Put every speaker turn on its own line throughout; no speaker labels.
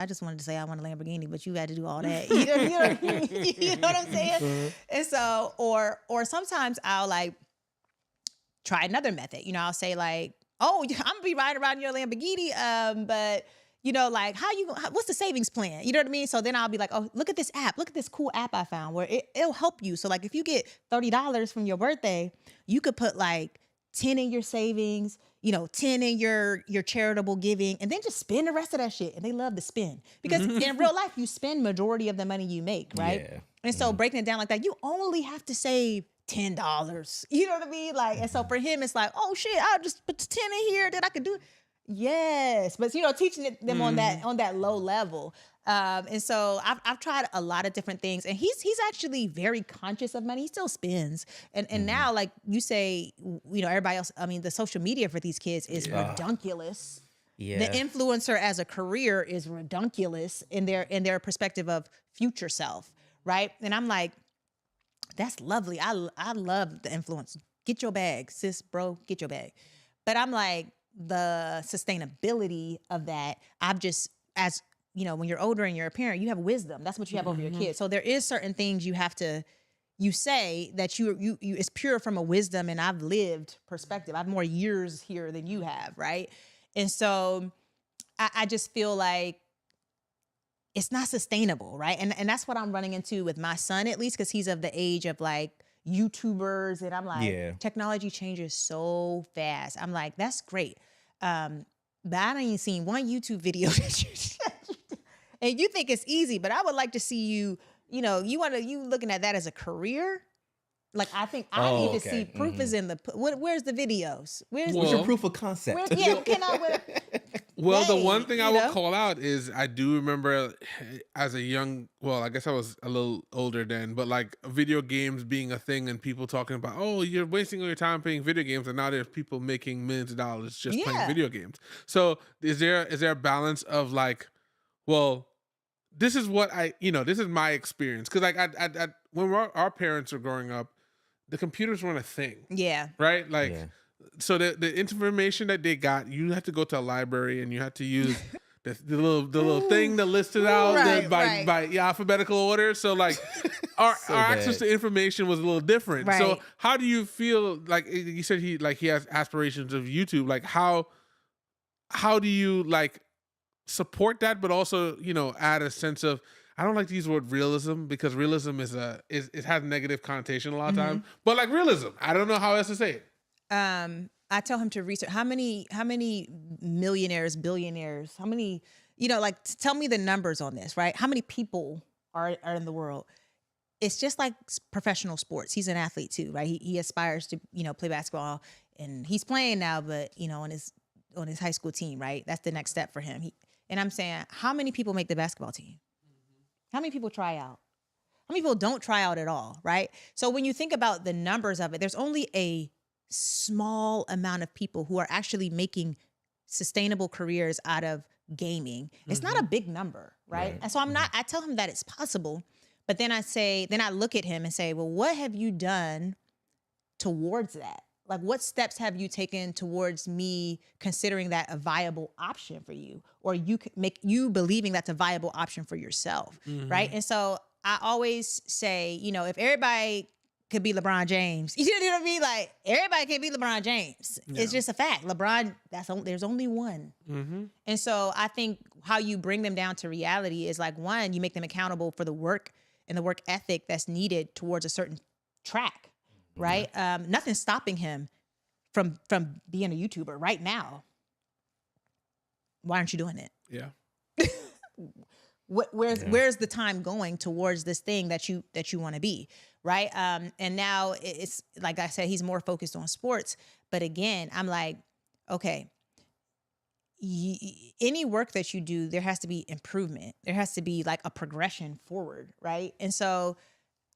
I just wanted to say I want a Lamborghini, but you had to do all that. You know what I'm saying? And so, or sometimes I'll like try another method. I'll say like, oh, I'm gonna be riding around in your Lamborghini, but like what's the savings plan? You know what I mean? So then I'll be like, oh, look at this app. Look at this cool app I found where it'll help you. So like if you get $30 from your birthday, you could put like 10 in your savings, 10 in your charitable giving, and then just spend the rest of that shit. And they love to spend because in real life, you spend majority of the money you make, right?
Yeah.
And so breaking it down like that, you only have to save $10. You know what I mean? Like, and so for him, it's like, oh shit, I'll just put 10 in here that I could do. Yes. But teaching them on that low level. And so I've tried a lot of different things, and he's actually very conscious of money. He still spends. And now, like you say, everybody else, I mean, the social media for these kids is redunculous.
Yeah.
The influencer as a career is redunculous in their perspective of future self. Right. And I'm like, that's lovely. I love the influence. Get your bag, sis, bro, get your bag. But I'm like, the sustainability of that, as when you're older and you're a parent, you have wisdom. That's what you have over your kids. So there is certain things you say that you it's pure from a wisdom and I've lived perspective. I have more years here than you have, right? And so I just feel like it's not sustainable, right? And that's what I'm running into with my son, at least, because he's of the age of like YouTubers, and I'm like, technology changes so fast. I'm like, that's great. But I don't even seen one YouTube video that you and you think it's easy, but I would like to see you looking at that as a career. Like, I think I need to see proof is in the, where's the videos? What's
your proof of concept?
Well, the one thing I will call out is I do remember as a young, well, I guess I was a little older then, but like video games being a thing and people talking about, oh, you're wasting all your time playing video games, and now there's people making millions of dollars just playing video games. So is there a balance of like, well, this is what this is my experience, because like I when our parents were growing up, the computers weren't a thing.
Yeah.
Right? Like, so the information that they got, you had to go to a library and you had to use the little thing that listed out by alphabetical order. So like our access to information was a little different.
Right.
So how do you feel, like you said he has aspirations of YouTube, like how do you like support that, but also, add a sense of, I don't like to use the word realism because realism it has a negative connotation a lot of time, but like realism, I don't know how else to say it.
I tell him to research how many millionaires, billionaires, how many, tell me the numbers on this, right? How many people are in the world? It's just like professional sports. He's an athlete too, right? He aspires to, play basketball, and he's playing now, but on his high school team, right? That's the next step for him. And I'm saying, how many people make the basketball team? How many people try out? How many people don't try out at all, right? So when you think about the numbers of it, there's only a small amount of people who are actually making sustainable careers out of gaming. It's not a big number, right? And so I tell him that it's possible, but then I look at him and say, well, what have you done towards that? Like, what steps have you taken towards me considering that a viable option for you, or you believing that's a viable option for yourself, right? And so I always say, if everybody could be LeBron James, you know what I mean? Like, everybody can be LeBron James. Yeah. It's just a fact. LeBron, there's only one. And so I think how you bring them down to reality is like, one, you make them accountable for the work and the work ethic that's needed towards a certain track. Right? Nothing's stopping him from being a YouTuber right now. Why aren't you doing it?
Yeah.
Where's the time going towards this thing that you want to be? Right? And now it's like I said, he's more focused on sports. But again, I'm like, okay, any work that you do, there has to be improvement. There has to be like a progression forward, right? And so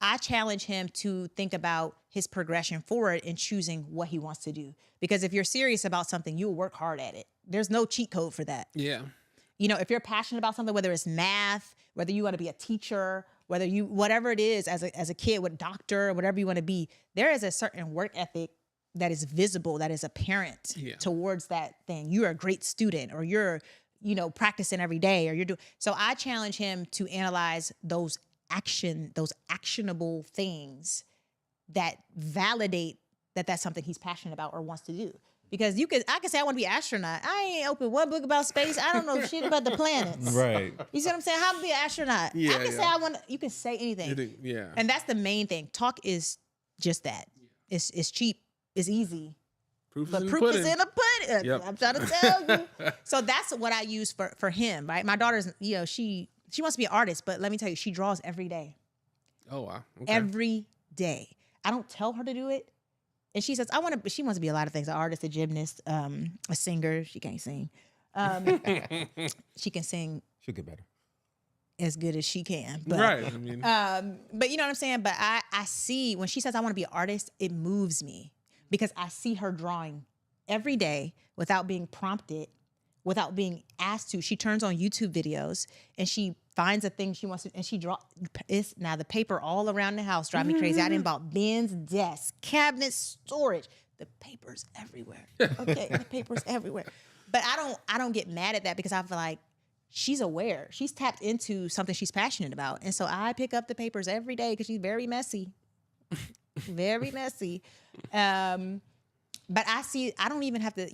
I challenge him to think about his progression forward in choosing what he wants to do. Because if you're serious about something, you'll work hard at it. There's no cheat code for that.
Yeah.
If you're passionate about something, whether it's math, whether you want to be a teacher, whatever it is as a kid, with doctor, whatever you want to be, there is a certain work ethic that is visible, that is apparent towards that thing. You're a great student, or you're practicing every day, or you're doing. So I challenge him to analyze those actionable things that validate that that's something he's passionate about or wants to do. Because I can say I want to be an astronaut. I ain't opened one book about space. I don't know shit about the planets.
Right.
You see what I'm saying? How to be an astronaut?
Yeah,
I can say I want. You can say anything.
Yeah.
And that's the main thing. Talk is just that. It's cheap. It's easy. Proof is in the pudding. Yep. I'm trying to tell you. So that's what I use for him, right? My daughter's, she wants to be an artist, but let me tell you, she draws every day.
Oh wow. Okay.
Every day. I don't tell her to do it. And she says, she wants to be a lot of things, an artist, a gymnast, a singer. She can't sing. She can sing.
She'll get better.
As good as she can. But,
right. I mean,
but you know what I'm saying? But I see when she says I want to be an artist, it moves me because I see her drawing every day without being prompted, without being asked to. She turns on YouTube videos and she finds a thing she wants to, and she draw. It's now the paper all around the house drive me crazy. I didn't bought bins, desks, cabinets, storage. The paper's everywhere. Okay, the paper's everywhere. But I don't get mad at that because I feel like she's aware. She's tapped into something she's passionate about. And so I pick up the papers every day because she's very messy. Very messy. But I don't even have to,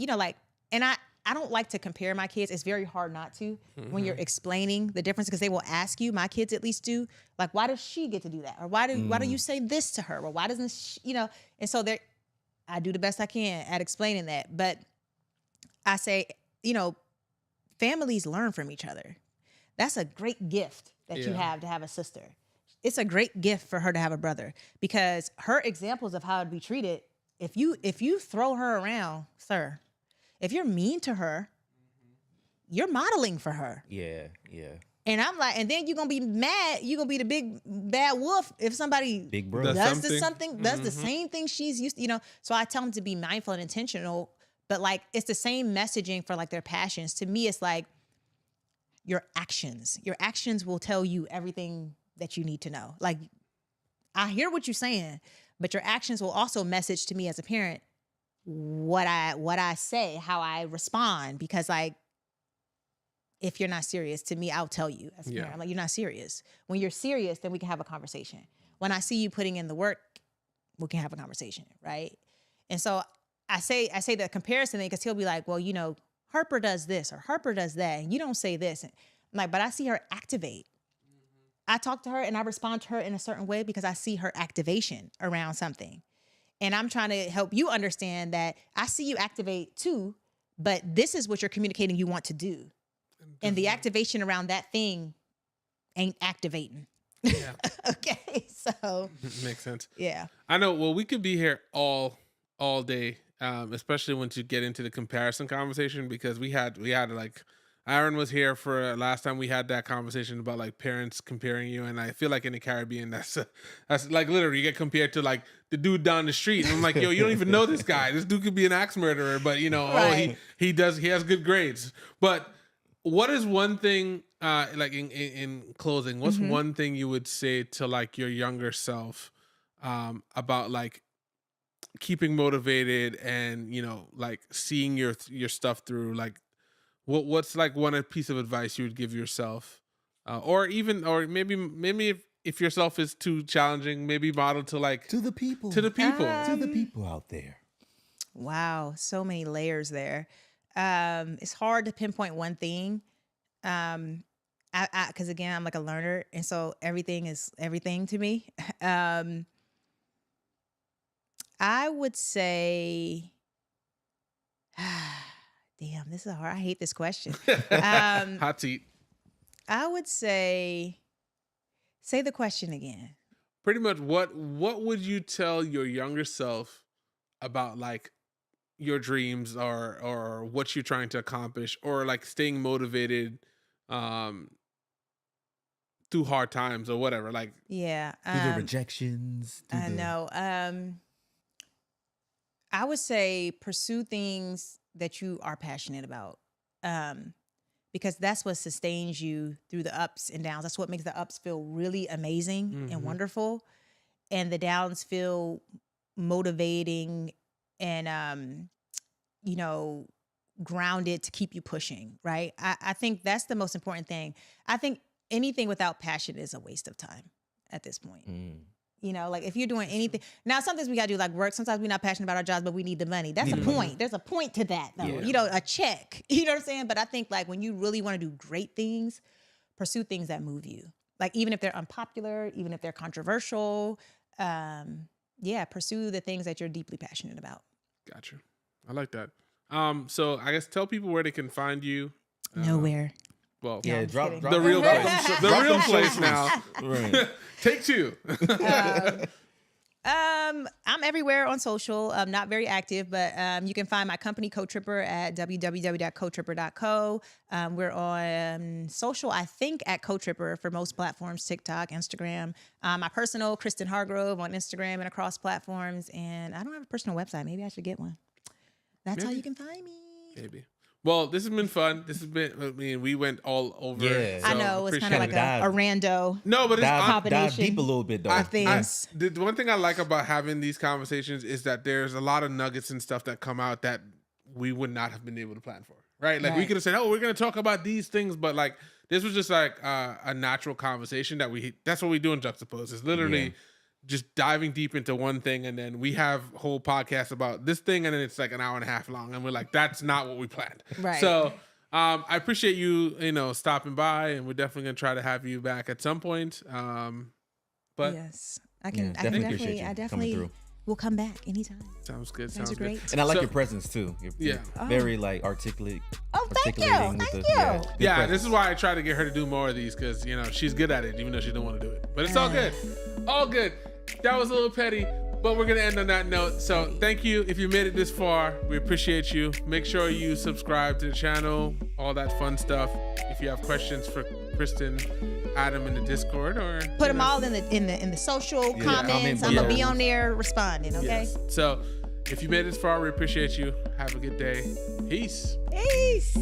and I don't like to compare my kids. It's very hard not to when you're explaining the difference because they will ask you, my kids at least do, like, why does she get to do that? Or why do you say this to her? Or why doesn't she, and so I do the best I can at explaining that. But I say, families learn from each other. That's a great gift that you have to have a sister. It's a great gift for her to have a brother because her examples of how to be treated, if you throw her around, sir, if you're mean to her, you're modeling for her.
Yeah, yeah.
And I'm like, and then you're gonna be mad. You're gonna be the big bad wolf if somebody
big bro
does the same thing she's used to, So I tell them to be mindful and intentional, but like it's the same messaging for like their passions. To me, it's like your actions. Your actions will tell you everything that you need to know. Like I hear what you're saying, but your actions will also message to me as a parent what I say, how I respond, because like if you're not serious, to me, I'll tell you as a parent. I'm like, you're not serious. When you're serious, then we can have a conversation. When I see you putting in the work, we can have a conversation, right? And so I say the comparison thing because he'll be like, well, Harper does this or Harper does that, and you don't say this. And I'm like, but I see her activate. I talk to her and I respond to her in a certain way because I see her activation around something. And I'm trying to help you understand that I see you activate too, but this is what you're communicating you want to do. And the activation around that thing ain't activating.
Yeah.
Okay. So
makes sense.
Yeah.
I know. Well, we could be here all day, especially once you get into the comparison conversation, because we had like Aaron was here for last time we had that conversation about like parents comparing you, and I feel like in the Caribbean that's like literally you get compared to like the dude down the street, and I'm like, yo, you don't even know this guy. This dude could be an axe murderer, but
right.
he has good grades. But what is one thing like in closing? What's one thing you would say to like your younger self about like keeping motivated and like seeing your stuff through? Like what's like one piece of advice you would give yourself, or maybe if yourself is too challenging, maybe model to like
to the people out there.
Wow, so many layers there. It's hard to pinpoint one thing. Because again, I'm like a learner, and so everything is everything to me. I would say, damn, this is hard. I hate this question.
Hot seat.
I would say the question again.
Pretty much, what would you tell your younger self about like your dreams or what you're trying to accomplish, or like staying motivated through hard times or whatever? Like
yeah,
through the rejections.
I know. I would say pursue things that you are passionate about, because that's what sustains you through the ups and downs. That's what makes the ups feel really amazing and wonderful, and the downs feel motivating and grounded to keep you pushing, right? I think that's the most important thing. I think anything without passion is a waste of time at this point. You know, like if you're doing anything now, sometimes we gotta do like work. Sometimes we're not passionate about our jobs, but we need the money. That's a point. There's a point to that, though.
Yeah.
You know, a check. You know what I'm saying? But I think like when you really want to do great things, pursue things that move you. Like even if they're unpopular, even if they're controversial, pursue the things that you're deeply passionate about.
Gotcha. I like that. So I guess tell people where they can find you.
Nowhere.
Well,
Yeah, drop
the real place. The real place now.
Right.
Take two.
I'm everywhere on social. I'm not very active, but you can find my company CoTripper at www.cotripper.co. We're on social, I think, at CoTripper for most platforms, TikTok, Instagram. My personal, Kristen Hargrove, on Instagram and across platforms. And I don't have a personal website. Maybe I should get one. That's how you can find me.
Maybe. Well, this has been fun. This has been, I mean, we went all over.
Yeah.
So
I know, it's kind of like a rando.
No, but it's
Dive deep a little bit, though.
Of things.
The one thing I like about having these conversations is that there's a lot of nuggets and stuff that come out that we would not have been able to plan for, right? Like we could have said, oh, we're going to talk about these things, but like this was just like a natural conversation that's what we do in Juxtapose. It's literally just diving deep into one thing, and then we have whole podcasts about this thing, and then it's like an hour and a half long, and we're like, that's not what we planned.
Right.
So I appreciate you, stopping by, and we're definitely gonna try to have you back at some point. But
yes, I can.
Yeah, definitely
I definitely will come back anytime.
sounds good.
Sounds
Sounds
great.
good.
And I like your presence too. You're very like articulate.
Oh, thank you.
articulating
Thank
with
you.
good
Yeah,
presence.
this is why I try to get her to do more of these, because she's good at it, even though she don't want to do it. But it's all good. All good. That was a little petty, but we're gonna end on that note. So thank you if you made it this far. We appreciate you. Make sure you subscribe to the channel, all that fun stuff. If you have questions for Kristen, add them in the Discord or
Put them all in the social comments. I'm gonna be on there responding. Okay.
Yes. So if you made it this far, we appreciate you. Have a good day. Peace.
Peace.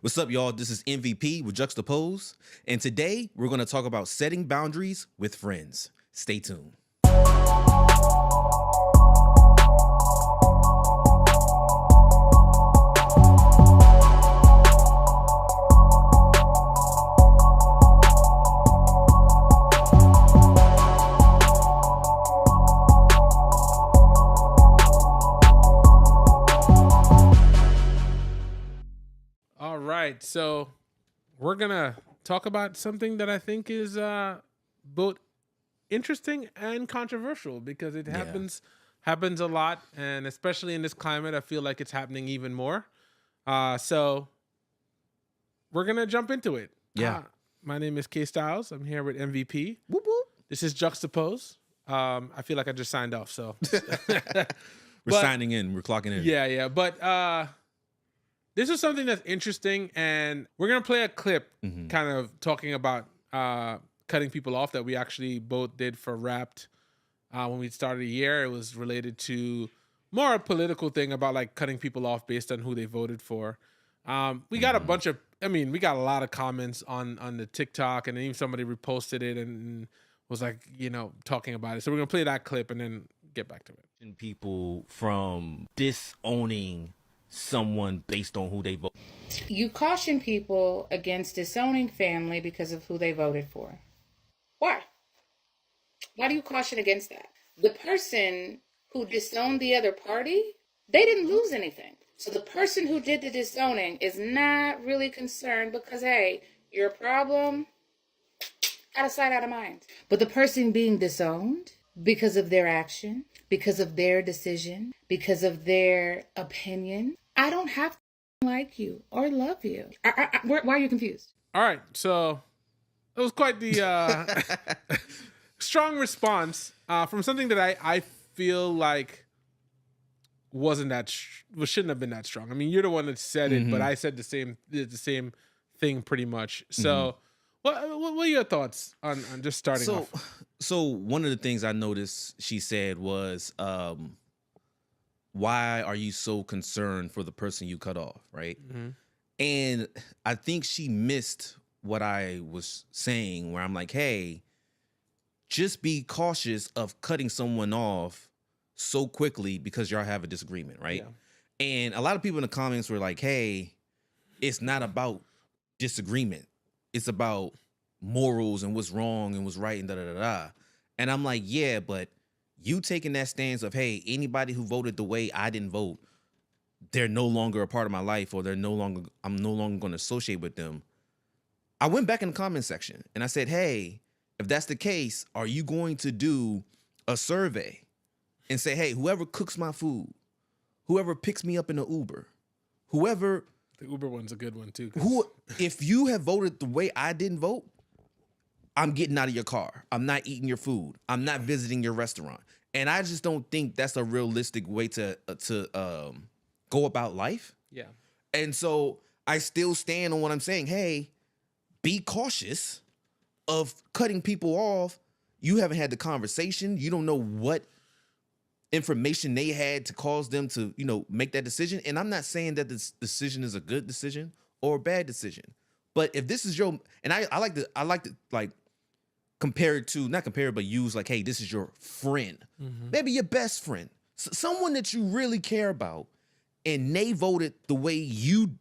What's up, y'all? This is MVP with Juxtapose, and today we're going to talk about setting boundaries with friends. Stay tuned.
All right, so we're gonna talk about something that I think is both interesting and controversial, because it happens a lot, and especially in this climate, I feel like it's happening even more. So we're gonna jump into it.
Yeah.
My name is K Styles. I'm here with MVP.
Whoop, whoop.
This is Juxtapose. I feel like I just signed off, so
We're signing in. We're clocking in.
yeah. But this is something that's interesting, and we're gonna play a clip, kind of talking about cutting people off that we actually both did for Wrapped when we started the year. It was related to more a political thing about like cutting people off based on who they voted for. We got we got a lot of comments on the TikTok, and even somebody reposted it and was like, talking about it. So we're gonna play that clip and then get back to it.
People from disowning someone based on who they vote.
You caution people against disowning family because of who they voted for. Why? Why do you caution against that? The person who disowned the other party, they didn't lose anything. So the person who did the disowning is not really concerned because, hey, your problem, out of sight, out of mind. But the person being disowned because of their action, because of their decision, because of their opinion, I don't have to like you or love you. Why are you confused?
All right, so it was quite the strong response from something that I feel like shouldn't have been that strong. I mean, you're the one that said it, but I said the same thing pretty much. So what are your thoughts on just starting off?
So one of the things I noticed she said was, why are you so concerned for the person you cut off, right? And I think she missed what I was saying, where I'm like, hey, just be cautious of cutting someone off so quickly because y'all have a disagreement, right? Yeah. And a lot of people in the comments were like, hey, it's not about disagreement. It's about morals and what's wrong and what's right and da-da-da-da. And I'm like, yeah, but you taking that stance of, hey, anybody who voted the way I didn't vote, they're no longer a part of my life, or I'm no longer going to associate with them. I went back in the comment section and I said, hey, if that's the case, are you going to do a survey and say, hey, whoever cooks my food, whoever picks me up in an Uber, whoever...
The Uber one's a good one too.
If you have voted the way I didn't vote, I'm getting out of your car. I'm not eating your food. I'm not visiting your restaurant. And I just don't think that's a realistic way to go about life.
Yeah.
And so I still stand on what I'm saying. Hey, be cautious of cutting people off. You haven't had the conversation. You don't know what information they had to cause them to, make that decision. And I'm not saying that this decision is a good decision or a bad decision. But if this is your, and I like to compare it to, not compare it, but use like, hey, this is your friend, maybe your best friend, someone that you really care about, and they voted the way you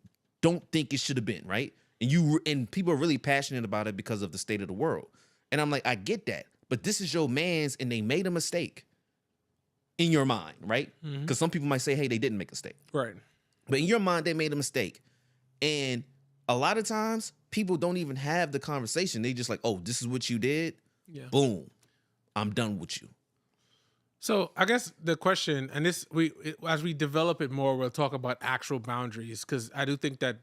don't think it should have been, right? And people are really passionate about it because of the state of the world. And I'm like, I get that, but this is your man's, and they made a mistake in your mind, right? Because some people might say, hey, they didn't make a mistake.
Right.
But in your mind, they made a mistake. And a lot of times, people don't even have the conversation. They just like, oh, this is what you did? Yeah. Boom. I'm done with you.
So I guess the question, and as we develop it more, we'll talk about actual boundaries, because I do think that,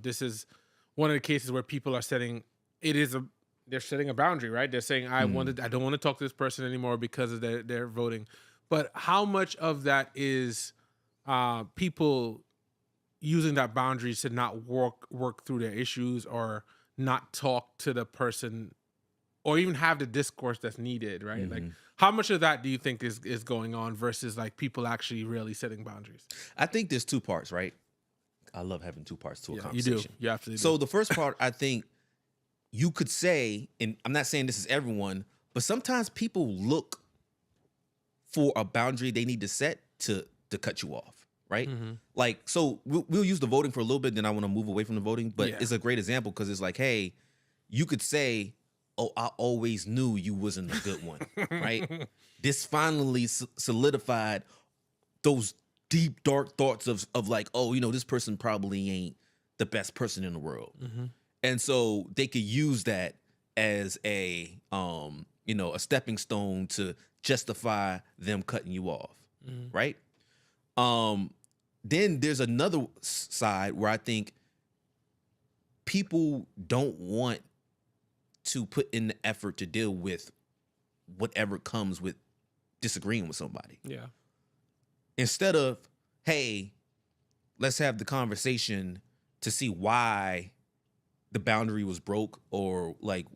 this is one of the cases where people are they're setting a boundary, right? They're saying, I don't want to talk to this person anymore because of their voting. But how much of that is people using that boundary to not work through their issues, or not talk to the person, or even have the discourse that's needed, right? Like, how much of that do you think is going on versus like people actually really setting boundaries?
I think there's two parts, right? I love having two parts to a conversation.
You do. You absolutely do.
So the first part, I think you could say, and I'm not saying this is everyone, but sometimes people look for a boundary they need to set to cut you off, right? Like, so we'll use the voting for a little bit, then I want to move away from the voting, but it's a great example because it's like, hey, you could say, oh, I always knew you wasn't a good one, right? This finally solidified those deep, dark thoughts of like, oh, this person probably ain't the best person in the world. And so they could use that as a stepping stone to justify them cutting you off, right? Then there's another side where I think people don't want to put in the effort to deal with whatever comes with disagreeing with somebody.
Yeah.
Instead of, hey, let's have the conversation to see why the boundary was broke, or like,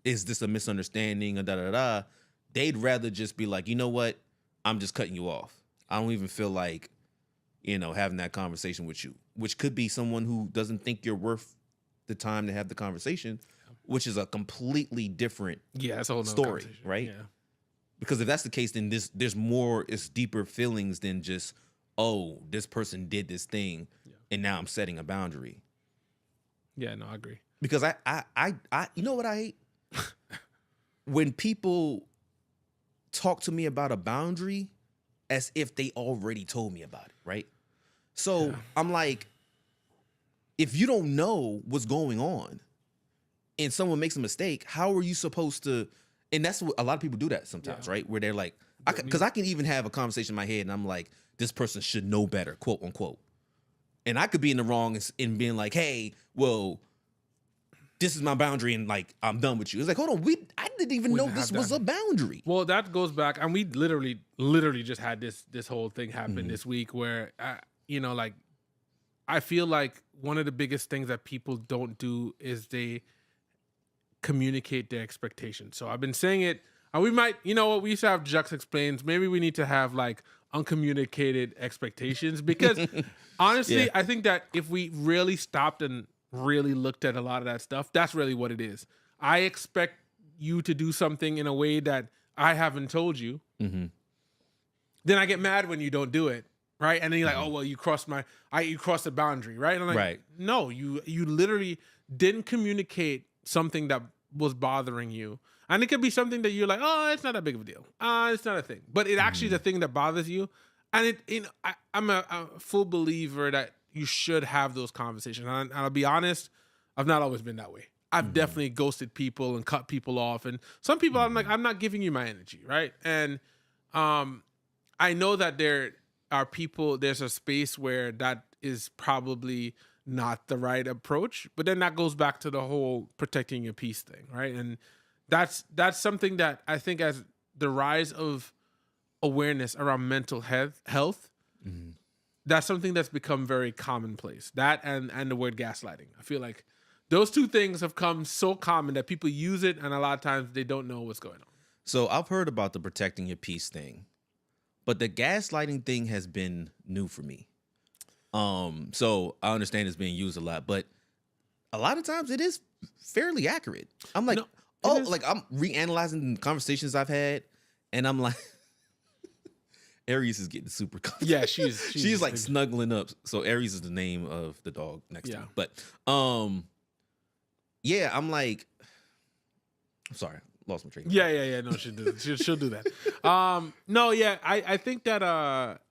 is this a misunderstanding, or da-da-da, they'd rather just be like, you know what? I'm just cutting you off. I don't even feel like, having that conversation with you, which could be someone who doesn't think you're worth the time to have the conversation, which is a completely different
that's a whole
story, right?
Yeah.
Because if that's the case, then there's more, it's deeper feelings than just, oh, this person did this thing, and now I'm setting a boundary.
Yeah, no, I agree.
Because I you know what I hate? When people talk to me about a boundary as if they already told me about it, right? So I'm like, if you don't know what's going on and someone makes a mistake, how are you supposed to? And that's what a lot of people do that sometimes, right? Where they're like, because I can even have a conversation in my head and I'm like, this person should know better, quote unquote. And I could be in the wrong in being like, hey, well, this is my boundary and like, I'm done with you. It's like, hold on, I didn't even know this was a boundary.
Well, that goes back, and we literally just had this whole thing happen this week where, like, I feel like one of the biggest things that people don't do is they communicate their expectations. So I've been saying it, and we might, you know what, we used to have Jux Explains. Maybe we need to have like uncommunicated expectations, because honestly,
Yeah.
I think that if we really stopped and really looked at a lot of that stuff, that's really what it is. I expect you to do something in a way that I haven't told you.
Mm-hmm.
Then I get mad when you don't do it, right? And then you're like, oh well, you crossed you crossed the boundary, right? And I'm like,
Right.
no, you literally didn't communicate something that was bothering you. And it could be something that you're like, oh, it's not that big of a deal. It's not a thing. But it actually is a thing that bothers you. And I'm a full believer that you should have those conversations. And I'll be honest, I've not always been that way. I've definitely ghosted people and cut people off. And some people, I'm like, I'm not giving you my energy, right? And I know that there are people, there's a space where that is probably not the right approach, but then that goes back to the whole protecting your peace thing, right? And that's something that I think, as the rise of awareness around mental health, that's something that's become very commonplace. That and the word gaslighting. I feel like those two things have come so common that people use it, and a lot of times they don't know what's going on.
So I've heard about the protecting your peace thing, but the gaslighting thing has been new for me. So I understand it's being used a lot, but a lot of times it is fairly accurate. I'm like, like I'm reanalyzing conversations I've had, and I'm like, Aries is getting super comfortable.
Yeah, she's
like snuggling up. So Aries is the name of the dog next to me. But yeah, I'm like, I'm sorry, lost my train.
Yeah. No, she'll do that. No, yeah, I think that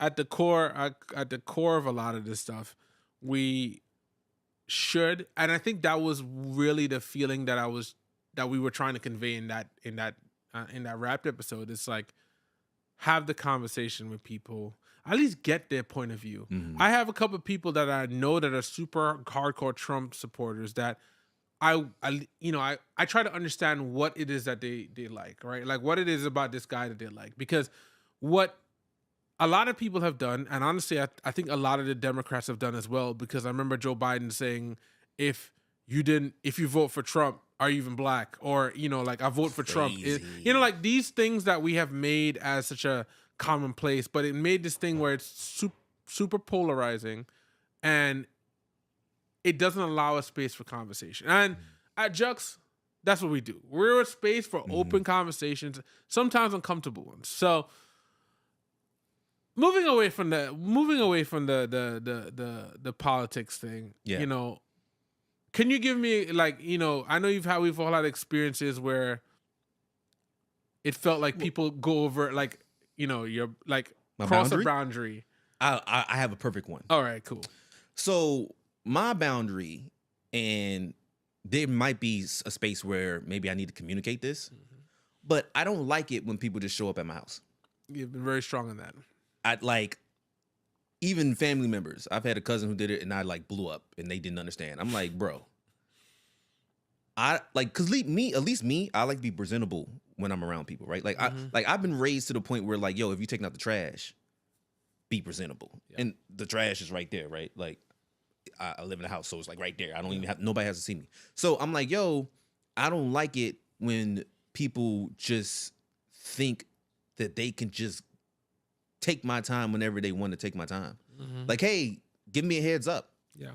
at the core of a lot of this stuff, we should, and I think that was really the feeling that we were trying to convey in that Wrapped episode. It's like, have the conversation with people, at least get their point of view. I have a couple of people that I know that are super hardcore Trump supporters that I try to understand what it is that they like, right? Like what it is about this guy that they like. Because what a lot of people have done, and honestly, I think a lot of the Democrats have done as well, because I remember Joe Biden saying, if you vote for Trump, are you even black? Or, like, I vote for Trump. Like these things that we have made as such a commonplace, but it made this thing where it's super polarizing, and it doesn't allow a space for conversation. And at Jux, that's what we do. We're a space for open conversations, sometimes uncomfortable ones. So moving away from the politics thing, can you give me, like, I know we've all had experiences where it felt like people go over, like, you're like cross a boundary.
I have a perfect one.
All right, cool.
So my boundary, and there might be a space where maybe I need to communicate this, but I don't like it when people just show up at my house.
You've been very strong on that.
I like, even family members. I've had a cousin who did it, and I like blew up, and they didn't understand. I'm like, bro, I like, cause at least me, I like to be presentable when I'm around people, right? Like I've been raised to the point where, like, yo, if you're taking out the trash, be presentable, and the trash is right there, right? Like, I live in a house, so it's like right there. I don't even have, nobody has to see me. So I'm like, yo, I don't like it when people just think that they can just take my time whenever they want to take my time. Like, hey, give me a heads up.
Yeah.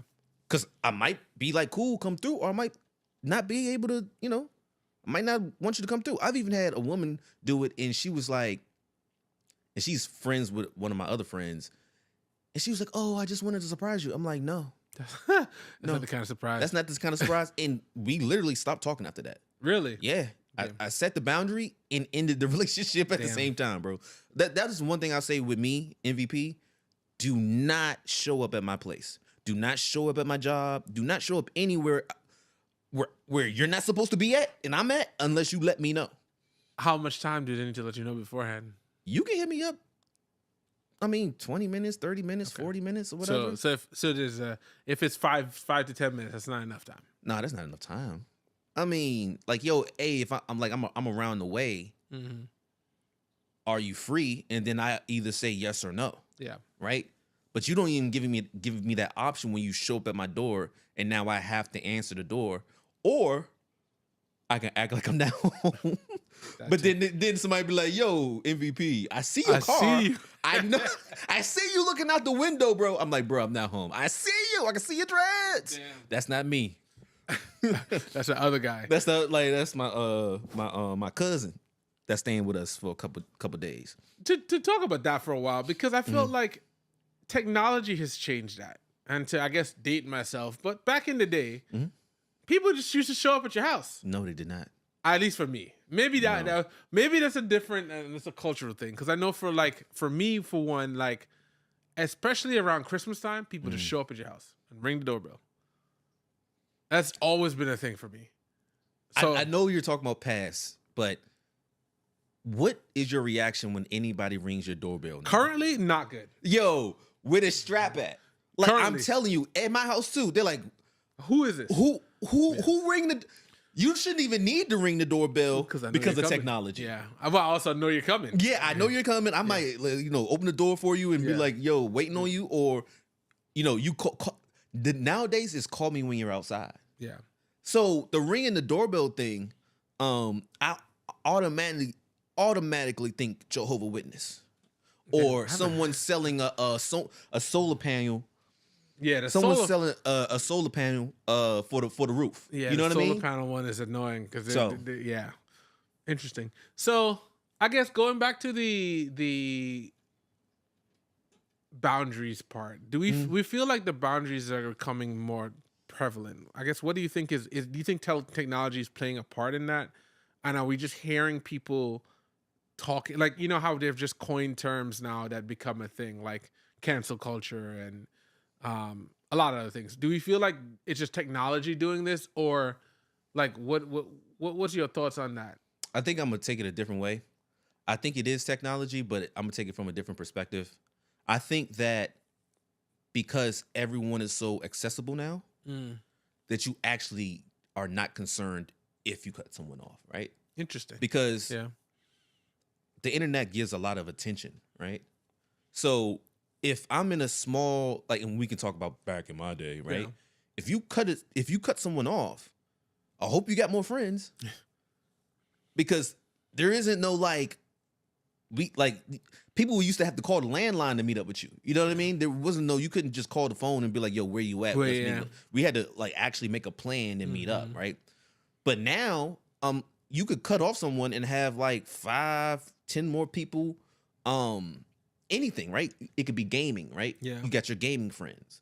Because I might be like, cool, come through, or I might not be able to, I might not want you to come through. I've even had a woman do it, and she was like, and she's friends with one of my other friends, and she was like, oh, I just wanted to surprise you. I'm like, no.
That's not the kind of surprise.
That's not this kind of surprise. And we literally stopped talking after that.
Really?
Yeah. I set the boundary and ended the relationship at the same time, bro. That is one thing I'll say with me, MVP. Do not show up at my place. Do not show up at my job. Do not show up anywhere where you're not supposed to be at and I'm at, unless you let me know.
How much time do they need to let you know beforehand?
You can hit me up. 20 minutes, 30 minutes, 40 minutes, or whatever.
So there's if it's 5 to 10 minutes, that's not enough time.
No, that's not enough time. Like, yo, hey, if I'm around the way, are you free? And then I either say yes or no.
Yeah.
Right? but you don't even give me that option when you show up at my door, and now I have to answer the door, or I can act like I'm not home. But then somebody be like, "Yo, MVP, I see your car.
See you.
I know. I see you looking out the window, bro." I'm like, "Bro, I'm not home. I see you. I can see your dreads."
Damn.
That's not me.
That's the other guy.
That's my cousin that's staying with us for a couple days.
To talk about that for a while, because I felt like technology has changed that. And to, I guess, date myself, but back in the day, people just used to show up at your house.
No, they did not.
At least for me. Maybe maybe that's a different, and it's a cultural thing. Because I know for me, for one, like, especially around Christmas time, people just show up at your house and ring the doorbell. That's always been a thing for me. So
I know you're talking about past, but what is your reaction when anybody rings your doorbell now?
currently, not good.
Yo, where the strap at? Like, I'm
Currently.
telling you, at my house too, they're like,
Who is this?
who ring the? You shouldn't even need to ring the doorbell
I know
because
you're
of
coming.
technology.
Yeah, I also know you're coming.
Yeah, I know you're coming. I might, open the door for you and be
Yeah.
like, "Yo, waiting on you," or, you call nowadays it's call me when you're outside.
Yeah.
So the ringing the doorbell thing, I automatically think Jehovah Witness, or someone selling a solar panel.
Yeah,
Someone's selling a solar panel for the roof.
Yeah,
you know what I
the solar
mean?
panel one is annoying because
So-
yeah, interesting. So I guess going back to the boundaries part, do we feel like the boundaries are becoming more prevalent? I guess what do you think is do you think technology is playing a part in that? And are we just hearing people talking, like, how they've just coined terms now that become a thing, like cancel culture and a lot of other things? Do we feel like it's just technology doing this, or like what's your thoughts on that?
I think I'm gonna take it a different way. I think it is technology, but I'm gonna take it from a different perspective. I think that because everyone is so accessible now, that you actually are not concerned if you cut someone off, right?
Interesting.
Because
Yeah.
the internet gives a lot of attention, right? So if I'm in a small, like, and we can talk about back in my day, right?
Yeah.
If you cut someone off, I hope you got more friends. Because there isn't no people used to have to call the landline to meet up with you. You know what I mean? There wasn't you couldn't just call the phone and be like, "Yo, where you at?"
Well,
Let's meet
yeah.
up. We had to actually make a plan and meet up, right? But now, you could cut off someone and have 5, 10 more people, anything, right? It could be gaming, right?
Yeah.
You got your gaming friends.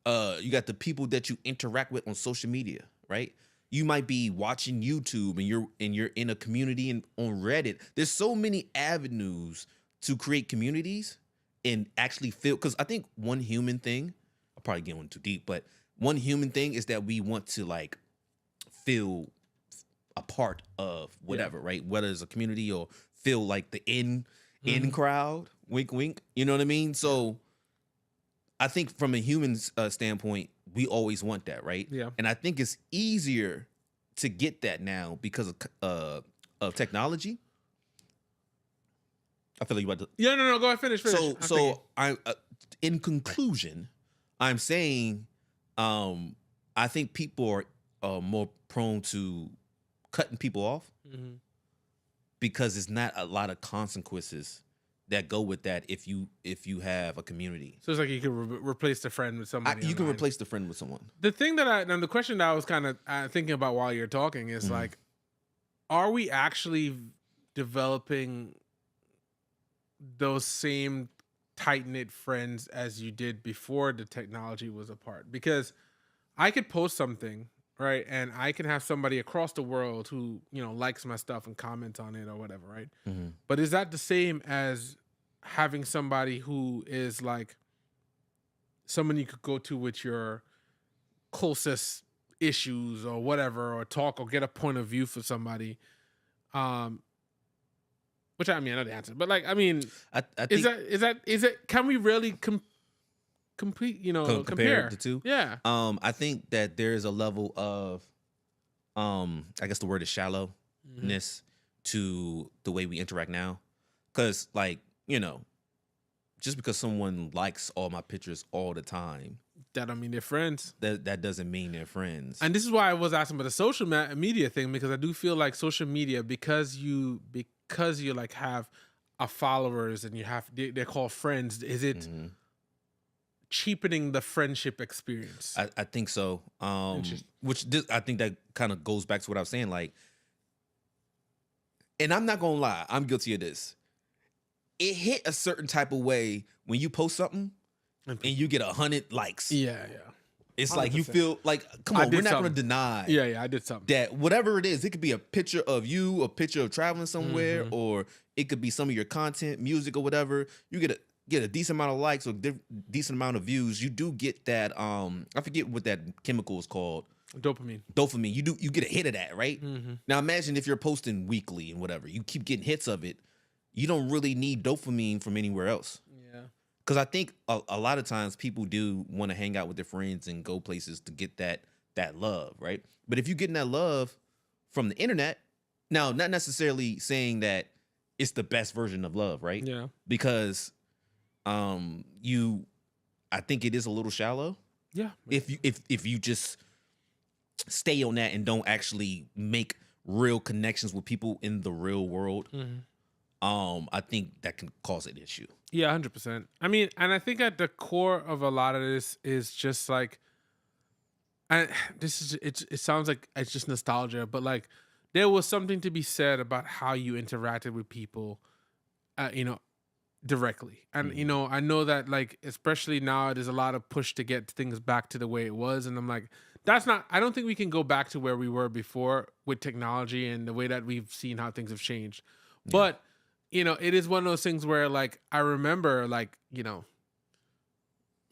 You got the people that you interact with on social media, right? You might be watching YouTube and you're in a community on Reddit. There's so many avenues to create communities and actually feel, because I think one human thing, I'll probably get one too deep, but one human thing is that we want to feel a part of whatever, right? Whether it's a community or feel like the in crowd, wink, wink. You know what I mean? So I think from a human standpoint, we always want that, right?
Yeah.
And I think it's easier to get that now because of technology. I feel like you about to.
Yeah, no, go ahead, finish.
So I, in conclusion, I'm saying, I think people are more prone to cutting people off because it's not a lot of consequences that go with that if you have a community.
So it's like you can replace the friend with somebody.
You can
online.
replace the friend with someone.
The thing and the question that I was kind of thinking about while you're talking is are we actually developing those same tight-knit friends as you did before the technology was a part? Because I could post something, right, and I can have somebody across the world who likes my stuff and comments on it or whatever, right? But is that the same as having somebody who is someone you could go to with your closest issues or whatever, or talk or get a point of view for somebody? Which I know the answer, but I think is that can we really compare
the two?
Yeah.
I think that there is a level of, I guess the word is shallowness to the way we interact now, because just because someone likes all my pictures all the time,
That don't mean they're friends.
that doesn't mean they're friends.
And this is why I was asking about the social media thing, because I do feel like social media, because you like have a followers and you have they're called friends. Is it cheapening the friendship experience?
I think so. I think that kind of goes back to what I was saying. Like, and I'm not gonna lie, I'm guilty of this. It hit a certain type of way when you post something and you get 100 likes.
Yeah.
It's
100%.
like you feel like, come on, we're not going to deny
I did something.
that whatever it is, it could be a picture of you, a picture of traveling somewhere, or it could be some of your content, music or whatever. You get a decent amount of likes or decent amount of views. You do get that, I forget what that chemical is called.
Dopamine.
You get a hit of that, right? Now imagine if you're posting weekly and whatever, you keep getting hits of it. You don't really need dopamine from anywhere else.
Yeah.
Because I think a lot of times people do want to hang out with their friends and go places to get that love, right? But if you're getting that love from the internet, now not necessarily saying that it's the best version of love, right?
Yeah.
Because I think it is a little shallow.
Yeah.
If you just stay on that and don't actually make real connections with people in the real world, I think that can cause an issue.
Yeah, 100%. I mean, and I think at the core of a lot of this is just like, and it sounds like it's just nostalgia, but like there was something to be said about how you interacted with people, directly. And, I know that like, especially now there's a lot of push to get things back to the way it was. And I'm like, I don't think we can go back to where we were before with technology and the way that we've seen how things have changed. Yeah. But, it is one of those things where like, I remember like,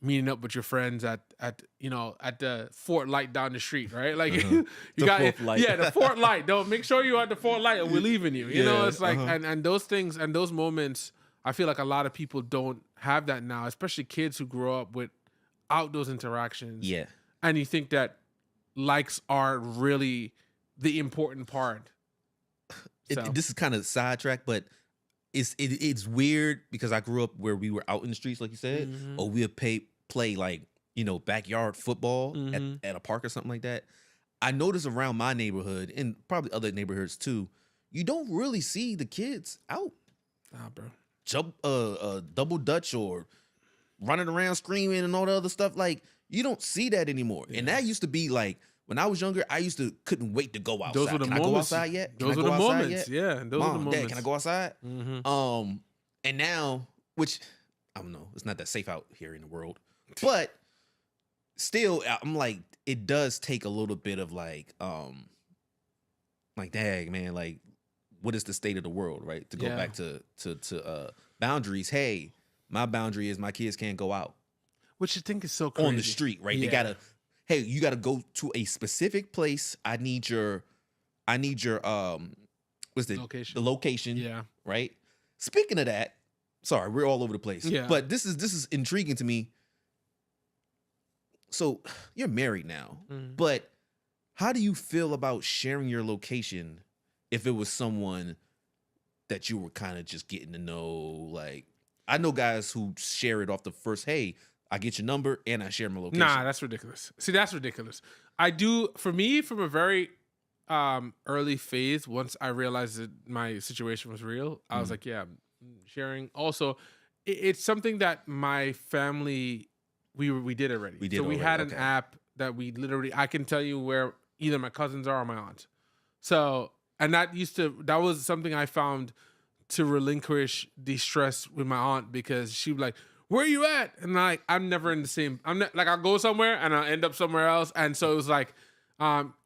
meeting up with your friends at the Fort Light down the street, right? Like you got the Fort Light. Don't make sure you're at the Fort Light or we're leaving you. It's like, and those things and those moments, I feel like a lot of people don't have that now, especially kids who grow up without those interactions. Yeah. And you think that likes are really the important part.
This is kind of sidetracked, but it's weird because I grew up where we were out in the streets, like you said, or we'll play like, backyard football at a park or something like that. I notice around my neighborhood and probably other neighborhoods too, you don't really see the kids out.
Nah, bro.
Jump double dutch or running around screaming and all the other stuff. Like, you don't see that anymore. Yeah. And that used to be like, when I was younger, couldn't wait to go outside.
Those were the
can
moments.
I go outside yet?
Those were the moments. Yeah, those
Mom,
were the moments.
Dad, can I go outside? And now, which I don't know, it's not that safe out here in the world, but still, I'm like, it does take a little bit of like, dang man, like, what is the state of the world, right? To go back to boundaries. Hey, my boundary is my kids can't go out,
which I think is so crazy.
On the street, right? Yeah. They gotta. Hey, you got to go to a specific place. I need your what's the
location?
The location.
Yeah.
Right. Speaking of that, sorry, we're all over the place.
Yeah.
But this is intriguing to me. So you're married now, but how do you feel about sharing your location if it was someone that you were kind of just getting to know? Like, I know guys who share it off the first, hey, I get your number and I share my location.
Nah, that's ridiculous. See, that's ridiculous. I do, for me, from a very early phase, once I realized that my situation was real, I was like, yeah, I'm sharing. Also, it's something that my family, we did already. We had an app that we literally, I can tell you where either my cousins are or my aunt. So, and that was something I found to relinquish the stress with my aunt, because she was like, where are you at? And I'm never in the same, I'll go somewhere and I'll end up somewhere else. And so it was like,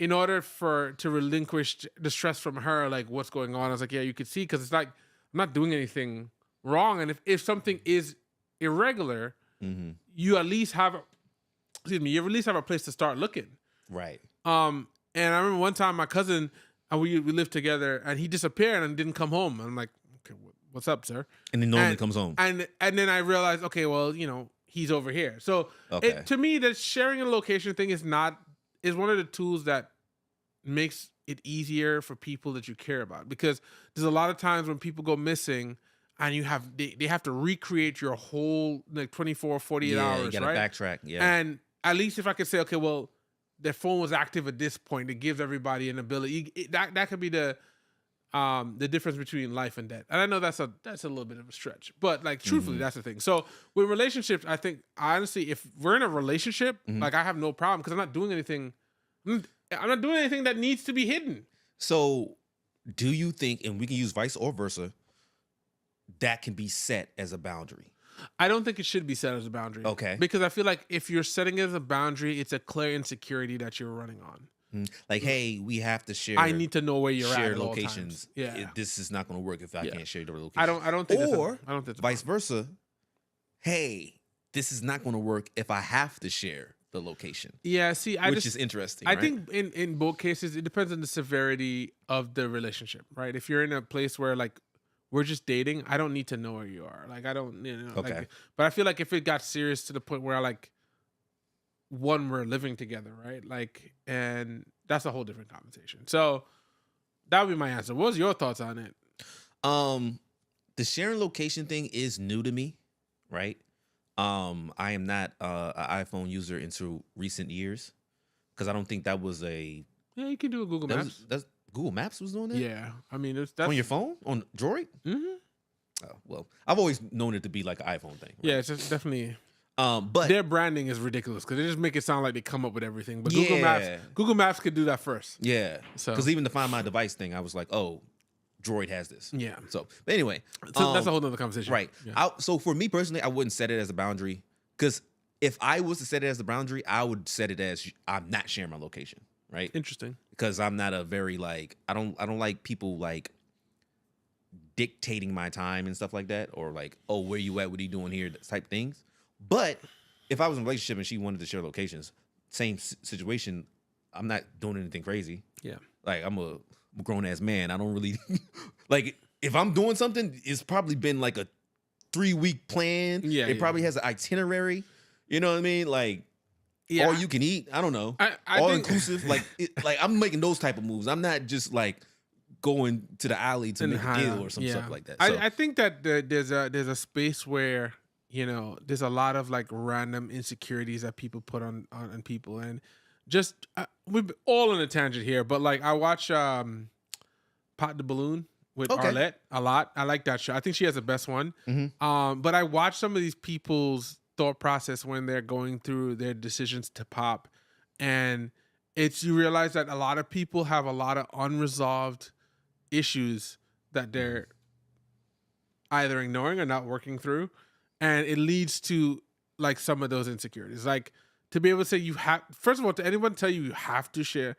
in order to relinquish the stress from her, like what's going on, I was like, yeah, you could see, because it's like, I'm not doing anything wrong. And if something is irregular, you at least have a place to start looking.
Right.
And I remember one time my cousin, we lived together, and he disappeared and didn't come home. And I'm like, okay, what's up, sir?
And then normally comes home.
And then I realized, okay, well, he's over here. So to me, the sharing a location thing is one of the tools that makes it easier for people that you care about, because there's a lot of times when people go missing, and they have to recreate your whole like 24, 48 hours,
you gotta
right?
backtrack. Yeah.
And at least if I could say, okay, well, their phone was active at this point, it gives everybody an ability. That could be the difference between life and death. And I know that's a little bit of a stretch, but like truthfully, that's the thing. So with relationships, I think honestly, if we're in a relationship, like I have no problem because I'm not doing anything. I'm not doing anything that needs to be hidden.
So do you think, and we can use vice or versa, that can be set as a boundary?
I don't think it should be set as a boundary.
Okay.
Because I feel like if you're setting it as a boundary, it's a clear insecurity that you're running on.
Like, hey, we have to share.
I need to know where you're
share
at
locations.
All times. Yeah.
This is not going to work if I can't share the location.
I don't think
or
I don't think
vice versa. Hey, this is not going to work if I have to share the location.
Yeah, see,
which is interesting.
I think in both cases, it depends on the severity of the relationship, right? If you're in a place where like we're just dating, I don't need to know where you are. Like I don't,
Okay.
Like, but I feel like if it got serious to the point where we're living together, right? Like, and that's a whole different conversation. So that would be my answer. What was your thoughts on it?
The sharing location thing is new to me, right? I am not an iPhone user into recent years because I don't think that was a.
Yeah, you can do a Google Maps.
That's Google Maps was doing that.
Yeah, I mean, that's
on your phone on Droid.
Mm-hmm.
Oh, well, I've always known it to be like an iPhone thing. Right?
Yeah, it's just definitely.
But
their branding is ridiculous because they just make it sound like they come up with everything. But
yeah.
Google Maps could do that first.
Yeah.
So
because even to find my device thing, I was like, oh, Droid has this.
Yeah.
So but anyway,
so that's a whole other conversation,
right?
Yeah.
So for me personally, I wouldn't set it as a boundary because if I was to set it as a boundary, I would set it as I'm not sharing my location. Right.
Interesting.
Because I'm not a very like I don't like people like dictating my time and stuff like that, or like, oh, where you at? What are you doing here? Type things. But if I was in a relationship and she wanted to share locations, same situation, I'm not doing anything crazy.
Yeah.
Like I'm a grown ass man. I don't really like if I'm doing something, it's probably been like a 3-week plan.
Yeah.
It probably has an itinerary. You know what I mean? Like all you can eat. I don't know. All inclusive. Like I'm making those type of moves. I'm not just like going to the alley to make a deal or some stuff like that. So,
I think that there's a space where there's a lot of like random insecurities that people put on people, and just we're all on a tangent here, but like I watch Pot the Balloon with Arlette a lot. I like that show. I think she has the best one.
Mm-hmm.
But I watch some of these people's thought process when they're going through their decisions to pop, and you realize that a lot of people have a lot of unresolved issues that they're either ignoring or not working through, and it leads to like some of those insecurities. Like to be able to say you have, first of all, to anyone tell you have to share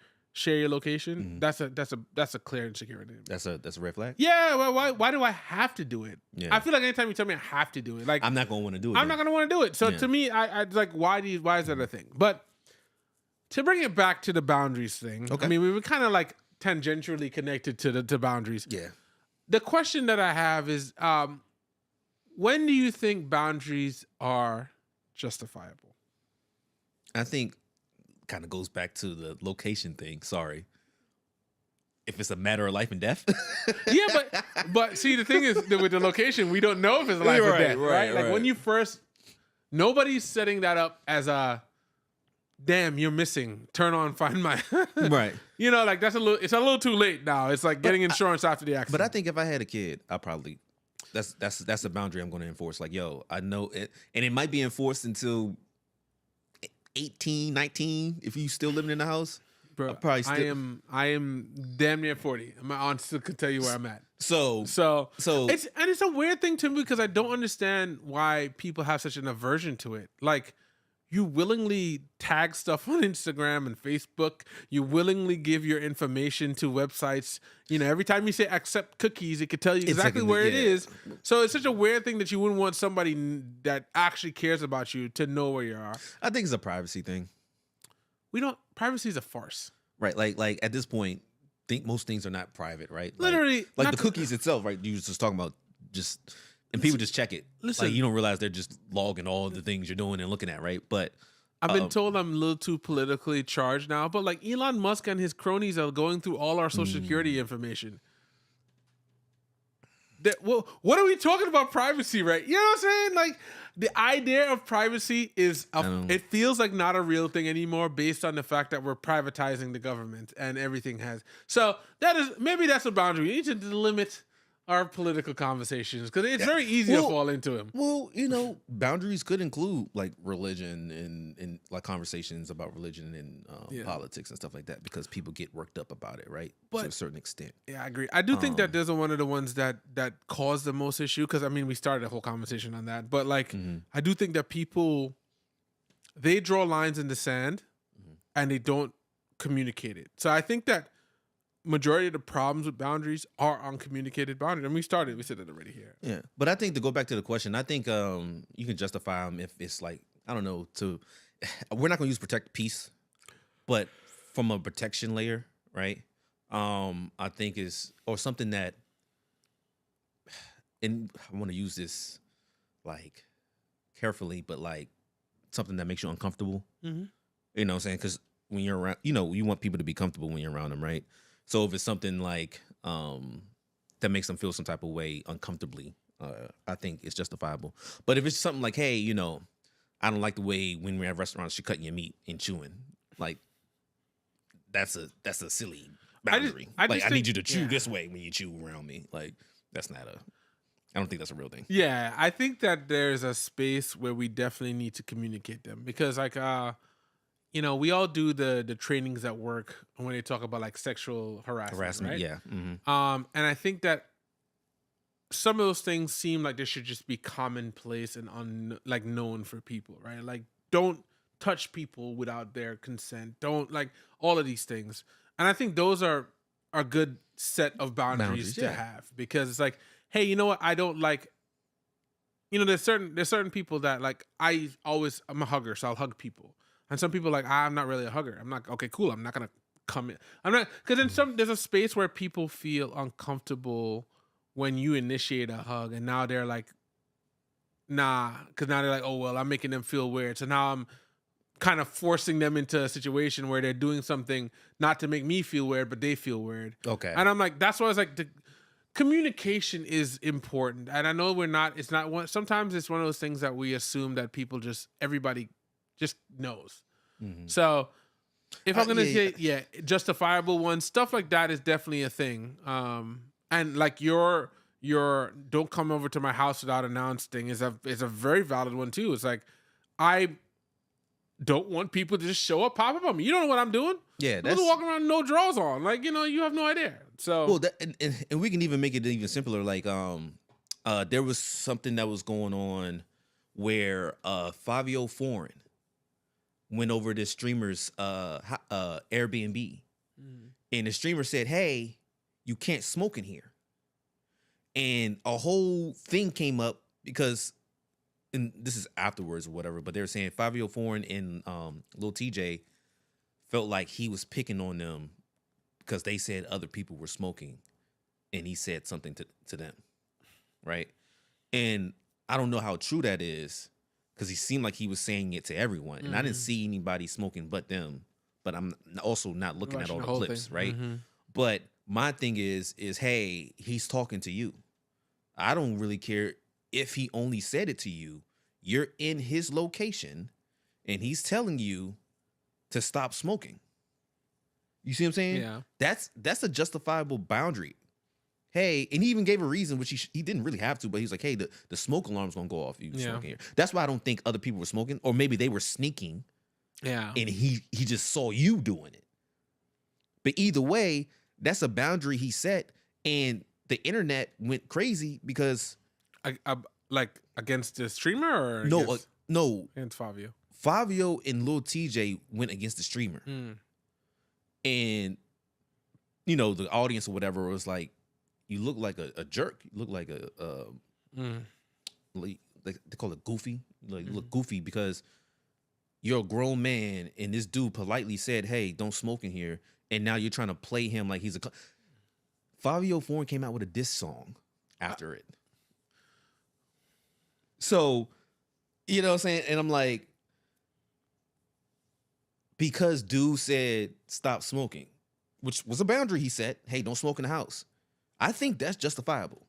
your location, that's a clear insecurity.
That's a red flag.
Yeah, well, why do I have to do it?
Yeah.
I feel like anytime you tell me I have to do it, like
I'm not gonna want to do it.
I'm not gonna want to do it. So to me, I like why is that a thing? But to bring it back to the boundaries thing, I mean, we were kind of like tangentially connected to boundaries.
Yeah.
The question that I have is, when do you think boundaries are justifiable?
I think kind of goes back to the location thing. Sorry. If it's a matter of life and death.
Yeah, but see, the thing is that with the location, we don't know if it's life or death, right? Like when you first, nobody's setting that up as a, damn, you're missing. Turn on, find my.
Right.
Like it's a little too late now. It's like getting insurance after the accident.
But I think if I had a kid, I probably, that's a boundary I'm going to enforce. Like, yo, I know it, and it might be enforced until 18, 19, if you still living in the house.
Bro, I am damn near 40. My aunt still could tell you where I'm at. So it's a weird thing to me because I don't understand why people have such an aversion to it. Like, you willingly tag stuff on Instagram and Facebook. You willingly give your information to websites. Every time you say accept cookies, it could tell you exactly where it is. So it's such a weird thing that you wouldn't want somebody that actually cares about you to know where you are.
I think it's a privacy thing.
Privacy is a farce.
Right. Like at this point, think most things are not private, right?
Literally.
Like the cookies itself, right? You were just talking about and people just check it.
Listen,
like you don't realize they're just logging all the things you're doing and looking at, right? But
I've been told I'm a little too politically charged now, but like Elon Musk and his cronies are going through all our social security information. well, what are we talking about privacy, right? You know what I'm saying? Like the idea of privacy is it feels like not a real thing anymore based on the fact that we're privatizing the government and everything has. So that's a boundary. We need to limit our political conversations because it's very easy to fall into them.
Well, boundaries could include like religion and like conversations about religion and politics and stuff like that because people get worked up about it, right? But, to a certain extent.
Yeah, I agree. I do think that there's one of the ones that caused the most issue because I mean we started a whole conversation on that, but like I do think that people they draw lines in the sand and they don't communicate it. So I think that majority of the problems with boundaries are uncommunicated boundaries. And we said it already here.
Yeah. But I think to go back to the question, I think you can justify them if it's like, I don't know, we're not going to use protect peace, but from a protection layer, right? I think or something that, and I want to use this like carefully, but like something that makes you uncomfortable. Mm-hmm. You know what I'm saying? Because when you're around, you want people to be comfortable when you're around them, right? So if it's something like that makes them feel some type of way uncomfortably, I think it's justifiable. But if it's something like, hey, I don't like the way when we're at restaurants you're cutting your meat and chewing, like that's a silly boundary. I need you to chew this way when you chew around me. Like that's not I don't think that's a real thing.
Yeah, I think that there's a space where we definitely need to communicate them because like we all do the trainings at work when they talk about like sexual harassment, right?
Yeah. Mm-hmm.
And I think that some of those things seem like they should just be commonplace and known for people, right? Like don't touch people without their consent. Don't like all of these things. And I think those are a good set of boundaries to have because it's like, hey, you know what? I don't like. There's certain people that like I'm a hugger, so I'll hug people. And some people are like, I'm not really a hugger. I'm not, okay, cool. I'm not going to come in. I'm not, because there's a space where people feel uncomfortable when you initiate a hug. And now they're like, nah. Because now they're like, oh, well, I'm making them feel weird. So now I'm kind of forcing them into a situation where they're doing something not to make me feel weird, but they feel weird.
Okay.
And I'm like, that's why I was like, the communication is important. And I know sometimes it's one of those things that we assume that everybody just knows. Mm-hmm. So if I'm going to say, justifiable ones, stuff like that is definitely a thing. And like your don't come over to my house without announcing is a very valid one too. It's like, I don't want people to just show up, pop up on me. You don't know what I'm doing.
Yeah.
I'm walking around no drawers on. Like, you have no idea. So,
well, and we can even make it even simpler. Like, there was something that was going on where Fabio Foreign went over this streamer's Airbnb, and the streamer said, "Hey, you can't smoke in here," and a whole thing came up because, and this is afterwards or whatever, but they were saying Fabio Foreign and Lil TJ felt like he was picking on them because they said other people were smoking, and he said something to them, right? And I don't know how true that is. Because he seemed like he was saying it to everyone. And I didn't see anybody smoking but them. But I'm also not looking at all the clips, right? Mm-hmm. But my thing is, hey, he's talking to you. I don't really care if he only said it to you. You're in his location, and he's telling you to stop smoking. You see what I'm saying?
Yeah.
That's a justifiable boundary. Hey, and he even gave a reason, which he didn't really have to, but he's like, hey, the smoke alarm's gonna go off if you smoking here. That's why I don't think other people were smoking, or maybe they were sneaking.
Yeah.
And he just saw you doing it. But either way, that's a boundary he set, and the internet went crazy because
like against the streamer or
no
against Fabio.
Fabio and Lil TJ went against the streamer. And the audience or whatever was like, you look like a jerk. You look like they call it goofy. Like you look goofy because you're a grown man, and this dude politely said, "Hey, don't smoke in here." And now you're trying to play him like he's a. Fabio Foreign came out with a diss song after it. So, you know what I'm saying? And I'm like, because dude said stop smoking, which was a boundary he set. Hey, don't smoke in the house. I think that's justifiable.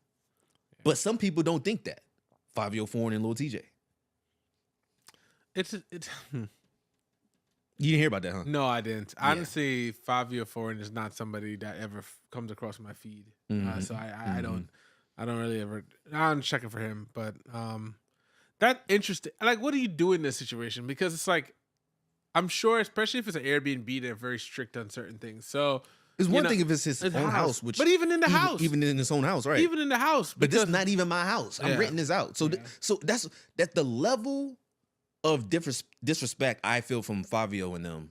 But some people don't think that. 5-year foreign and Lil TJ.
It's
You didn't hear about that, huh?
No, I didn't.
Yeah.
Honestly, 5-year foreign is not somebody that ever comes across my feed. So I don't really ever. I'm checking for him, but that interesting. Like, what do you do in this situation? Because it's like, I'm sure, especially if it's an Airbnb, they're very strict on certain things. So
it's one thing if it's his own house, which
but even in the house,
even in his own house, right?
Even in the house,
but this is not even my house. I'm renting this out. So so that's the level of disrespect I feel from Fabio and them.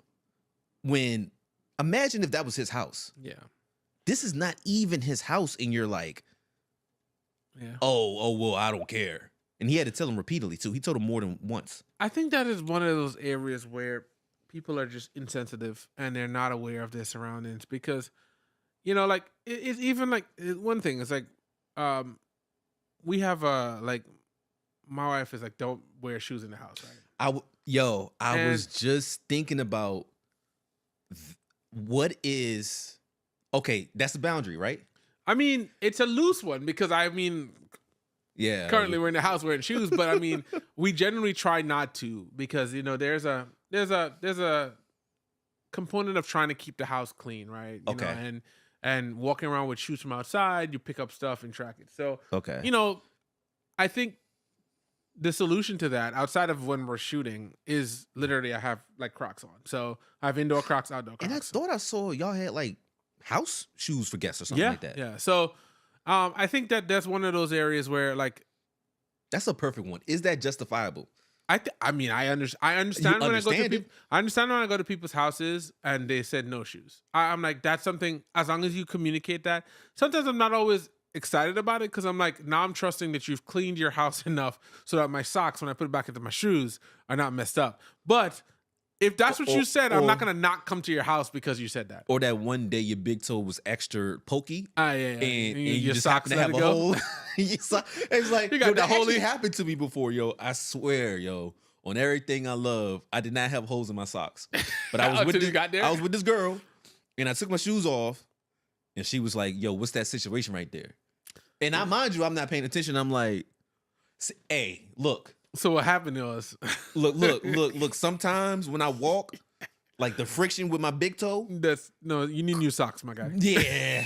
When imagine if that was his house.
Yeah.
This is not even his house, and you're like, oh, well, I don't care. And he had to tell him repeatedly too. He told him more than once.
I think that is one of those areas where people are just insensitive and they're not aware of their surroundings because, like it's even like one thing. It's like, we have like my wife is like, don't wear shoes in the house, right?
I was just thinking about what is okay. That's the boundary, right?
I mean, it's a loose one because currently we're in the house wearing shoes, but I mean, we generally try not to because there's a component of trying to keep the house clean, right? You know, and walking around with shoes from outside, you pick up stuff and track it. So I think the solution to that, outside of when we're shooting, is literally I have like Crocs on. So I have indoor Crocs, outdoor Crocs.
And I thought I saw y'all had like house shoes for guests or something like that.
Yeah. So I think that's one of those areas where like
that's a perfect one. Is that justifiable?
I understand when I go to people. I understand when I go to people's houses and they said no shoes. I'm like, that's something. As long as you communicate that. Sometimes I'm not always excited about it because I'm like, now I'm trusting that you've cleaned your house enough so that my socks, when I put it back into my shoes, are not messed up. But if that's what you said, I'm not gonna not come to your house because you said that.
Or that one day your big toe was extra pokey.
And
you just happen to have a hole. It's like, that actually happened to me before, yo. I swear, yo. On everything I love, I did not have holes in my socks. But I was with this girl, and I took my shoes off, and she was like, yo, what's that situation right there? And mind you, I'm not paying attention. I'm like, hey, look.
So what happened was,
look. Sometimes when I walk, like the friction with my big toe.
You need new socks, my guy.
Yeah.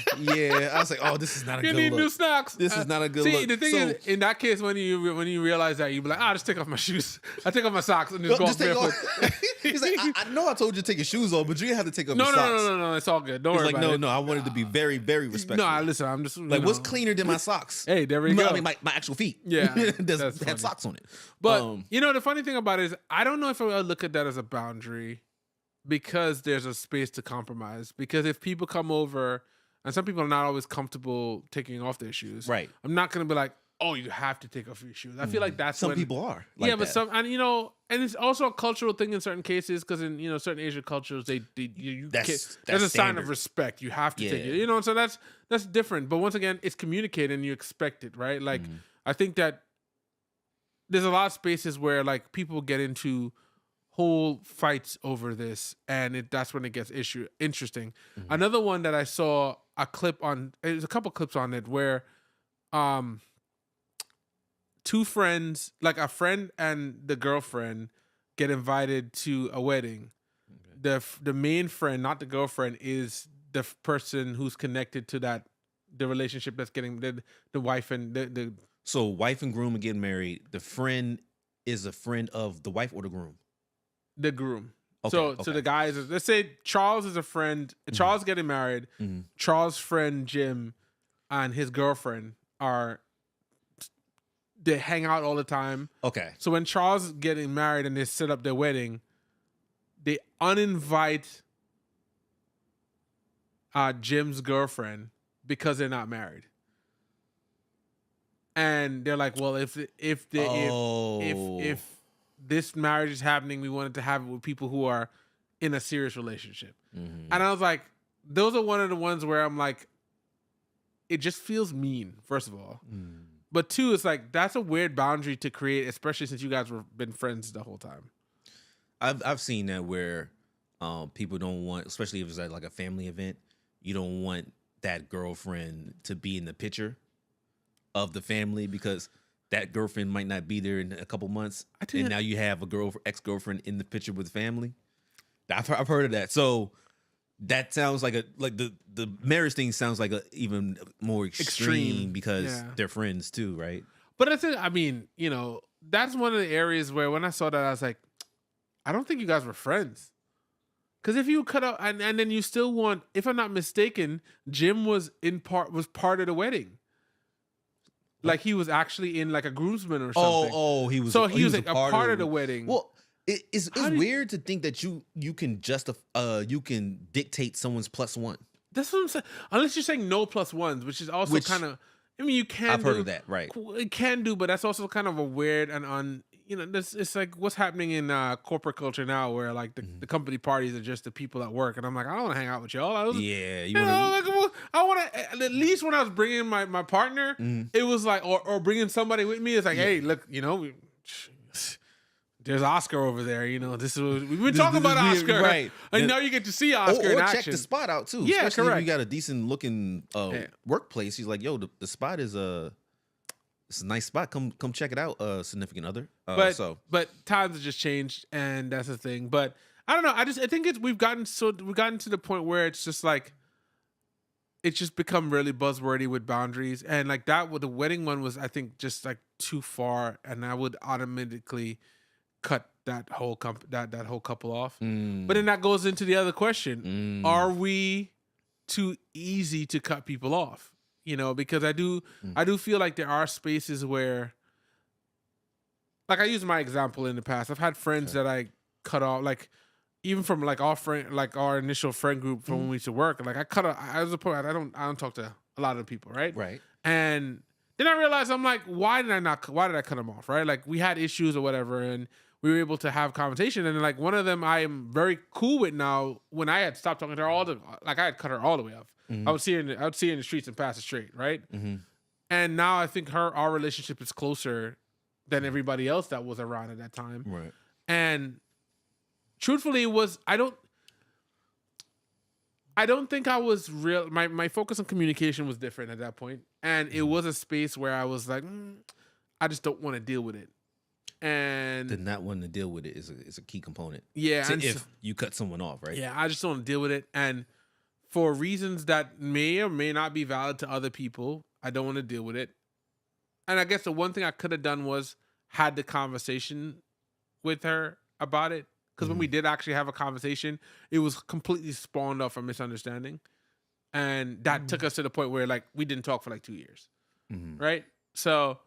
I was like, oh, this is not a good look.
You need new socks.
This is not a good look.
See, the thing is, in that case, when you realize that, you be like, just take off my shoes. I take off my socks and just go off barefoot.
He's like, I know I told you to take your shoes off, but you didn't have to take off your socks.
No, it's all good. Don't worry about it.
No, I wanted to be very, very respectful.
No, listen, I'm just
like, what's cleaner than my socks?
Hey, there we go.
I mean, my actual feet.
Yeah,
that have socks on it.
But the funny thing about it is, I don't know if I would look at that as a boundary. Because there's a space to compromise. Because if people come over, and some people are not always comfortable taking off their shoes,
right? I'm
not gonna be like, oh, you have to take off your shoes. I feel like that's
some people are.
But some, and and it's also a cultural thing in certain cases. Because in certain Asian cultures, there's a sign of respect. You have to take it. So that's different. But once again, it's communicated and you expect it, right? Like I think that there's a lot of spaces where like people get into whole fights over this, and that's when it gets interesting. Another one that I saw a clip on, there's a couple clips on it where two friends, like a friend and the girlfriend, get invited to a wedding. The main friend, not the girlfriend, is the person who's connected to the relationship that's getting the wife and the
so wife and groom are getting married. The friend is a friend of the wife or the groom.
The groom.
Okay,
so the guys, let's say Charles is a friend. Charles getting married. Charles' friend Jim and his girlfriend they hang out all the time.
Okay.
So when Charles is getting married and they set up their wedding, they uninvite Jim's girlfriend because they're not married. And they're like, well, if this marriage is happening, we wanted to have it with people who are in a serious relationship. And I was like, those are one of the ones where I'm like, it just feels mean, first of all. But two, it's like, that's a weird boundary to create, especially since you guys were been friends the whole time.
I've seen that where people don't want, especially if it's like a family event, you don't want that girlfriend to be in the picture. of the family because that girlfriend might not be there in a couple months, and now you have a ex-girlfriend in the picture with family. I've heard of that. So that sounds like the marriage thing sounds like a even more extreme because they're friends too, right?
But I think, I mean, that's one of the areas where when I saw that, I was like, I don't think you guys were friends. Because if you cut out and then you still want, if I'm not mistaken, Jim was part of the wedding. Like he was actually in like a groomsman or something.
He was.
So he was like a part of the wedding.
Well, it's weird to think that you can you can dictate someone's plus one.
That's what I'm saying. Unless you're saying no plus ones, which is also kind of. I mean, you can.
I've heard of that, right?
It can do, but that's also kind of a weird and it's like what's happening in corporate culture now, where like the company parties are just the people at work, and I'm like, I don't want to hang out with y'all. I want to at least when I was bringing my partner, it was like, or bringing somebody with me. It's like, hey, look, there's Oscar over there. This is we've been talking about Oscar,
right?
And now you get to see Oscar in action.
Check the spot out too.
Yeah,
especially
correct.
If you got a decent looking workplace. He's like, yo, the spot is it's a nice spot. Come check it out, significant other.
But times have just changed, and that's the thing. But I don't know. I think we've gotten to the point where it's just like it's just become really buzzwordy with boundaries, and like that with the wedding one was, I think, just like too far, and I would automatically cut that whole couple off. But then that goes into the other question: are we too easy to cut people off? Because I do feel like there are spaces where, like I used my example in the past. I've had friends that I cut off, like even from like our initial friend group from when we used to work. Like I was a point I don't talk to a lot of people, right?
Right.
And then I realized I'm like, why did I cut them off, right? Like we had issues or whatever, and we were able to have conversation. And like one of them I am very cool with now. When I had stopped talking to her I had cut her all the way off. I would see her in the streets and pass it straight, right? And now I think our relationship is closer than everybody else that was around at that time.
Right.
And truthfully, I don't think I was real. My focus on communication was different at that point. And it was a space where I was like, I just don't want to deal with it. And
the not wanting to deal with it is a key component.
Yeah.
If you cut someone off, right?
Yeah, I just don't want to deal with it. And for reasons that may or may not be valid to other people, I don't want to deal with it. And I guess the one thing I could have done was had the conversation with her about it. Because when we did actually have a conversation, it was completely spawned off a misunderstanding. And that took us to the point where like we didn't talk for like 2 years. Right? So,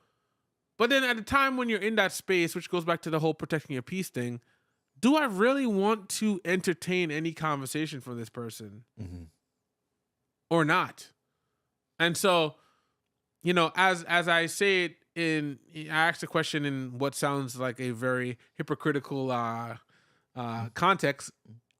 but then at the time when you're in that space, which goes back to the whole protecting your peace thing, do I really want to entertain any conversation from this person or not? And so, as I say it I asked a question in what sounds like a very hypocritical context.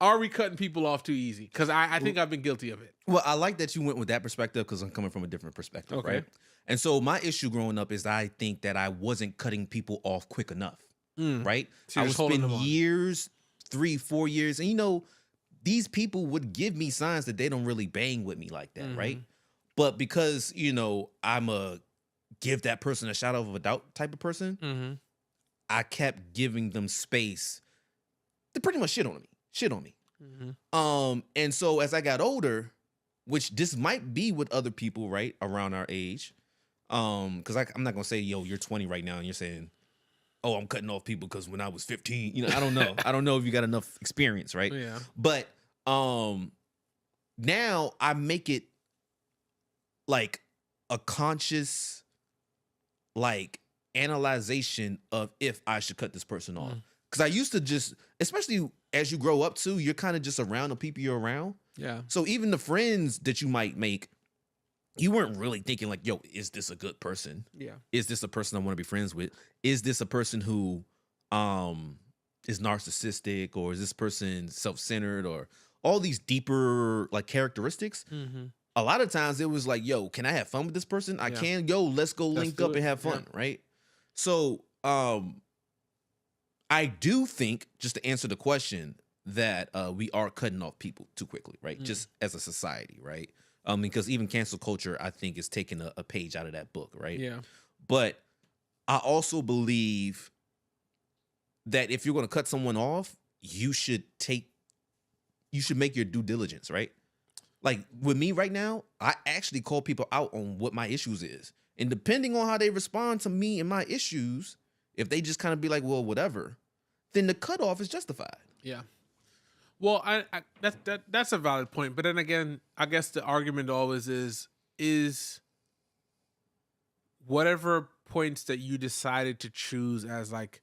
Are we cutting people off too easy? Because I think I've been guilty of it.
Well, I like that you went with that perspective because I'm coming from a different perspective, right? And so my issue growing up is I think that I wasn't cutting people off quick enough, right?
So
I would spend years, 3-4 years, and these people would give me signs that they don't really bang with me like that, right? But because I'm a give that person a shadow of a doubt type of person, I kept giving them space to pretty much shit on me. And so as I got older, which this might be with other people, right, around our age, because I'm not gonna say, yo, you're 20 right now and you're saying, oh, I'm cutting off people because when I was 15, I don't know. I don't know if you got enough experience, right?
Yeah.
But now I make it like a conscious like analyzation of if I should cut this person off. Because I used to just, especially as you grow up too, you're kind of just around the people you're around.
Yeah.
So even the friends that you might make, you weren't really thinking like, yo, is this a good person?
Yeah.
Is this a person I want to be friends with? Is this a person who is narcissistic, or is this person self-centered, or all these deeper like characteristics? A lot of times it was like, yo, can I have fun with this person? I can. Yo, let's go link up and have fun, right? So I do think, just to answer the question, that we are cutting off people too quickly, right? Just as a society, right? Because even cancel culture, I think, is taking a page out of that book, right?
Yeah.
But I also believe that if you're going to cut someone off, you should make your due diligence, right? Like with me right now, I actually call people out on what my issues is. And depending on how they respond to me and my issues, if they just kind of be like, well, whatever, then the cutoff is justified.
Yeah. Well, I that's a valid point. But then again, I guess the argument always is whatever points that you decided to choose as like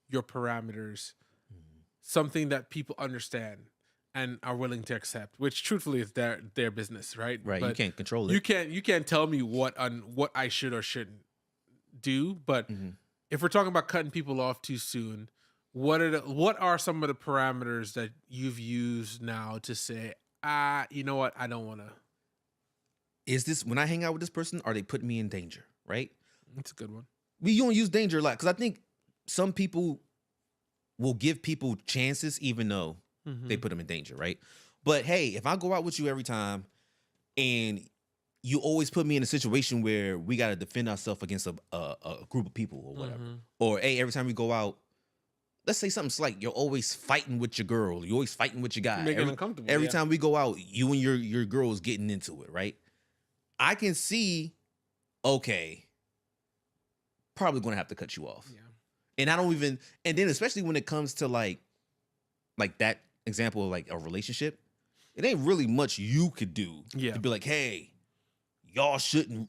your parameters, something that people understand and are willing to accept, which truthfully is their business, right?
Right.
But
you can't control it.
you can't tell me what I should or shouldn't do. But if we're talking about cutting people off too soon, what are some of the parameters that you've used now to say, you know what, I don't want to.
Is this, when I hang out with this person, are they putting me in danger? Right.
That's a good one.
We don't use danger a lot because I think some people will give people chances even though they put them in danger, right? But hey, if I go out with you every time and you always put me in a situation where we got to defend ourselves against a group of people or whatever, or hey, every time we go out, let's say something slight, you're always fighting with your girl, you're always fighting with your guy.
Making it uncomfortable.
Every time we go out, you and your girl is getting into it, right? I can see, okay, probably going to have to cut you off.
Yeah.
And I don't even, and then especially when it comes to like that example of like a relationship, it ain't really much you could do to be like, hey, y'all shouldn't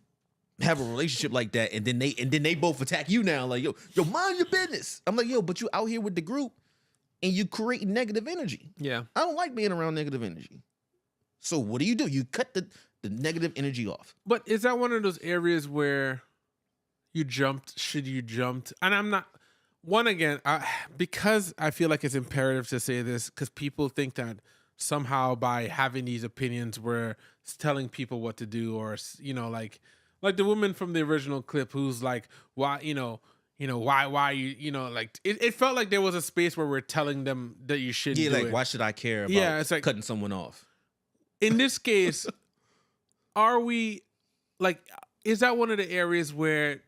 have a relationship like that. And then they both attack you now. Like, yo, mind your business. I'm like, yo, but you out here with the group and you creating negative energy.
Yeah.
I don't like being around negative energy. So what do? You cut the negative energy off.
But is that one of those areas where you jumped? Should you jumped? And I'm not. One again, because I feel like it's imperative to say this, because people think that somehow by having these opinions, we're telling people what to do, or like the woman from the original clip who's like, why, why you, like it felt like there was a space where we're telling them that you shouldn't.
Yeah,
do
like
it.
why should I care about
it's like,
cutting someone off?
In this case, are we like? Is that one of the areas where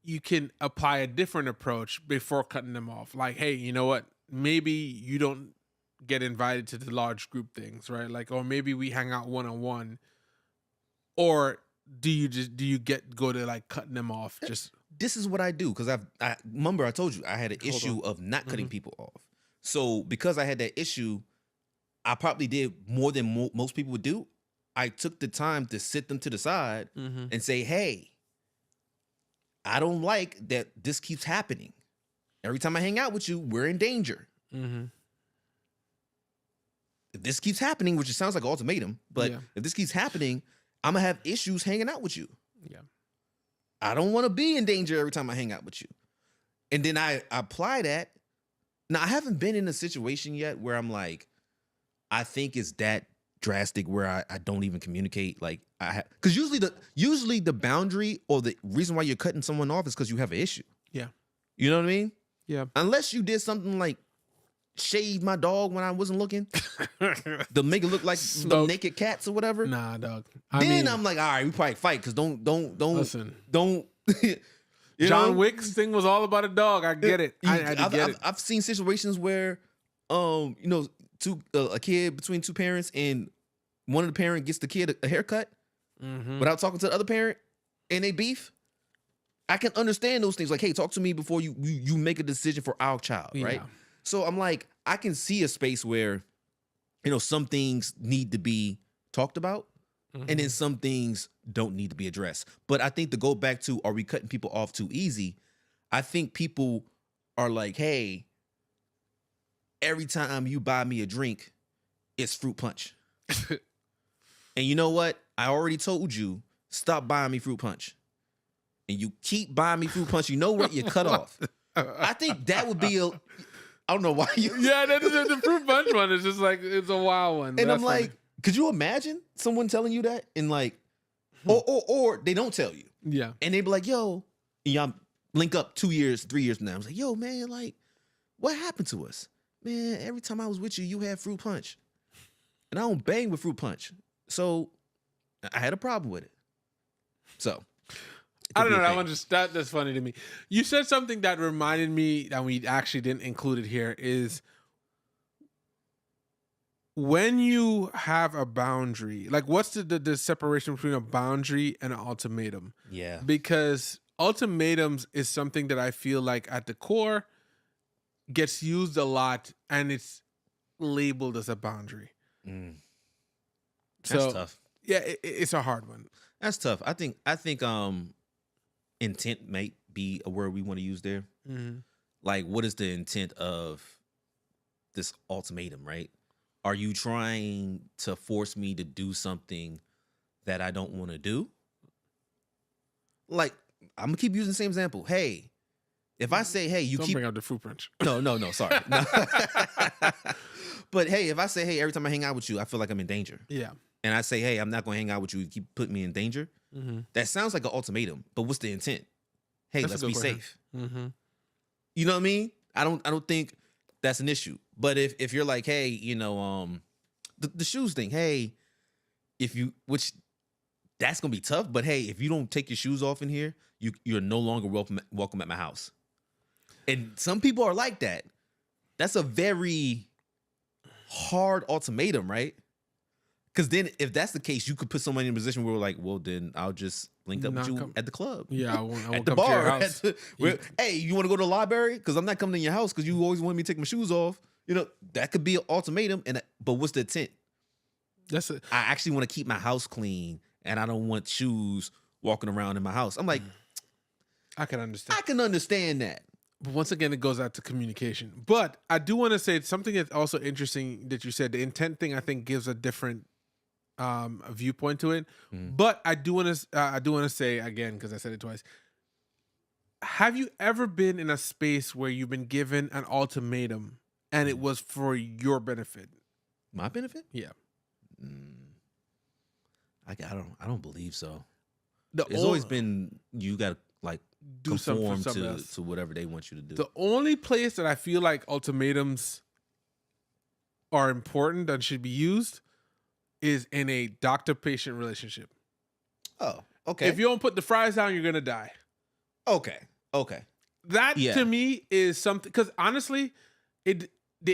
you can apply a different approach before cutting them off? Like, hey, you know what? Maybe you don't get invited to the large group things, right? Like, or maybe we hang out one-on-one. Or do you go to like cutting them off? Just
this is what I do, because I remember I told you I had an issue of not cutting people off. So because I had that issue, I probably did more than most people would do. I took the time to sit them to the side and say, hey, I don't like that this keeps happening. Every time I hang out with you, we're in danger. If this keeps happening, which it sounds like an ultimatum, but if this keeps happening, I'm going to have issues hanging out with you.
Yeah.
I don't want to be in danger every time I hang out with you. And then I apply that. Now, I haven't been in a situation yet where I'm like, I think it's that drastic where I don't even communicate. Like, because usually the boundary or the reason why you're cutting someone off is because you have an issue.
Yeah.
You know what I mean?
Yeah.
Unless you did something like shave my dog when I wasn't looking to make it look like the naked cats or whatever.
Nah, dog.
I'm like, all right, we probably fight, because don't
listen.
Don't.
John Wick's thing was all about a dog. I get it.
I've seen situations where, a kid between two parents, and one of the parent gets the kid a haircut without talking to the other parent, and they beef. I can understand those things. Like, hey, talk to me before you make a decision for our child, right?
Yeah.
So I'm like, I can see a space where, some things need to be talked about, and then some things don't need to be addressed. But I think to go back to, are we cutting people off too easy? I think people are like, hey, every time you buy me a drink, it's fruit punch. And you know what? I already told you, stop buying me fruit punch. And you keep buying me fruit punch. You know what? You're cut off. I think that would be I don't know why you.
Yeah, the fruit punch one is just like, it's a wild one.
And I'm like, could you imagine someone telling you that? And like, or they don't tell you.
Yeah.
And they be like, yo, and y'all link up 2 years, 3 years from now. I was like, yo, man, like, what happened to us? Man, every time I was with you, you had fruit punch. And I don't bang with fruit punch. So I had a problem with it. So
I don't know. That one that's funny to me. You said something that reminded me that we actually didn't include it here is when you have a boundary, like what's the separation between a boundary and an ultimatum?
Yeah.
Because ultimatums is something that I feel like at the core gets used a lot and it's labeled as a boundary.
That's tough.
Yeah, it's a hard one.
That's tough. I think intent might be a word we want to use there. Like, what is the intent of this ultimatum, right? Are you trying to force me to do something that I don't want to do? Like, I'm gonna keep using the same example. Hey, if I say, hey, you
don't
keep
bring up the fruit punch.
No, sorry. No. But hey, if I say, hey, every time I hang out with you, I feel like I'm in danger.
Yeah.
And I say, hey, I'm not gonna hang out with you, you keep putting me in danger. That sounds like an ultimatum, but what's the intent? Hey, let's be safe. You know what I mean? I don't think that's an issue. But if you're like, hey, you know, the shoes thing, hey, which that's gonna be tough, but hey, if you don't take your shoes off in here, you're no longer welcome at my house. And some people are like that. That's a very hard ultimatum, right? Because then if that's the case, you could put somebody in a position where we're like, well, then I'll just link up with you at the club.
Yeah, I won't
at the
come
bar.
to your house.
Hey, you want to go to the library? Because I'm not coming to your house because you always want me to take my shoes off. You know, that could be an ultimatum. But what's the intent?
That's it.
I actually want to keep my house clean and I don't want shoes walking around in my house. I'm like,
I can understand.
I can understand that.
But once again, it goes out to communication. But I do want to say something that's also interesting that you said. The intent thing, I think, gives a different viewpoint to it. But I do want to say again, because I said it twice. Have you ever been in a space where you've been given an ultimatum and it was for your benefit?
My benefit?
Yeah.
I don't believe so. It's always been you got to like
do
conform
something
to whatever they want you to do.
The only place that I feel like ultimatums are important and should be used is in a doctor-patient relationship.
Oh, okay.
If you don't put the fries down, you're gonna die.
Okay.
That to me is something, because honestly, the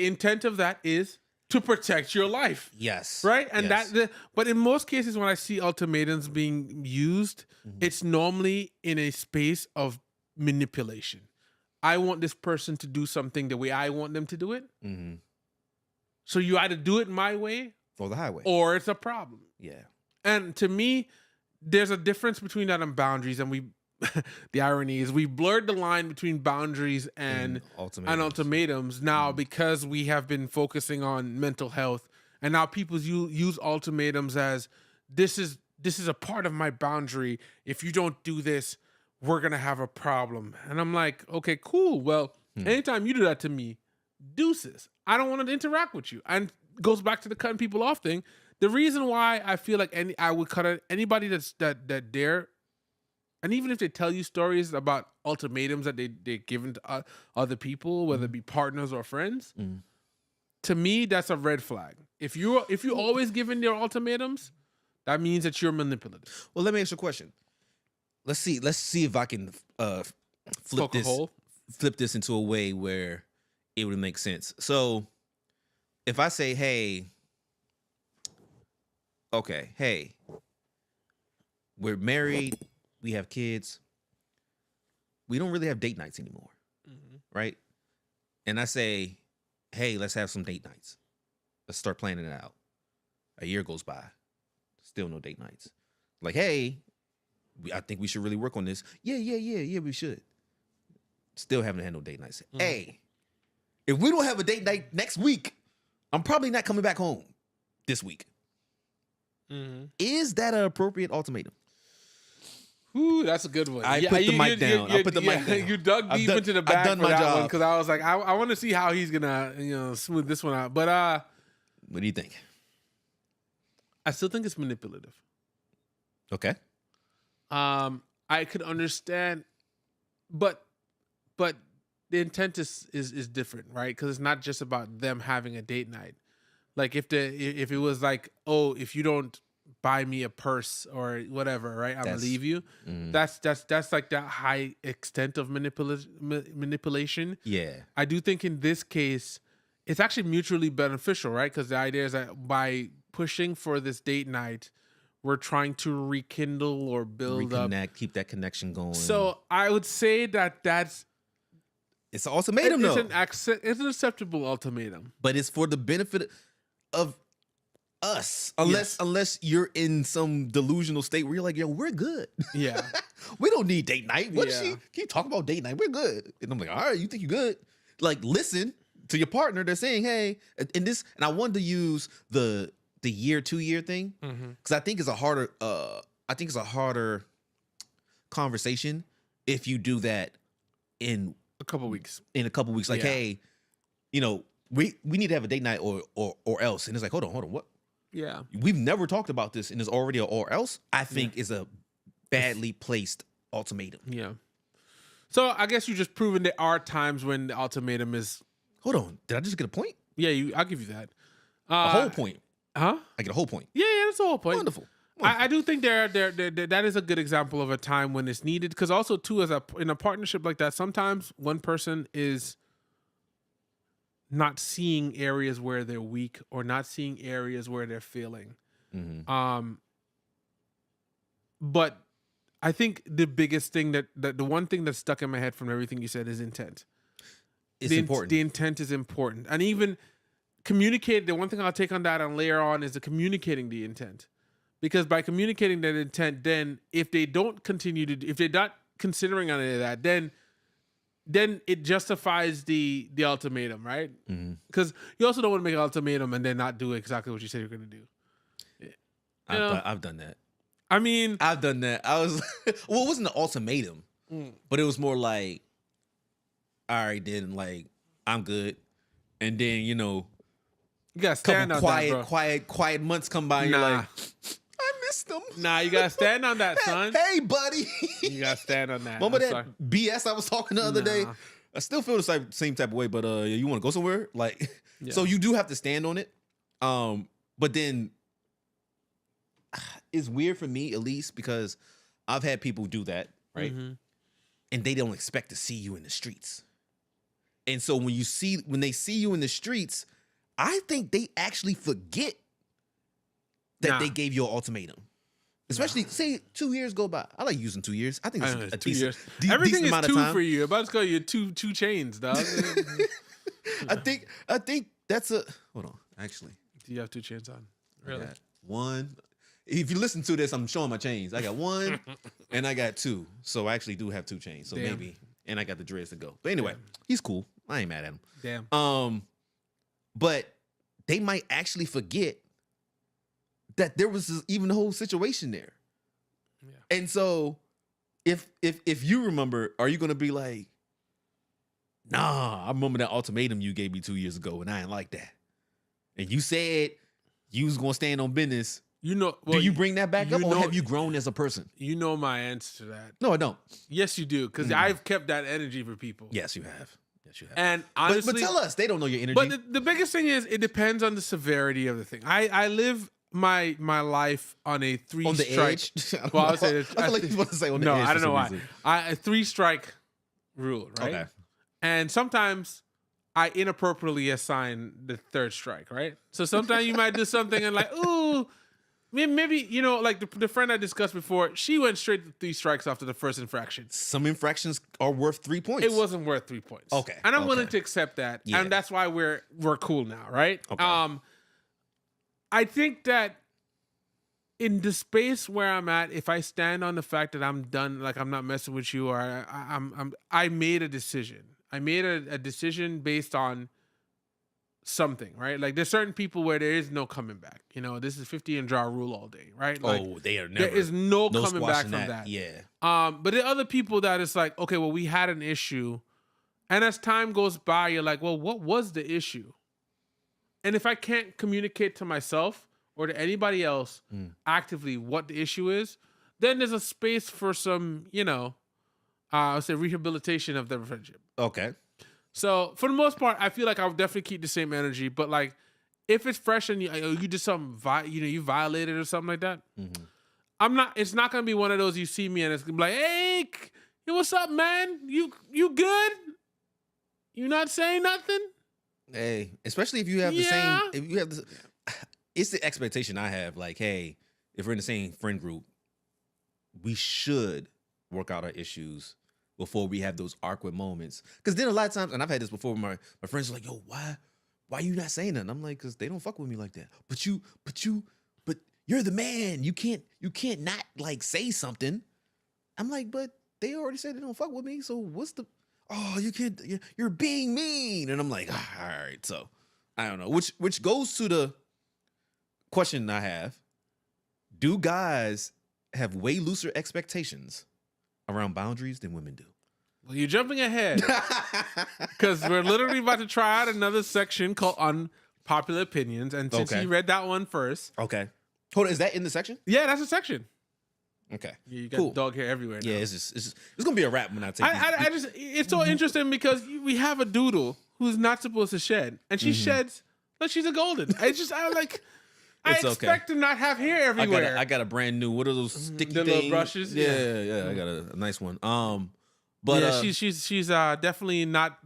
intent of that is to protect your life.
Yes.
Right? And
yes.
But in most cases, when I see ultimatums being used, it's normally in a space of manipulation. I want this person to do something the way I want them to do it. So you either do it my way
or the highway,
or it's a problem.
Yeah.
And to me, there's a difference between that and boundaries. And the irony is we blurred the line between boundaries and ultimatums now because we have been focusing on mental health, and now people use ultimatums as this is a part of my boundary. If you don't do this, we're gonna have a problem. And I'm like, okay, cool. Well, anytime you do that to me, deuces. I don't want to interact with you. And goes back to the cutting people off thing. The reason why I feel like I would cut anybody that dare. And even if they tell you stories about ultimatums that they're given to other people, whether it be partners or friends, to me, that's a red flag. If you always giving their ultimatums, that means that you're manipulative.
Well, let me ask you a question. Let's see if I can flip this into a way where it would make sense. So if I say, hey, we're married, we have kids, we don't really have date nights anymore, right? And I say, hey, let's have some date nights. Let's start planning it out. A year goes by, still no date nights. Like, hey, I think we should really work on this. Yeah, we should. Still haven't had no date nights. Hey, if we don't have a date night next week, I'm probably not coming back home this week. Is that an appropriate ultimatum?
Ooh, that's a good one.
I put the mic down.
You dug deep into the back for that one because I was like, I want to see how he's gonna smooth this one out. But
what do you think?
I still think it's manipulative.
Okay.
I could understand, but the intent is different, right? Because it's not just about them having a date night. Like if it was like, oh, if you don't buy me a purse or whatever, right? I'm gonna leave you.
Mm-hmm.
That's like that high extent of manipulation.
Yeah.
I do think in this case, it's actually mutually beneficial, right? Because the idea is that by pushing for this date night, we're trying to rekindle or build up,
keep that connection going.
So I would say that's
it's an ultimatum, though.
It's an acceptable ultimatum,
but it's for the benefit of us, unless you're in some delusional state where you're like, yo, we're good.
Yeah,
we don't need date night. What
Yeah.
she keep talking about date night? We're good. And I'm like, all right, you think you're good? Like, listen to your partner. They're saying, hey, and I wanted to use the year, 2 year thing because I think it's a harder conversation if you do that in
a couple weeks.
Like, hey, you know, we need to have a date night or else. And it's like, hold on, what?
Yeah,
We've never talked about this, and there's already a or else. I think is a badly placed ultimatum.
Yeah. So I guess you just proven there are times when the ultimatum is.
Hold on, did I just get a point?
Yeah, I'll give you that.
A whole point.
Huh?
I get a whole point.
Yeah, that's the whole point.
Wonderful.
I do think that is a good example of a time when it's needed. Because also too, in a partnership like that, sometimes one person is not seeing areas where they're weak or not seeing areas where they're failing.
Mm-hmm.
But I think the biggest thing that the one thing that's stuck in my head from everything you said is intent.
It's important.
The intent is important, and even communicate. The one thing I'll take on that and layer on is the communicating the intent, because by communicating that intent, then if they don't continue if they're not considering any of that, then it justifies the ultimatum, right? Because you also don't want to make an ultimatum and then not do exactly what you said you're going to do.
I've done that.
I mean,
I've done that. I was well, it wasn't an ultimatum, but it was more like, all right, then, like, I'm good, and then you know,
you gotta stand on that, bro.
quiet months come by, and you're like, I missed them.
Nah, you gotta stand on that, son.
Hey, buddy.
You gotta stand on that.
Remember that BS I was talking the other day? I still feel the same type of way, but you want to go somewhere? Like, so you do have to stand on it. But then it's weird for me, at least, because I've had people do that, right? And they don't expect to see you in the streets. And so when they see you in the streets, I think they actually forget that they gave you an ultimatum. Especially, say 2 years go by. I like using 2 years. I think it's a
2
decent,
years. Everything
decent amount
is
of
two
time
for you. About to go you two chains, dog.
I think that's a hold on. Actually,
Do you have 2 chains on? Really?
I got one. If you listen to this, I'm showing my chains. I got 1 and I got 2. So I actually do have 2 chains. So maybe, and I got the dreads to go. But anyway, he's cool. I ain't mad at him.
Damn.
But they might actually forget that there was even the whole situation there. Yeah. And so if you remember, are you gonna be like, nah, I remember that ultimatum you gave me 2 years ago and I ain't like that. And you said you was gonna stand on business.
You know,
do you bring that back up, or have you grown as a person?
You know my answer to that.
No, I don't.
Yes, you do, because I've kept that energy for people.
Yes, you have. Yes, you have.
And honestly,
but tell us, they don't know your energy.
But the biggest thing is, it depends on the severity of the thing. I live my life on a 3
on the
strike.
edge.
Well, I would say
I feel like you want to say on the
no,
edge.
No, I don't know why.
Reason.
A 3 strike rule, right? Okay. And sometimes I inappropriately assign the 3rd strike, right? So sometimes you might do something and like, ooh, maybe, you know, like the friend I discussed before, she went straight to 3 strikes after the first infraction.
Some infractions are worth 3 points.
It wasn't worth 3 points.
Okay.
And I'm willing to accept that. Yeah. And that's why we're cool now, right?
Okay.
I think that in the space where I'm at, if I stand on the fact that I'm done, like I'm not messing with you, or I made a decision. I made a decision based on something, right? Like there's certain people where there is no coming back. You know, this is 50 and draw rule all day, right? Like,
they are never.
There is no coming back from that.
Yeah.
But there are other people that it's like, okay, well, we had an issue, and as time goes by, you're like, well, what was the issue? And if I can't communicate to myself or to anybody else actively what the issue is, then there's a space for some, you know, I'll say rehabilitation of the friendship.
Okay.
So for the most part, I feel like I would definitely keep the same energy, but like if it's fresh and you did something, you violated or something like that,
Mm-hmm.
It's not gonna be one of those you see me and it's gonna be like, hey, what's up, man? You good? You not saying nothing?
Hey, especially if you have the same, if you have the, it's the expectation I have. Like, hey, if we're in the same friend group, we should work out our issues before we have those awkward moments. Because then a lot of times, and I've had this before, my friends are like, yo, why you not saying nothing? I'm like, because they don't fuck with me like that. But you're the man. You can't not like say something. I'm like, but they already said they don't fuck with me. So what's the, oh, you can't, you're being mean. And I'm like, all right. So I don't know, which goes to the question I have. Do guys have way looser expectations around boundaries than women do?
Well, you're jumping ahead because we're literally about to try out another section called unpopular opinions. And since you read that one first.
Okay. Hold on, is that in the section?
Yeah, that's a section.
Okay.
Yeah, you got dog hair everywhere now.
Yeah, it's gonna be a wrap when I take
it's so interesting because we have a doodle who's not supposed to shed. And she sheds, but she's a golden. I expect to not have hair everywhere.
I got a brand new, what are those sticky
the
things?
little brushes?
Yeah, I got a nice one. But
yeah, she's definitely not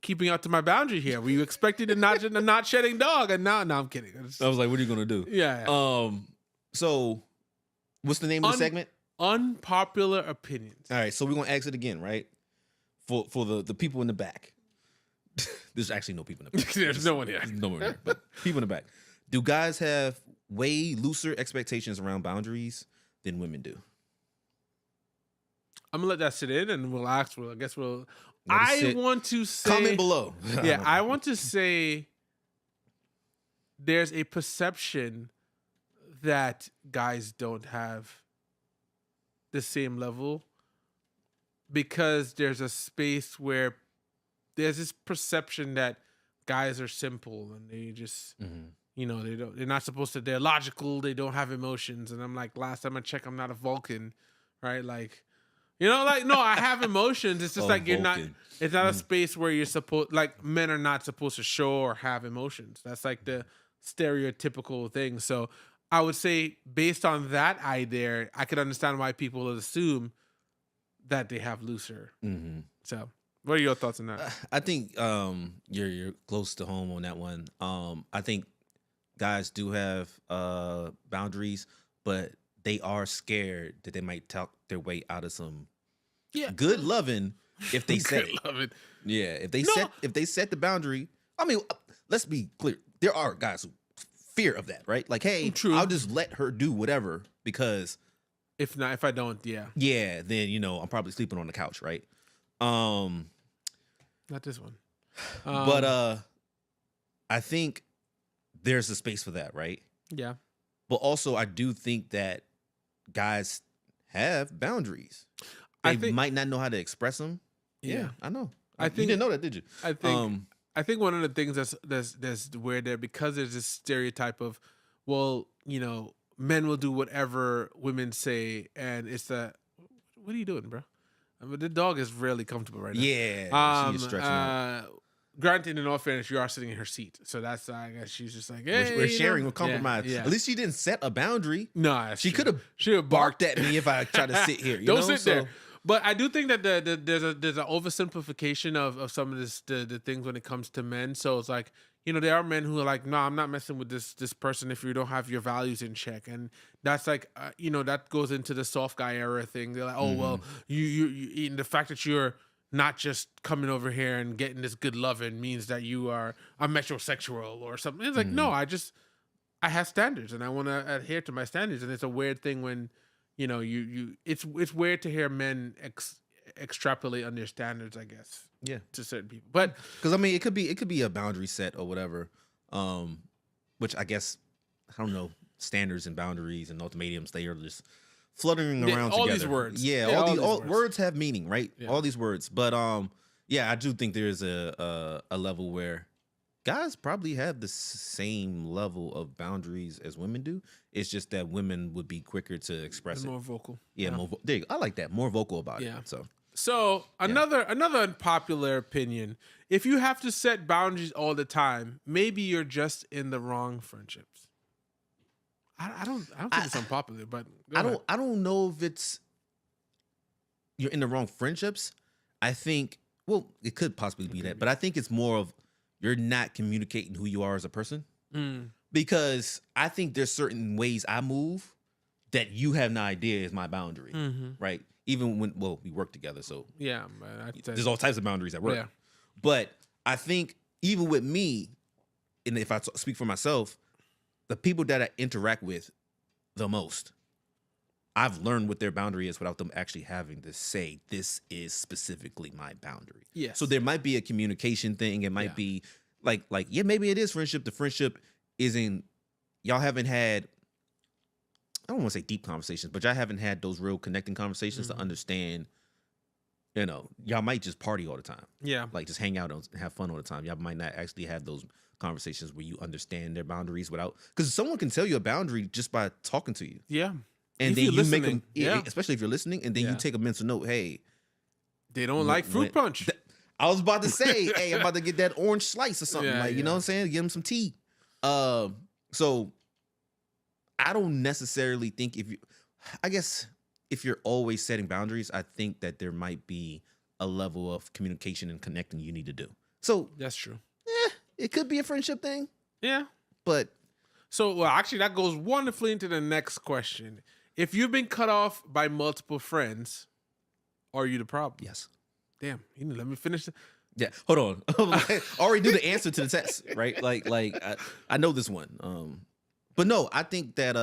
keeping up to my boundary here. Were you expecting a not shedding dog? And no, I'm kidding.
I was like, what are you gonna do?
Yeah.
So what's the name of the segment?
Unpopular opinions.
All right, so we're gonna ask it again, right? For the people in the back. There's actually no people in the back.
There's no one here.
No one here, but people in the back. Do guys have way looser expectations around boundaries than women do?
I'm gonna let that sit in, and I want to say,
comment below.
Yeah, I want to say there's a perception that guys don't have the same level because there's a space where there's this perception that guys are simple and they just they're not supposed to, they're logical, they don't have emotions. And I'm like, last time I checked, I'm not a Vulcan, right? Like, no, I have emotions. It's just like you're not, it's not a space where you're supposed, like men are not supposed to show or have emotions. That's like the stereotypical thing. So I would say based on that idea, I could understand why people would assume that they have looser.
Mm-hmm.
So what are your thoughts on that?
I think you're close to home on that one. I think guys do have boundaries, but they are scared that they might talk their way out of some good loving if they set it. Yeah, if they set the boundary. I mean, let's be clear. There are guys who fear of that, right? Like, hey, I'll just let her do whatever because
if I don't,
then I'm probably sleeping on the couch, right?
Not this one.
But I think there's a space for that, right?
Yeah.
But also, I do think that guys have boundaries. They might not know how to express them. Yeah, I know. You didn't know that, did you?
I think one of the things that's weird there, because there's this stereotype of, well, men will do whatever women say, and it's the, what are you doing, bro? I mean, the dog is really comfortable right now.
Yeah, she's stretching out.
Granted, in all fairness, you are sitting in her seat, so that's, I guess she's just like, hey,
we're sharing a compromise.
Yeah.
At least she didn't set a boundary.
No,
she could have barked at me if I tried to sit here.
Don't sit there. But I do think that there's an oversimplification of some of the things when it comes to men. So it's like, there are men who are like, no, I'm not messing with this person if you don't have your values in check. And that's like, that goes into the soft guy era thing. They're like, oh, well, you the fact that you're not just coming over here and getting this good loving means that you are a metrosexual or something. It's like, no, I have standards and I want to adhere to my standards. And it's a weird thing when, it's weird to hear men extrapolate on their standards, I guess.
Yeah.
To certain people. But
because I mean it could be a boundary set or whatever. Which I guess, I don't know, standards and boundaries and ultimatums, they are just fluttering around
all
together.
These words.
Yeah, all words have meaning, right? Yeah. All these words. But I do think there's a level where guys probably have the same level of boundaries as women do. It's just that women would be quicker to express it.
More vocal.
Yeah, more there you go. I like that. More vocal about it.
So another unpopular opinion. If you have to set boundaries all the time, maybe you're just in the wrong friendships. I don't think it's unpopular, but
I don't know if it's you're in the wrong friendships. I think it could possibly be that, but I think it's more of you're not communicating who you are as a person. Because I think there's certain ways I move that you have no idea is my boundary, right? Even when we work together, so
yeah, man,
there's all types of boundaries at work.
Yeah.
But I think even with me, and if I speak for myself, the people that I interact with the most, I've learned what their boundary is without them actually having to say, this is specifically my boundary.
Yes.
So there might be a communication thing. It might be like, maybe it is friendship. The friendship isn't, y'all haven't had, I don't want to say deep conversations, but y'all haven't had those real connecting conversations to understand, y'all might just party all the time.
Yeah.
Like just hang out and have fun all the time. Y'all might not actually have those conversations where you understand their boundaries because someone can tell you a boundary just by talking to you.
Yeah.
And
if
then you make them,
yeah.
especially if you're listening, and then you take a mental note. Hey,
they don't like fruit punch.
I was about to say, hey, I'm about to get that orange slice or something. You know what I'm saying? Give them some tea. So I don't necessarily think if you're always setting boundaries, I think that there might be a level of communication and connecting you need to do. So
that's true.
It could be a friendship thing.
Yeah.
But
actually that goes wonderfully into the next question. If you've been cut off by multiple friends, are you the problem?
Yes.
Damn, you need to let me finish.
Yeah, hold on. I already knew the answer to the test, right? Like I know this one. But no, I think that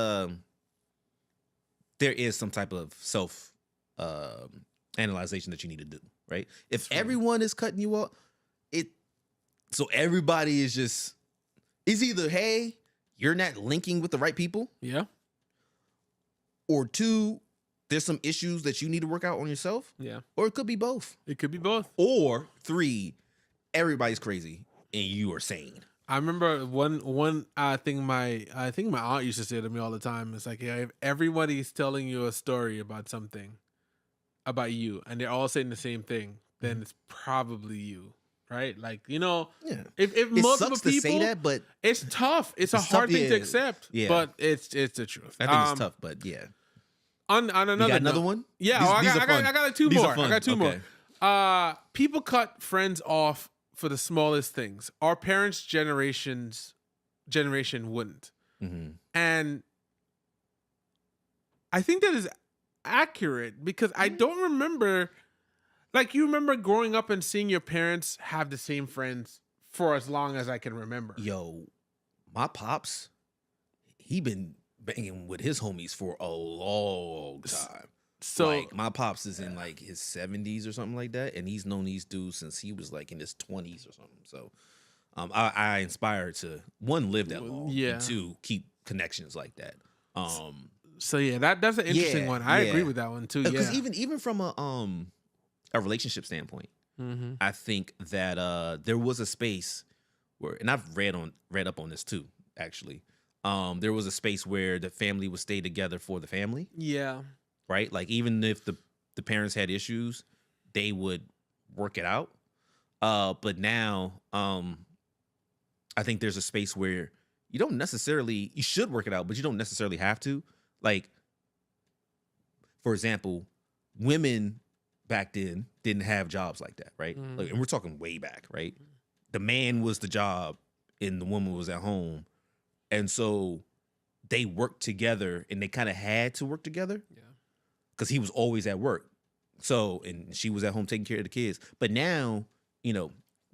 there is some type of self analyzation that you need to do, right? If everyone is cutting you off, so everybody is either, hey, you're not linking with the right people.
Yeah.
Or 2, there's some issues that you need to work out on yourself.
Yeah.
Or it could be both.
It could be both.
Or 3, everybody's crazy and you are sane.
I remember one thing my aunt used to say to me all the time. It's like, if everybody's telling you a story about something about you and they're all saying the same thing, then it's probably you. Right? Like, if
it
multiple
sucks
people
to say that, but
it's tough. It's a hard thing to accept.
Yeah.
But it's the truth.
I think it's tough, but yeah.
On another
you got another one?
Yeah, I got 2 more. I got 2 more. People cut friends off for the smallest things. Our parents' generation wouldn't.
Mm-hmm.
And I think that is accurate because I don't remember. Like, you remember growing up and seeing your parents have the same friends for as long as I can remember.
Yo, my pops, he been banging with his homies for a long time.
So
like, my pops is in like his 70s or something like that, and he's known these dudes since he was like in his 20s or something. So I inspired to, 1, live that long, and 2, keep connections like that.
So yeah, that's an interesting one. I agree with that one too.
Because even from a relationship standpoint, I think that there was a space where, and I've read up on this too, actually. There was a space where the family would stay together for the family.
Yeah.
Right? Like, even if the parents had issues, they would work it out. But now, I think there's a space where you should work it out, but you don't necessarily have to. Like, for example, women back then didn't have jobs like that, right? Like, and we're talking way back, right? The man was the job and the woman was at home. And so they worked together, and they kind of had to work together. Yeah. Because he was always at work. So, and she was at home taking care of the kids. But now,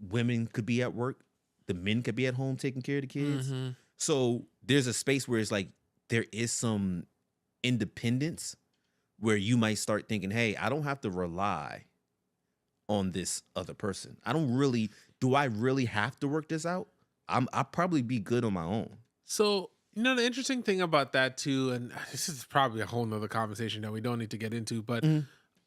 women could be at work. The men could be at home taking care of the kids. Mm-hmm. So there's a space where it's like there is some independence where you might start thinking, hey, I don't have to rely on this other person. Do I really have to work this out? I'll probably be good on my own.
So, the interesting thing about that too, and this is probably a whole nother conversation that we don't need to get into, but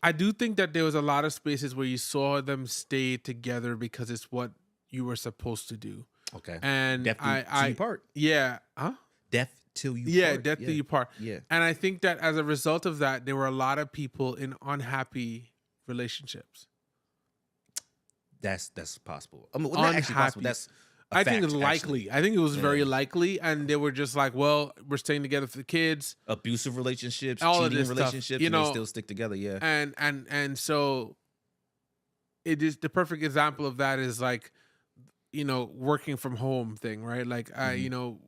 I do think that there was a lot of spaces where you saw them stay together because it's what you were supposed to do.
Okay.
And
Death till you part.
Yeah. Huh?
Death till you part.
Yeah, death till you part.
Yeah.
And I think that as a result of that, there were a lot of people in unhappy relationships.
That's possible. I mean, well, not actually possible. That's
I think it's likely.
Actually.
I think it was very likely, and they were just like, "Well, we're staying together for the kids."
Abusive relationships,
all
cheating
of this
relationships,
stuff, you
and
know,
they still stick together. Yeah,
and so it is the perfect example of that is like, you know, working from home thing, right? Like, you know,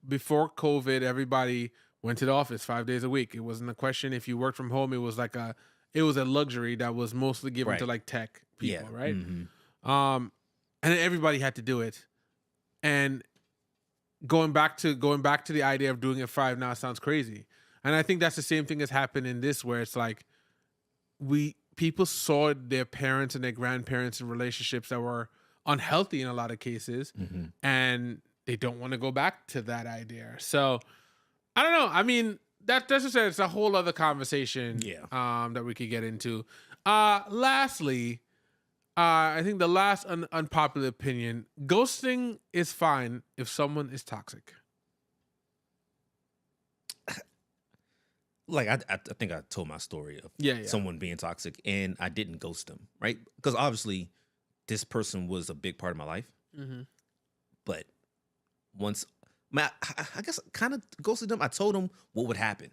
before COVID, everybody went to the office 5 days a week. It wasn't a question if you worked from home. It was like a luxury that was mostly given to like tech people, right? And then everybody had to do it. And going back to the idea of doing it 5 now sounds crazy. And I think that's the same thing that's happened in this, where it's like people saw their parents and their grandparents in relationships that were unhealthy in a lot of cases, and they don't want to go back to that idea. So I don't know. I mean, that's just it's a whole other conversation. That we could get into. Lastly, I think the last unpopular opinion: ghosting is fine if someone is toxic.
Like I think I told my story of someone being toxic, and I didn't ghost them, right? Because obviously, this person was a big part of my life. But once, I guess, kind of ghosted them. I told them what would happen.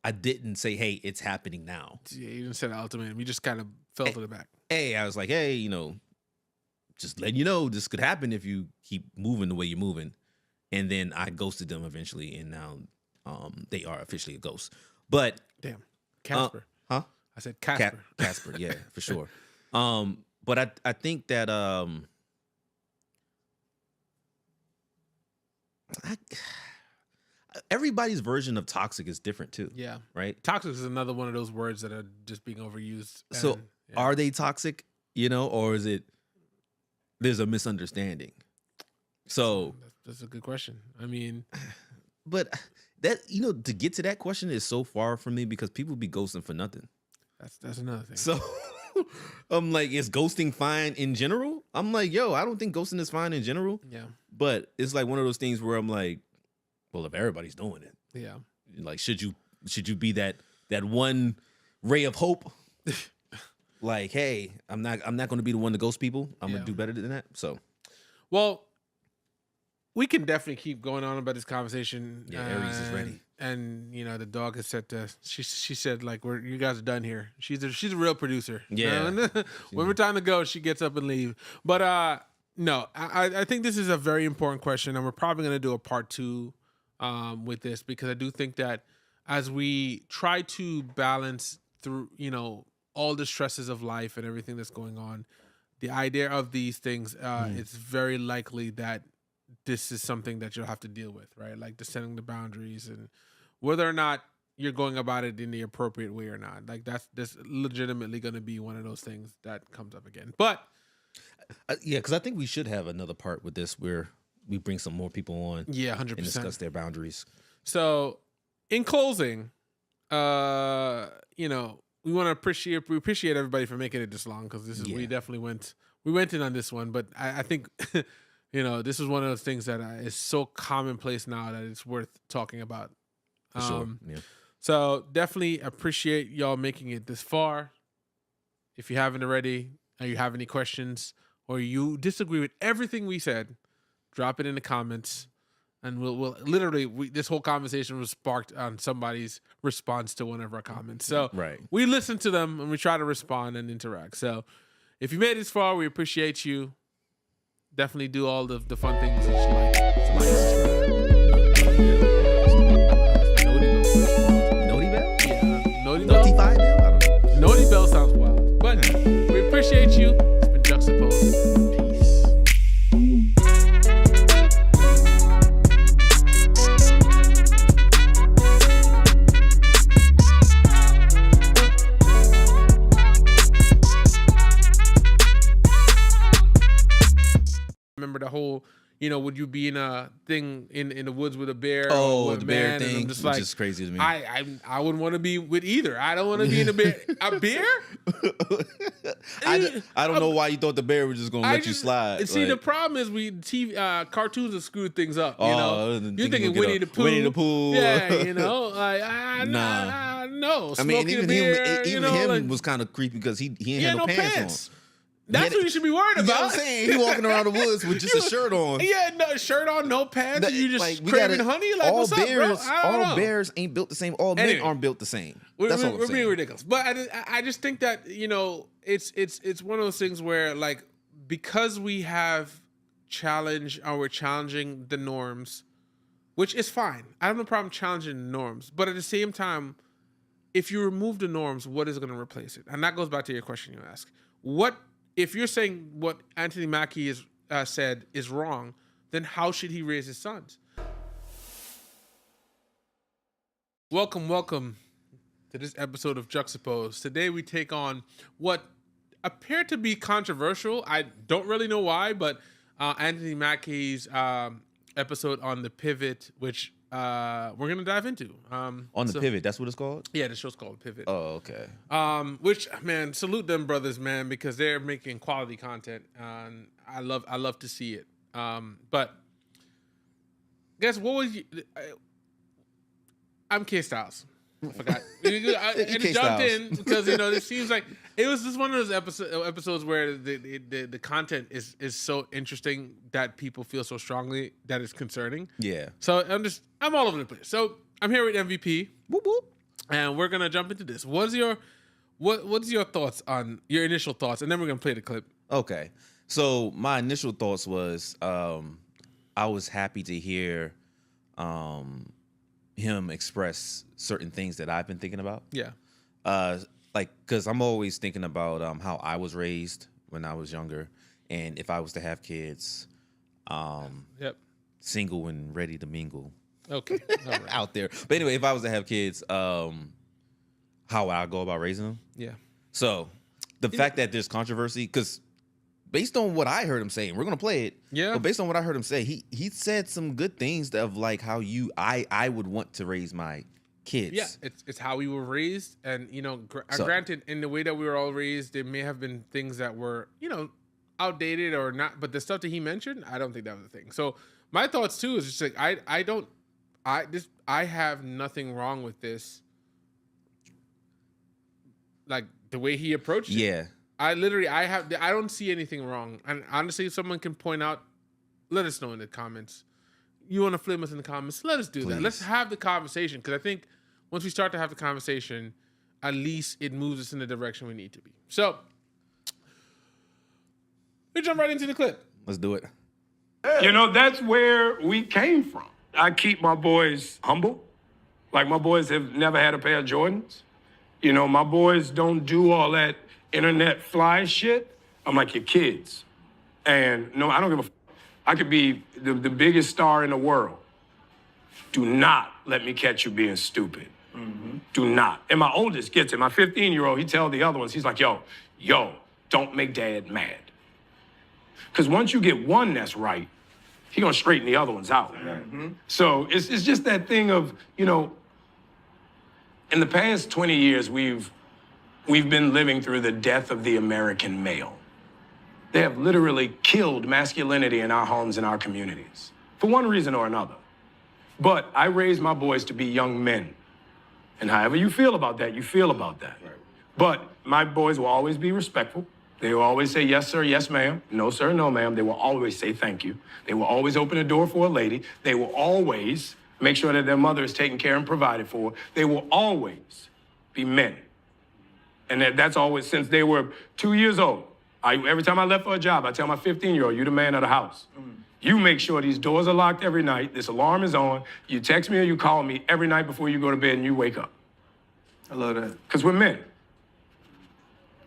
I didn't say, "Hey, it's happening now."
Yeah, you didn't set an ultimatum. You just kind of fell to the back.
Hey, I was like, "Hey, you know, just letting you know this could happen if you keep moving the way you're moving." And then I ghosted them eventually, and now they are officially a ghost. But
damn, Casper,
huh?
I said Casper.
Casper, yeah, for sure. But I think that everybody's version of toxic is different too.
Yeah.
Right?
Toxic is another one of those words that are just being overused.
So are they toxic, you know, or is it there's a misunderstanding? So
that's a good question. I mean,
but that, you know, to get to that question is so far from me because people be ghosting for nothing.
That's another thing.
So I'm like, is ghosting fine in general? I'm like, yo, I don't think ghosting is fine in general.
Yeah.
But it's like one of those things where I'm like, well, if everybody's doing it,
yeah,
like, should you be that one ray of hope? Like, hey, I'm not going to be the one to ghost people. I'm going to do better than that. So,
well, we can definitely keep going on about this conversation.
Yeah, Aries is ready.
And you know, the dog has said to she said, like, you guys are done here. She's a real producer.
Yeah.
When we're time to go, she gets up and leave. But no, I think this is a very important question, and we're probably gonna do a part 2 with this, because I do think that as we try to balance through, you know, all the stresses of life and everything that's going on, the idea of these things, it's very likely that this is something that you'll have to deal with, right? Like setting the boundaries and whether or not you're going about it in the appropriate way or not. Like that's legitimately going to be one of those things that comes up again. But
yeah, because I think we should have another part with this where we bring some more people on.
Yeah, 100%.
And discuss their boundaries.
So in closing, you know, we appreciate everybody for making it this long, because this is we definitely went in on this one, but I think you know, this is one of those things that is so commonplace now that it's worth talking about.
For sure. Yeah.
So definitely appreciate y'all making it this far. If you haven't already, or you have any questions, or you disagree with everything we said, drop it in the comments, and we'll literally this whole conversation was sparked on somebody's response to one of our comments. So we listen to them and we try to respond and interact. So if you made it this far, we appreciate you. Definitely do all the fun things that you like.
Noti bell?
Yeah. Noti bell?
Notify bell? I don't know.
Noti bell sounds wild. But we appreciate you. It's been Juxtaposed. Peace. Remember the whole, you know, would you be in a thing in the woods with a bear?
Oh,
or with
the
a
bear
man?
thing,
And I'm just
which
like,
is crazy to me.
I wouldn't want to be with either. I don't want to be in a bear. A bear?
I don't know why you thought the bear was just gonna let you slide.
See,
like,
the problem is cartoons have screwed things up. You know, you're thinking
Winnie the Pooh.
Yeah, you know, like no, know,
I mean,
smoking
even
beer,
him, like, was kind of creepy because he ain't had no pants on.
That's what you should be worried about.
You know what I'm saying? He walking around the woods with just a shirt on.
Yeah, no shirt on, no pants, and you just
like,
craving honey. Like, what's up, bro?
All bears ain't built the same. All men aren't built the same. That's all I'm saying.
We're being ridiculous, but I just think that it's one of those things where, like, because we have we're challenging the norms, which is fine. I have no problem challenging the norms, but at the same time, if you remove the norms, what is going to replace it? And that goes back to your question you asked. If you're saying what Anthony Mackie said is wrong, then how should he raise his sons? Welcome to this episode of Juxtaposed. Today we take on what appeared to be controversial. I don't really know why, but Anthony Mackie's episode on The Pivot, which we're going to dive into.
The Pivot, that's what it's called?
Yeah, the show's called The Pivot.
Oh, okay.
Which, man, salute them brothers, man, because they're making quality content, and I love to see it. But guess what was I'm K Styles. I forgot. I jumped in because it seems like it was just one of those episodes where the content is so interesting that people feel so strongly that it's concerning. Yeah. So I'm all over the place. So I'm here with MVP. Whoop whoop. And we're gonna jump into this. What's your thoughts on your initial thoughts, and then we're gonna play the clip.
Okay. So my initial thoughts was I was happy to hear him express certain things that I've been thinking about. Yeah. Like, because I'm always thinking about how I was raised when I was younger, and if I was to have kids, single and ready to mingle. Okay. All right. Out there. But anyway, if I was to have kids, how would I go about raising them? Yeah. So the fact that there's controversy, because based on what I heard him saying, we're gonna play it. Yeah. But based on what I heard him say, he said some good things of like how I would want to raise my kids.
Yeah, it's how we were raised, and granted, in the way that we were all raised, there may have been things that were outdated or not, but the stuff that he mentioned, I don't think that was a thing. So my thoughts too is just like I have nothing wrong with this, like the way he approached it. Yeah. I don't see anything wrong. And honestly, if someone can point out, let us know in the comments. You want to flame us in the comments? Let us do that. Let's have the conversation, because I think once we start to have the conversation, at least it moves us in the direction we need to be. So, we jump right into the clip.
Let's do it.
That's where we came from. I keep my boys humble. Like, my boys have never had a pair of Jordans. My boys don't do all that internet fly shit. I'm like your kids. And no, I don't give a I could be the biggest star in the world. Do not let me catch you being stupid. Mm-hmm. Do not. And my oldest gets it. My 15-year-old, he tell the other ones, he's like, yo, don't make dad mad. Because once you get one that's right, he gonna straighten the other ones out. Mm-hmm. So it's just that thing of, in the past 20 years, we've been living through the death of the American male. They have literally killed masculinity in our homes and our communities, for one reason or another. But I raised my boys to be young men. And however you feel about that, you feel about that. Right. But my boys will always be respectful. They will always say, yes, sir, yes, ma'am. No, sir, no, ma'am. They will always say thank you. They will always open a door for a lady. They will always make sure that their mother is taken care and provided for. They will always be men. And that's always since they were 2 years old. Every time I left for a job, I tell my 15-year-old, you're the man of the house. Mm. You make sure these doors are locked every night, this alarm is on, you text me or you call me every night before you go to bed and you wake up. I love that. Because we're men.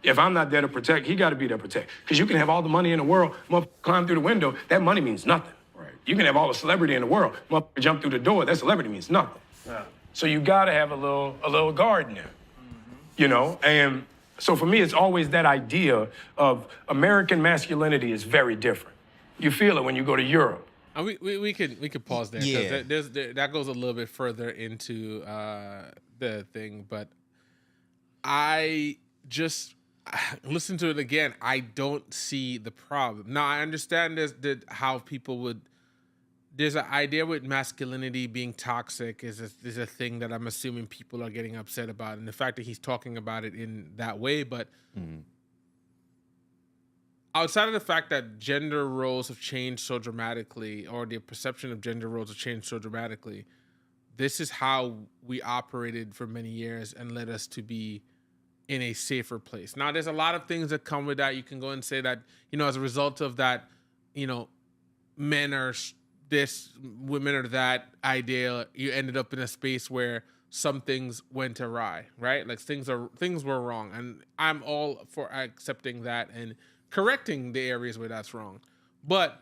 If I'm not there to protect, he got to be there to protect. Because you can have all the money in the world, climb through the window, that money means nothing. Right. You can have all the celebrity in the world, jump through the door, that celebrity means nothing. Yeah. So you got to have a little guard in there, and so for me, it's always that idea of American masculinity is very different. You feel it when you go to Europe.
And we could pause there. Yeah. That goes a little bit further into the thing, but I just listen to it again. I don't see the problem. Now I understand how people would there's an idea with masculinity being toxic is a thing that I'm assuming people are getting upset about, and the fact that he's talking about it in that way. But outside of the fact that gender roles have changed so dramatically, or the perception of gender roles have changed so dramatically, this is how we operated for many years and led us to be in a safer place. Now, there's a lot of things that come with that. You can go and say that, as a result of that, men are this, women are that idea. You ended up in a space where some things went awry, right? Like things were wrong, and I'm all for accepting that and correcting the areas where that's wrong. But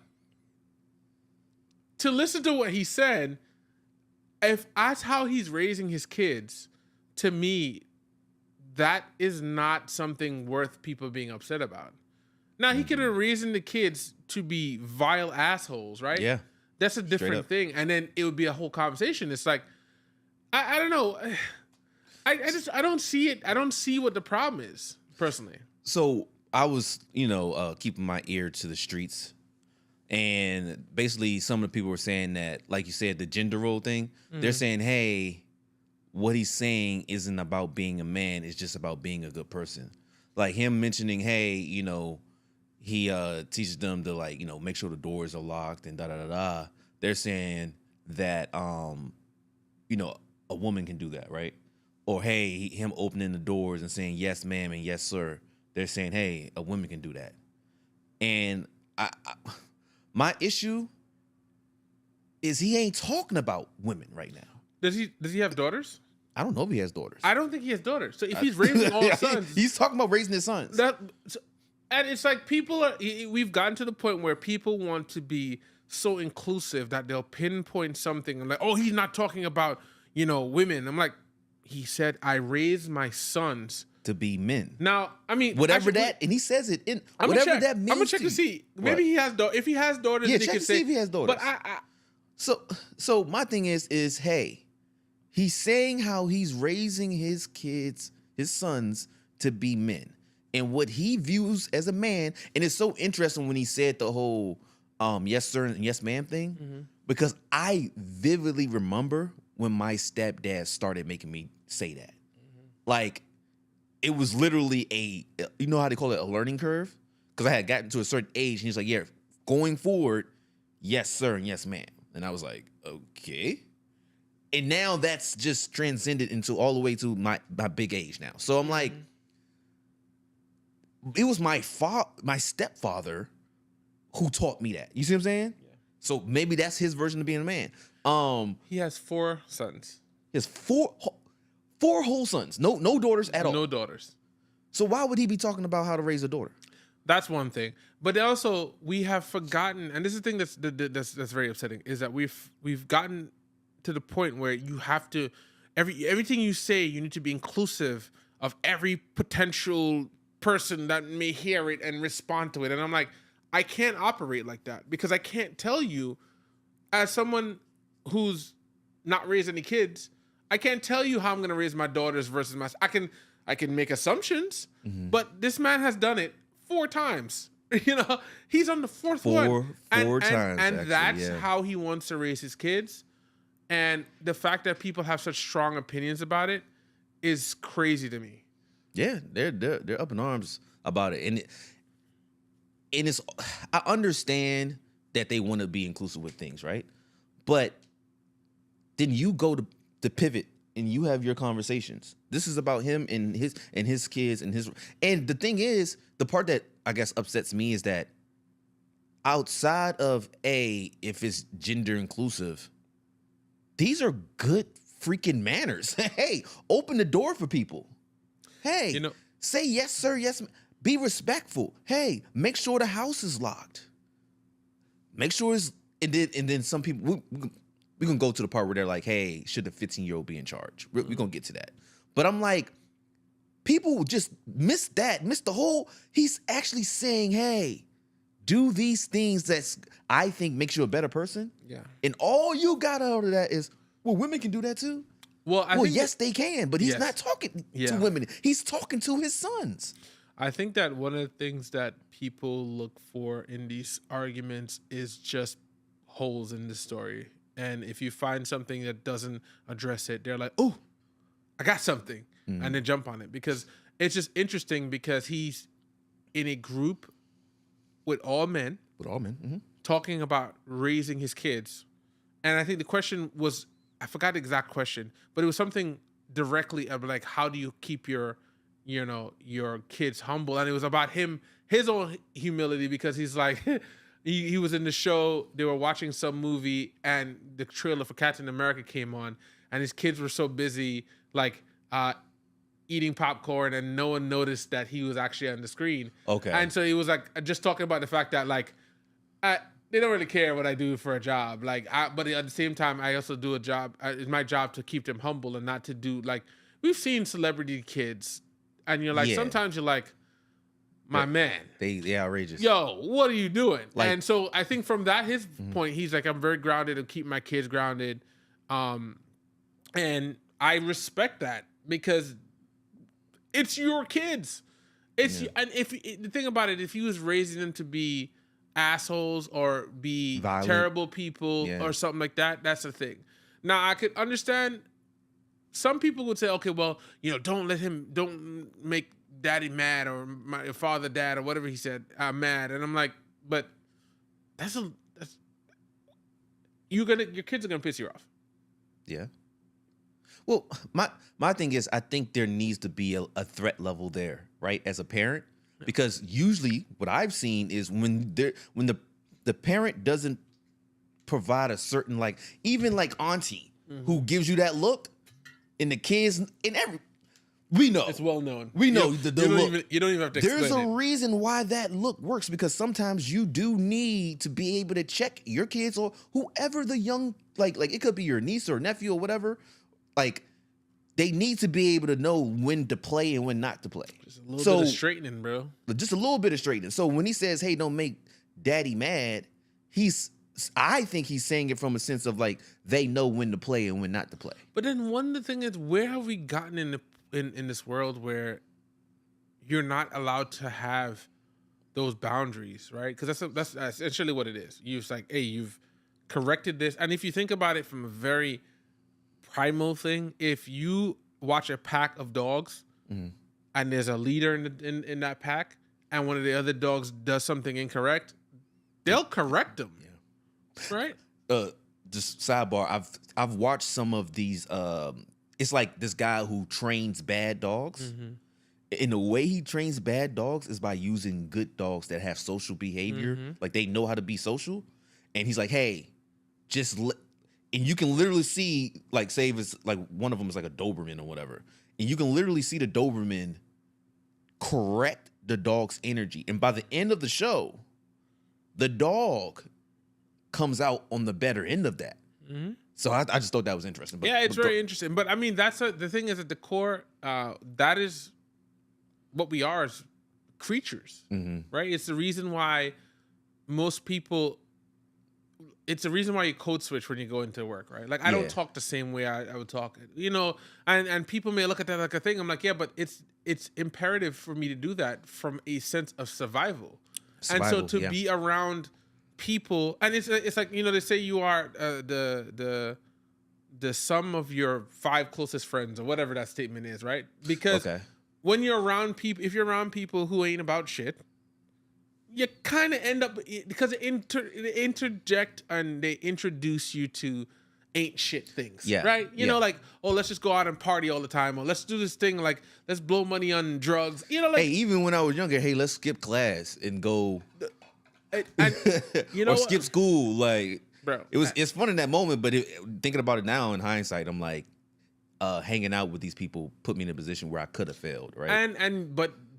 to listen to what he said, if that's how he's raising his kids, to me, that is not something worth people being upset about. Now, he could have raised the kids to be vile assholes, right?
Yeah.
That's a different thing. And then it would be a whole conversation. It's like, I don't know. I don't see it. I don't see what the problem is, personally.
So I was, keeping my ear to the streets. And basically some of the people were saying that, like you said, the gender role thing, they're saying, hey, what he's saying isn't about being a man. It's just about being a good person. Like him mentioning, hey, he teaches them to make sure the doors are locked and da-da-da-da. They're saying that, a woman can do that, right? Or, hey, him opening the doors and saying, yes, ma'am, and yes, sir. They're saying, hey, a woman can do that. And my issue is he ain't talking about women right now.
Does he have daughters?
I don't know if he has daughters.
I don't think he has daughters. So if he's raising all sons,
he's talking about raising his sons.
And it's like we've gotten to the point where people want to be so inclusive that they'll pinpoint something and like, oh, he's not talking about, women. I'm like, he said, I raised my sons
to be men.
Now, I mean,
whatever and he says it in whatever that means.
I'm gonna check to see. Maybe he has if he has daughters.
Yeah,
then
check
he
to
can
see if he has daughters.
But
So my thing is hey, he's saying how he's raising his kids, his sons, to be men, and what he views as a man. And it's so interesting when he said the whole yes sir and yes ma'am thing, because I vividly remember when my stepdad started making me say that. Like, it was literally you know how they call it, a learning curve? Because I had gotten to a certain age, and he's like, yeah, going forward, yes sir and yes ma'am. And I was like, okay. And now that's just transcended into all the way to my big age now. So I'm like, it was my stepfather who taught me that. You see what I'm saying? Yeah. So maybe that's his version of being a man.
He has 4 sons.
He has four whole sons. No daughters at all.
No daughters.
So why would he be talking about how to raise a daughter?
That's one thing. But also, we have forgotten, and this is the thing that's very upsetting, is that we've gotten to the point where you have to everything you say, you need to be inclusive of every potential person that may hear it and respond to it. And I'm like, I can't operate like that, because I can't tell you, as someone who's not raised any kids, I can't tell you how I'm going to raise my daughters versus my. I can make assumptions, but this man has done it 4 times. He's on the 4th one.
Four times,
and
actually,
that's how he wants to raise his kids. And the fact that people have such strong opinions about it is crazy to me.
Yeah, they're up in arms about it, and it's. I understand that they want to be inclusive with things, right? But then you go to pivot and you have your conversations. This is about him and his kids and the thing is, the part that I guess upsets me is that outside of if it's gender inclusive, these are good freaking manners. Hey, open the door for people. Hey, say yes, sir, yes. Be respectful. Hey, make sure the house is locked. Make sure it's and then some people we're gonna go to the part where they're like, hey, should the 15-year-old be in charge? We're gonna get to that. But I'm like, people just miss the whole, he's actually saying, hey, do these things that I think makes you a better person.
Yeah.
And all you got out of that is, well, women can do that too.
Well, I think
yes, they can, but he's not talking to women. He's talking to his sons.
I think that one of the things that people look for in these arguments is just holes in this story. And if you find something that doesn't address it, they're like, oh, I got something. And then jump on it. Because it's just interesting because he's in a group with all men.
With all men. Mm-hmm.
Talking about raising his kids. And I think the question was, I forgot the exact question, but it was something directly of like, how do you keep your kids humble? And it was about his own humility, because he's like, he was in the show, they were watching some movie and the trailer for Captain America came on and his kids were so busy like eating popcorn and no one noticed that he was actually on the screen.
Okay.
And so he was like just talking about the fact that like they don't really care what I do for a job. Like, but at the same time, I also do a job. It's my job to keep them humble and not to do like, we've seen celebrity kids and you're like, sometimes you're like, my man,
they outrageous.
Yo, what are you doing?
Like,
and so I think from that his point, he's like, I'm very grounded and keep my kids grounded, and I respect that because it's your kids. It's and if the thing about it, if he was raising them to be assholes or be violent, terrible people or something like that, that's the thing. Now I could understand. Some people would say, okay, well, don't make daddy mad or my father, dad, or whatever he said, mad. And I'm like, but your kids are gonna piss you off.
Yeah. Well, my thing is, I think there needs to be a threat level there, right? As a parent, because usually what I've seen is when the parent doesn't provide a certain, like, even like auntie who gives you that look, and the kids we know.
It's well known.
We know the look.
You don't even have to explain
There's a reason why that look works, because sometimes you do need to be able to check your kids or whoever the young, like it could be your niece or nephew or whatever. Like, they need to be able to know when to play and when not to play.
Just a little bit of straightening, bro.
Just a little bit of straightening. So when he says, hey, don't make daddy mad, I think he's saying it from a sense of like, they know when to play and when not to play.
But then one of the thing is, where have we gotten in this world where you're not allowed to have those boundaries, right? Because that's essentially what it is. You're like, hey, you've corrected this. And if you think about it from a very primal thing, if you watch a pack of dogs and there's a leader in that pack and one of the other dogs does something incorrect, they'll correct them. Yeah. Right?
Just sidebar, I've watched some of these it's like this guy who trains bad dogs. And the way he trains bad dogs is by using good dogs that have social behavior. Like, they know how to be social. And he's like, hey, and you can literally see, like, say if it's like one of them is like a Doberman or whatever. And you can literally see the Doberman correct the dog's energy. And by the end of the show, the dog comes out on the better end of that. So I just thought that was interesting. But,
yeah, it's very interesting. But I mean, the thing is, at the core, that is what we are as creatures, right? It's the reason why most people. It's the reason why you code switch when you go into work, right? Like, I don't talk the same way I would talk, and people may look at that like a thing. I'm like, yeah, but it's imperative for me to do that from a sense of survival. And so to be around people, and it's like, they say you are the sum of your 5 closest friends or whatever that statement is, right? Because when you're around people, if you're around people who ain't about shit, you kind of end up, because they interject and they introduce you to ain't shit things, right? You know, like, oh, let's just go out and party all the time, or let's do this thing, like, let's blow money on drugs. Like,
hey, even when I was younger, hey, let's skip class and go, or skip school. Like,
bro,
it's fun in that moment, but thinking about it now in hindsight, I'm like, hanging out with these people put me in a position where I could have failed, right?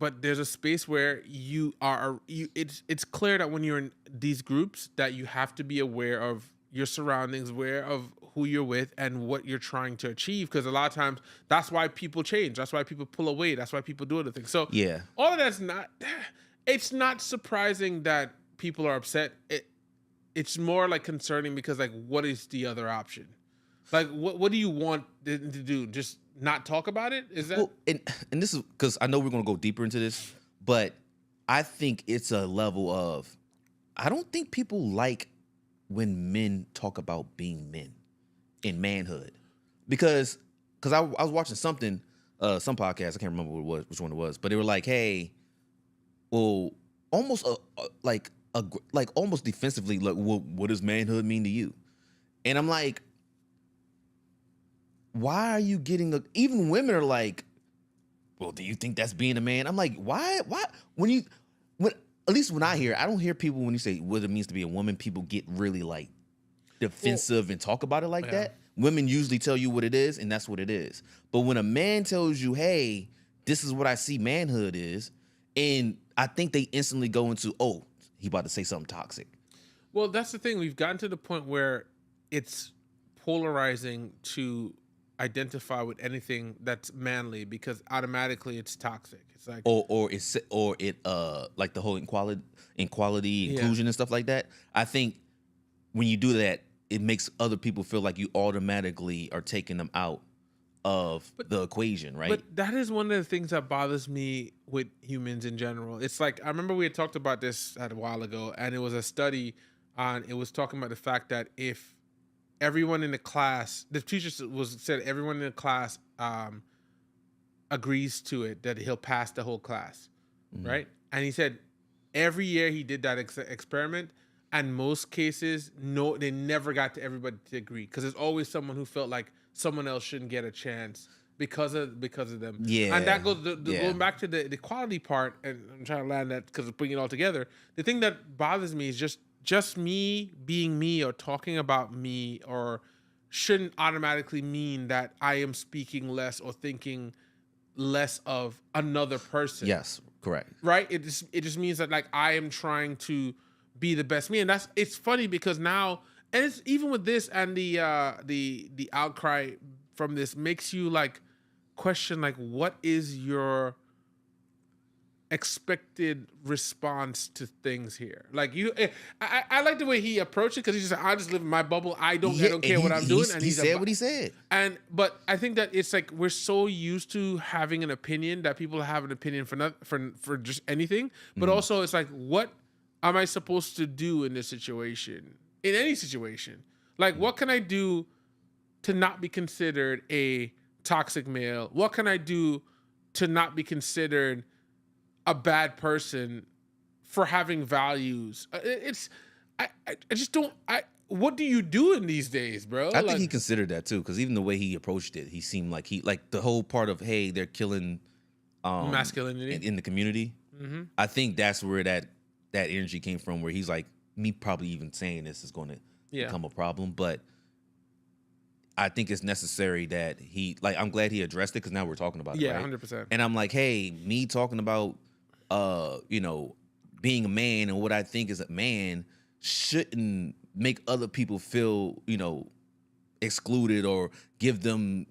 But there's a space where it's clear that when you're in these groups that you have to be aware of your surroundings, aware of who you're with and what you're trying to achieve, because a lot of times that's why people change, that's why people pull away, that's why people do other things. So all of that's it's not surprising that people are upset. It's more like concerning, because like, what is the other option? Like, what do you want to do? Just not talk about it? Is that?
Well, and this is because I know we're going to go deeper into this, but I think it's a level of, I don't think people like when men talk about being men in manhood, because I was watching something, some podcast, I can't remember what it was, which one it was, but they were like, hey, well, almost like almost defensively, like, what does manhood mean to you? And I'm like, why are you getting even women are like, well, do you think that's being a man? I'm like, why when at least when I hear, I don't hear people when you say what it means to be a woman, people get really like defensive and talk about it like that. Women usually tell you what it is, and that's what it is. But when a man tells you, hey, this is what I see manhood is, and I think they instantly go into, oh, he about to say something toxic.
Well, that's the thing. We've gotten to the point where it's polarizing to identify with anything that's manly because automatically it's toxic. It's like
or it like the whole equality, inclusion and stuff like that. I think when you do that, it makes other people feel like you automatically are taking them out of the equation, right?
But that is one of the things that bothers me with humans in general. It's like, I remember we had talked about this a while ago, and it was a study on, it was talking about the fact that if everyone in the class, the teacher said everyone in the class agrees to it, that he'll pass the whole class, right? And he said every year he did that experiment, and most cases, no, they never got to everybody to agree because there's always someone who felt like someone else shouldn't get a chance because of them.
Yeah,
and that goes going back to the equality part, and I'm trying to land that because of bringing it all together. The thing that bothers me is just me being me or talking about me or shouldn't automatically mean that I am speaking less or thinking less of another person.
Yes, correct.
Right? It just means that like I am trying to be the best me. And it's funny because now, and it's even with this and the outcry from this makes you like question like what is your expected response to things here? Like I like the way he approached it because he's just like, I just live in my bubble. I don't care what I'm doing. And
he said what he said.
But I think that it's like we're so used to having an opinion that people have an opinion for just anything. But also it's like, what am I supposed to do in this situation? In any situation? Like what can I do to not be considered a toxic male? What can I do to not be considered a bad person for having values? I just don't. What do you do in these days, bro?
I think he considered that too, because even the way he approached it, he seemed like the whole part of, hey, they're killing
masculinity
in the community. Mm-hmm. I think that's where that energy came from, where he's like, me probably even saying this is going to become a problem, but I think it's necessary that I'm glad he addressed it because now we're talking about it, right?
100%.
And I'm like, hey, me talking about being a man and what I think is a man shouldn't make other people feel, excluded or give them,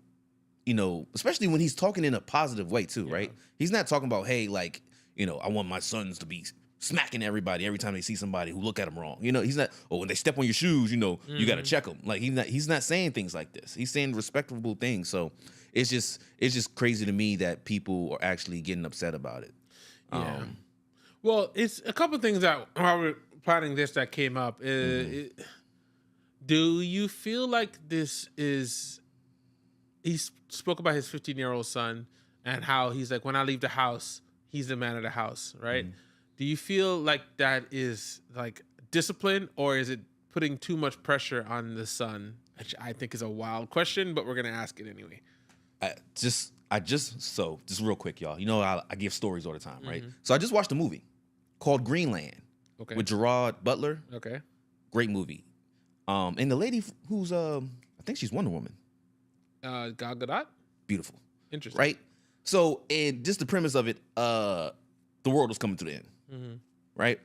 especially when he's talking in a positive way too, right? He's not talking about, hey, like, I want my sons to be smacking everybody every time they see somebody who look at them wrong. He's not, when they step on your shoes, you got to check them. Like he's not saying things like this. He's saying respectable things. So it's just crazy to me that people are actually getting upset about it.
Yeah. Well, it's a couple of things that while we're planning this that came up. Do you feel like this is? He spoke about his 15-year-old son and how he's like, when I leave the house, he's the man of the house, right? Do you feel like that is like discipline, or is it putting too much pressure on the son? Which I think is a wild question, but we're gonna ask it anyway.
Just real quick, y'all. I give stories all the time, right? So I just watched a movie called Greenland with Gerard Butler.
Okay.
Great movie. And the lady who's I think she's Wonder Woman.
Gal Gadot.
Beautiful.
Interesting.
Right? So, and just the premise of it, the world was coming to the end. Right?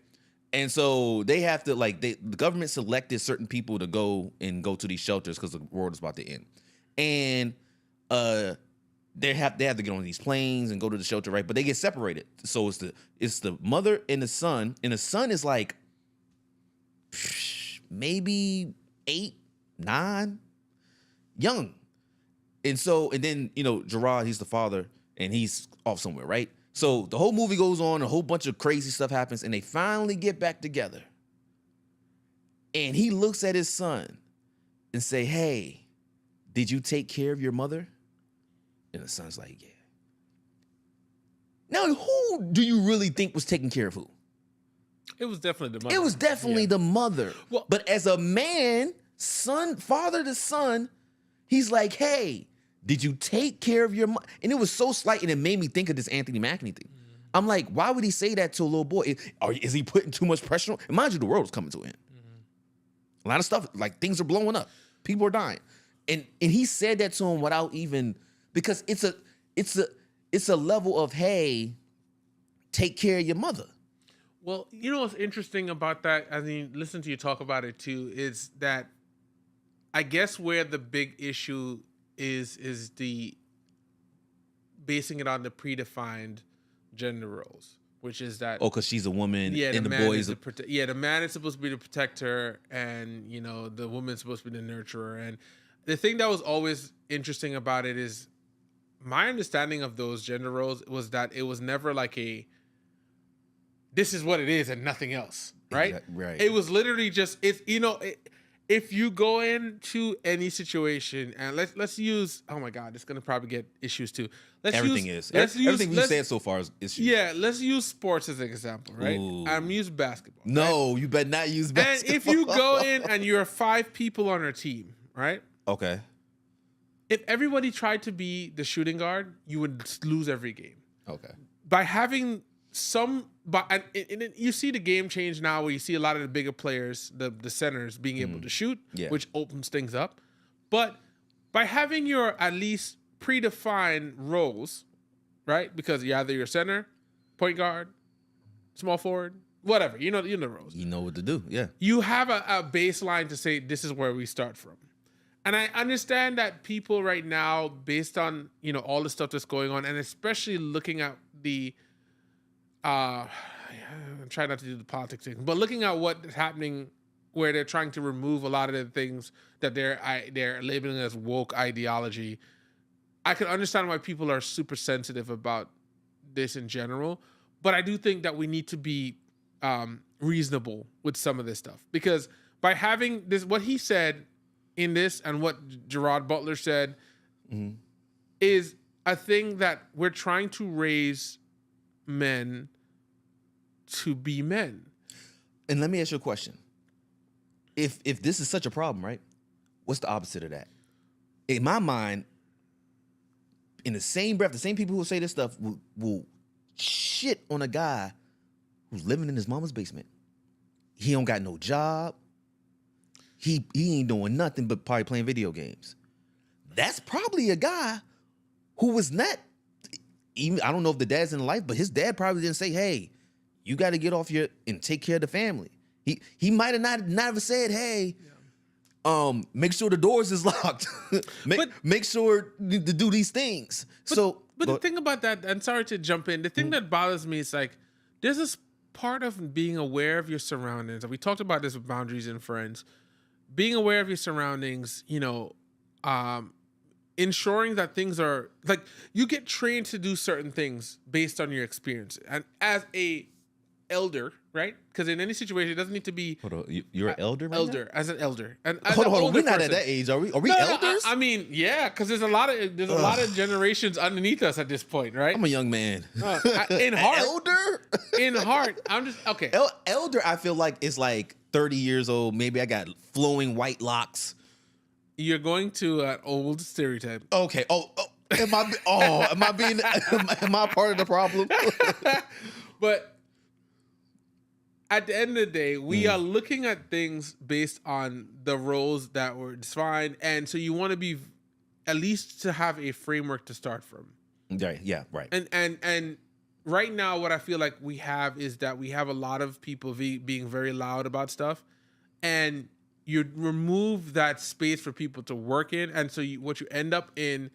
And so they have to the government selected certain people to go to these shelters because the world is about to end. And they have to get on these planes and go to the shelter, right? But they get separated. So it's the mother and the son is like maybe 8, 9, young. And then Gerard, he's the father, and he's off somewhere, right? So the whole movie goes on, a whole bunch of crazy stuff happens, and they finally get back together. and he looks at his son and say, hey, did you take care of your mother? And the son's like, yeah. Now, who do you really think was taking care of who?
It was definitely the mother.
It was definitely the mother.
Well,
but as a man, father to son, he's like, hey, did you take care of your mother? And it was so slight, and it made me think of this Anthony Mackie thing. I'm like, why would he say that to a little boy? Is he putting too much pressure on? And mind you, the world is coming to an end. A lot of stuff, like things are blowing up. People are dying. And he said that to him without even, because it's a level of, hey, take care of your mother.
Well, you know what's interesting about that, I mean, listen to you talk about it too, is that I guess where the big issue is the basing it on the predefined gender roles, which is that
because she's a woman, and the
man
boys
is the man is supposed to be the protector, and the woman's supposed to be the nurturer. And the thing that was always interesting about it is my understanding of those gender roles was that it was never like this is what it is and nothing else, right?
Right.
It was literally just if you go into any situation, and let's use, oh my God, it's gonna probably get issues too.
Everything you said so far is issues.
Yeah, let's use sports as an example, right?
Ooh.
I'm use basketball.
No, you better not use basketball.
And if you go in and you're 5 people on a team, right?
Okay.
If everybody tried to be the shooting guard, you would lose every game.
Okay.
By having and you see the game change now, where you see a lot of the bigger players, the centers, being able to shoot, which opens things up. But by having your at least predefined roles, right? Because you're center, point guard, small forward, whatever. You know the roles.
You know what to do. Yeah.
You have a baseline to say this is where we start from. And I understand that people right now, based on all the stuff that's going on, and especially looking at the I'm trying not to do the politics thing, but looking at what is happening, where they're trying to remove a lot of the things that they're labeling as woke ideology, I can understand why people are super sensitive about this in general. But I do think that we need to be reasonable with some of this stuff, because by having this, what he said in this and what Gerard Butler said is a thing that we're trying to raise men to be men.
And let me ask you a question. If this is such a problem, right? What's the opposite of that? In my mind, in the same breath, the same people who say this stuff will shit on a guy who's living in his mama's basement. He don't got no job. He ain't doing nothing but probably playing video games. That's probably a guy who was not even, I don't know if the dad's in life, but his dad probably didn't say, hey, you got to get off and take care of the family. He might have never said, hey, make sure the doors is locked. make sure to do these things. But
the thing about that, and sorry to jump in, the thing that bothers me is like, there's this part of being aware of your surroundings. And we talked about this with Boundaries and Friends. Being aware of your surroundings, ensuring that things are like, you get trained to do certain things based on your experience. And as a elder, right? Because in any situation, it doesn't need to be.
Hold on, you're an elder, right?
Elder,
now?
as an elder, and as
hold on, we're not
person,
at that age, are we? Are we
no,
elders?
I mean, yeah, because there's a lot of generations underneath us at this point, right?
I'm a young man.
In heart,
elder.
In heart, I'm just okay.
Elder, I feel like it's like 30 years old. Maybe I got flowing white locks.
You're going to an old stereotype.
Okay. Am I being? Am I part of the problem?
But at the end of the day, we are looking at things based on the roles that were defined, and so you want to be at least to have a framework to start from.
Yeah, right.
And right now, what I feel like we have is that we have a lot of people being very loud about stuff, and you remove that space for people to work in, and so what you end up in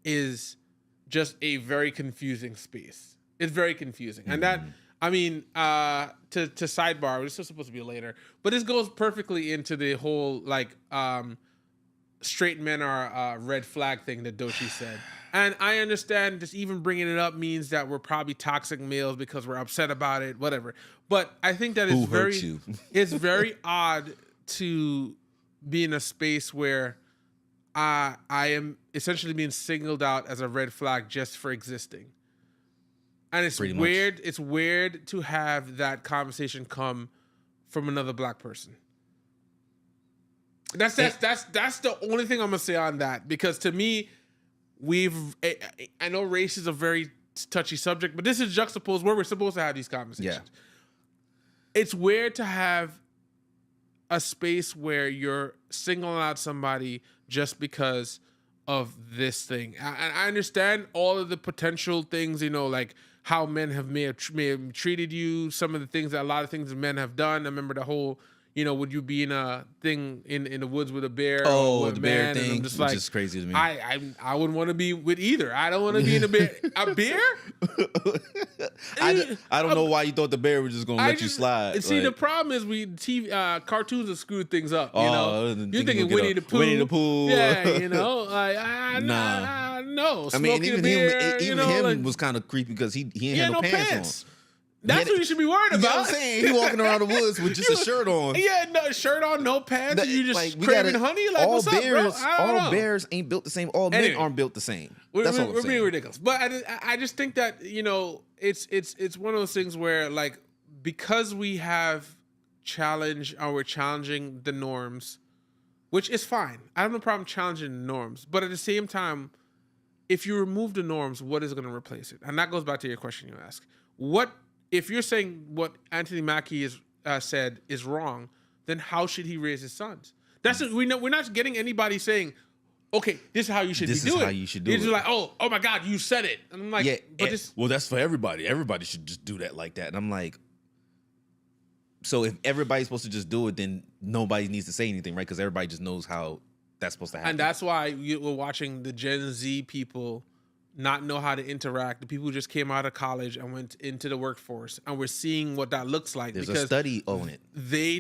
is just a very confusing space. It's very confusing, and that. I mean, to sidebar, this was supposed to be later, but this goes perfectly into the whole like straight men are red flag thing that Dochi said. And I understand just even bringing it up means that we're probably toxic males because we're upset about it, whatever. But I think that it's very odd to be in a space where I am essentially being singled out as a red flag just for existing. And it's
Pretty
weird.
much.
It's weird to have that conversation come from another black person. That's the only thing I'm gonna say on that, because to me, I know race is a very touchy subject, but this is juxtaposed where we're supposed to have these conversations. Yeah. It's weird to have a space where you're singling out somebody just because of this thing. And I understand all of the potential things, like how men may have treated you, some of the things that a lot of things men have done. I remember the whole, would you be in a thing in the woods with a bear or with
the
a
bear
man?
thing,
And I'm just
which
like,
is crazy to me.
I wouldn't want to be with either. I don't want to be in a bear. A bear?
I don't know why you thought the bear was just gonna let you slide.
See, the problem is cartoons have screwed things up. You're
thinking
thinking Winnie the Pooh.
Winnie the Pooh.
Yeah, no.
I mean, even
beer,
him was kind of creepy because he didn't have no pants on.
That's what you should be worried about.
You know what I'm saying? He walking around the woods with just a shirt on.
Yeah, no shirt on, no pants. And you just craving honey. Like, what's up, bro?
All bears ain't built the same. All men aren't built the same. That's all I'm saying.
We're being ridiculous. But I just think that it's one of those things where, like, because we have we're challenging the norms, which is fine. I have no problem challenging the norms. But at the same time, if you remove the norms, what is going to replace it? And that goes back to your question you asked. If you're saying what Anthony Mackie said is wrong, then how should he raise his sons? We're not getting anybody saying, okay, this is how you should do it. This is how you should do it. It's just like, oh my God, you said it. And I'm like,
well, that's for everybody. Everybody should just do that like that. And I'm like, so if everybody's supposed to just do it, then nobody needs to say anything, right? Because everybody just knows how that's supposed to happen.
And that's why we're watching the Gen Z people not know how to interact. The people who just came out of college and went into the workforce, and we're seeing what that looks like.
There's a study on it.
The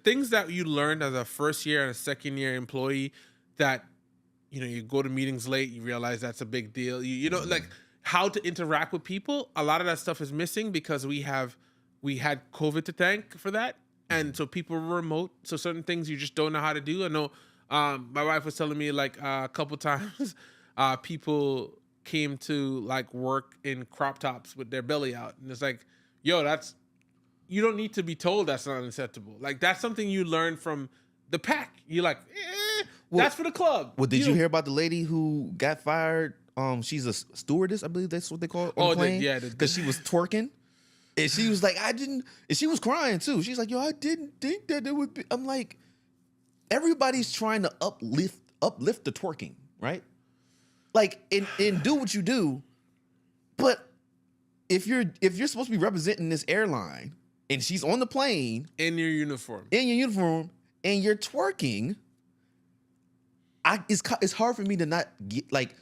things that you learned as a first year and a second year employee, that you go to meetings late, you realize that's a big deal. Like how to interact with people. A lot of that stuff is missing because we had COVID to thank for that, and so people were remote. So certain things you just don't know how to do. I know my wife was telling me like a couple times. People came to like work in crop tops with their belly out, and it's like, yo, you don't need to be told that's not acceptable. Like that's something you learn from the pack. You're like, that's for the club.
Well, did you hear about the lady who got fired? She's a stewardess, I believe that's what they call it. On the plane, because she was twerking, and she was like, and she was crying too. She's like, yo, I didn't think that it would be. I'm like, everybody's trying to uplift the twerking, right? Like, and do what you do, but if you're supposed to be representing this airline and she's on the plane
in your uniform
and you're twerking, it's hard for me to not get like.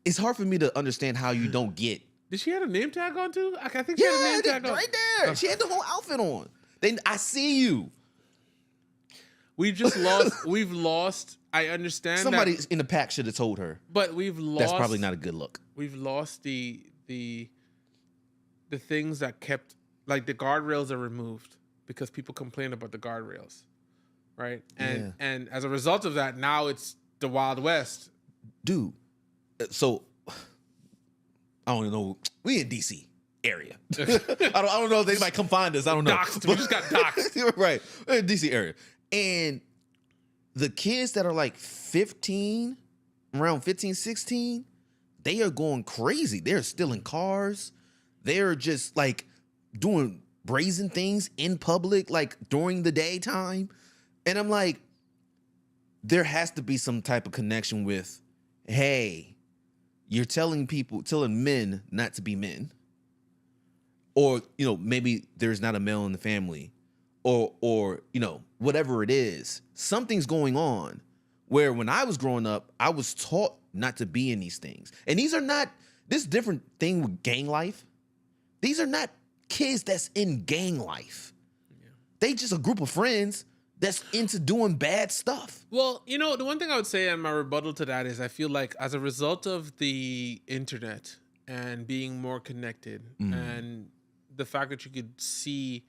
It's hard for me to understand how you don't get.
Did she have a name tag on too? I think she had a name tag on
right there. She had the whole outfit on. Then I see you.
We've lost. I understand.
Somebody in the pack should have told her.
But we've lost.
That's probably not a good look.
We've lost the things that kept, like, the guardrails are removed because people complain about the guardrails, right? And as a result of that, now it's the Wild West,
dude. So I don't know. We in DC area. I don't know if anybody come find us. I don't know.
Doxed. We just got doxed.
Right. We're in DC area. And the kids that are like 15, around 15, 16, they are going crazy. They're stealing cars. They're just like doing brazen things in public, like during the daytime. And I'm like, there has to be some type of connection with, hey, you're telling men not to be men. Or, maybe there's not a male in the family. Or whatever it is, something's going on where when I was growing up, I was taught not to be in these things. And this different thing with gang life. These are not kids that's in gang life. Yeah. They just a group of friends that's into doing bad stuff.
Well, the one thing I would say and my rebuttal to that is I feel like as a result of the internet and being more connected and the fact that you could see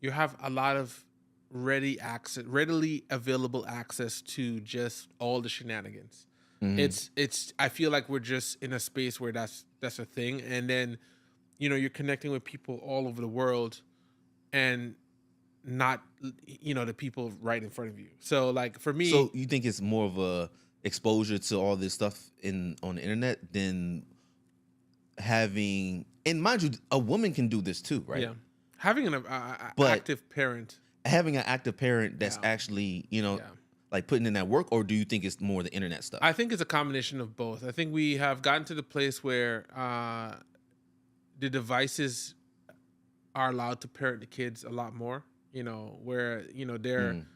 you have a lot of readily available access to just all the shenanigans. It's I feel like we're just in a space where that's a thing, and then you're connecting with people all over the world, and not the people right in front of you. So like for me,
So you think it's more of a exposure to all this stuff on the internet than having, and mind you, a woman can do this too, right?
yeah, having an
But-
active parent.
Having an active parent that's actually, like putting in that work, or do you think it's more the internet stuff?
I think it's a combination of both. I think we have gotten to the place where the devices are allowed to parent the kids a lot more. Where they're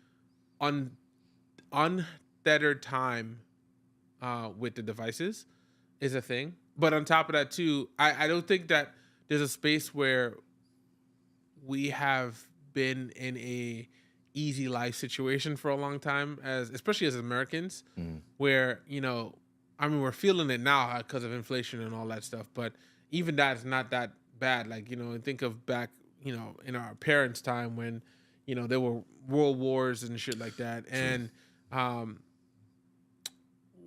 untethered time with the devices is a thing. But on top of that too, I don't think that there's a space where we have been in a easy life situation for a long time, especially as Americans, where I mean, we're feeling it now because of inflation and all that stuff, but even that is not that bad. Like, think of back, in our parents' time when, there were world wars and shit like that. And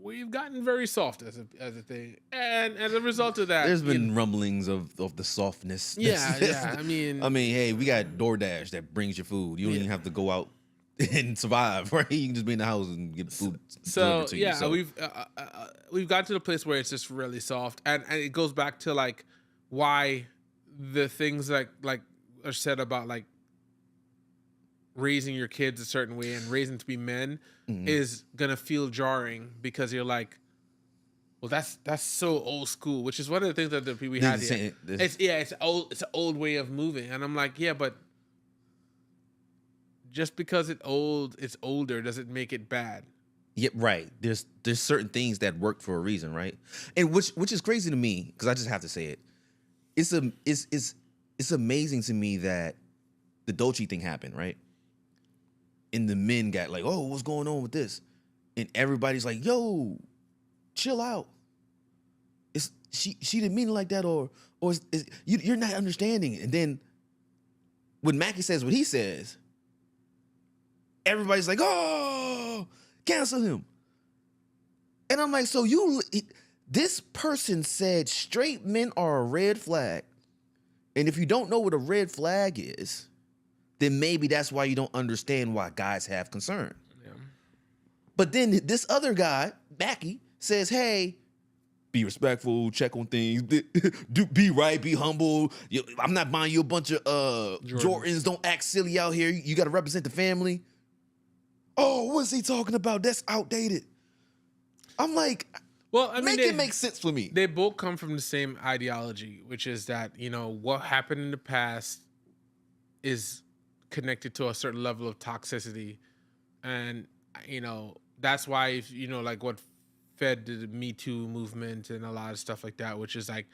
we've gotten very soft as a thing. And as a result of that,
There's been rumblings of the softness.
Yeah. I mean,
hey, we got DoorDash that brings you food. You don't even have to go out and survive, right? You can just be in the house and get food
So
delivered to you. So
we've gotten to the place where it's just really soft, and it goes back to like why the things like are said about like raising your kids a certain way and raising to be men is gonna feel jarring, because you're like, well, that's so old school, which is one of the things that the people we had here. It's an old way of moving, and I'm like, yeah, but just because it's older doesn't make it bad.
yeah, right. There's certain things that work for a reason, right? And which is crazy to me, because I just have to say it. It's amazing to me that the Dolce thing happened, right? And the men got like, oh, what's going on with this? And everybody's like, yo, chill out. She didn't mean it like that, or you're not understanding it. And then when Mackie says what he says, everybody's like, oh, cancel him. And I'm like, so this person said straight men are a red flag. And if you don't know what a red flag is, then maybe that's why you don't understand why guys have concern.
Yeah.
But then this other guy, Mackie, says, hey, be respectful, check on things, be right, be humble. I'm not buying you a bunch of Jordans. Don't act silly out here. You got to represent the family. Oh, what's he talking about? That's outdated. I'm like,
well, I mean,
it make sense for me.
They both come from the same ideology, which is that, what happened in the past is connected to a certain level of toxicity. And, that's why, if like what fed the Me Too movement and a lot of stuff like that, which is like,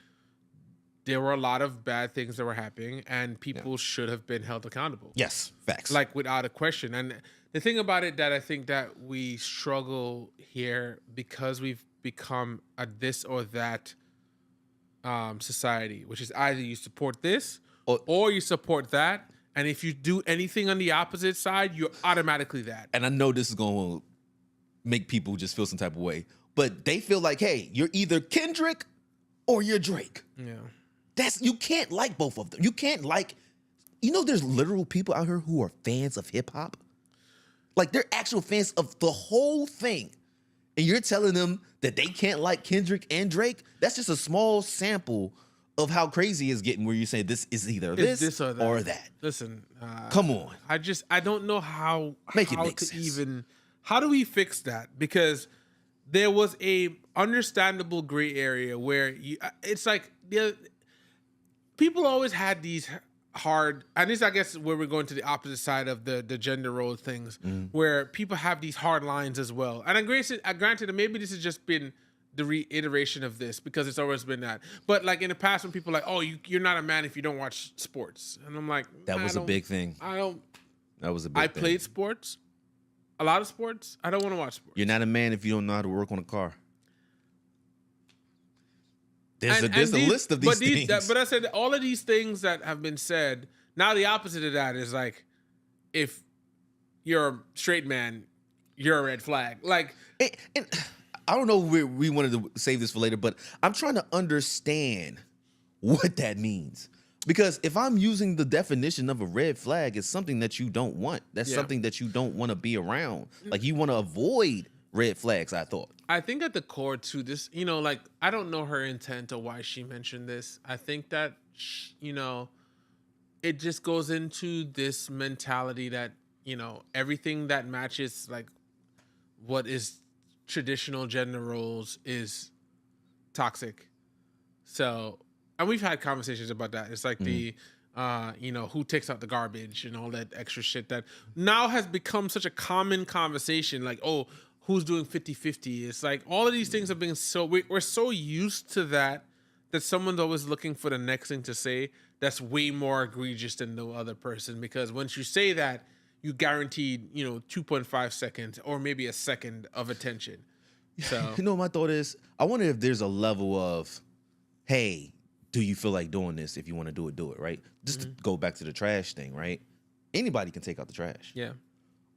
there were a lot of bad things that were happening, and people should have been held accountable.
Yes, facts.
Like, without a question. And the thing about it that I think that we struggle here, because we've become a this or that society, which is either you support this or you support that. And if you do anything on the opposite side, you're automatically that.
And I know this is going to make people just feel some type of way, but they feel like, hey, you're either Kendrick or you're Drake.
Yeah.
You can't like both of them. You can't like, there's literal people out here who are fans of hip hop. Like, they're actual fans of the whole thing. And you're telling them that they can't like Kendrick and Drake? That's just a small sample of how crazy it's getting, where you say this is either this or that.
Listen,
come on.
I don't know how
Make sense.
How do we fix that? Because there was a understandable gray area where it's like people always had these hard, and this, I guess, where we're going to the opposite side of the gender role things, where people have these hard lines as well. And I granted that maybe this has just been the reiteration of this, because it's always been that. But like in the past, when people are like, oh, you're not a man if you don't watch sports, and I'm like,
that was a big thing. That was a big thing.
I played sports, a lot of sports. I don't want to watch sports.
You're not a man if you don't know how to work on a car. There's a list of these things.
But I said all of these things that have been said Now the opposite of that is like, if you're a straight man, you're a red flag. Like,
and I don't know where we wanted to save this for later, but I'm trying to understand what that means. Because if I'm using the definition of a red flag, it's something that you don't want. That's something that you don't want to be around. Like, you want to avoid red flags, I thought.
I think at the core too, this, you know, like, I don't know her intent or why she mentioned this. I think that, you know, it just goes into this mentality that, you know, everything that matches like what is traditional gender roles is toxic. So, and we've had conversations about that. It's like the, you know, who takes out the garbage and all that extra shit that now has become such a common conversation. Like, oh, who's doing 50-50? It's like all of these things have been so, we're so used to that someone's always looking for the next thing to say that's way more egregious than the other person. Because once you say that, you guaranteed, you know, 2.5 seconds or maybe a second of attention. So,
You know what my thought is? I wonder if there's a level of, hey, do you feel like doing this? If you want to do it, right? Just to go back to the trash thing, right? Anybody can take out the trash.
yeah.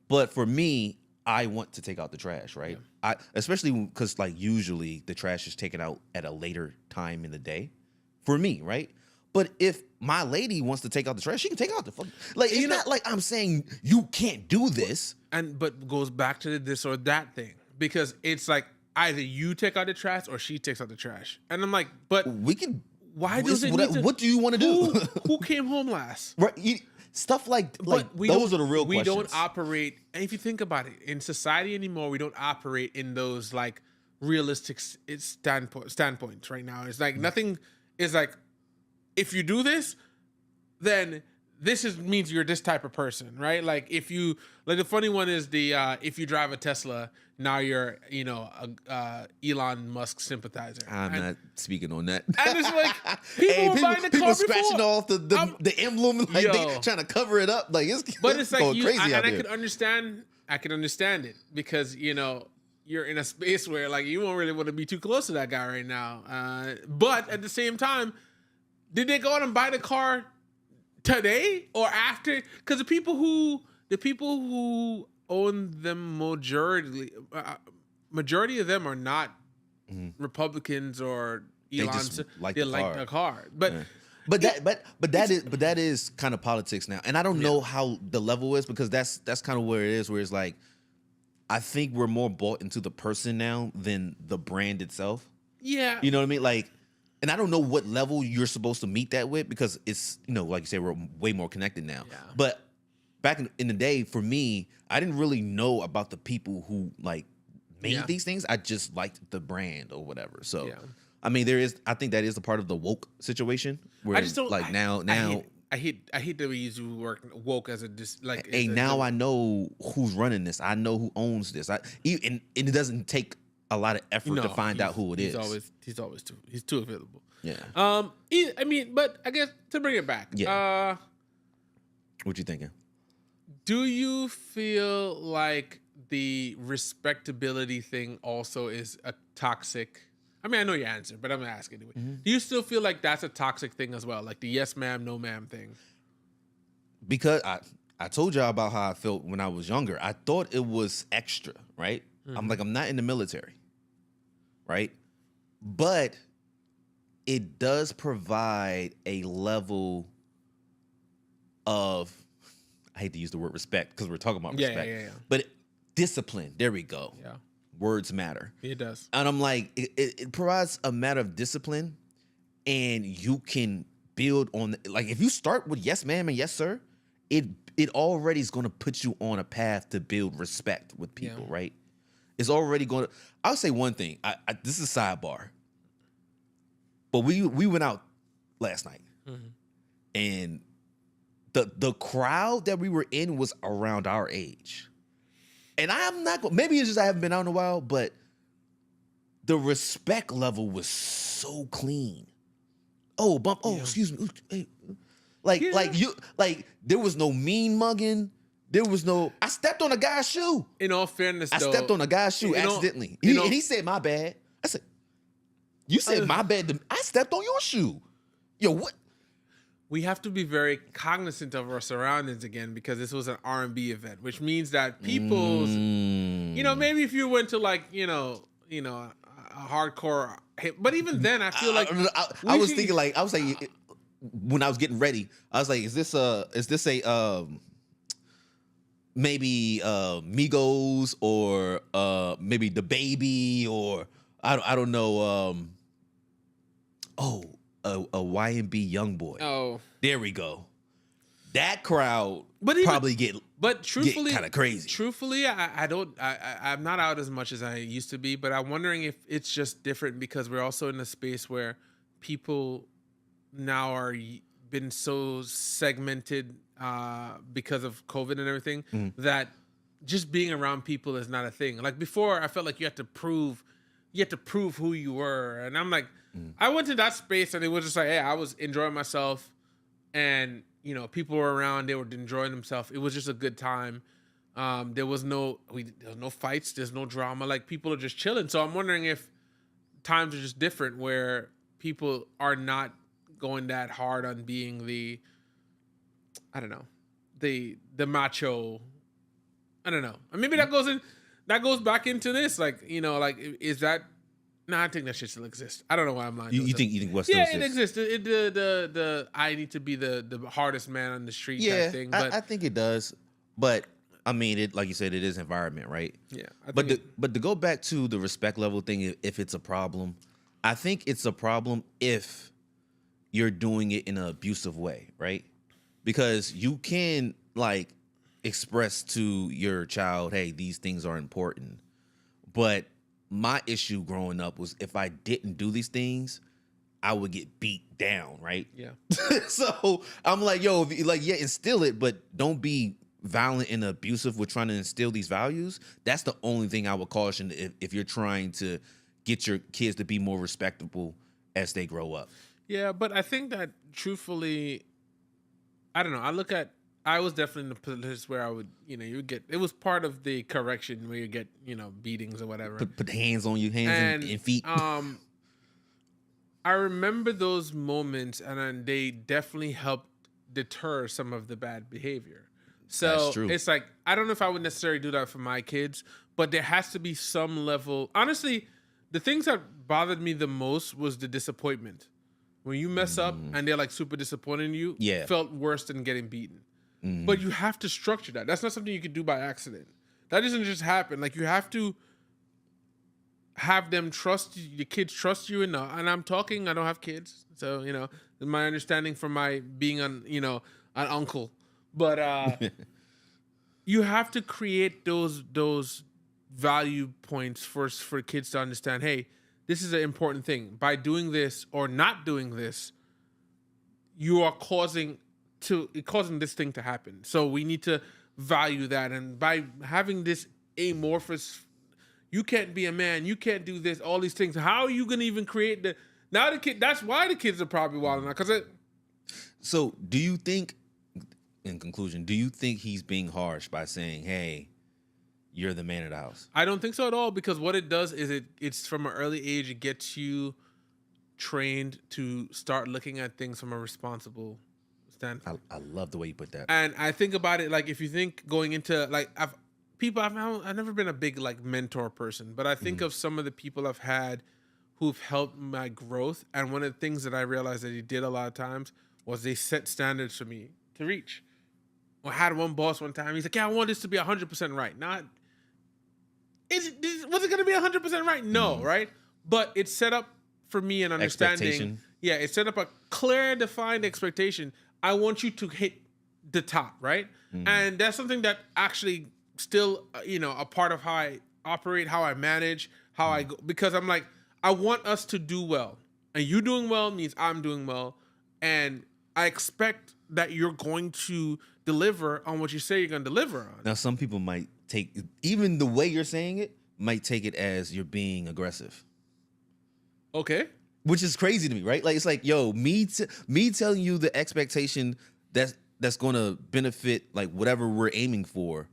But for me, I want to take out the trash, right?
Yeah.
Especially because like usually the trash is taken out at a later time in the day. For me, right? But if my lady wants to take out the trash, she can take out the fucking, like, it's not like I'm saying you can't do this.
But goes back to this or that thing, because it's like either you take out the trash or she takes out the trash. And I'm like, but
We can.
why does it need to,
what do you want to do?
who came home last?
Right? Stuff like those are the real questions.
We don't operate, and if you think about it, in society anymore, we don't operate in those like realistic standpoints right now. It's like nothing is like, if you do this, then this means you're this type of person, right? Like if you, like the funny one is the if you drive a Tesla, now you're, you know, a Elon Musk sympathizer.
I'm not speaking on that.
And it's like people were buying the car
scratching
before.
off the emblem, like they trying to cover it up, like it's
like
going crazy out
I
there.
could understand it because, you know, you're in a space where like you won't really want to be too close to that guy right now. But at the same time, did they go out and buy the car today or after? Because the people who own them majority of them are not Republicans or Elon's.
They just like
they
the
like
car.
the car, but.
Yeah. But that is kind of politics now, and I don't know how the level is, because that's kind of where it is, where it's like I think we're more bought into the person now than the brand itself.
Yeah,
you know what I mean, like. And I don't know what level you're supposed to meet that with, because it's, you know, like you said, we're way more connected now.
Yeah.
But back in the day, for me, I didn't really know about the people who like made these things. I just liked the brand or whatever. So, I mean, I think that is a part of the woke situation. Where
I just don't
like now.
I hate the way you use woke as a
Hey, now I know who's running this. I know who owns this. And it doesn't take a lot of effort to find out who it is.
He's too available.
Yeah.
I mean, but I guess to bring it back.
Yeah. What you thinking?
Do you feel like the respectability thing also is a toxic? I mean, I know your answer, but I'm gonna ask anyway. Mm-hmm. Do you still feel like that's a toxic thing as well, like the yes ma'am, no ma'am thing?
Because I told y'all about how I felt when I was younger. I thought it was extra, right? Mm-hmm. I'm not in the military, right? But it does provide a level of, I hate to use the word respect because we're talking about respect,
yeah.
But discipline. There we go.
Yeah.
Words matter.
It does.
And I'm like, it provides a matter of discipline, and you can build on, like, if you start with yes ma'am and yes sir, it already is going to put you on a path to build respect with people, right? It's already going to, I'll say one thing. This is a sidebar. But we went out last night, and the crowd that we were in was around our age. And I'm not going, maybe it's just I haven't been out in a while, but the respect level was so clean. Oh, bump. Oh, excuse me. Hey. Like there was no mean mugging. There was no, I stepped on a guy's shoe.
In all fairness,
I stepped on a guy's shoe accidentally. He said, my bad. I said, you said my bad. I stepped on your shoe. Yo, what?
we have to be very cognizant of our surroundings again, because this was an R&B event, which means that people's, maybe if you went to like, a hardcore hip, but even then, I feel like
I was thinking like, I was like, when I was getting ready, I was like, is this a maybe Migos or maybe The Baby, or I don't know, a YMB Youngboy.
Oh,
there we go. That crowd
truthfully,
get kind of crazy.
Truthfully, I'm not out as much as I used to be, but I'm wondering if it's just different because we're also in a space where people now are been so segmented because of COVID and everything that just being around people is not a thing. Like before, I felt like you had to prove who you were, and I'm like, I went to that space and it was just like, hey, I was enjoying myself, and people were around, they were enjoying themselves. It was just a good time. There was no fights, there's no drama. Like people are just chilling. So I'm wondering if times are just different where people are not going that hard on being the macho. I don't know. Maybe that goes back into this. Like, is that? No, I think that shit still exists. I don't know why I'm lying.
You think what still exists?
Yeah, it exists. The I need to be the hardest man on the street type thing. But
I think it does. But I mean, it, like you said, it is environment, right?
Yeah.
But to go back to the respect level thing, if it's a problem, I think it's a problem if you're doing it in an abusive way, right? Because you can like express to your child, hey, these things are important. But my issue growing up was if I didn't do these things, I would get beat down, right?
Yeah.
So I'm like, yo, like, yeah, instill it, but don't be violent and abusive with trying to instill these values. That's the only thing I would caution if you're trying to get your kids to be more respectable as they grow up.
Yeah, but I think that truthfully, I don't know. I was definitely in the place where I would, it was part of the correction where you get, beatings or whatever.
Put the hands on your hands and feet.
I remember those moments, and they definitely helped deter some of the bad behavior. So
That's true.
It's like, I don't know if I would necessarily do that for my kids, but there has to be some level. Honestly, the things that bothered me the most was the disappointment. When you mess up and they're like super disappointed in you, felt worse than getting beaten. But you have to structure that. That's not something you can do by accident. That doesn't just happen. Like, you have to have them trust you, the kids trust you enough. And I don't have kids. So, my understanding from my being an uncle. But you have to create those value points for kids to understand, hey, this is an important thing. By doing this or not doing this, you are causing this thing to happen. So we need to value that. And by having this amorphous, you can't be a man, you can't do this, all these things. How are you going to even create the kid? That's why the kids are probably wilding out.
So do you think, in conclusion, he's being harsh by saying, hey, you're the man of the house? I
don't think so at all, because what it does is it's from an early age, it gets you trained to start looking at things from a responsible standpoint.
I love the way you put that.
And I think about it, like, if you think going into, like, I've never been a big, like, mentor person, but I think of some of the people I've had who've helped my growth. And one of the things that I realized that he did a lot of times was they set standards for me to reach. I had one boss one time, he's like, yeah, I want this to be 100% right. Was it going to be 100% right? No, right? But it set up for me an understanding. Yeah, it set up a clear, defined expectation. I want you to hit the top, right? And that's something that actually still, a part of how I operate, how I manage, how I go. Because I'm like, I want us to do well. And you doing well means I'm doing well. And I expect that you're going to deliver on what you say you're going to deliver on.
Now, some people might take, even the way you're saying it, might take it as you're being aggressive.
Okay.
Which is crazy to me, right? Like, it's like, yo, me telling you the expectation that's going to benefit, like, whatever we're aiming for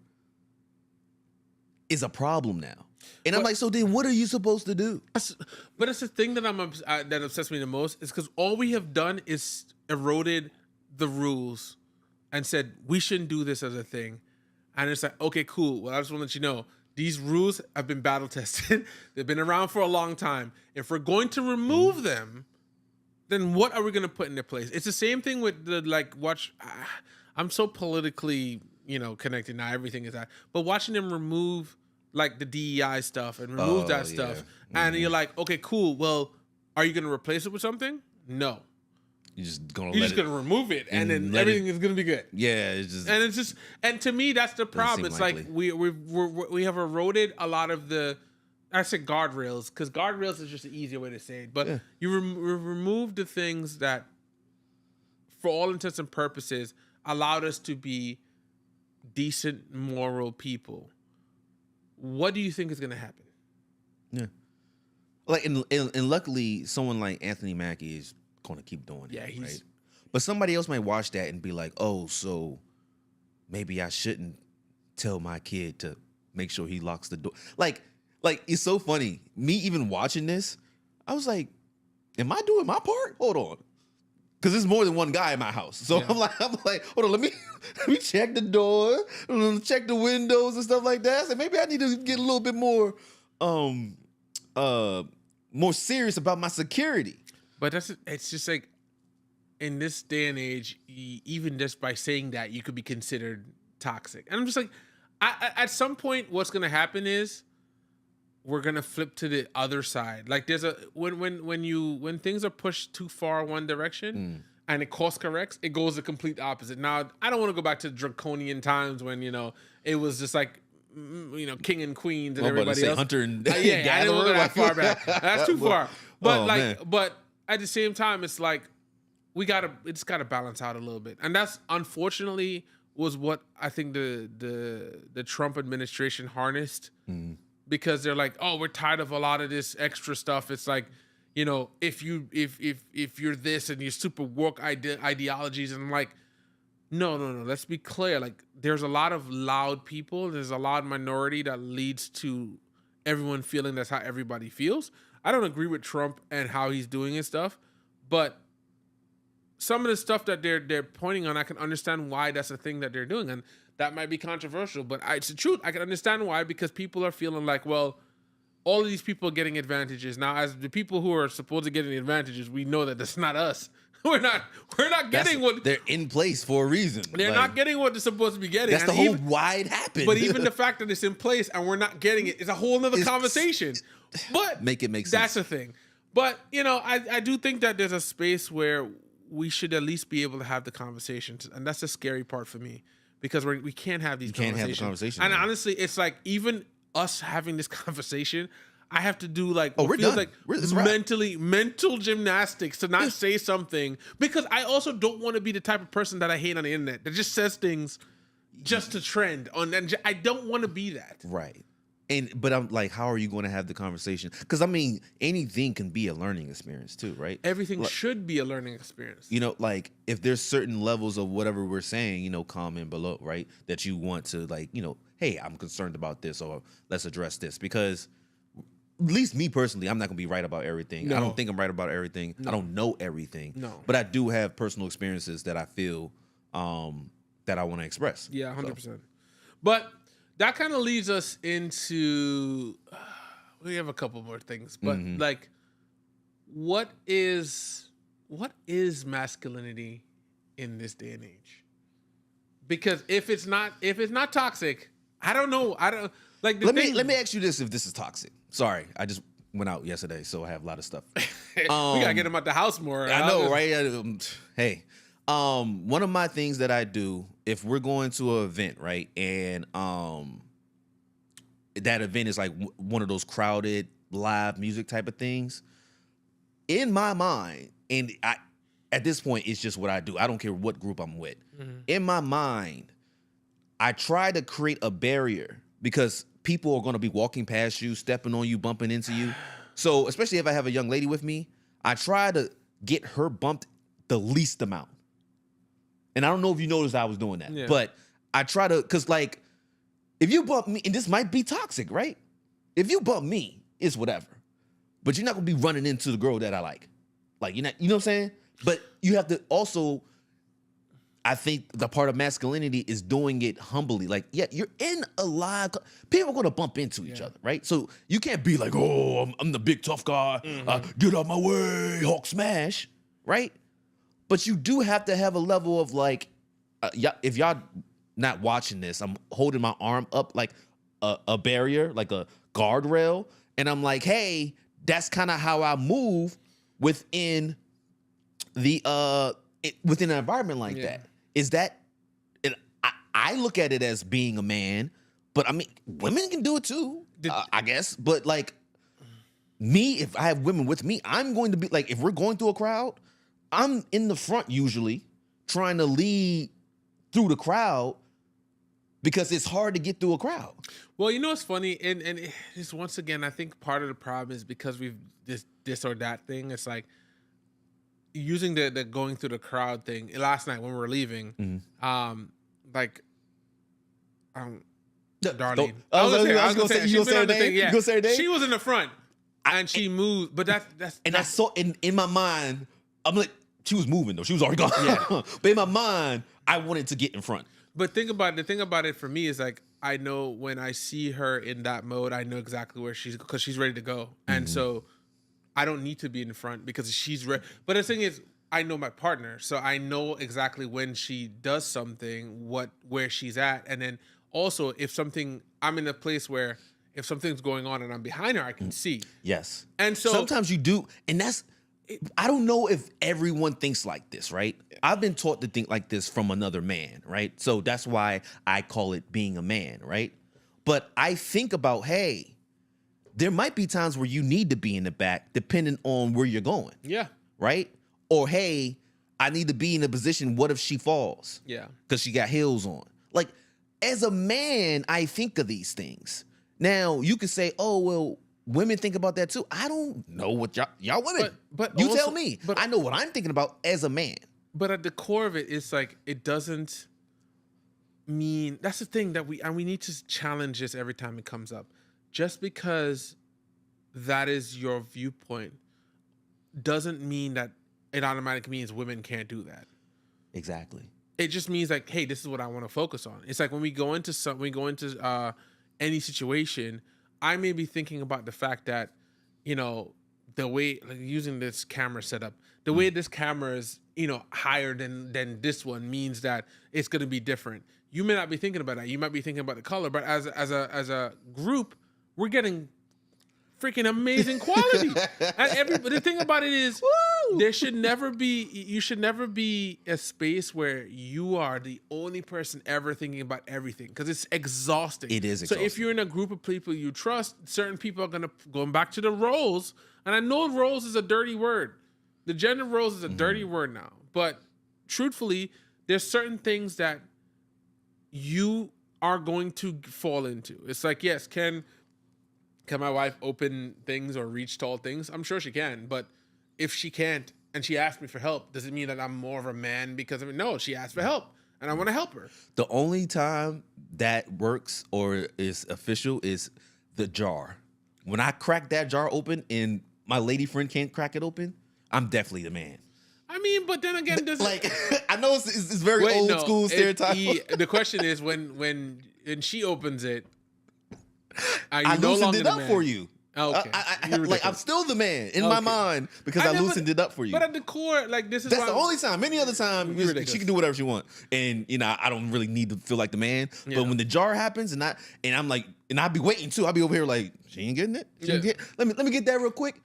is a problem now. And I'm like, so then what are you supposed to do?
But it's the thing that that obsesses me the most is because all we have done is eroded the rules and said, we shouldn't do this as a thing. And it's like, okay, cool. Well, I just want to let you know, these rules have been battle tested. They've been around for a long time. If we're going to remove them, then what are we going to put in their place? It's the same thing with the, like, I'm so politically, connected now. Everything is that. But watching them remove, like, the DEI stuff and remove that stuff. And you're like, okay, cool. Well, are you going to replace it with something? No.
You're just going
to remove it, and then everything is going to be good.
Yeah,
and to me, that's the problem. It's like we have eroded a lot of the, I said guardrails, because guardrails is just an easier way to say it. But you remove the things that, for all intents and purposes, allowed us to be decent, moral people. What do you think is going to happen?
Yeah, like and luckily, someone like Anthony Mackie is going to keep doing it.
Yeah,
right? But somebody else might watch that and be like, "Oh, so maybe I shouldn't tell my kid to make sure he locks the door." Like it's so funny. Me even watching this, I was like, "Am I doing my part? Hold on." Because there's more than one guy in my house. So I'm like, hold on, let me check the door, check the windows and stuff like that. So maybe I need to get a little bit more more serious about my security.
But it's just like, in this day and age, even just by saying that, you could be considered toxic. And I'm just like, at some point, what's going to happen is we're going to flip to the other side. Like, there's when things are pushed too far one direction and it course corrects, it goes the complete opposite. Now, I don't want to go back to draconian times when, it was just like, king and queens and everybody else.
Hunter and
I didn't want to go that far back. That's too far. But but at the same time, it's like, it's got to balance out a little bit. And that's, unfortunately, was what I think the Trump administration harnessed, because they're like, oh, we're tired of a lot of this extra stuff. It's like, if you're this and you're super woke ideologies, and I'm like, no, let's be clear. Like, there's a lot of loud people. There's a loud minority that leads to everyone feeling that's how everybody feels. I don't agree with Trump and how he's doing his stuff, but some of the stuff that they're pointing on, I can understand why that's a thing that they're doing, and that might be controversial, but it's the truth. I can understand why, because people are feeling like, well, all of these people are getting advantages. Now, as the people who are supposed to get the advantages, we know that that's not us. We're not getting what
they're in place for a reason.
They're not getting what they're supposed to be getting.
That's the whole why it happened.
But even the fact that it's in place and we're not getting it is a whole nother conversation. But
make it make sense.
That's the thing. But I do think that there's a space where we should at least be able to have the conversations, and that's the scary part for me, because we can't have these conversations.
Can't have the conversation.
And honestly, it's like, even us having this conversation, I have to do like,
we're done.
Like mental gymnastics to not say something, because I also don't want to be the type of person that I hate on the internet that just says things just to trend on. And I don't want to be that.
Right. But I'm like, how are you going to have the conversation? Because I mean, anything can be a learning experience too, right?
Everything should be a learning experience.
Like, if there's certain levels of whatever we're saying, comment below, right? That you want to, like, hey, I'm concerned about this, or let's address this, because at least me personally, I'm not gonna be right about everything. No. I don't think I'm right about everything. No. I don't know everything.
No.
But I do have personal experiences that I feel that I want to express.
Yeah, 100%. So. But that kind of leads us into, we have a couple more things, but like, what is masculinity in this day and age? Because if it's not toxic, I don't know. Let
me ask you this: if this is toxic? Sorry, I just went out yesterday, so I have a lot of stuff.
We gotta get him out the house more.
I know, right? Hey, one of my things that I do, if we're going to an event, right, and that event is like one of those crowded live music type of things, in my mind, and at this point, it's just what I do. I don't care what group I'm with. In my mind, I try to create a barrier, because people are going to be walking past you, stepping on you, bumping into you. So especially if I have a young lady with me, I try to get her bumped the least amount. And I don't know if you noticed I was doing that, but I try to, because like, if you bump me, and this might be toxic, right? If you bump me, it's whatever. But you're not going to be running into the girl that I like. Like, you're not, you know what I'm saying? But you have to also I think the part of masculinity is doing it humbly. Like, yeah, you're in a live. People are going to bump into each other, right? So you can't be like, oh, I'm the big tough guy. Get out my way, Hulk smash, right? But you do have to have a level of like, if y'all not watching this, I'm holding my arm up like a barrier, like a guardrail, and I'm like, hey, that's kind of how I move within the within an environment like that. Is that I look at it as being a man, but I mean, women can do it too, I guess. But like me, if I have women with me, I'm going to be like, if we're going through a crowd, I'm in the front usually trying to lead through the crowd because it's hard to get through a crowd.
Well, you know what's funny? And it's once again, I think part of the problem is because we've this or that thing. It's like using the going through the crowd thing. Last night when we were leaving, Darlene. I was gonna say, she's been on the thing. Yeah, she was in the front and she moved, but that's
I saw in my mind, I'm like, she was moving though. She was already gone.
Yeah.
But in my mind, I wanted to get in front.
But the thing about it for me is like, I know when I see her in that mode, I know exactly where because she's ready to go. And so I don't need to be in front because she's ready. But the thing is, I know my partner, so I know exactly when she does something, where she's at. And then also if I'm in a place where if something's going on and I'm behind her, I can see.
Yes.
And so
sometimes you do. And I don't know if everyone thinks like this, right? I've been taught to think like this from another man, right? So that's why I call it being a man, right? But I think about, hey, there might be times where you need to be in the back depending on where you're going.
Yeah.
Right? Or, hey, I need to be in a position, what if she falls?
Yeah.
Because she got heels on. Like, as a man, I think of these things. Now, you could say, oh, well, women think about that too. I don't know what y'all women. But you also, tell me. But I know what I'm thinking about as a man.
But at the core of it, it's like it doesn't mean. That's the thing that we need to challenge this every time it comes up. Just because that is your viewpoint doesn't mean that it automatically means women can't do that.
Exactly.
It just means like, hey, this is what I want to focus on. It's like when we go into any situation. I may be thinking about the fact that, you know, the way like using this camera setup, the way this camera is, you know, higher than this one means that it's going to be different. You may not be thinking about that. You might be thinking about the color, but as a group, we're getting freaking amazing quality. And the thing about it is, you should never be a space where you are the only person ever thinking about everything because it's exhausting.
It is exhausting.
So if you're in a group of people you trust, certain people are going back to the roles. And I know roles is a dirty word. The gender roles is a dirty word now. But truthfully, there's certain things that you are going to fall into. It's like, yes, can my wife open things or reach tall things? I'm sure she can, but if she can't and she asked me for help, does it mean that I'm more of a man because of it? No, she asked for help and I want to help her.
The only time that works or is official is the jar. When I crack that jar open and my lady friend can't crack it open, I'm definitely the man.
I mean, but then again,
like I know it's very old school stereotype.
The question is when she opens it,
I loosened it up for you.
Oh, okay.
I'm still the man in my mind because I loosened it up for you.
But at the core, like that's
the only time. Any other time, she can do whatever she wants, and you know I don't really need to feel like the man. Yeah. But when the jar happens, and I'm like, and I'll be waiting too. I'll be over here like she ain't getting it. Let me get that real quick.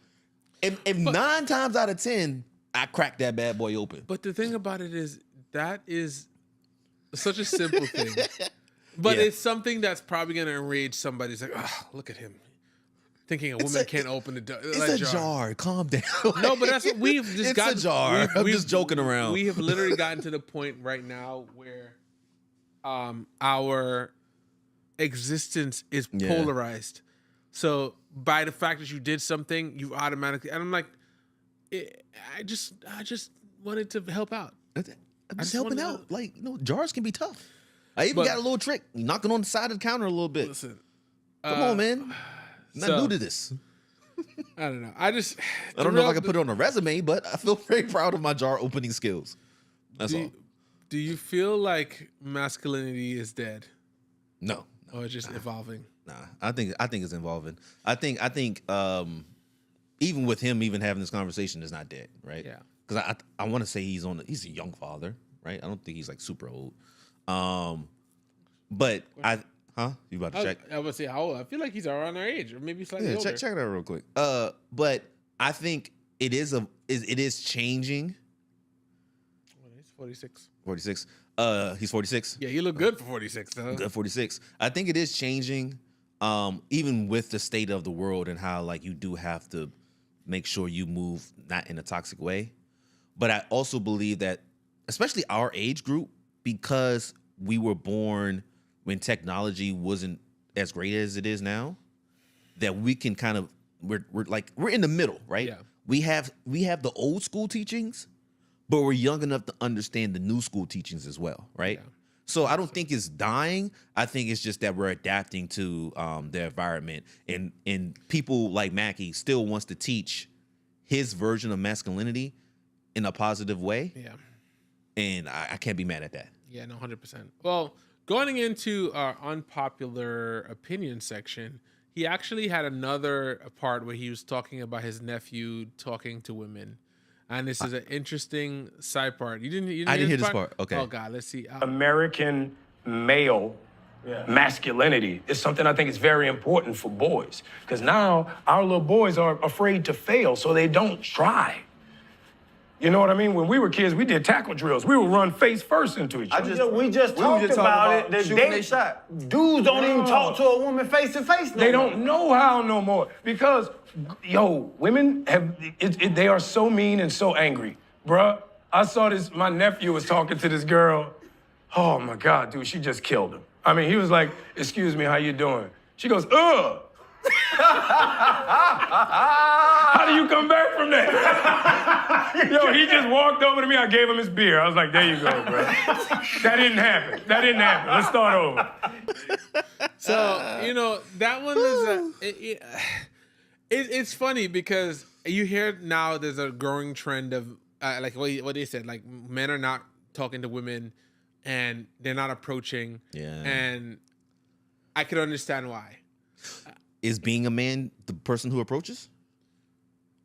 And 9 times out of 10, I crack that bad boy open.
But the thing about it is that is such a simple thing. But it's something that's probably going to enrage somebody. It's like, oh, look at him. Thinking a woman can't open the door.
It's a jar. Calm down.
No, but that's what we've just gotten.
It's a jar. I'm just joking around.
We have literally gotten to the point right now where our existence is polarized. So by the fact that you did something, you automatically... And I'm like, I just wanted to help out.
I'm just helping out. Like, you know, jars can be tough. I even got a little trick. Knocking on the side of the counter a little bit.
Listen.
Come on, man. I'm not new to this.
I don't know.
I don't know if I can put it on a resume, but I feel very proud of my jar opening skills. That's all.
Do you feel like masculinity is dead,
No.
or just evolving?
Nah. I think it's evolving. I think even with him even having this conversation is not dead, right?
Yeah.
Because I want to say he's a young father, right? I don't think he's like super old. But you about to check?
I would say how old? I feel like he's around our age, or maybe slightly older.
check it out real quick. But I think it is changing.
He's 46.
46. He's 46.
Yeah, you look good for 46, though.
Good 46. I think it is changing. Even with the state of the world and how like you do have to make sure you move not in a toxic way. But I also believe that, especially our age group, because we were born when technology wasn't as great as it is now, that we can kind of we're in the middle, right?
Yeah.
We have the old school teachings, but we're young enough to understand the new school teachings as well, right?
Yeah.
So I don't think it's dying. I think it's just that we're adapting to the environment, and people like Mackie still wants to teach his version of masculinity in a positive way.
Yeah.
And I can't be mad at that.
Yeah, no, 100%. Well, going into our unpopular opinion section, he actually had another part where he was talking about his nephew talking to women. And this is an interesting side part. You didn't
hear this part. Okay.
Oh, God, let's see.
American male masculinity is something I think is very important for boys. Because now our little boys are afraid to fail, so they don't try. You know what I mean? When we were kids, we did tackle drills. We would run face first into each other.
We just talked about it. They shot. Dudes don't even talk to a woman face to face.
They don't know how no more. Because, women they are so mean and so angry. Bruh, I saw this, my nephew was talking to this girl. Oh my God, dude, she just killed him. I mean, he was like, excuse me, how you doing? She goes, ugh. How do you come back from that? He just walked over to me. I gave him his beer. I was like, there you go, bro. That didn't happen. Let's start over.
So, that one is it's funny because you hear now there's a growing trend of like what they said, like men are not talking to women and they're not approaching.
Yeah.
And I could understand why.
Is being a man the person who approaches?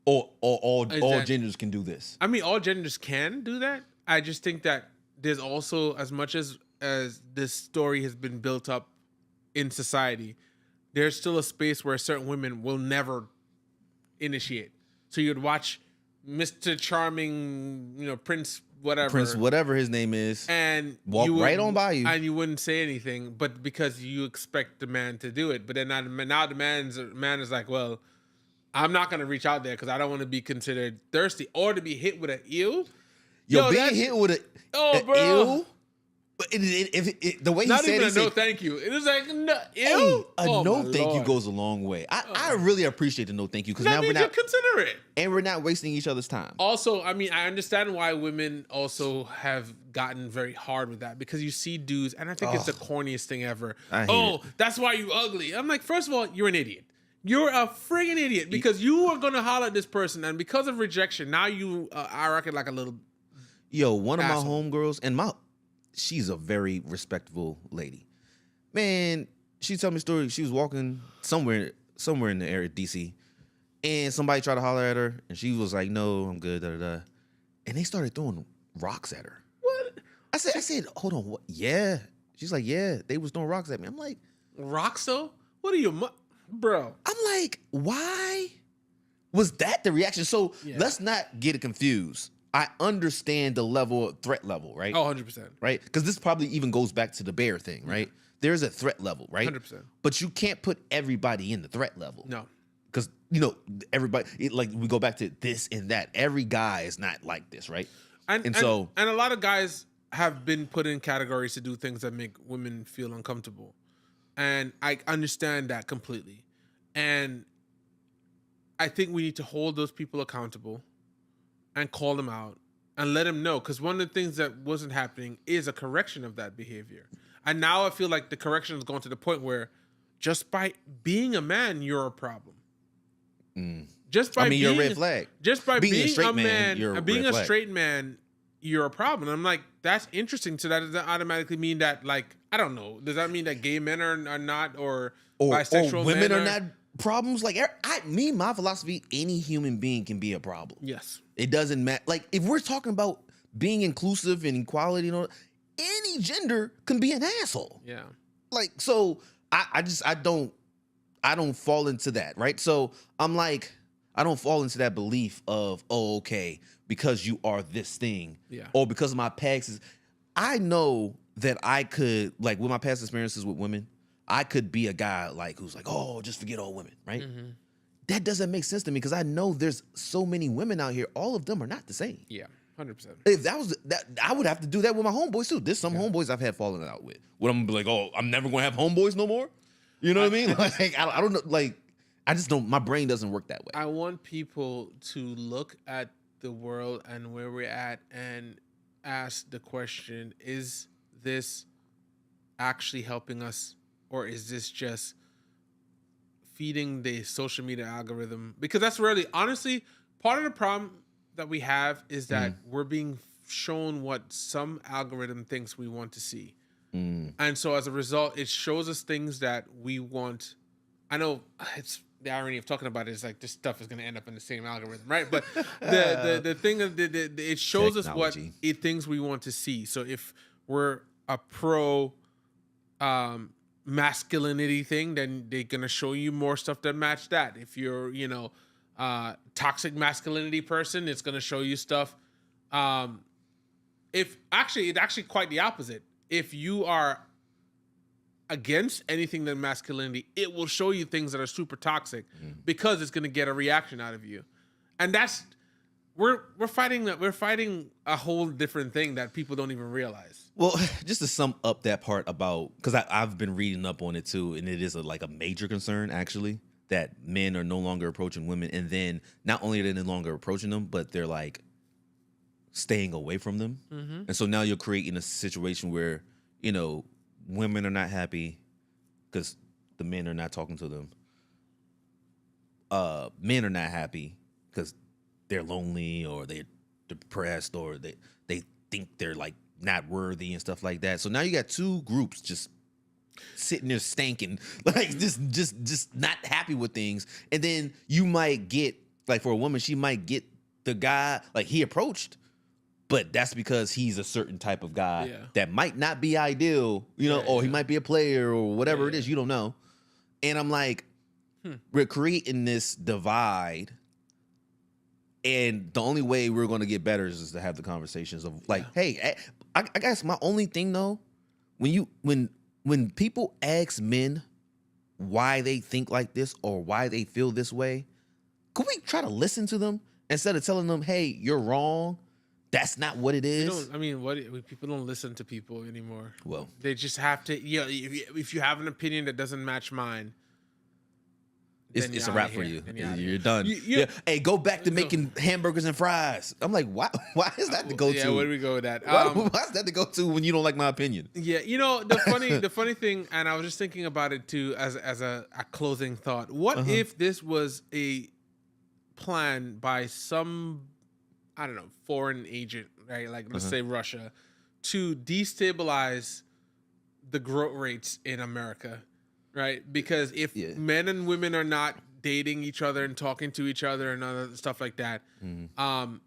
Or all genders can do this?
I mean, all genders can do that. I just think that there's also, as much as this story has been built up in society, there's still a space where certain women will never initiate. So you'd watch Mr. Charming, Prince whatever
his name is,
and
walk right on by you,
and you wouldn't say anything, but because you expect the man to do it. But then now the man is like, well, I'm not gonna reach out there because I don't want to be considered thirsty or to be hit with an ew.
Being hit with
bro.
Ew. But the way he
not
said
even
it,
no thank you. It was like no, ew.
Hey, no thank
Lord.
you goes a long way. I really appreciate the no thank you because now we're not
considerate,
and we're not wasting each other's time.
Also, I mean, I understand why women also have gotten very hard with that because you see dudes, and I think it's the corniest thing ever. That's why you ugly. I'm like, first of all, you're an idiot. You're a friggin' idiot because you are gonna holler at this person, and because of rejection, now you are acting like a little.
One of
asshole.
my homegirls, and she's a very respectable lady. Man, she told me a story. She was walking somewhere in the area, DC, and somebody tried to holler at her, and she was like, "No, I'm good." And they started throwing rocks at her.
What?
I said, hold on, what? Yeah. She's like, yeah, they was throwing rocks at me. I'm like,
rocks though? What are you, bro?
I'm like, why was that the reaction? So let's not get it confused. I understand the level of threat level, right?
Oh, 100%.
Right? Because this probably even goes back to the bear thing, right? There's a threat level, right?
100%.
But you can't put everybody in the threat level.
No.
Because, everybody, we go back to this and that. Every guy is not like this, right?
And a lot of guys have been put in categories to do things that make women feel uncomfortable. And I understand that completely. And I think we need to hold those people accountable and call them out and let them know. Because one of the things that wasn't happening is a correction of that behavior. And now I feel like the correction has gone to the point where just by being a man, you're a problem. Just by
you're a red flag.
Just by being
a straight
a man,
you're a
being
red
a
flag.
straight man, you're a problem. And I'm like, that's interesting. So that does that automatically mean that, like, I don't know. Does that mean that gay men are not, or bisexual
or women
men
are not problems? Like, my philosophy, any human being can be a problem.
Yes.
It doesn't matter. Like, if we're talking about being inclusive and equality, any gender can be an asshole.
Yeah.
Like, so I don't fall into that, right? So I'm like, I don't fall into that belief of, oh, okay, because you are this thing, or because of my past. I know that I could, like, with my past experiences with women, I could be a guy like who's like, oh, just forget all women, right? Mm-hmm. That doesn't make sense to me because I know there's so many women out here. All of them are not the same.
Yeah, 100%.
If that was that, I would have to do that with my homeboys too. There's some homeboys I've had falling out with. What I'm gonna be like, oh, I'm never gonna have homeboys no more. You know what I mean? Like, I don't know. Like, I just don't. My brain doesn't work that way.
I want people to look at the world and where we're at and ask the question: is this actually helping us, or is this just feeding the social media algorithm? Because that's really, honestly, part of the problem that we have is that we're being shown what some algorithm thinks we want to see. And so as a result, it shows us things that we want. I know it's the irony of talking about it is like this stuff is going to end up in the same algorithm, right? But the thing of it shows us what it thinks we want to see. So if we're a pro masculinity thing, then they're going to show you more stuff that match that. If you're, toxic masculinity person, it's going to show you stuff. It's actually quite the opposite. If you are against anything than masculinity, it will show you things that are super toxic because it's going to get a reaction out of you. And that's we're fighting a whole different thing that people don't even realize.
Well, just to sum up that part about, because I've been reading up on it too, and it is like a major concern actually that men are no longer approaching women, and then not only are they no longer approaching them, but they're like staying away from them. And so now you're creating a situation where, women are not happy because the men are not talking to them. Men are not happy because they're lonely or they're depressed or they think they're like not worthy and stuff like that. So now you got two groups just sitting there stanking, like just not happy with things. And then you might get, like, for a woman, she might get the guy, like, he approached, but that's because he's a certain type of guy that might not be ideal, or he might be a player or whatever it is, you don't know. And I'm like, we're creating this divide, and the only way we're going to get better is to have the conversations of like, hey, I guess my only thing though, when people ask men why they think like this or why they feel this way, could we try to listen to them instead of telling them, hey, you're wrong? That's not what it is.
People don't listen to people anymore.
Well,
they just have to. If you have an opinion that doesn't match mine,
it's a wrap for you. You're done. Hey, go back to making hamburgers and fries. I'm like, why is that the go-to?
Yeah, where do we go with that?
Why is that the go-to when you don't like my opinion?
Yeah, the funny thing, and I was just thinking about it too as a closing thought. What if this was a plan by some, I don't know, foreign agent, right? Like, let's say Russia, to destabilize the growth rates in America, right? Because if men and women are not dating each other and talking to each other and other stuff like that, the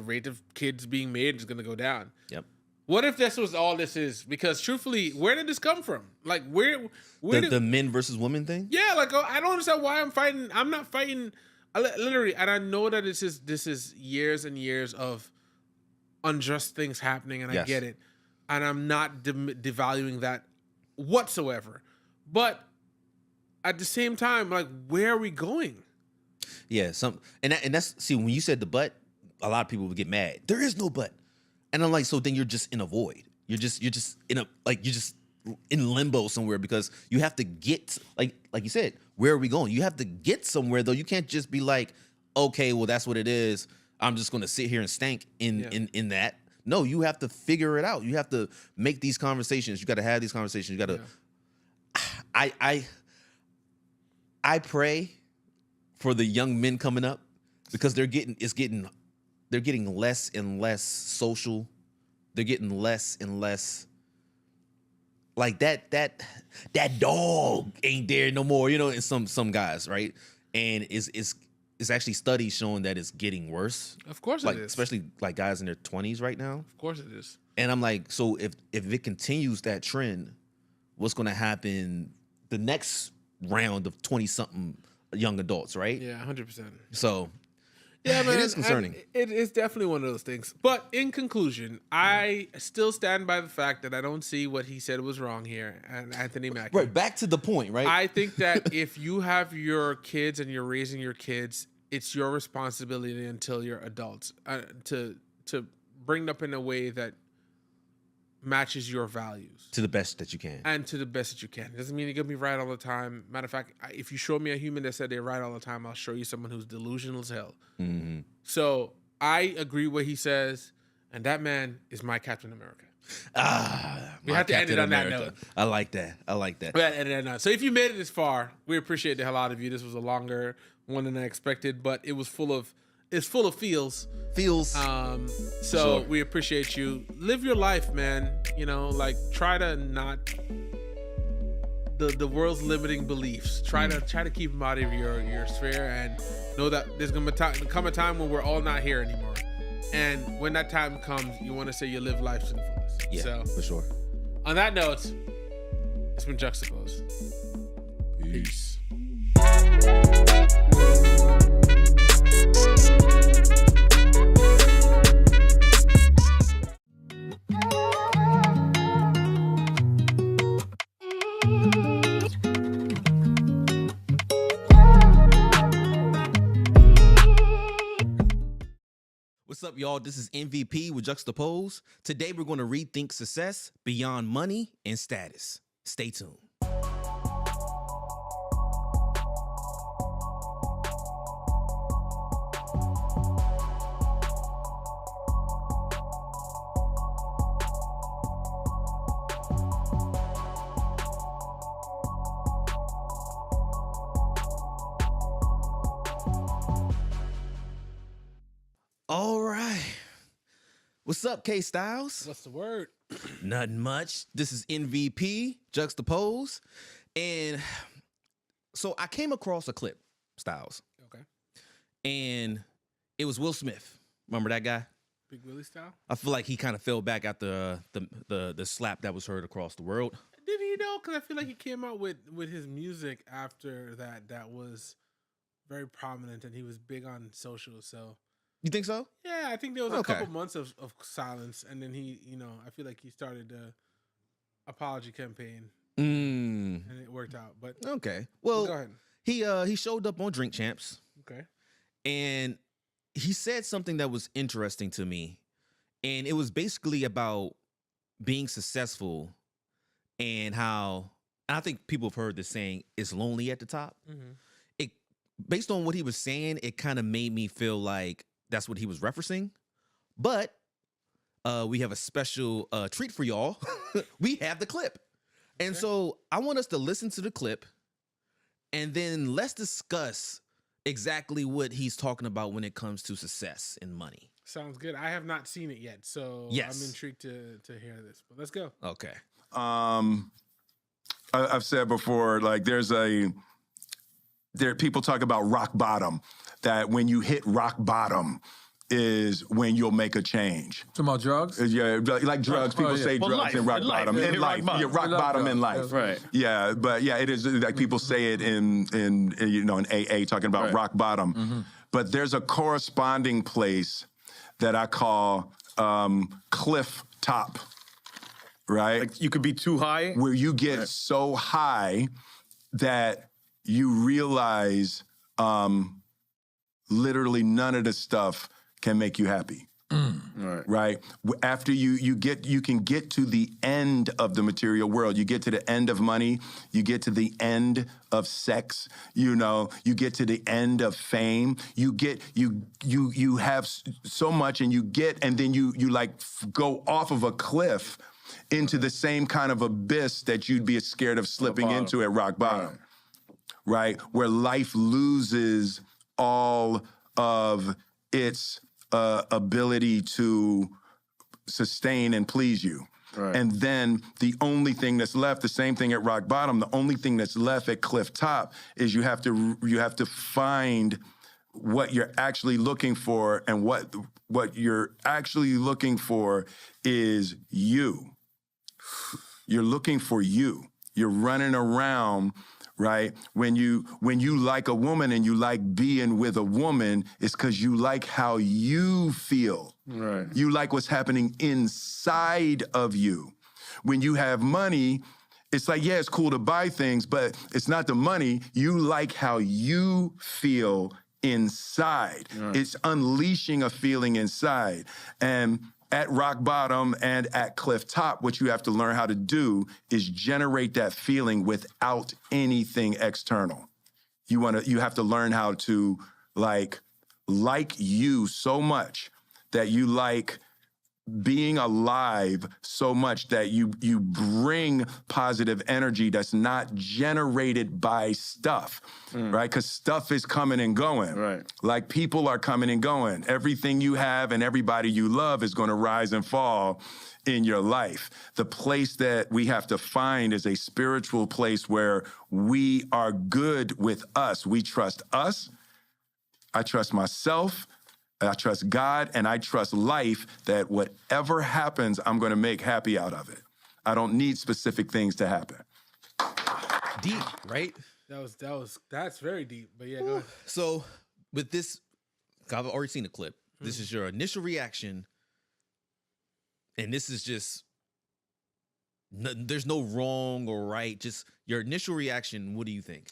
rate of kids being made is going to go down.
Yep.
What if this was all this is? Because truthfully, where did this come from? Like, where
the men versus women thing?
Yeah, like, I don't understand why I'm fighting. I'm not fighting. Literally, and I know that this is years and years of unjust things happening, and I get it, and I'm not devaluing that whatsoever. But at the same time, like, where are we going?
Yeah, that's see, when you said the but, a lot of people would get mad. There is no but, and I'm like, so then you're just in a void. You're just in limbo somewhere because you have to get, like you said, where are we going? You have to get somewhere though. You can't just be like, okay, well, that's what it is. I'm just going to sit here and stank in that. No, you have to figure it out. You have to make these conversations. You got to have these conversations. You got to. I pray for the young men coming up because it's getting they're getting less and less social. They're getting less and less like that dog ain't there no more, in some guys, right? And it's actually studies showing that it's getting worse.
Of course
like,
it is.
Especially like guys in their 20s right now.
Of course it is.
And I'm like, so if it continues that trend, what's going to happen the next round of 20-something young adults, right?
Yeah, 100%.
So,
yeah, man,
it is concerning.
It is definitely one of those things. But in conclusion, I still stand by the fact that I don't see what he said was wrong here, and Anthony Mackie.
Right, back to the point, right?
I think that if you have your kids and you're raising your kids, it's your responsibility until you're adults to bring them up in a way that matches your values.
To the best that you can.
And to the best that you can. It doesn't mean you're going to be right all the time. Matter of fact, if you show me a human that said they're right all the time, I'll show you someone who's delusional as hell.
Mm-hmm.
So I agree what he says, and that man is my Captain America. We have to end it on that note.
I like that.
We have to end it on that note. So if you made it this far, we appreciate the hell out of you. This was a longer one than I expected, but it was full of feels. So
sure.
we appreciate you. Live your life, man. Try to not the world's limiting beliefs. Try to keep them out of your sphere, and know that there's gonna come a time when we're all not here anymore. And when that time comes, you want to say you live life to the fullest.
Yeah,
so,
for sure.
On that note, it's been Juxtaposed. Peace.
What's up, y'all? This is MVP with Juxtapose. Today, we're going to rethink success beyond money and status. Stay tuned. All right. What's up, K Styles?
What's the word?
Nothing much. This is MVP, Juxtapose. And so I came across a clip, Styles.
Okay.
And it was Will Smith. Remember that guy?
Big Willie style?
I feel like he kind of fell back after the slap that was heard across the world.
Did he though? Because I feel like he came out with his music after that was very prominent, and he was big on social, so...
You think so?
Yeah, I think there was a couple months of silence, and then he, I feel like he started the apology campaign, and it worked out. But
okay, well,
go ahead.
He showed up on Drink Champs,
okay, and
he said something that was interesting to me, and it was basically about being successful and how I think people have heard this saying, "It's lonely at the top."
Mm-hmm.
It based on what he was saying, it kind of made me feel like that's what he was referencing. But we have a special treat for y'all. We have the clip. Okay. And so I want us to listen to the clip, and then let's discuss exactly what he's talking about when it comes to success and money.
Sounds good. I have not seen it yet, so
yes.
I'm intrigued to hear this. But let's go.
Okay.
I've said before, like people talk about rock bottom, that when you hit rock bottom is when you'll make a change.
Talking about drugs?
Yeah, like drugs. People say drugs
life,
and rock bottom. In life. Yeah, rock bottom in life.
Right.
Yeah, but yeah, it is like people say it in AA talking about rock bottom. Mm-hmm. But there's a corresponding place that I call cliff top. Right?
Like you could be too high.
Where you get so high that you realize literally none of the stuff can make you happy. Right? After you can get to the end of the material world. You get to the end of money. You get to the end of sex. You get to the end of fame. You have so much, and then you like go off of a cliff into the same kind of abyss that you'd be scared of slipping into at rock bottom. Right? Where life loses all of its ability to sustain and please you.
Right.
And then the only thing that's left, the same thing at rock bottom, the only thing that's left at cliff top is you have to find what you're actually looking for, and what you're actually looking for is you. You're looking for you. You're running around, right? When you like a woman and you like being with a woman, it's because you like how you feel.
Right.
You like what's happening inside of you. When you have money, it's like, yeah, it's cool to buy things, but it's not the money. You like how you feel inside.
Right.
It's unleashing a feeling inside. And at rock bottom and at cliff top, what you have to learn how to do is generate that feeling without anything external. You have to learn how to like you so much that you like being alive so much that you bring positive energy that's not generated by stuff, right? Because stuff is coming and going.
Right.
Like people are coming and going. Everything you have and everybody you love is going to rise and fall in your life. The place that we have to find is a spiritual place where we are good with us. We trust us. I trust myself. I trust God, and I trust life, that whatever happens, I'm going to make happy out of it. I don't need specific things to happen.
Deep, right?
That's very deep. But yeah, go ahead.
So with this, I've already seen the clip. This is your initial reaction, and this is just, there's no wrong or right. Just your initial reaction. What do you think?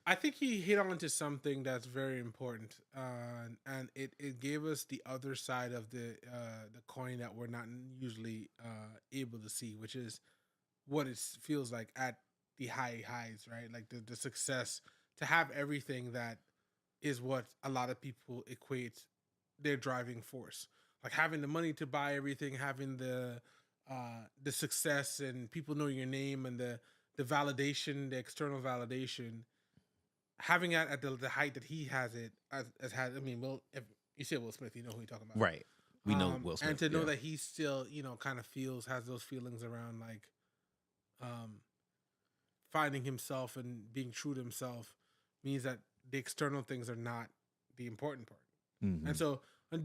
I think he hit on to something that's very important, and it gave us the other side of the coin that we're not usually able to see, which is what it feels like at the highs, right? Like the success, to have everything that is what a lot of people equate their driving force, like having the money to buy everything, having the success, and people know your name, and the validation, the external validation. Having it at the height that he has it as had, I mean, well, if you say Will Smith, you know who you're talking about,
Right? We know Will Smith,
and to know that he still, kind of has those feelings around like, finding himself and being true to himself, means that the external things are not the important part.
Mm-hmm.
And so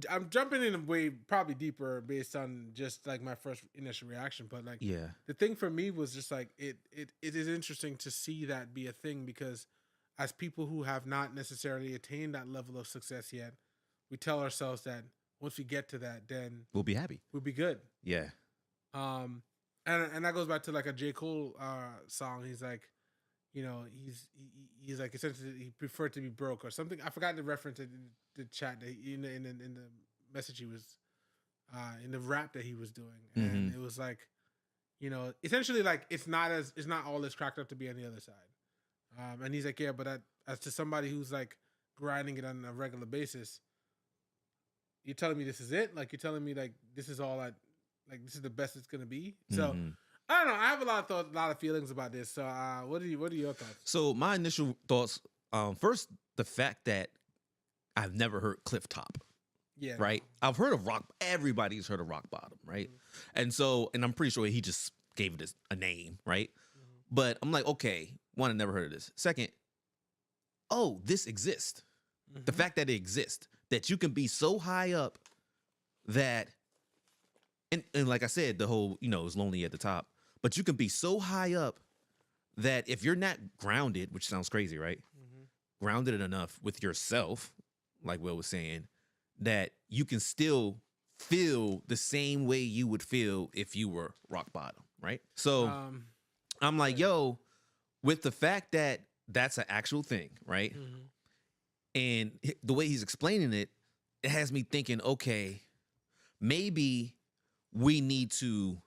I'm jumping in a way probably deeper based on just like my first initial reaction, but like, the thing for me was just like it is interesting to see that be a thing, because as people who have not necessarily attained that level of success yet, we tell ourselves that once we get to that, then
we'll be happy.
We'll be good.
Yeah.
And that goes back to like a J. Cole song. He's like, he's like, essentially he preferred to be broke or something. I forgot the reference in the chat that in the message he was in the rap that he was doing, and it was like, essentially like it's not all as cracked up to be on the other side. And he's like, yeah, but as to somebody who's like grinding it on a regular basis, you're telling me this is it? Like, you're telling me like this is all like this is the best it's gonna be? So I don't know. I have a lot of feelings about this. So what are your thoughts?
So my initial thoughts, first, the fact that I've never heard cliff top.
Yeah.
Right. I've heard of rock. Everybody's heard of rock bottom. Right. And I'm pretty sure he just gave it a name. Right. But I'm like, okay, one, I never heard of this. Second, this exists. The fact that it exists, that you can be so high up that, and like I said, the whole, is lonely at the top, but you can be so high up that if you're not grounded, which sounds crazy, right? Grounded enough with yourself, like Will was saying, that you can still feel the same way you would feel if you were rock bottom, right? So I'm like, yo, with the fact that that's an actual thing, right? And the way he's explaining it, it has me thinking, okay, maybe we need to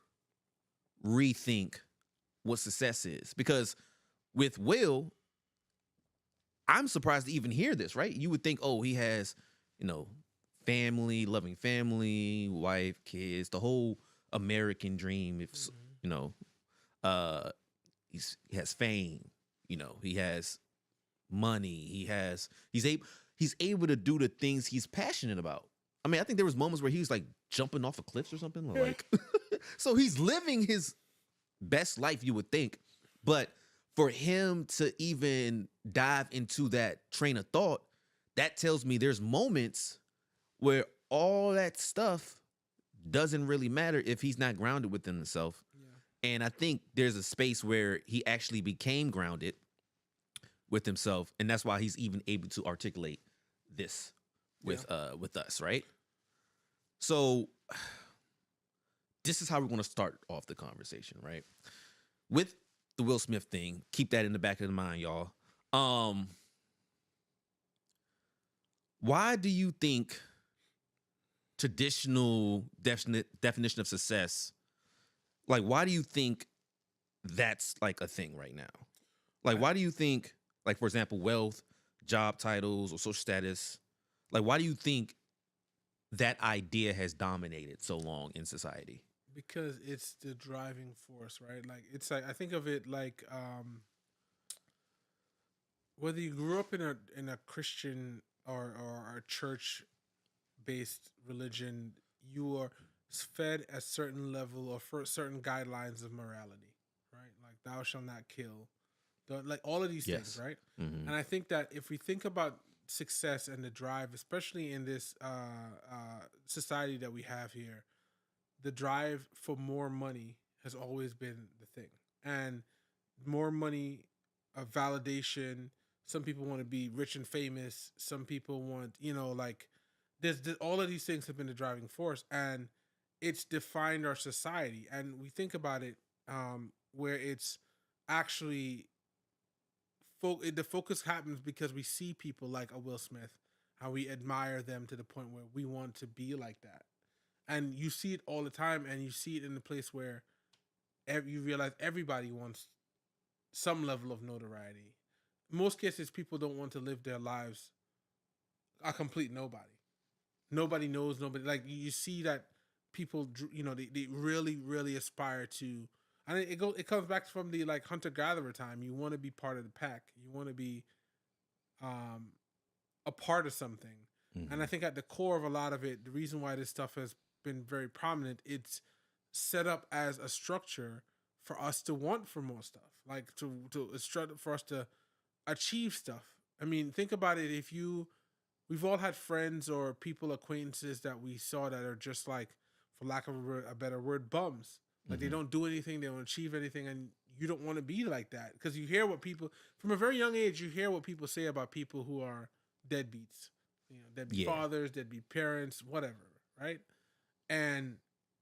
rethink what success is. Because with Will, I'm surprised to even hear this, right? You would think, he has, family, loving family, wife, kids, the whole American dream. If, he has fame, he has money, he's able to do the things he's passionate about. I mean, I think there was moments where he was like jumping off of cliffs or something. Like, so he's living his best life, you would think. But for him to even dive into that train of thought, that tells me there's moments where all that stuff doesn't really matter if he's not grounded within himself. Yeah. And I think there's a space where he actually became grounded with himself, and that's why he's even able to articulate this with us, right? So this is how we're going to start off the conversation, right? With the Will Smith thing, keep that in the back of the mind, y'all. Why do you think traditional definition of success, like, why do you think that's like a thing right now? Like, why do you think, like, for example, wealth, job titles, or social status, like, why do you think that idea has dominated so long in society?
Because it's the driving force, right? Like, it's like, I think of it like whether you grew up in a Christian or a church based religion, you are fed a certain level or for certain guidelines of morality, right? Like, thou shalt not kill, like all of these things, right? Mm-hmm. And I think that if we think about success and the drive, especially in this society that we have here, the drive for more money has always been the thing. And more money, validation. Some people want to be rich and famous. Some people want, like, there's all of these things have been the driving force, and it's defined our society. And we think about it where it's actually the focus happens because we see people like a Will Smith, how we admire them to the point where we want to be like that. And you see it all the time, and you see it in the place where you realize everybody wants some level of notoriety. In most cases, people don't want to live their lives a complete nobody. Nobody knows nobody. Like, you see that people, they really, really aspire to. And it comes back from the, like, hunter-gatherer time. You want to be part of the pack. You want to be a part of something. Mm-hmm. And I think at the core of a lot of it, the reason why this stuff has been very prominent, it's set up as a structure for us to want for more stuff, like for us to achieve stuff. I mean, think about it. We've all had friends or people, acquaintances that we saw that are just, like, for lack of a better word, bums. Like, mm-hmm. They don't do anything, they don't achieve anything, and you don't want to be like that, because you hear what people, from a very young age, you hear what people say about people who are deadbeats, deadbeat fathers, deadbeat parents, whatever, right?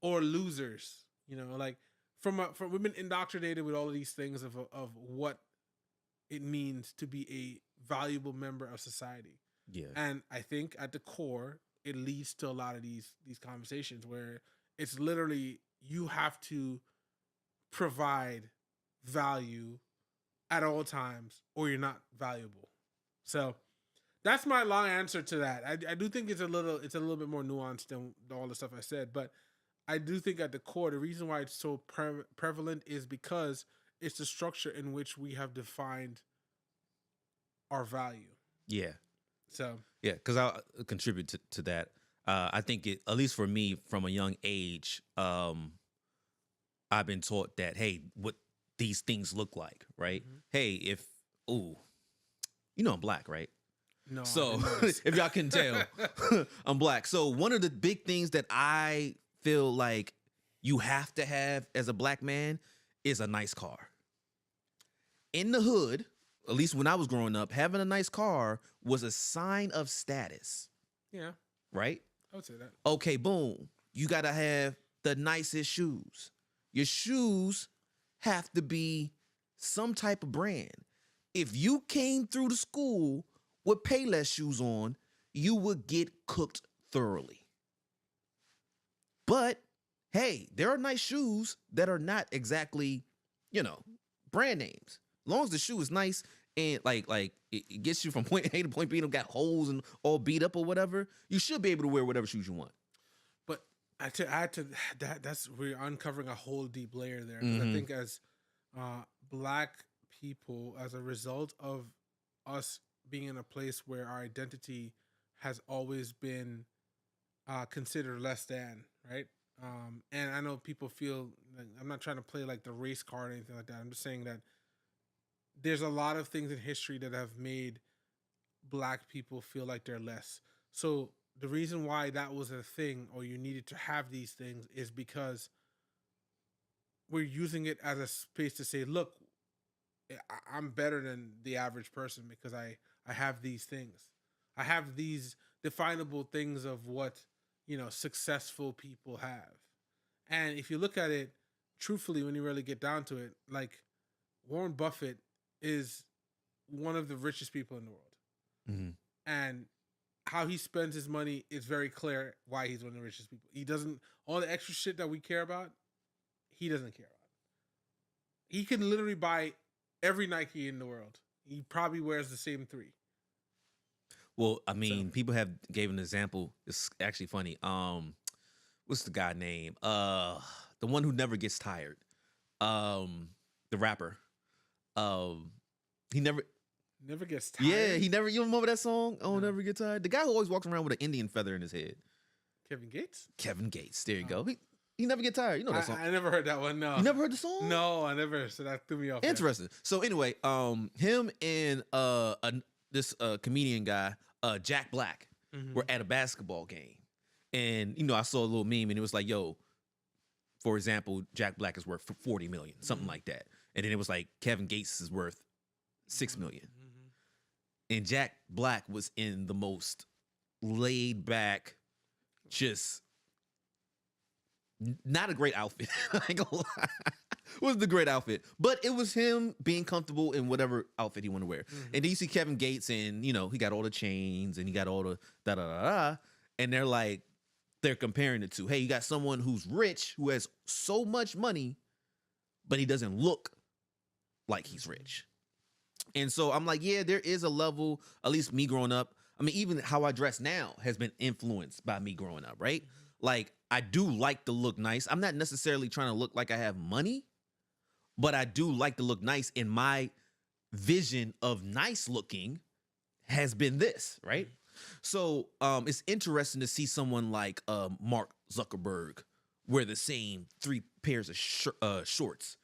Or losers, like, from we've been indoctrinated with all of these things of what it means to be a valuable member of society. Yeah. And I think at the core, it leads to a lot of these conversations where it's literally, you have to provide value at all times or you're not valuable. So that's my long answer to that. I do think it's a little bit more nuanced than all the stuff I said, but I do think at the core, the reason why it's so prevalent is because it's the structure in which we have defined our value.
Yeah.
So
yeah, because I'll contribute to that. I think it, at least for me, from a young age, I've been taught that, hey, what these things look like, right? Mm-hmm. Hey, I'm black, right?
No.
So if y'all can tell, I'm black. So one of the big things that I feel like you have to have as a black man is a nice car. In the hood, at least when I was growing up, having a nice car was a sign of status.
Yeah.
Right?
I would say that.
Okay, boom. You got to have the nicest shoes. Your shoes have to be some type of brand. If you came through the school with Payless shoes on, you would get cooked thoroughly. But, hey, there are nice shoes that are not exactly, brand names. As long as the shoe is nice and like it gets you from point A to point B and got holes and all beat up or whatever, you should be able to wear whatever shoes you want.
But to add to that, we're uncovering a whole deep layer there. Mm-hmm. I think as black people, as a result of us being in a place where our identity has always been considered less than, right? And I know people feel like, I'm not trying to play like the race card or anything like that. I'm just saying that there's a lot of things in history that have made Black people feel like they're less. So the reason why that was a thing, or you needed to have these things, is because we're using it as a space to say, look, I'm better than the average person because I have these things. I have these definable things of what, successful people have. And if you look at it truthfully, when you really get down to it, like Warren Buffett is one of the richest people in the world.
Mm-hmm.
And how he spends his money is very clear why he's one of the richest people. He doesn't, all the extra shit that we care about, he doesn't care about. He can literally buy every Nike in the world. He probably wears the same 3.
Well, I mean, people have gave an example. It's actually funny. What's the guy name? The one who never gets tired. The rapper. He
never gets tired.
Yeah, he never. You remember that song? Oh, never get tired. The guy who always walks around with an Indian feather in his head.
Kevin Gates.
Kevin Gates. There you go. He never get tired. You know that song.
I never heard that one. No,
you never heard the song?
No, I never. So that threw me off.
Interesting. There. So anyway, him and this comedian guy, Jack Black, were at a basketball game, and I saw a little meme, and it was like, yo, for example, Jack Black is worth $40 million, something like that, and then it was like Kevin Gates is worth $6 million, and Jack Black was in the most laid back, just not a great outfit. I ain't gonna lie. Was the great outfit, but it was him being comfortable in whatever outfit he wanted to wear. And then you see Kevin Gates, and he got all the chains and he got all the da da da da, and they're comparing it to, hey, you got someone who's rich who has so much money, but he doesn't look like he's rich. And so I'm like, yeah, there is a level. At least me growing up, I mean, even how I dress now has been influenced by me growing up, right? Like, I do like to look nice. I'm not necessarily trying to look like I have money, but I do like to look nice. And my vision of nice looking has been this, right? So it's interesting to see someone like Mark Zuckerberg wear the same 3 pairs of shorts,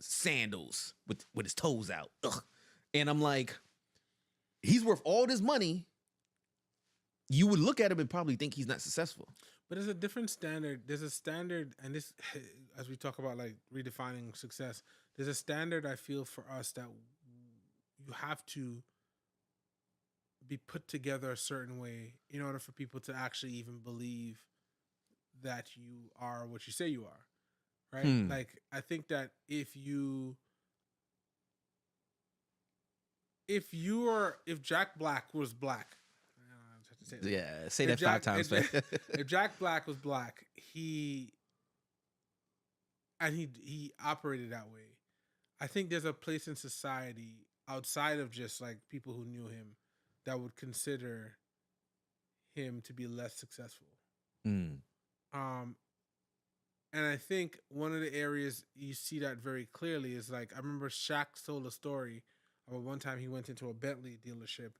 sandals with his toes out. Ugh. And I'm like, he's worth all this money. You would look at him and probably think he's not successful.
But there's a different standard. There's a standard, and this, as we talk about like redefining success, there's a standard I feel for us that you have to be put together a certain way in order for people to actually even believe that you are what you say you are, right? Like, I think that if Jack Black was black, say that.
Yeah, say that 5 times fast.
If Jack Black was black, he operated that way. I think there's a place in society outside of just like people who knew him that would consider him to be less successful. And I think one of the areas you see that very clearly is like, I remember Shaq told a story about one time he went into a Bentley dealership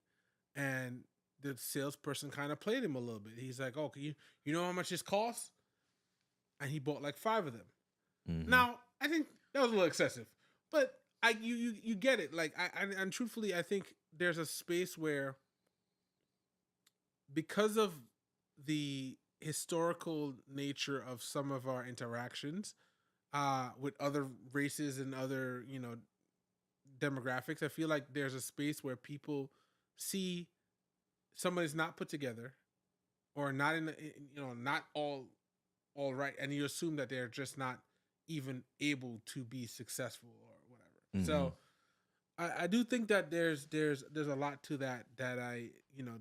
and the salesperson kind of played him a little bit. He's like, "Oh, you know how much this costs?" And he bought like 5 of them. Now, I think that was a little excessive, but you get it. Like, and truthfully, I think there's a space where, because of the historical nature of some of our interactions with other races and other demographics, I feel like there's a space where people see somebody's not put together or not not all right, and you assume that they're just not even able to be successful or whatever. So I do think that there's a lot to that I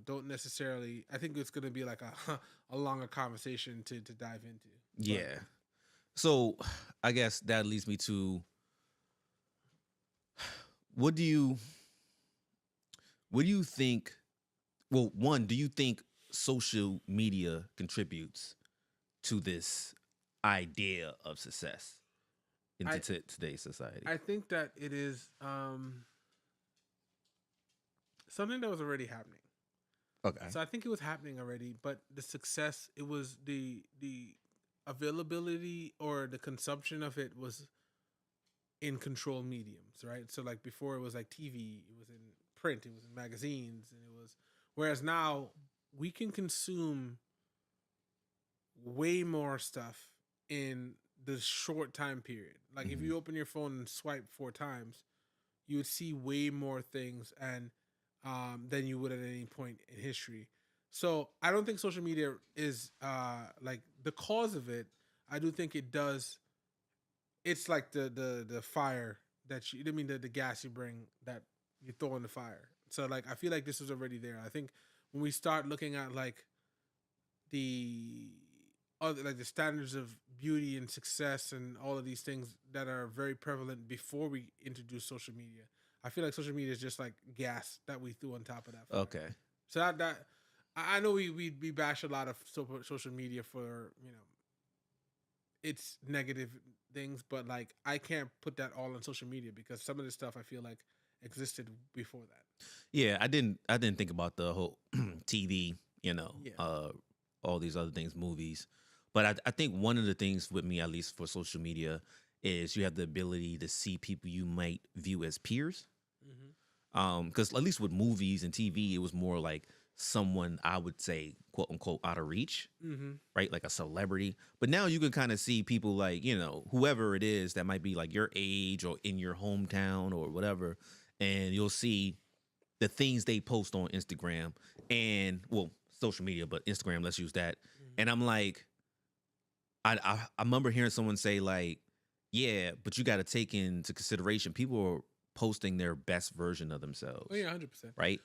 don't necessarily. I think it's going to be like a longer conversation to dive into.
Yeah. So I guess that leads me to, what do you think? Well, one, do you think social media contributes to this idea of success in today's society?
I think that it is something that was already happening.
Okay.
So I think it was happening already, but the success, it was the availability or the consumption of it was in controlled mediums, right? So like before it was like TV, it was in print, it was in magazines, and it was, whereas now we can consume way more stuff in the short time period. Like if you open your phone and swipe 4 times, you would see way more things and than you would at any point in history. So I don't think social media is like the cause of it. I do think it does. It's like the fire that you, I mean, the gas you bring that you throw in the fire. So like I feel like this was already there. I think when we start looking at like the other, like the standards of beauty and success and all of these things that are very prevalent before we introduce social media, I feel like social media is just like gas that we threw on top of that fire.
Okay.
So that I know we bash a lot of social media for, you know, it's negative things, but like I can't put that all on social media because some of the stuff I feel like existed before that.
Yeah, I didn't think about the whole TV, you know,
Yeah.
all these other things, movies. But I think one of the things with me, at least for social media, is you have the ability to see people you might view as peers. Because at least with movies and TV, it was more like someone I would say, quote unquote, out of reach, right? Like a celebrity. But now you can kind of see people like, you know, whoever it is that might be like your age or in your hometown or whatever. And you'll see the things they post on Instagram and, well, social media, but Instagram, let's use that. And I'm like, I remember hearing someone say like, yeah, but you got to take into consideration people are posting their best version of themselves.
Oh yeah, 100%.
Right?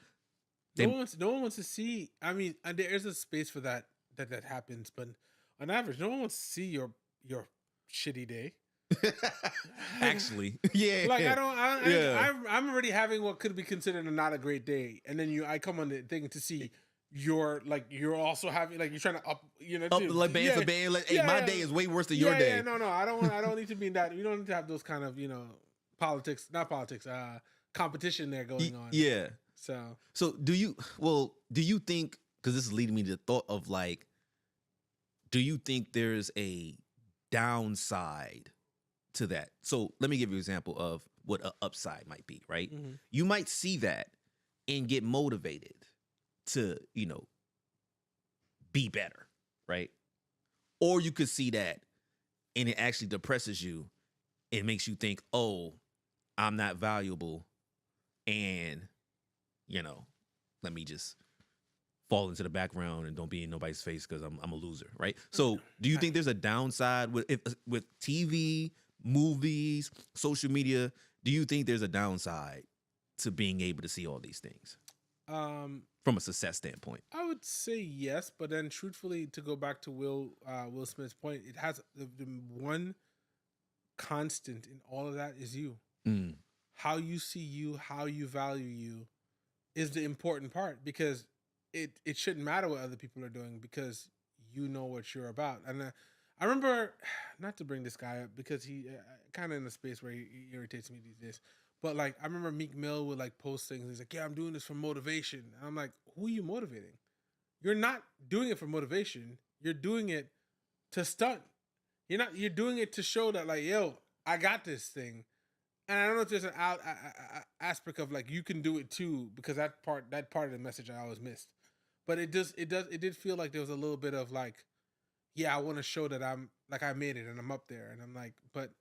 No one wants to see. I mean, and there is a space for that happens, but on average, no one wants to see your shitty day.
Actually, yeah.
Like I'm already having what could be considered a not a great day, and then I come on the thing to see you're also having, like, you're trying to up
like band for band. Like, hey, my day is way worse than your day.
Yeah, no, I don't need to be in that. You don't need to have those kind of competition there going on.
Yeah.
So
do you think, because this is leading me to the thought of like, do you think there's a downside to that? So let me give you an example of what an upside might be, right? You might see that and get motivated to, you know, be better, right? Or you could see that and it actually depresses you. It makes you think, oh, I'm not valuable, and, you know, let me just fall into the background and don't be in nobody's face because I'm a loser, right? So do you think there's a downside with TV, movies, social media? Do you think there's a downside to being able to see all these things from a success standpoint?
I would say yes, but then truthfully, to go back to Will Smith's point, it has the one constant in all of that is you. How you see you, how you value you is the important part, because it shouldn't matter what other people are doing because you know what you're about. And I remember, not to bring this guy up because he kind of in a space where he irritates me these days, but like I remember Meek Mill would like post things. He's like, yeah, I'm doing this for motivation. And I'm like, who are you motivating? You're not doing it for motivation. You're doing it to stunt. You're doing it to show that, like, yo, I got this thing. And I don't know if there's an aspect of like you can do it too, because that part of the message I always missed. But it did feel like there was a little bit of like, yeah, I want to show that I'm like, I made it and I'm up there, and I'm like, but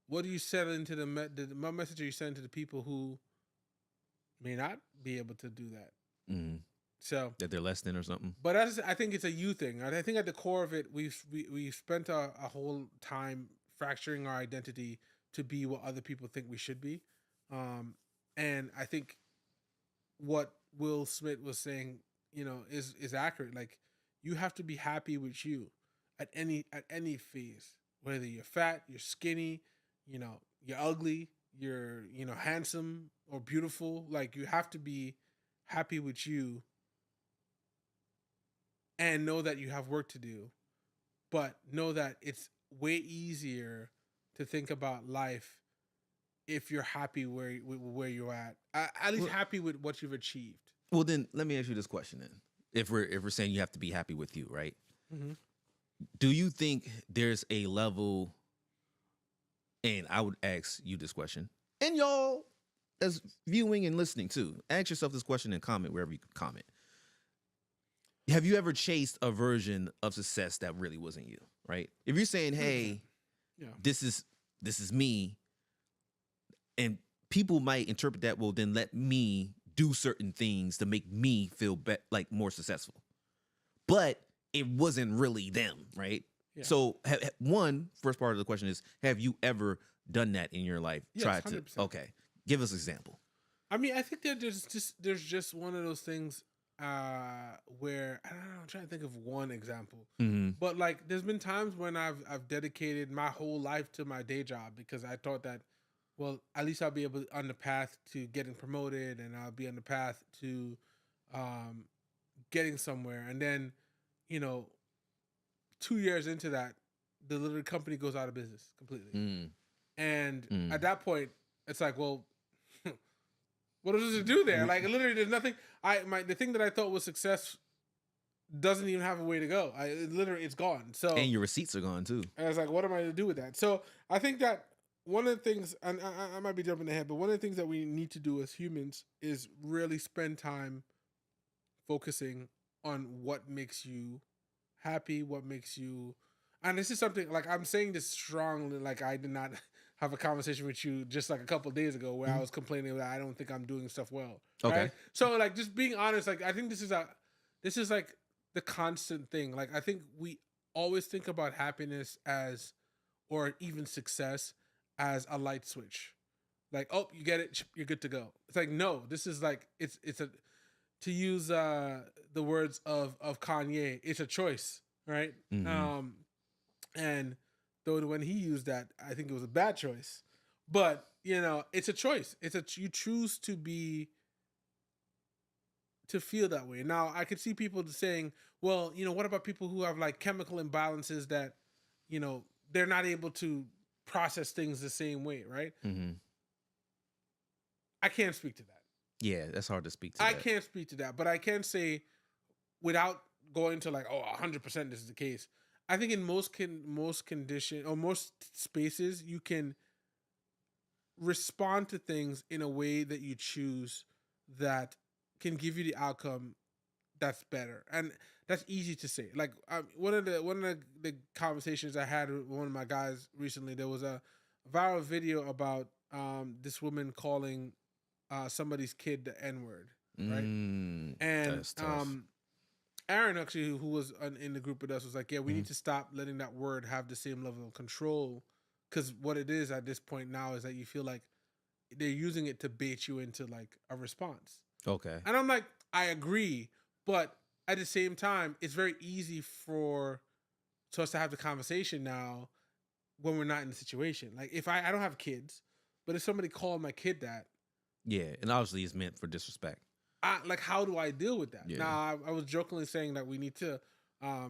what do you send into the message are you sending to the people who may not be able to do that? So
that they're less than or something.
But I think it's a you thing. I think at the core of it, we've spent a whole time fracturing our identity to be what other people think we should be. And I think what Will Smith was saying, you know, is accurate. Like, you have to be happy with you at any phase, whether you're fat, you're skinny, you know, you're ugly, you're, you know, handsome or beautiful. Like, you have to be happy with you and know that you have work to do, but know that it's way easier to think about life if you're happy where you're at least happy with what you've achieved.
Well, then let me ask you this question then. If we're saying you have to be happy with you, right?
Mm-hmm.
Do you think there's a level, and I would ask you this question, and y'all as viewing and listening too, ask yourself this question and comment wherever you can comment. Have you ever chased a version of success that really wasn't you, right? If you're saying, hey, this is me, and people might interpret that, well, then let me do certain things to make me feel like more successful. But it wasn't really them, right? Yeah. So first part of the question is, have you ever done that in your life?
Yes,
Tried
100%.
to? Okay. Give us an example.
I mean, I think that there's just one of those things where I don't know, I'm trying to think of one example.
Mm-hmm.
But like there's been times when I've dedicated my whole life to my day job because I thought that, well, at least I'll be on the path to getting promoted and I'll be on the path to getting somewhere. And then, 2 years into that, the little company goes out of business completely.
Mm.
And at that point, it's like, well, what is it to do there? Like literally, there's nothing. The thing that I thought was success doesn't even have a way to go. It's gone. So
and your receipts are gone too.
And I was like, what am I to do with that? So I think that one of the things, and I might be jumping ahead, but one of the things that we need to do as humans is really spend time focusing on what makes you happy, what makes you. And this is something like I'm saying this strongly. Like I did not have a conversation with you just like a couple of days ago where I was complaining that I don't think I'm doing stuff well.
Okay.
Right? So like just being honest, like I think this is like the constant thing. Like I think we always think about happiness as, or even success as a light switch. Like, oh, you get it, you're good to go. It's like, no, this is like it's a, to use the words of Kanye, it's a choice, right?
Mm-hmm.
And though when he used that, I think it was a bad choice. But, it's a choice. You choose to feel that way. Now, I could see people saying, well, what about people who have like chemical imbalances that, they're not able to process things the same way, right?
Mm-hmm.
I can't speak to that.
Yeah, that's hard to speak to.
I can't speak to that, but I can say without going to like, 100% this is the case. I think in most condition or most spaces, you can respond to things in a way that you choose that can give you the outcome that's better, and that's easy to say. Like one of the conversations I had with one of my guys recently, there was a viral video about this woman calling somebody's kid the N-word, right? And Aaron, actually, who was in the group with us, was like, yeah, we need to stop letting that word have the same level of control, because what it is at this point now is that you feel like they're using it to bait you into like a response.
Okay.
And I'm like, I agree, but at the same time, it's very easy for us to have the conversation now when we're not in the situation. Like if I don't have kids, but if somebody called my kid that.
Yeah, and obviously it's meant for disrespect.
Like, how do I deal with that?
Yeah.
Now, I was jokingly saying that we need to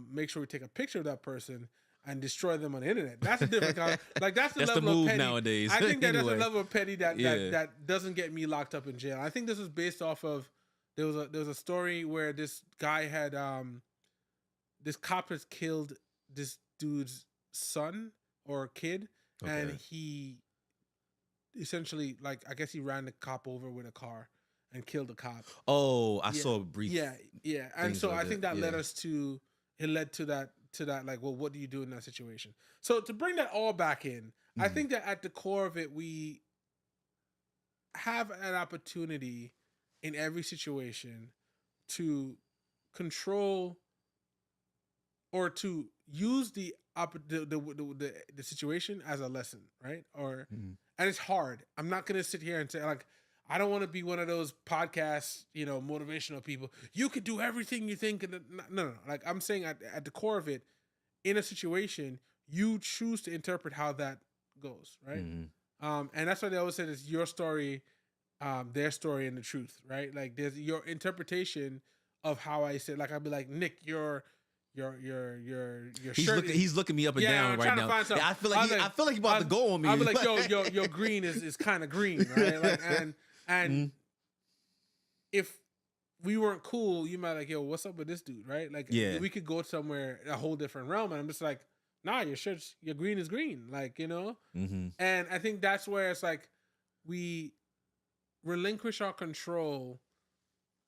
make sure we take a picture of that person and destroy them on the internet. That's a different like that's the level
move
of petty
nowadays.
I think that
Anyway.
that's a level of petty that doesn't get me locked up in jail. I think this was based off of there was a story where this guy had this cop has killed this dude's son or kid, and he essentially, like, I guess he ran the cop over with a car and killed the cop.
Oh, I saw a brief.
Yeah. And so I think that led to that, like, well, what do you do in that situation? So to bring that all back in, I think that at the core of it, we have an opportunity in every situation to control or to use the situation as a lesson, right? Or and it's hard. I'm not gonna sit here and say, like, I don't want to be one of those podcasts, motivational people. You could do everything you think. No. Like, I'm saying at the core of it, in a situation, you choose to interpret how that goes, right? And that's why they always say it's your story, their story, and the truth, right? Like, there's your interpretation of how I said. Like, I'd be like, Nick, your shirt.
He's looking me up and down right now. Yeah, I feel like he's about to go on me.
I'll be like, your green is kind of green, right? Like, and if we weren't cool, you might like, yo, what's up with this dude, right? Like,
Yeah.
we could go somewhere, a whole different realm, and I'm just like, nah, your green is green, like, you know?
Mm-hmm.
And I think that's where it's like, we relinquish our control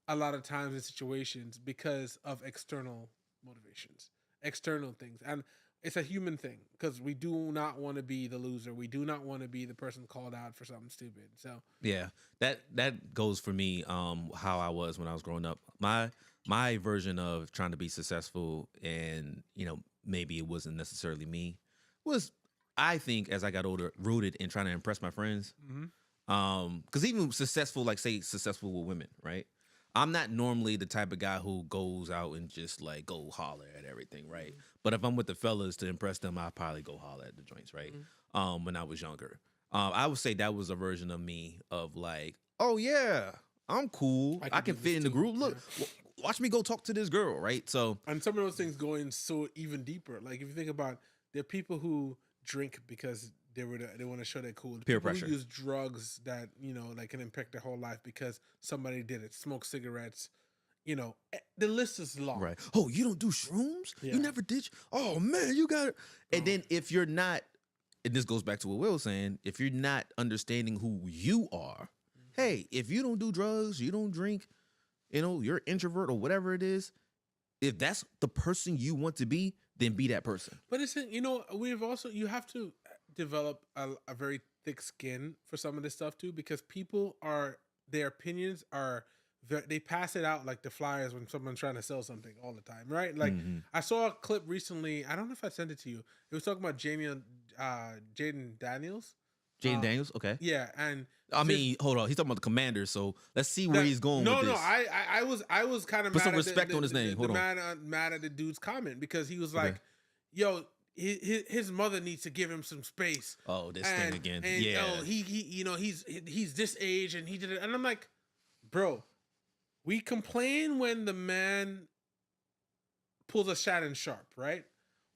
a lot of times in situations because of external motivations, external things. And it's a human thing because we do not want to be the loser. We do not want to be the person called out for something stupid. So
Yeah, that goes for me. How I was when I was growing up. My version of trying to be successful, and maybe it wasn't necessarily me, was, I think, as I got older, rooted in trying to impress my friends. Because even successful, like say successful with women, right? I'm not normally the type of guy who goes out and just like go holler at everything, right? But if I'm with the fellas to impress them, I'll probably go holler at the joints, right? When I was younger. I would say that was a version of me of like, oh yeah, I'm cool. I can fit in the group. Look, watch me go talk to this girl, right? So,
and some of those things going so even deeper. Like if you think about, there are people who drink because they want to show they're cool.
Peer
People
pressure.
who use drugs that like can impact their whole life because somebody did it. Smoke cigarettes. The list is long.
right. Oh, you don't do shrooms?
Yeah.
You never did? Oh man, you got it. And then if you're not, and this goes back to what Will was saying, if you're not understanding who you are, hey, if you don't do drugs, you don't drink, you're an introvert or whatever it is, if that's the person you want to be, then be that person.
But you have to develop a very thick skin for some of this stuff too, because their opinions are, they pass it out like the flyers when someone's trying to sell something all the time, right? Like I saw a clip recently. I don't know if I sent it to you. It was talking about Jaden Daniels.
Jaden Daniels, okay.
Yeah, and
I mean, hold on. He's talking about the Commanders, so let's see where he's going with this.
I was kind of
Put
mad
some
at
respect on his name. Hold on.
mad at the dude's comment because he was like, "Yo, his mother needs to give him some space."
Oh, this thing again.
And,
yeah.
He's this age and he did it, and I'm like, bro, we complain when the man pulls a Shannon Sharp, right?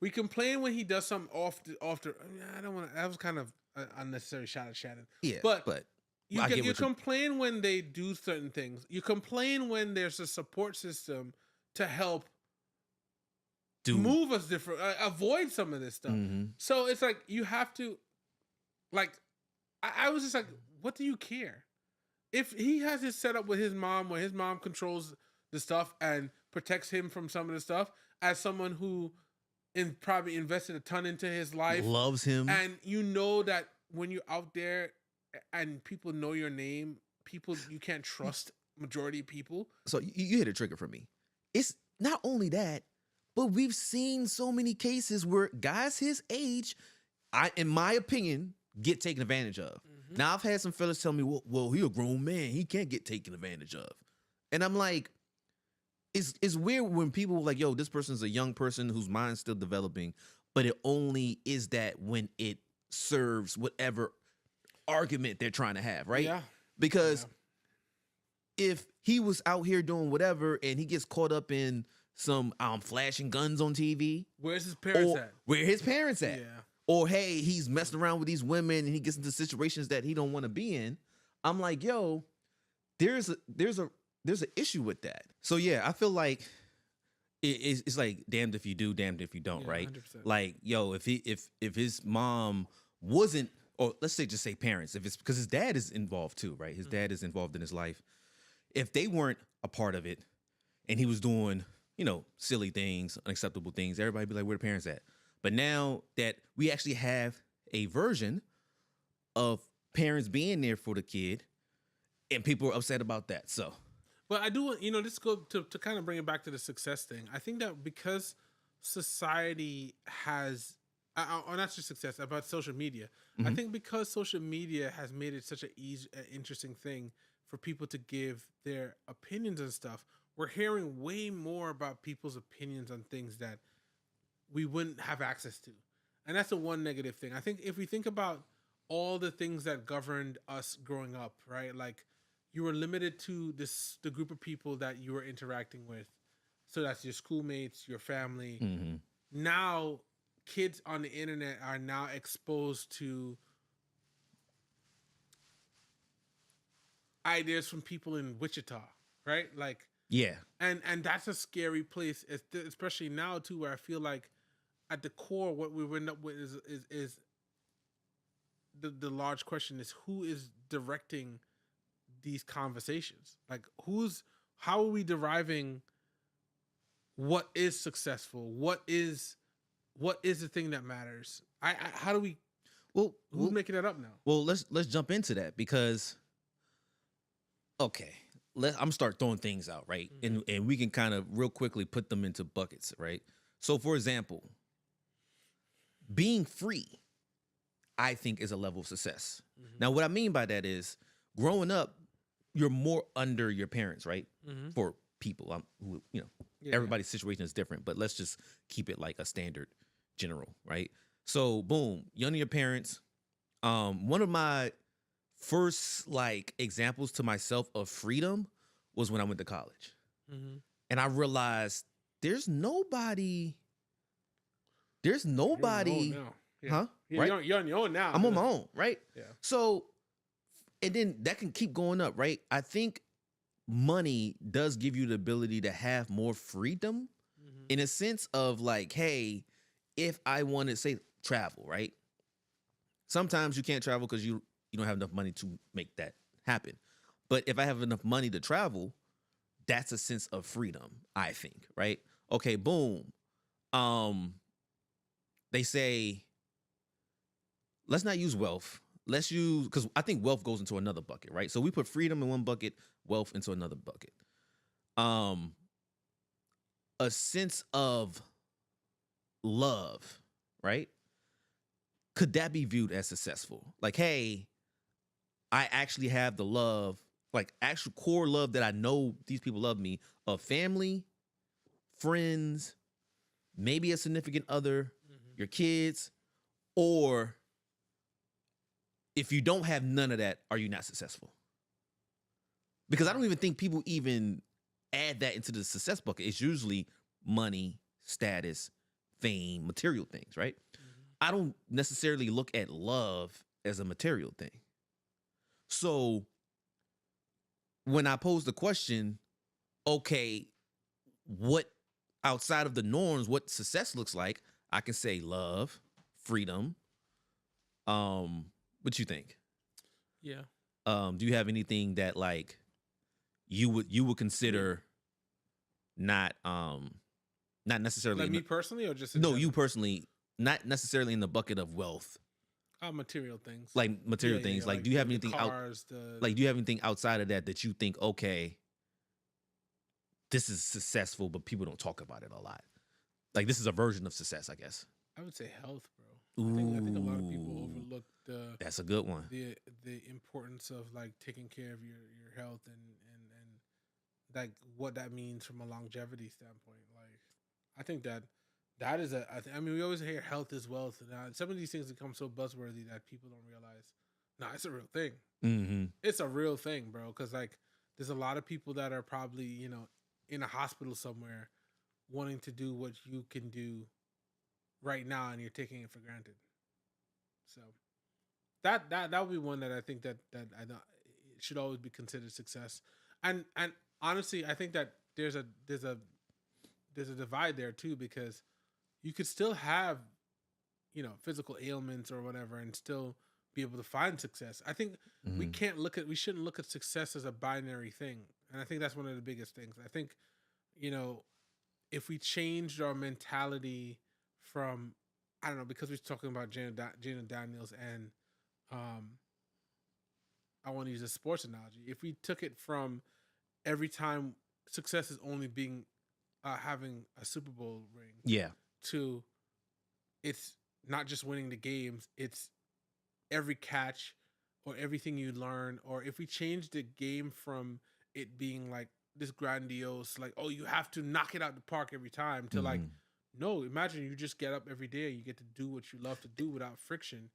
We complain when he does something off the. I don't want to. That was kind of an unnecessary shot at Shannon.
Yeah,
but
you
complain when they do certain things. You complain when there's a support system to help move us different, avoid some of this stuff. So it's like you have to, like, I was just like, what do you care? If he has his setup with his mom, where his mom controls the stuff and protects him from some of the stuff, as someone who probably invested a ton into his life,
loves him,
and that when you're out there and people know your name, people you can't trust majority of people.
So you hit a trigger for me. It's not only that, but we've seen so many cases where guys his age, in my opinion, get taken advantage of. Now I've had some fellas tell me, well, he a grown man, he can't get taken advantage of, and I'm like, it's weird when people are like, yo, this person's a young person whose mind's still developing, but it only is that when it serves whatever argument they're trying to have, right?
Yeah.
Because if he was out here doing whatever and he gets caught up in some flashing guns on TV,
where's his parents at?
Where his parents at?
Yeah.
Or hey, he's messing around with these women and he gets into situations that he don't want to be in. I'm like, yo, there's an issue with that. So yeah, I feel like it's like damned if you do, damned if you don't, right?
100%.
Like, yo, if his mom wasn't, or let's just say parents, if it's because his dad is involved too, right? His dad is involved in his life. If they weren't a part of it and he was doing, silly things, unacceptable things, everybody be like, where the parents at? But now that we actually have a version of parents being there for the kid, and people are upset about that. So,
but I do, this go to kind of bring it back to the success thing. I think that because society has, or not just success, about social media. I think because social media has made it such an interesting thing for people to give their opinions and stuff, we're hearing way more about people's opinions on things that we wouldn't have access to. And that's the one negative thing. I think if we think about all the things that governed us growing up, right? Like you were limited to the group of people that you were interacting with. So that's your schoolmates, your family. Now, kids on the internet are now exposed to ideas from people in Wichita, right? Like
Yeah.
And that's a scary place, especially now too, where I feel like at the core, what we end up with is the large question is who is directing these conversations? Like how are we deriving what is successful? What is the thing that matters? How do we? Who's making that up now?
Well, let's jump into that because, okay, I'm start throwing things out, right, and we can kind of real quickly put them into buckets, right. So, for example, being free, I think, is a level of success. Now, what I mean by that is, growing up, you're more under your parents, right? For people, who, everybody's situation is different, but let's just keep it like a standard general, right? So, boom, you're under your parents. One of my first like examples to myself of freedom was when I went to college, and I realized there's nobody.
You're on your own now.
Huh?
Yeah,
Right?
you're on your own now.
I'm on my own, right?
Yeah.
So, and then that can keep going up, right? I think money does give you the ability to have more freedom in a sense of like, hey, if I want to say travel, right? Sometimes you can't travel because you don't have enough money to make that happen. But if I have enough money to travel, that's a sense of freedom, I think, right? Okay, boom. They say, let's not use wealth. Let's use, because I think wealth goes into another bucket, right? So we put freedom in one bucket, wealth into another bucket. A sense of love, right? Could that be viewed as successful? Like, hey, I actually have the love, like actual core love that I know these people love me, of family, friends, maybe a significant other, your kids, or if you don't have none of that, are you not successful? Because I don't even think people even add that into the success bucket. It's usually money, status, fame, material things, right? I don't necessarily look at love as a material thing. So when I pose the question, okay, what outside of the norms, what success looks like, I can say love, freedom. What you think?
Yeah.
Do you have anything that like you would consider not necessarily
Like me personally, or just
no, you personally, not necessarily in the bucket of wealth.
Material things.
Like material things. Like, do you have anything
cars,
like do you have anything outside of that you think, okay, this is successful, but people don't talk about it a lot? Like, this is a version of success, I guess.
I would say health, bro. I think a lot of people overlook
that's a good one.
The importance of like taking care of your health and like what that means from a longevity standpoint. Like, I think that is I mean, we always hear health is wealth, and some of these things become so buzzworthy that people don't realize. No, it's a real thing. It's a real thing, bro. Because like, there's a lot of people that are probably in a hospital somewhere, wanting to do what you can do right now, and you're taking it for granted. So that would be one that I think that I know it should always be considered success. And honestly, I think that there's a divide there too, because you could still have physical ailments or whatever and still be able to find success. I think we shouldn't look at success as a binary thing. And I think that's one of the biggest things. I think, if we changed our mentality from, I don't know, because we're talking about Jana Daniels and I want to use a sports analogy. If we took it from every time success is only being having a Super Bowl ring, to it's not just winning the games, it's every catch or everything you learn. Or if we change the game from it being like this grandiose, like, oh, you have to knock it out the park every time, to like, no, imagine you just get up every day, you get to do what you love to do without friction.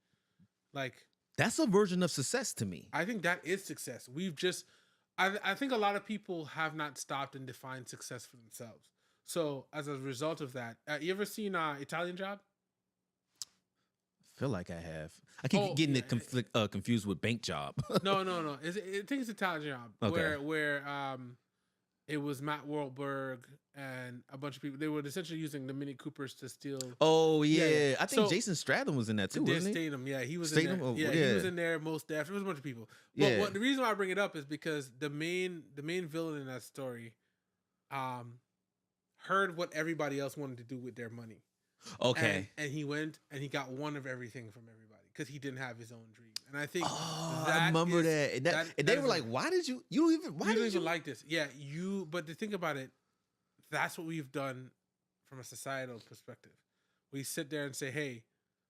Like,
that's a version of success to me.
I think that is success. I think a lot of people have not stopped and defined success for themselves. So as a result of that, you ever seen Italian Job?
I feel like I have. I keep getting it confused with Bank Job.
No. I think it's Italian Job.
Okay.
Where It was Matt Wahlberg and a bunch of people. They were essentially using the Mini Coopers to steal.
Oh yeah,
Yeah.
I think
So-
Jason Statham was in that too, wasn't he?
Statham, yeah, he was
Statham?
in there.
Oh,
Yeah,
yeah.
he was in there. Most deaf. It was a bunch of people.
Yeah.
But the reason why I bring it up is because the main villain in that story, heard what everybody else wanted to do with their money.
Okay.
And he went and he got one of everything from everybody because he didn't have his own dream. And I think
I remember that. And they were like, "Why did you? You don't even? Why
you don't
did
even
you
like this?" Yeah, But to think about it, that's what we've done from a societal perspective. We sit there and say, "Hey,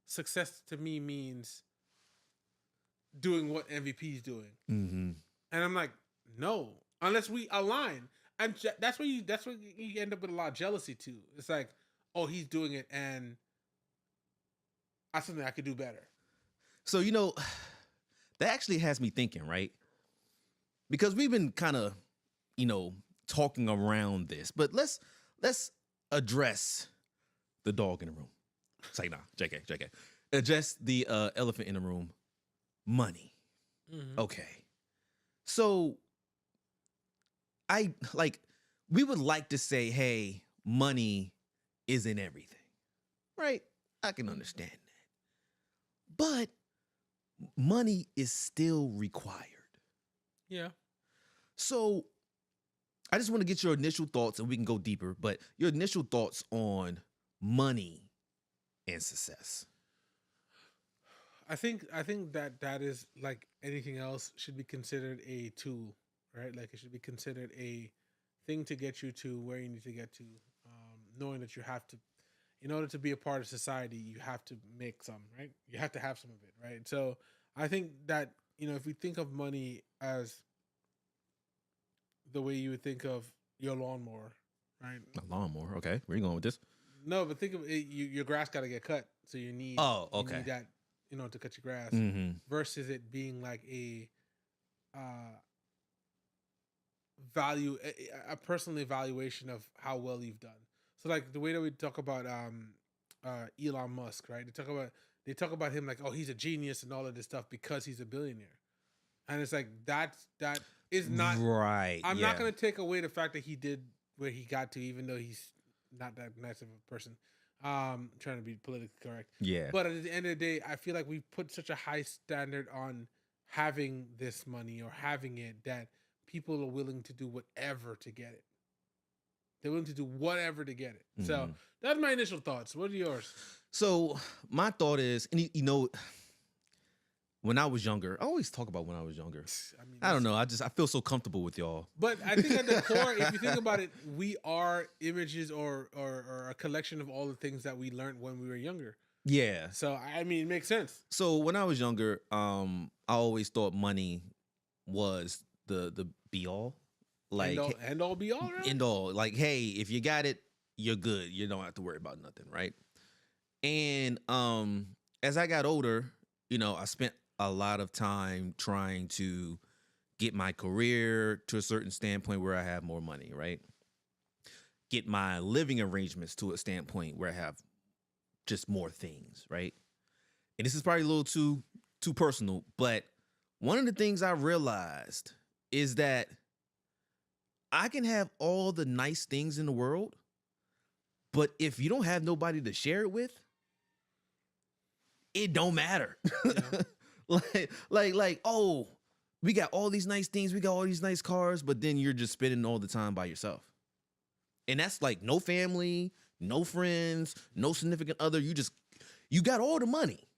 success to me means doing what MVP is doing,"
Mm-hmm.
and I'm like, "No, unless we align." And that's where you end up with a lot of jealousy too. It's like, "Oh, he's doing it, and that's something I could do better."
So that actually has me thinking, right? Because we've been kind of, talking around this, but let's address the dog in the room. Say nah, JK. Address the elephant in the room. Money.
Mm-hmm.
Okay. So we would like to say, hey, money isn't everything. Right? I can understand that. But money is still required.
Yeah.
So I just want to get your initial thoughts and we can go deeper, but your initial thoughts on money and success.
I think that is like anything else should be considered a tool, right? Like it should be considered a thing to get you to where you need to get to, knowing that you have to, in order to be a part of society, you have to make some, right? You have to have some of it, right? So I think that, if we think of money as the way you would think of your lawnmower, right?
A lawnmower, okay. Where are you going with this?
No, but think of it, your grass got to get cut. So you need,
okay.
you need that, to cut your grass
Mm-hmm.
versus it being like a personal evaluation of how well you've done. So like the way that we talk about Elon Musk, right? They talk about him like, oh, he's a genius and all of this stuff because he's a billionaire. And it's like that is not
right.
I'm not going to take away the fact that he did where he got to, even though he's not that nice of a person. Trying to be politically correct.
Yeah.
But at the end of the day, I feel like we put such a high standard on having this money or having it that people are willing to do whatever to get it. They're willing to do whatever to get it. Mm-hmm. So that's my initial thoughts. What are yours?
So my thought is, and when I was younger, I always talk about when I was younger. I don't know. I feel so comfortable with y'all.
But I think at the core, if you think about it, we are images or a collection of all the things that we learned when we were younger.
Yeah.
So, it makes sense.
So when I was younger, I always thought money was the be all. Like
end all be all, right?
End all. Like, hey, if you got it, you're good. You don't have to worry about nothing, right? And as I got older, I spent a lot of time trying to get my career to a certain standpoint where I have more money, right? Get my living arrangements to a standpoint where I have just more things, right? And this is probably a little too personal, but one of the things I realized is that I can have all the nice things in the world, but if you don't have nobody to share it with, it don't matter. Yeah. like, oh, we got all these nice things, we got all these nice cars, but then you're just spending all the time by yourself. And that's like no family, no friends, no significant other. You got all the money,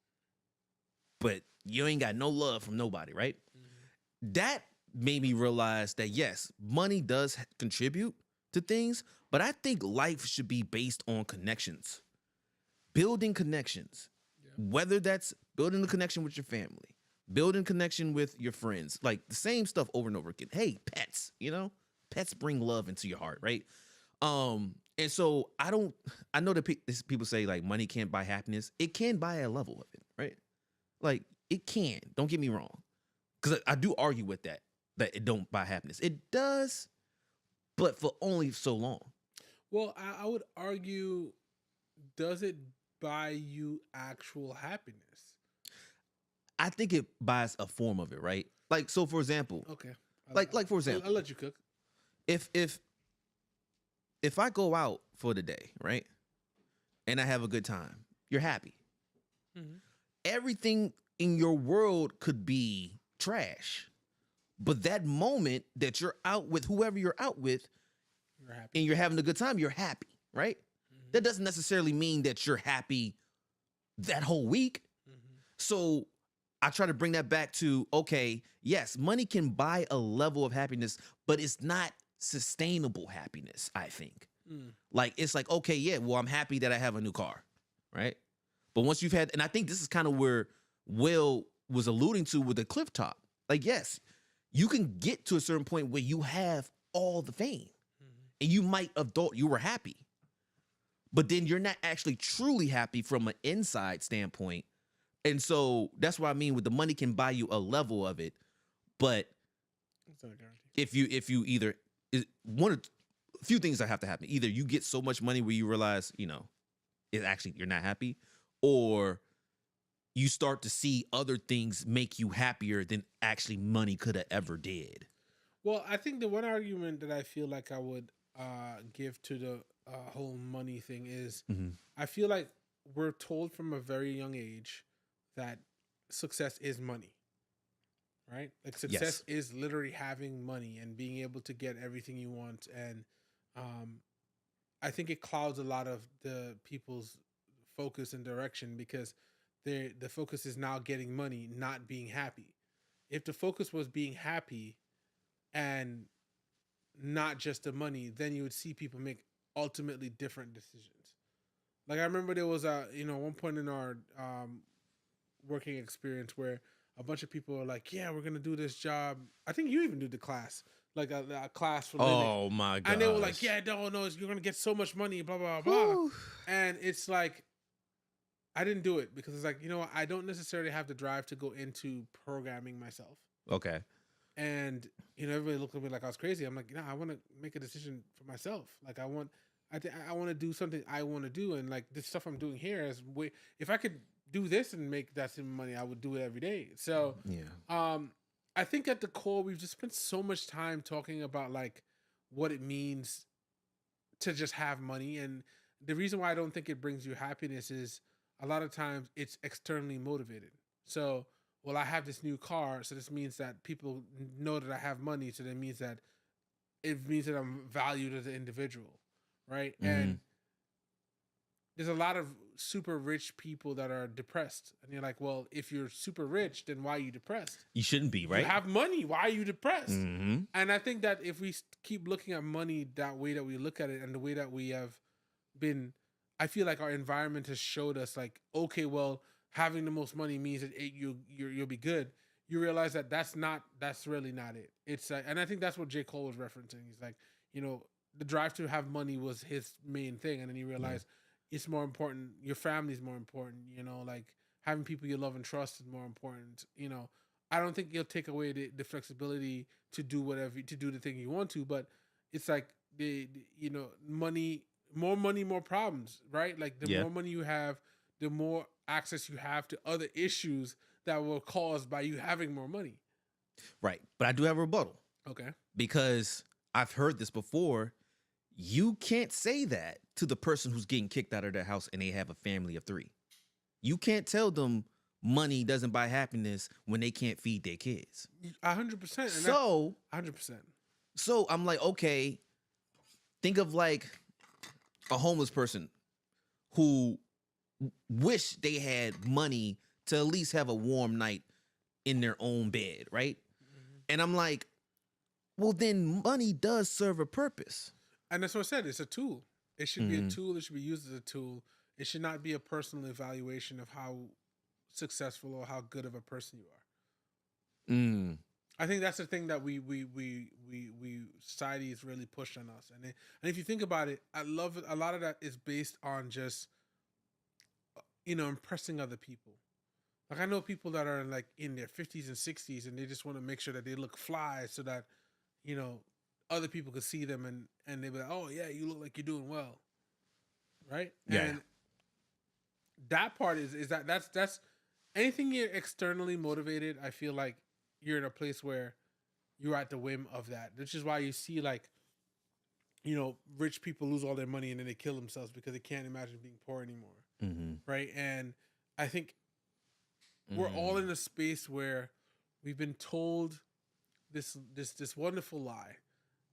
but you ain't got no love from nobody, right? Mm-hmm. That made me realize that yes, money does contribute to things, but I think life should be based on connections, building connections. Whether that's building a connection with your family, building connection with your friends, like the same stuff over and over again. Hey, pets, pets bring love into your heart, right? And so I know that people say like money can't buy happiness. It can buy a level of it, right? Like it can, don't get me wrong. Because I do argue with that it don't buy happiness. It does, but for only so long.
Well, I would argue, does it buy you actual happiness?
I think it buys a form of it, right? Like, so for example,
okay,
like for example,
I'll let you cook.
If if I go out for the day, right, and I have a good time, you're happy. Mm-hmm. Everything in your world could be trash, but that moment that you're out with whoever you're out with,
you're happy,
and you're having a good time, you're happy, right? Mm-hmm. That doesn't necessarily mean that you're happy that whole week. Mm-hmm. So I try to bring that back to, okay, yes, money can buy a level of happiness, but it's not sustainable happiness, I think. Like, it's like, okay, yeah, well, I'm happy that I have a new car, right? But once you've had, and I think this is kind of where Will was alluding to with the cliff top. Like, yes, you can get to a certain point where you have all the fame, and you might have thought you were happy, but then you're not actually truly happy from an inside standpoint. And so that's what I mean with the money can buy you a level of it, but if you either a few things that have to happen. Either you get so much money where you realize, it actually you're not happy, or you start to see other things make you happier than actually money could have ever did.
Well, I think the one argument that I feel like I would give to the whole money thing is, I feel like we're told from a very young age that success is money, right? Like success is literally having money and being able to get everything you want. And I think it clouds a lot of the people's focus and direction because the focus is now getting money, not being happy. If the focus was being happy and not just the money, then you would see people make ultimately different decisions. Like I remember there was one point in our working experience where a bunch of people are like, yeah, we're going to do this job. I think you even do the class, like a class for living.
Oh my God.
And they were like, yeah, no, you're going to get so much money, blah, blah, blah. And it's like, I didn't do it because it's like, I don't necessarily have the drive to go into programming myself.
Okay.
And, everybody looked at me like I was crazy. I'm like, I want to make a decision for myself. Like I want to do something I want to do. And like this stuff I'm doing here is if I could do this and make that same money, I would do it every day. So, I think at the core, we've just spent so much time talking about like what it means to just have money. And the reason why I don't think it brings you happiness is a lot of times it's externally motivated. So, well, I have this new car, so this means that people know that I have money. So that means that I'm valued as an individual, right? Mm-hmm. And there's a lot of super rich people that are depressed. And you're like, well, if you're super rich, then why are you depressed?
You shouldn't be, right?
You have money. Why are you depressed?
Mm-hmm.
And I think that if we keep looking at money that way that we look at it and the way that we have been, I feel like our environment has showed us like, okay, well, having the most money means that you'll be good. You realize that that's really not it. It's and I think that's what J. Cole was referencing. He's like, the drive to have money was his main thing. And then he realized, it's more important. Your family's more important, like having people you love and trust is more important. I don't think you'll take away the flexibility to do the thing you want to, but it's like money, more problems, right? Like the more money you have, the more access you have to other issues that were caused by you having more money.
Right. But I do have a rebuttal.
Okay.
Because I've heard this before. You can't say that to the person who's getting kicked out of their house and they have a family of 3. You can't tell them money doesn't buy happiness when they can't feed their kids.
100%.
So
100%.
So I'm like, okay, think of like a homeless person who wish they had money to at least have a warm night in their own bed, right? Mm-hmm. And I'm like, well, then money does serve a purpose.
And that's what I said. It's a tool. It should be a tool. It should be used as a tool. It should not be a personal evaluation of how successful or how good of a person you are. I think that's the thing that we society has really pushed on us. And if you think about it, I love it. A lot of that is based on just impressing other people. Like I know people that are like in their 50s and 60s, and they just want to make sure that they look fly so that other people could see them and they'd be like, oh yeah, you look like you're doing well. Right?
Yeah.
And that part is that's anything you're externally motivated, I feel like you're in a place where you're at the whim of that. Which is why you see like, rich people lose all their money and then they kill themselves because they can't imagine being poor anymore. Right. And I think we're all in a space where we've been told this wonderful lie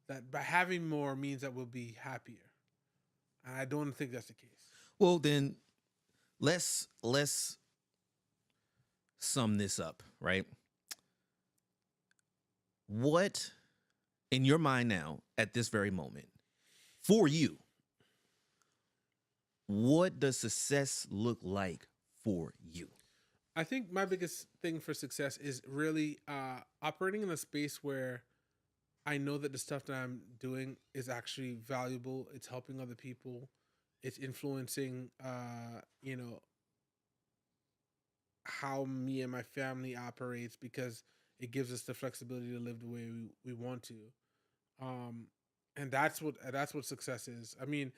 that by having more means that we'll be happier. And I don't think that's the case.
Well, then let's sum this up, right? What in your mind now at this very moment for you, what does success look like for you?
I think my biggest thing for success is really operating in a space where I know that the stuff that I'm doing is actually valuable. It's helping other people. It's influencing, how me and my family operates because it gives us the flexibility to live the way we want to. And that's what success is. I mean,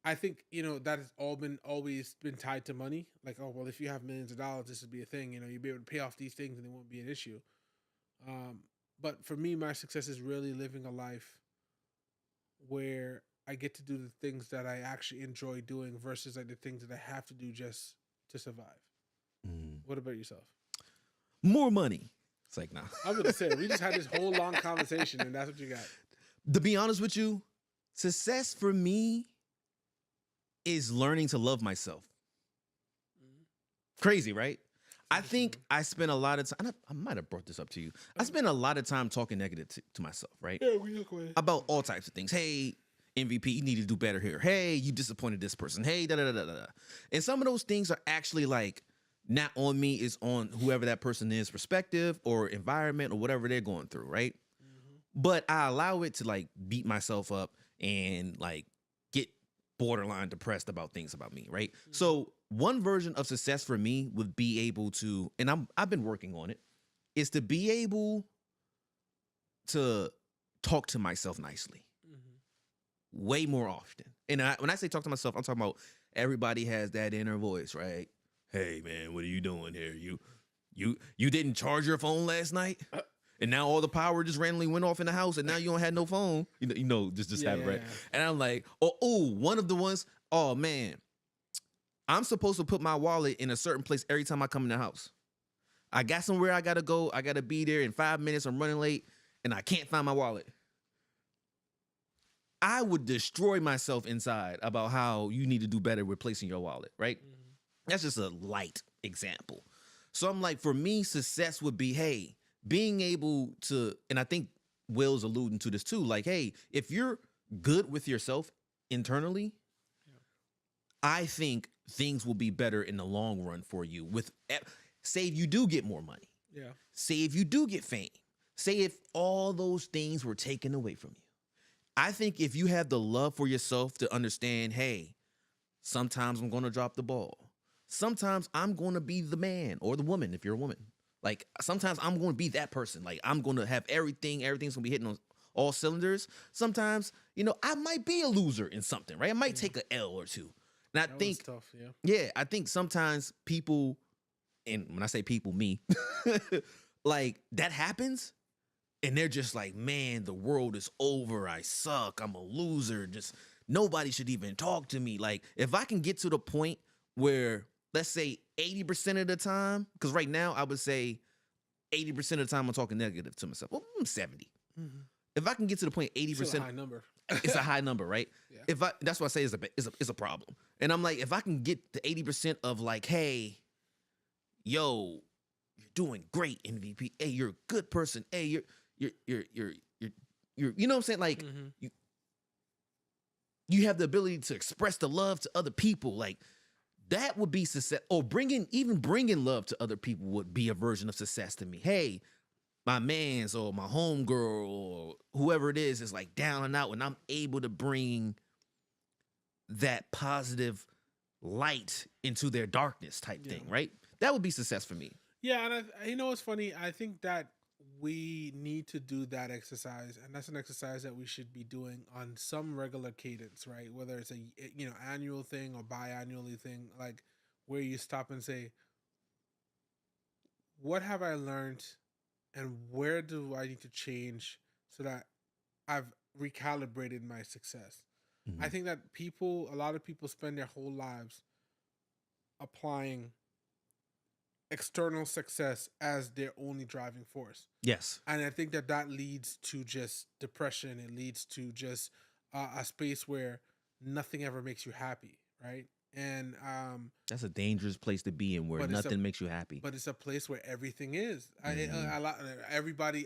I think, that has always been tied to money. Like, oh, well, if you have millions of dollars, this would be a thing, you'll be able to pay off these things and it won't be an issue. But for me, my success is really living a life where I get to do the things that I actually enjoy doing versus like the things that I have to do just to survive. What about yourself?
More money. It's like, nah.
I was going to say, we just had this whole long conversation and that's what you got.
To be honest with you, success for me is learning to love myself. Crazy, right? I think I spend a lot of time, I might have brought this up to you. I spend a lot of time talking negative to myself, right?
Yeah, we look away.
About all types of things. Hey, MVP, you need to do better here. Hey, you disappointed this person. Hey, da-da-da-da-da. And some of those things are actually like, not on me, is on whoever that person is, perspective or environment or whatever they're going through, right? But I allow it to like beat myself up and like get borderline depressed about things about me, right? So one version of success for me would be able to, and I've been working on it, is to be able to talk to myself nicely way more often. And when I say talk to myself, I'm talking about everybody has that inner voice, right? Hey man, what are you doing here? You didn't charge your phone last night? And now all the power just randomly went off in the house and now you don't have no phone. Just happened, right? And I'm like, one of the ones, oh man, I'm supposed to put my wallet in a certain place every time I come in the house. I got somewhere I gotta go. I gotta be there in 5 minutes. I'm running late and I can't find my wallet. I would destroy myself inside about how you need to do better with placing your wallet, right? That's just a light example. So I'm like, for me, success would be, hey, being able to, and I think Will's alluding to this too, like, hey, if you're good with yourself internally, I think things will be better in the long run for you. Say if you do get more money.
Yeah.
Say if you do get fame. Say if all those things were taken away from you. I think if you have the love for yourself to understand, hey, sometimes I'm going to drop the ball. Sometimes I'm going to be the man or the woman if you're a woman. Like, sometimes I'm going to be that person. Like, I'm going to have everything's going to be hitting on all cylinders. Sometimes, I might be a loser in something, right? I might take an L or two. And I think,
tough,
I think sometimes people, and when I say people, me, like, that happens, and they're just like, man, the world is over. I suck. I'm a loser. Just nobody should even talk to me. Like, if I can get to the point where, let's say 80% of the time, because right now I would say 80% of the time I'm talking negative to myself. Well, I'm 70. If I can get to the point 80%,
it's a high number.
It's a high number, right? Yeah. That's what I say is a problem. And I'm like, if I can get to 80% of like, hey, yo, you're doing great, MVP. Hey, you're a good person. Hey, you're you know what I'm saying? Like, you have the ability to express the love to other people, like. That would be success. Or bringing love to other people would be a version of success to me. Hey, my man's or my homegirl or whoever it is like down and out, and I'm able to bring that positive light into their darkness type thing, right? That would be success for me.
Yeah, and what's funny? I think that we need to do that exercise, and that's an exercise that we should be doing on some regular cadence, right? Whether it's a annual thing or biannually thing, like where you stop and say, what have I learned and where do I need to change so that recalibrated my success. I think that a lot of people spend their whole lives applying external success as their only driving force.
Yes.
And I think that leads to just depression. It leads to just a space where nothing ever makes you happy, right? And
that's a dangerous place to be in, where nothing makes you happy.
But it's a place where everything is. A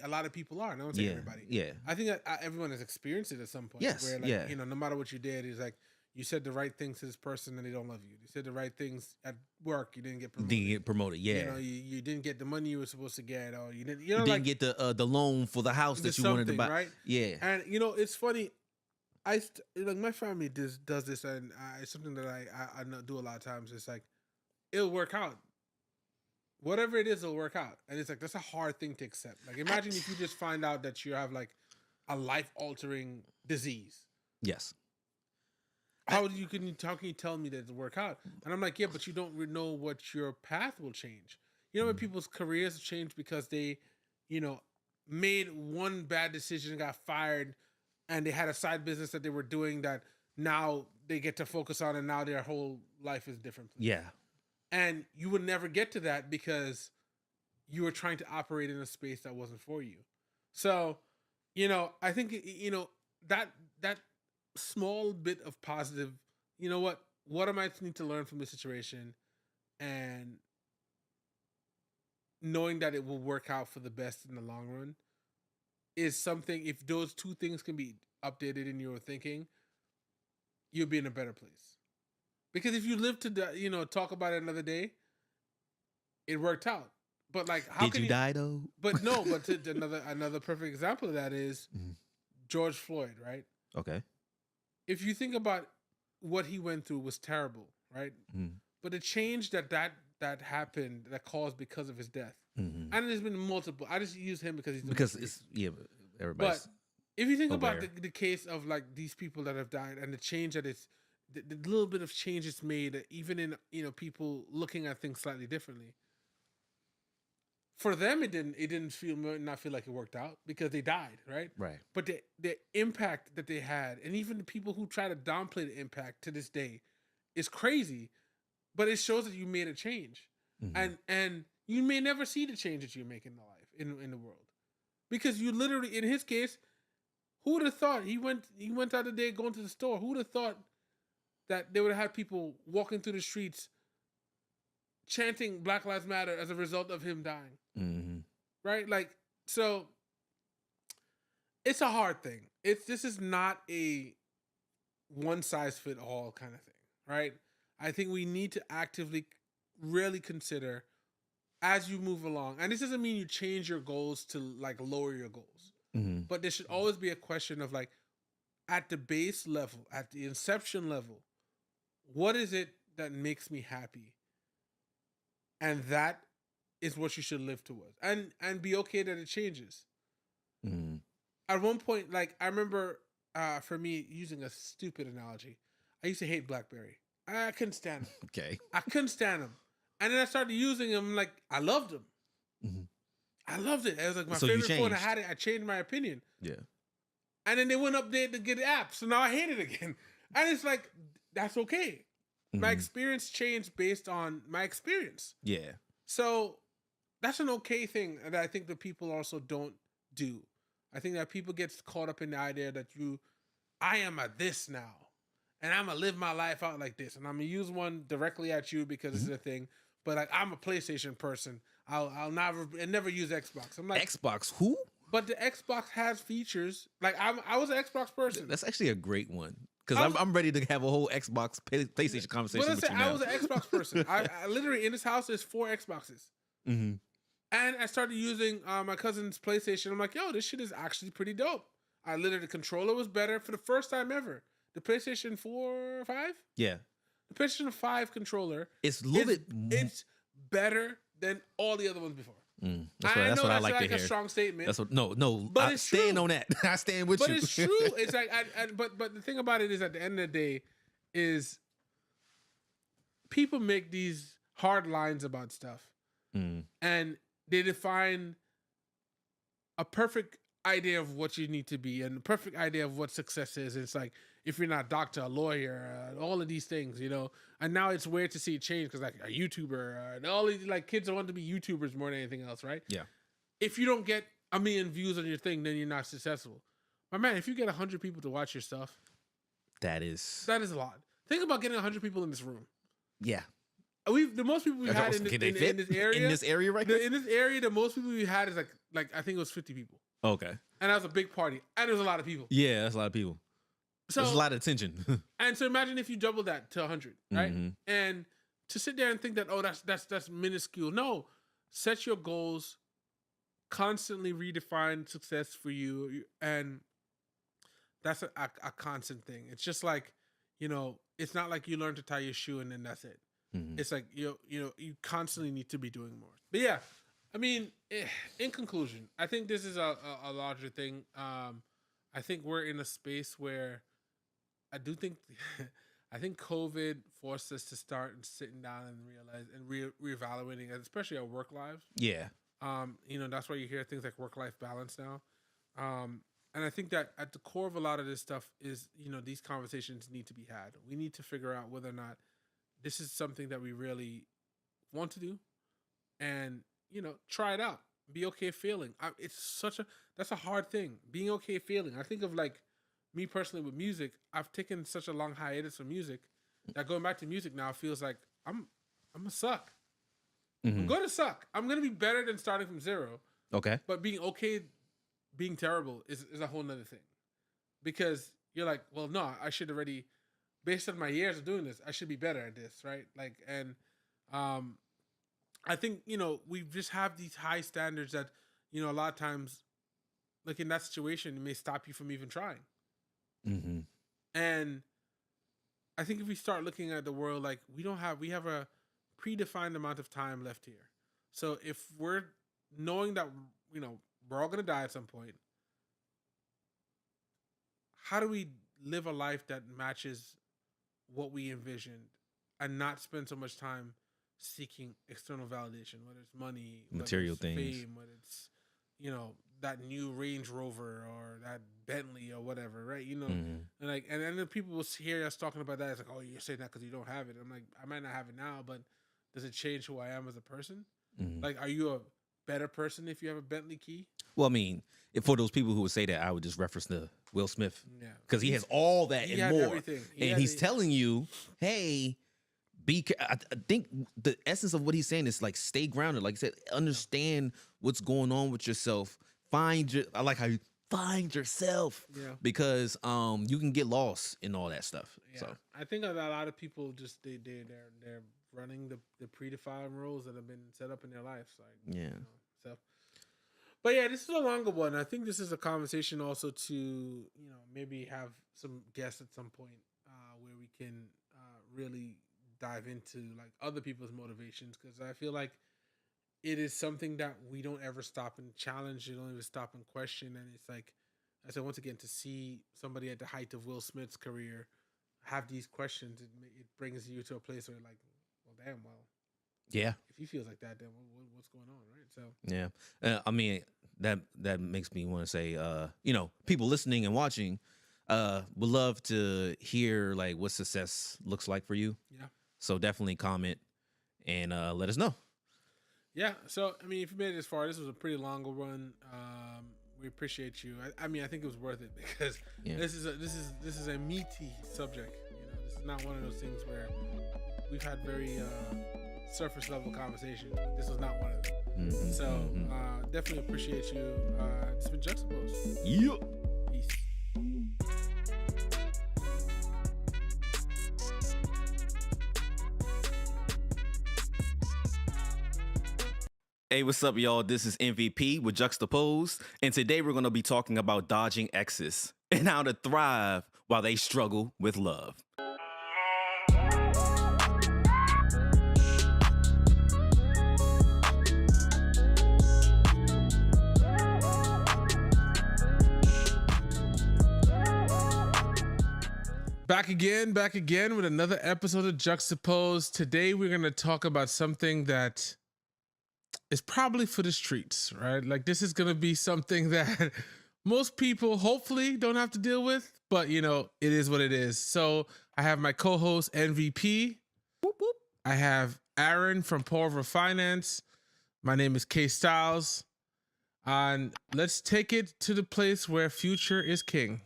lot of people are. No one's saying everybody.
Yeah.
I think that everyone has experienced it at some point.
Yes.
Where no matter what you did, it's like you said the right things to this person and they don't love you. You said the right things at work, you didn't get promoted.
Yeah.
You didn't get the money you were supposed to get, or you didn't.
You didn't get the loan for the house that you wanted to buy.
Right?
Yeah.
And it's funny. My family does this, and it's something that I do a lot of times. It's like, it'll work out. Whatever it is, it'll work out. And it's like, that's a hard thing to accept. Like, imagine if you just find out that you have like a life-altering disease.
Yes.
How can you tell me that it'll work out? And I'm like, yeah, but you don't know what your path will change. When people's careers change because they, made one bad decision and got fired, and they had a side business that they were doing that now they get to focus on, and now their whole life is different.
Yeah. And
you would never get to that because you were trying to operate in a space that wasn't for you. So, I think, that small bit of positive, what am I need to learn from this situation? And knowing that it will work out for the best in the long run is something. If those two things can be updated in your thinking, you'll be in a better place. Because if you live to talk about it another day, it worked out. But like, how
did you die though?
But no. But another perfect example of that is George Floyd, right?
Okay.
If you think about what he went through, was terrible, right? But the change that happened, that caused because of his death, and there's been multiple. I just use him because everybody's. But if you think about the case of like these people that have died, and the change that it's the little bit of change it's made, even in people looking at things slightly differently. For them, it didn't not feel like it worked out because they died, right?
Right.
But the impact that they had, and even the people who try to downplay the impact to this day, is crazy. But it shows that you made a change, and you may never see the change that you make in the life in the world, because you literally, in his case, who would have thought he went out the day going to the store? Who would have thought that they would have had people walking through the streets chanting Black Lives Matter as a result of him dying? Right? Like, so it's a hard thing. This is not a one size fit all kind of thing, right? I think we need to actively really consider as you move along. And this doesn't mean you change your goals to like lower your goals. But there should always be a question of like, at the base level, at the inception level, what is it that makes me happy? And that is what you should live towards. And be okay that it changes. At one point, like, I remember, for me, using a stupid analogy, I used to hate BlackBerry. I couldn't stand him.
Okay.
I couldn't stand him. And then I started using him, like, I loved him. I loved it. It was like my favorite phone. I had it. I changed my opinion.
Yeah.
And then they went up there to get the app. So now I hate it again. And it's like, that's okay. My experience changed based on my experience.
Yeah.
So that's an okay thing that I think that people also don't do. I think that people get caught up in the idea that I am a this now. And I'm going to live my life out like this. And I'm going to use one directly at you because this is a thing. But like, I'm a PlayStation person. I'll never use Xbox. I'm like,
Xbox who?
But the Xbox has features. Like, I was an Xbox person.
That's actually a great one. Because I'm ready to have a whole Xbox PlayStation conversation with you now.
I was an Xbox person. I literally, in this house, there's 4 Xboxes. And I started using my cousin's PlayStation. I'm like, yo, this shit is actually pretty dope. The controller was better for the first time ever. The PlayStation 4 or 5?
Yeah.
The PlayStation 5 controller
it's a little bit.
It's better than all the other ones before.
That's what I like to hear.
A strong statement.
That's what. No.
But it's true.
Stand on that. I stand with you.
But it's true. It's like, but the thing about it is, at the end of the day, is people make these hard lines about stuff, and they define a perfect idea of what you need to be and the perfect idea of what success is. It's like, if you're not a doctor, a lawyer, all of these things, you know. And now it's weird to see it change because like a YouTuber, and all these like kids want to be YouTubers more than anything else, right?
Yeah.
If you don't get 1 million views on your thing, then you're not successful. My man, if you get 100 people to watch your stuff,
that is
a lot. Think about getting 100 people in this room.
Yeah.
The most people we've had in this area.
In this area right
in this area, the most people we had is like I think it was 50 people.
Okay.
And that was a big party. And there was a lot of people.
Yeah, that's a lot of people. So there's a lot of attention.
And so imagine if you double that to 100, right? Mm-hmm. And to sit there and think that, oh, that's minuscule. No, set your goals, constantly redefine success for you, and that's a constant thing. It's just like, you know, it's not like you learn to tie your shoe and then that's it. Mm-hmm. It's like you constantly need to be doing more. But yeah, I mean, in conclusion, I think this is a larger thing. I think we're in a space where I think COVID forced us to start sitting down and realize and reevaluating, especially our work lives.
Yeah.
You know, that's why you hear things like work-life balance now. And I think that at the core of a lot of this stuff is, you know, these conversations need to be had. We need to figure out whether or not this is something that we really want to do, and, you know, try it out. Be okay failing. That's a hard thing. Being okay failing. I think of like me personally with music. I've taken such a long hiatus from music that going back to music now feels like I'm gonna suck. Mm-hmm. I'm gonna suck. I'm gonna be better than starting from zero.
Okay.
But being okay, being terrible is a whole nother thing. Because you're like, well, no, I should already, based on my years of doing this, I should be better at this, right? Like, and I think, you know, we just have these high standards that, you know, a lot of times, like in that situation, it may stop you from even trying.
Mm-hmm.
And I think if we start looking at the world like we have a predefined amount of time left here. So if we're knowing that, you know, we're all going to die at some point, how do we live a life that matches what we envisioned and not spend so much time seeking external validation, whether it's money,
material
whether it's
things,
fame, whether it's, you know, that new Range Rover or that Bentley or whatever, right? You know,
mm-hmm.
and then the people will hear us talking about that. It's like, oh, you're saying that because you don't have it. I'm like, I might not have it now, but does it change who I am as a person?
Mm-hmm.
Like, are you a better person if you have a Bentley key?
Well, I mean, for those people who would say that, I would just reference to Will Smith, because he has all that and more,
everything.
He's telling you, hey. I think the essence of what he's saying is like stay grounded. Like I said, understand what's going on with yourself. I like how you find yourself.
Yeah.
Because you can get lost in all that stuff.
Yeah.
So
I think that a lot of people just they're running the predefined roles that have been set up in their lives. Like,
yeah.
You know, so. But yeah, this is a longer one. I think this is a conversation also to, you know, maybe have some guests at some point where we can really dive into like other people's motivations, because I feel like it is something that we don't ever stop and challenge. You don't even stop and question. And it's like, I said, once again, to see somebody at the height of Will Smith's career have these questions, it brings you to a place where you're like, well, damn, well,
yeah,
if he feels like that, then what's going on, right? So
yeah, I mean that makes me want to say, you know, people listening and watching would love to hear like what success looks like for you.
Yeah.
So definitely comment and let us know. Yeah.
So, I mean, if you made it this far, this was a pretty long run. We appreciate you. I mean, I think it was worth it because this is a meaty subject. You know, this is not one of those things where we've had very surface level conversation. This was not one of them. Mm-hmm, so definitely appreciate you. It's been Juxtaposed.
Yep.
Peace.
Hey, what's up, y'all? This is MVP with Juxtaposed, and today we're going to be talking about dodging exes and how to thrive while they struggle with love.
Back again with another episode of Juxtaposed. Today we're going to talk about something that is probably for the streets, right? Like, this is going to be something that most people hopefully don't have to deal with, but you know, it is what it is. So I have my co-host MVP. Whoop, whoop. I have Aaron from Paul River Finance. My name is K Styles. And let's take it to the place where Future is king.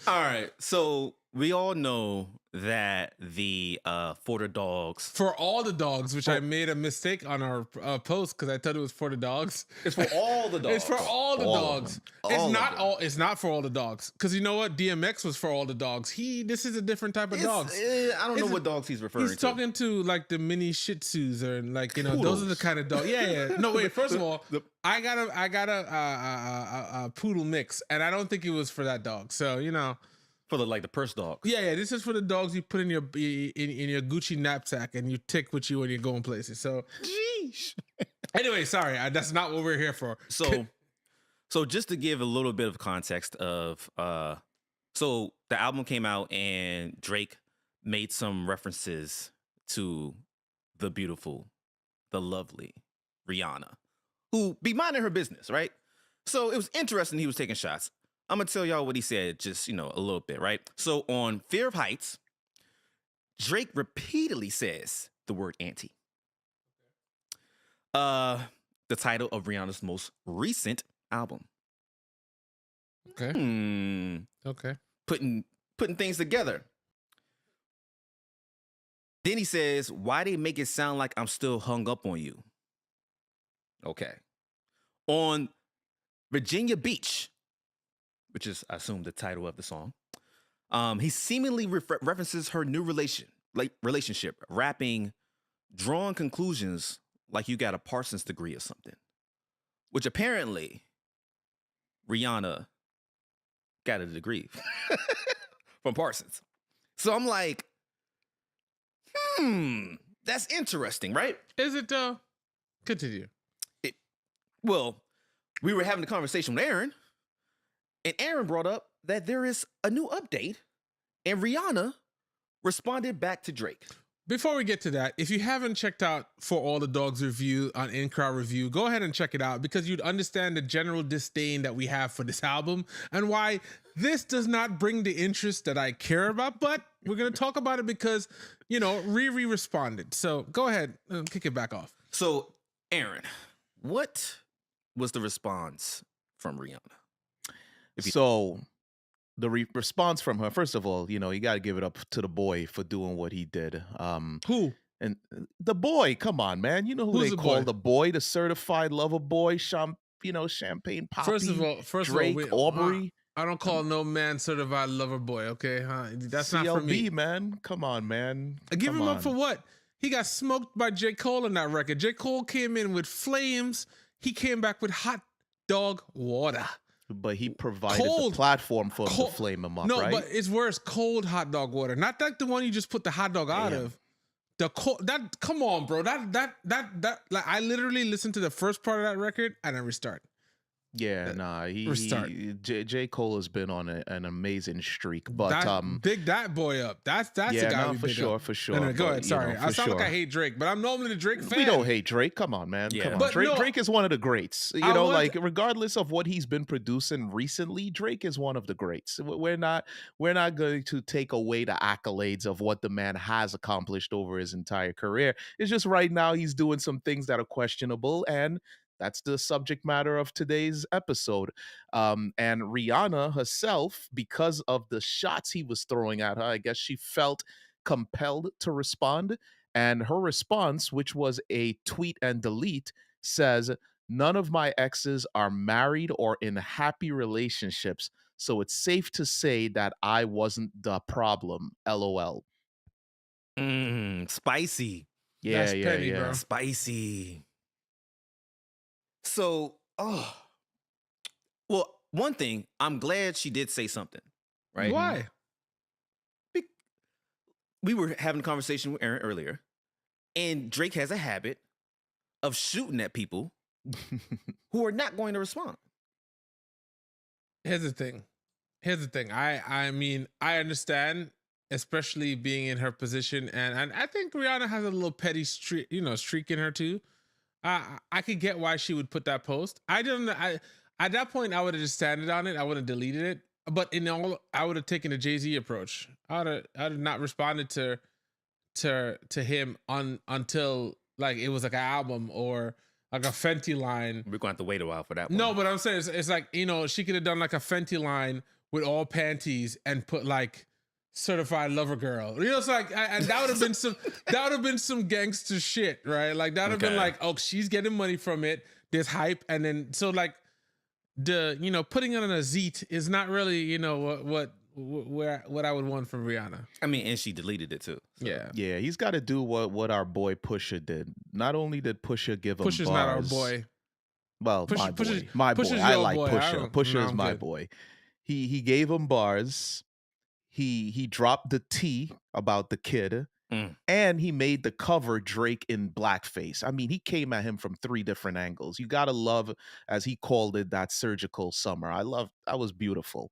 All right. So we all know that the for the dogs.
For all the dogs, which I made a mistake on our post because I thought it was for the dogs.
It's for all the dogs.
It's for all the dogs. It's not for all the dogs. Because you know what? DMX was for all the dogs. This is a different type of dogs.
I don't know what dogs he's referring to.
He's talking to like the mini Shih Tzus or like, you know, those are the kind of dogs. Yeah. No, wait, first of all, I got a poodle mix and I don't think it was for that dog. So, you know.
For the purse dogs.
Yeah. This is for the dogs you put in your Gucci knapsack and you take with you when you're going places. So,
jeez.
Anyway, sorry, that's not what we're here for.
So just to give a little bit of context of, so the album came out and Drake made some references to the beautiful, the lovely Rihanna, who be minding her business, right? So it was interesting he was taking shots. I'm going to tell y'all what he said, just, you know, a little bit, right? So on Fear of Heights, Drake repeatedly says the word auntie. The title of Rihanna's most recent album.
Okay. Okay.
Putting things together. Then he says, why they make it sound like I'm still hung up on you? Okay. On Virginia Beach, which is, I assume, the title of the song, he seemingly references her new relationship, rapping, drawing conclusions like you got a Parsons degree or something, which apparently Rihanna got a degree from Parsons. So I'm like, that's interesting, right?
Is it though? Continue.
Well, we were having a conversation with Aaron, and Aaron brought up that there is a new update, and Rihanna responded back to Drake.
Before we get to that, if you haven't checked out For All the Dogs review on In-Crowd Review, go ahead and check it out because you'd understand the general disdain that we have for this album and why this does not bring the interest that I care about, but we're going to talk about it because, you know, Riri responded. So go ahead and kick it back off.
So, Aaron, what was the response from Rihanna?
The response from her, first of all, you know, you got to give it up to the boy for doing what he did.
Who?
And the boy, come on, man. You know who they call the boy, the certified lover boy, champagne poppy.
First
Drake,
of all,
Aubrey.
I don't call no man certified lover boy, okay? That's not for me.
Man. Come on, man.
Give him up for what? He got smoked by J. Cole on that record. J. Cole came in with flames. He came back with hot dog water.
But he provided the platform for him to flame him up,
no,
right?
but it's worse. Cold hot dog water, not like the one you just put the hot dog out of. The cold come on, bro. That like I literally listened to the first part of that record and then restart.
Yeah, J. Cole has been on an amazing streak, but
big that boy up. That's the guy
for sure.
No, go ahead. Sorry, I sound like I hate Drake, but I'm normally the Drake fan.
We don't hate Drake. Come on, man.
Yeah.
Come on.
But
Drake is one of the greats. You know, regardless of what he's been producing recently, Drake is one of the greats. We're not going to take away the accolades of what the man has accomplished over his entire career. It's just right now he's doing some things that are questionable, and that's the subject matter of today's episode. And Rihanna herself, because of the shots he was throwing at her, I guess she felt compelled to respond. And her response, which was a tweet and delete, says, "None of my exes are married or in happy relationships, so it's safe to say that I wasn't the problem. LOL."
Spicy.
Yeah,
That's petty, bro.
Spicy. So, well, one thing, I'm glad she did say something, right?
Why?
We were having a conversation with Aaron earlier, and Drake has a habit of shooting at people who are not going to respond.
Here's the thing. I mean, I understand, especially being in her position, and I think Rihanna has a little petty streak in her too. I could get why she would put that post. I didn't. At that point I would have just standed on it. I would have deleted it. But in all, I would have taken a Jay-Z approach. I'd have not responded to him until like it was like an album or like a Fenty line.
We're going to have to wait a while for that one.
No, but I'm saying it's like, you know, she could have done like a Fenty line with all panties and put like certified lover girl. You know, it's like, and that would have been some gangster shit, right? Like that would have been like, oh, she's getting money from it. There's hype, and then so like putting it on a zeet is not really, you know, what I would want from Rihanna.
I mean, and she deleted it too.
So.
Yeah. He's got to do what our boy Pusha did. Not only did Pusha give him
Pusha's
bars,
not our boy.
Well, my boy. I like Pusha. Pusha is my boy. He gave him bars. He dropped the tea about the kid. And he made the cover Drake in blackface. I mean, he came at him from 3 different angles. You gotta love, as he called it, that surgical summer. That was beautiful.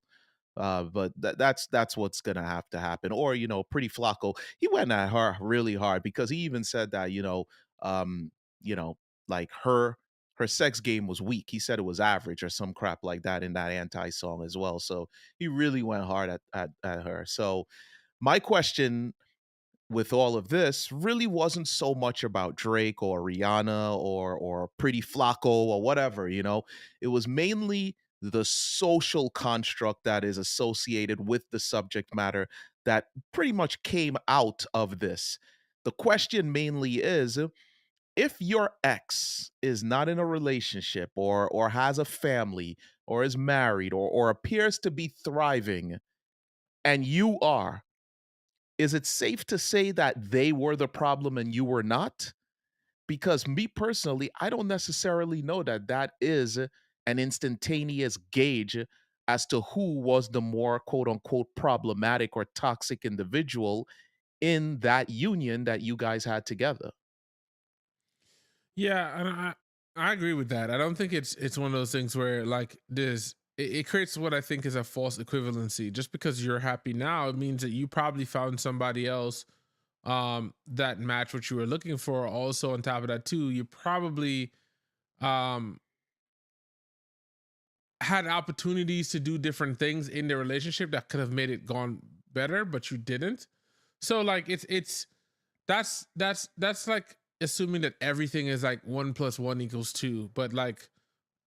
But that's what's gonna have to happen. Or, you know, Pretty Flacco, he went at her really hard because he even said that, like her sex game was weak. He said it was average or some crap like that in that anti song as well. So he really went hard at her. So my question with all of this really wasn't so much about Drake or Rihanna or Pretty Flacco or whatever, you know. It was mainly the social construct that is associated with the subject matter that pretty much came out of this. The question mainly is, if your ex is not in a relationship or has a family or is married or appears to be thriving and you are, is it safe to say that they were the problem and you were not? Because me personally, I don't necessarily know that is an instantaneous gauge as to who was the more quote unquote problematic or toxic individual in that union that you guys had together.
Yeah, and I agree with that. I don't think it's one of those things where like it creates what I think is a false equivalency. Just because you're happy now, it means that you probably found somebody else that matched what you were looking for. Also, on top of that, too, you probably had opportunities to do different things in the relationship that could have made it gone better, but you didn't. So like that's like assuming that everything is like 1 + 1 = 2, but like,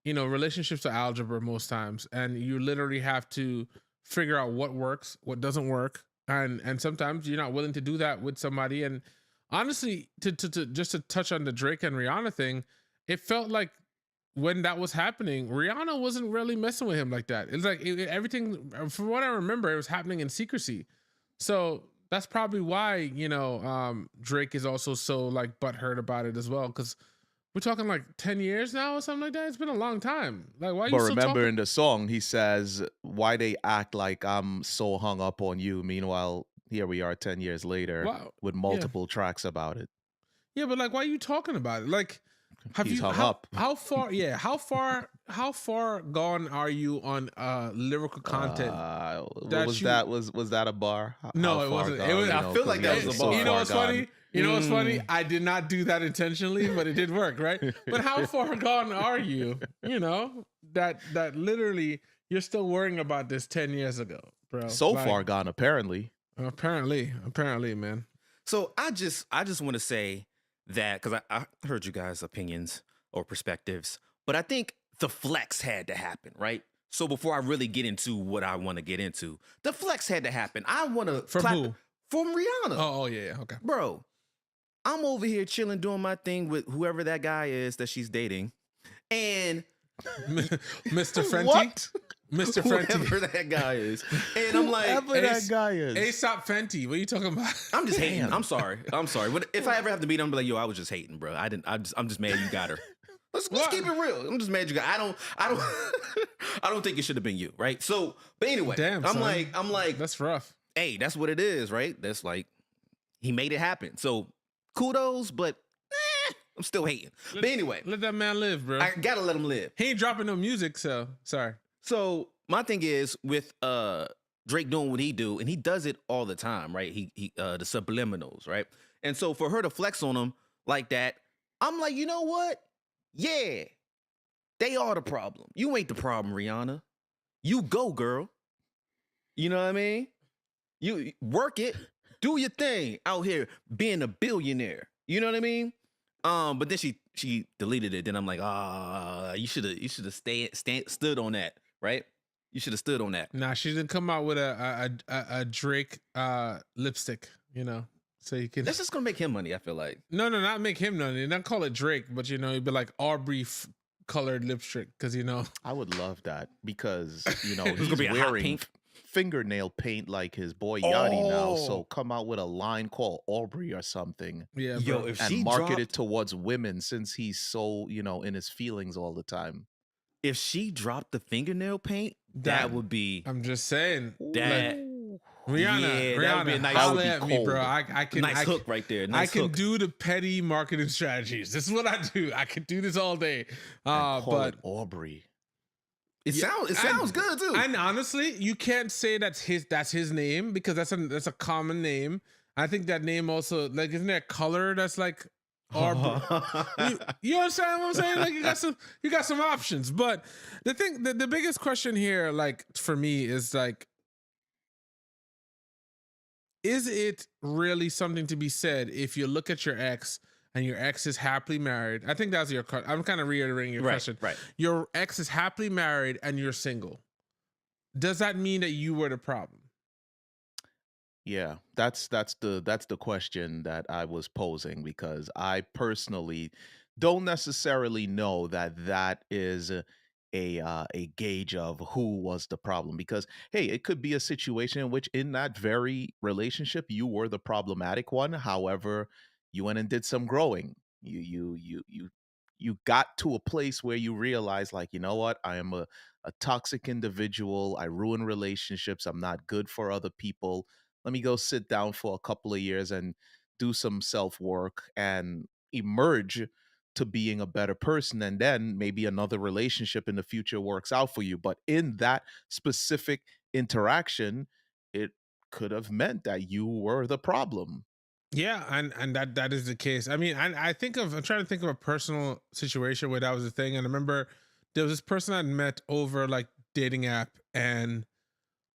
you know, relationships are algebra most times, and you literally have to figure out what works, what doesn't work, and sometimes you're not willing to do that with somebody. And honestly, to just to touch on the Drake and Rihanna thing, it felt like when that was happening, Rihanna wasn't really messing with him like that. It's like everything, from what I remember, it was happening in secrecy. So that's probably why, you know, Drake is also so like butthurt about it as well, because we're talking like 10 years now or something like that. It's been a long time. Like, why are you still
remember
talking?
In the song, he says, why they act like I'm so hung up on you. Meanwhile, here we are 10 years later with multiple tracks about it.
Yeah, but like, why are you talking about it? Like,
He's hung up.
How far? Yeah, how far gone are you on lyrical content?
Was that a bar?
No, it wasn't. It was,
I feel like that was a bar.
You know what's funny? You know what's funny? I did not do that intentionally, but it did work, right? But how far gone are you? You know, that literally you're still worrying about this 10 years ago, bro.
So far gone, apparently.
Apparently, man.
So I just want to say that, because I heard you guys' opinions or perspectives, but I think the flex had to happen, right? So before I really get into what I want to get into, the flex had to happen. I want to
From who?
From Rihanna.
Oh yeah, okay.
Bro, I'm over here chilling, doing my thing with whoever that guy is that she's dating, and
Mr. Fenty.
What?
Mr. Fenty.
Whoever that guy is. And I'm like,
whoever that guy is.
A$AP Fenty. What are you talking about?
I'm just hating. I'm sorry. But if I ever have to meet him, I'm be like, yo, I was just hating, bro. I'm just mad you got her. Let's keep it real. I'm just mad you got. I don't think it should have been you, right? So, but anyway,
damn,
I'm like,
that's rough.
Hey, that's what it is, right? That's like, he made it happen. So kudos, but I'm still hating. But anyway,
let that man live, bro.
I gotta let him live.
He ain't dropping no music, so sorry.
So my thing is with Drake doing what he do, and he does it all the time, right? He the subliminals, right? And so for her to flex on him like that, I'm like, you know what? Yeah, they are the problem. You ain't the problem, Rihanna. You go, girl. You know what I mean? You work it, do your thing out here being a billionaire. You know what I mean? But then she deleted it. Then I'm like, you should have stood on that, right? You should have stood on that.
Nah, she didn't come out with a Drake lipstick, you know. So you can.
That's just gonna make him money. I feel like.
No, not make him money. Not call it Drake, but you know, it'd be like Aubrey colored lipstick, because you know.
I would love that because you know
It's
he's
gonna be a hot
wearing
pink.
fingernail paint like his boy Yachty now. So come out with a line called Aubrey or something.
Yeah,
Yo,
bro.
if
And
she
market
dropped,
it towards women since he's so, you know, in his feelings all the time.
if she dropped the fingernail paint, that would be
I'm just saying.
that.
Rihanna,
Yeah, that would be a
Rihanna,
nice-
holla
that would
at
be
me, bro.
cold.
I can
Nice hook right there. Nice
I can
hook.
do the petty marketing strategies. This is what I do. I could do this all day.
And call
But
it Aubrey.
It sounds good too.
And honestly, you can't say that's his name, because that's a common name. I think that name also, like, isn't there a color that's like Aubrey? you understand what I'm saying? Like, you got some options. But the thing, the biggest question here, like, for me is like, is it really something to be said if you look at your ex and your ex is happily married? I think that's your. I'm kind of reiterating your question.
Right.
Your ex is happily married and you're single. Does that mean that you were the problem?
Yeah, that's the question that I was posing, because I personally don't necessarily know that is a gauge of who was the problem, because hey, it could be a situation in which in that very relationship you were the problematic one. However, you went and did some growing. You got to a place where you realize, like, you know what, I am a toxic individual. I ruin relationships. I'm not good for other people. Let me go sit down for a couple of years and do some self work and emerge to being a better person. And then maybe another relationship in the future works out for you. But in that specific interaction, it could have meant that you were the problem.
Yeah, and that is the case. I mean, I'm trying to think of a personal situation where that was a thing. And I remember there was this person I'd met over like dating app, and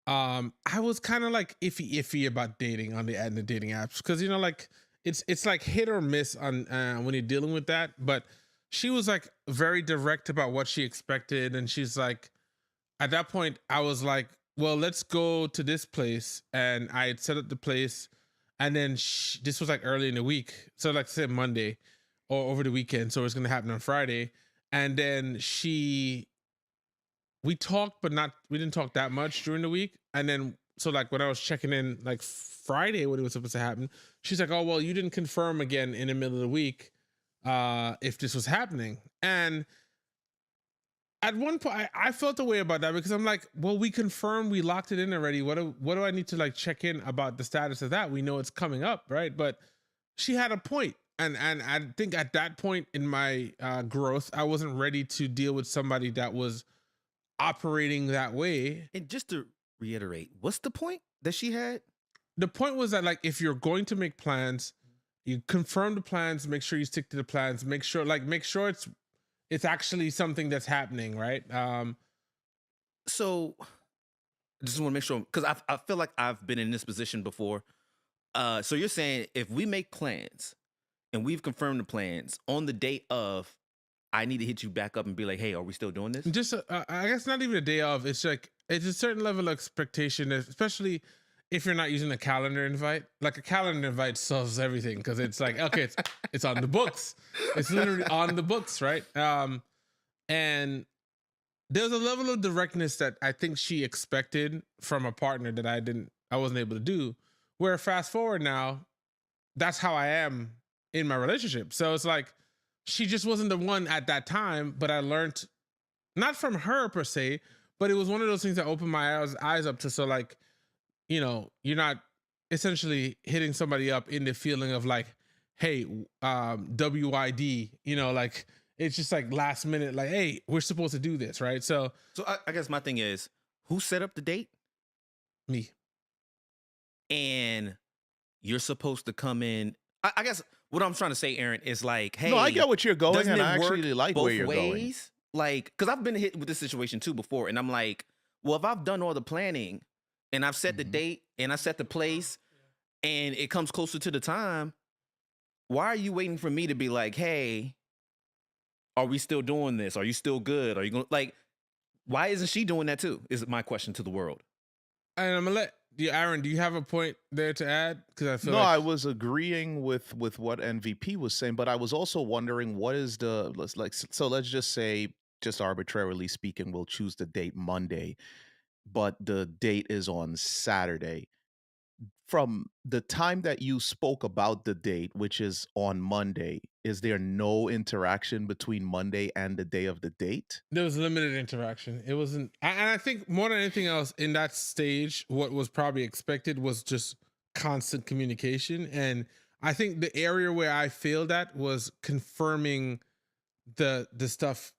I was kind of like iffy about dating on the dating apps, because you know, like it's like hit or miss on when you're dealing with that. But she was like very direct about what she expected, and she's like, at that point, I was like, well, let's go to this place, and I had set up the place, and then this was like early in the week, so like say Monday or over the weekend, so it's gonna happen on Friday, and then we talked, but we didn't talk that much during the week. And then, so like when I was checking in like Friday, when it was supposed to happen, she's like, oh, well, you didn't confirm again in the middle of the week if this was happening. And at one point I felt the way about that, because I'm like, well, we confirmed, we locked it in already. What do I need to like check in about the status of that? We know it's coming up, right? But she had a point. And I think at that point in my growth, I wasn't ready to deal with somebody that was operating that way.
And just to reiterate, what's the point that she had?
The point was that, like, if you're going to make plans, you confirm the plans, make sure you stick to the plans, make sure it's actually something that's happening, right?
So I just want to make sure, because I feel like I've been in this position before. So you're saying if we make plans and we've confirmed the plans on the day of, I need to hit you back up and be like, hey, are we still doing this?
Just, I guess not even a day of. It's like, it's a certain level of expectation, especially if you're not using a calendar invite. Like a calendar invite solves everything, because it's like, okay, it's on the books. It's literally on the books, right? And there's a level of directness that I think she expected from a partner that I wasn't able to do. Where fast forward now, that's how I am in my relationship. So it's like, she just wasn't the one at that time, but I learned, not from her per se, but it was one of those things that opened my eyes up to, so like, you know, you're not essentially hitting somebody up in the feeling of like, hey, WID, you know, like, it's just like last minute, like, hey, we're supposed to do this, right? So
I guess my thing is, who set up the date?
Me.
And you're supposed to come in. I guess what I'm trying to say, Aaron, is like, hey,
No, I get what you're going,
doesn't
and
it
I
work
actually like
both
where you're going.
ways? Like, because I've been hit with this situation too before, and I'm like, well, if I've done all the planning and I've set the date and I set the place, and it comes closer to the time, why are you waiting for me to be like, hey, are we still doing this? Are you still good? Are you going like? Why isn't she doing that too? Is my question to the world.
And I'm gonna let you, Aaron. Do you have a point there to add? Because I feel
No,
like
I was agreeing with what MVP was saying, but I was also wondering what is the let's just say, just arbitrarily speaking, we'll choose the date Monday, but the date is on Saturday. From the time that you spoke about the date, which is on Monday, is there no interaction between Monday and the day of the date?
there was limited interaction. It wasn't, and I think more than anything else in that stage, what was probably expected was just constant communication. And I think the area where I failed at was confirming the stuff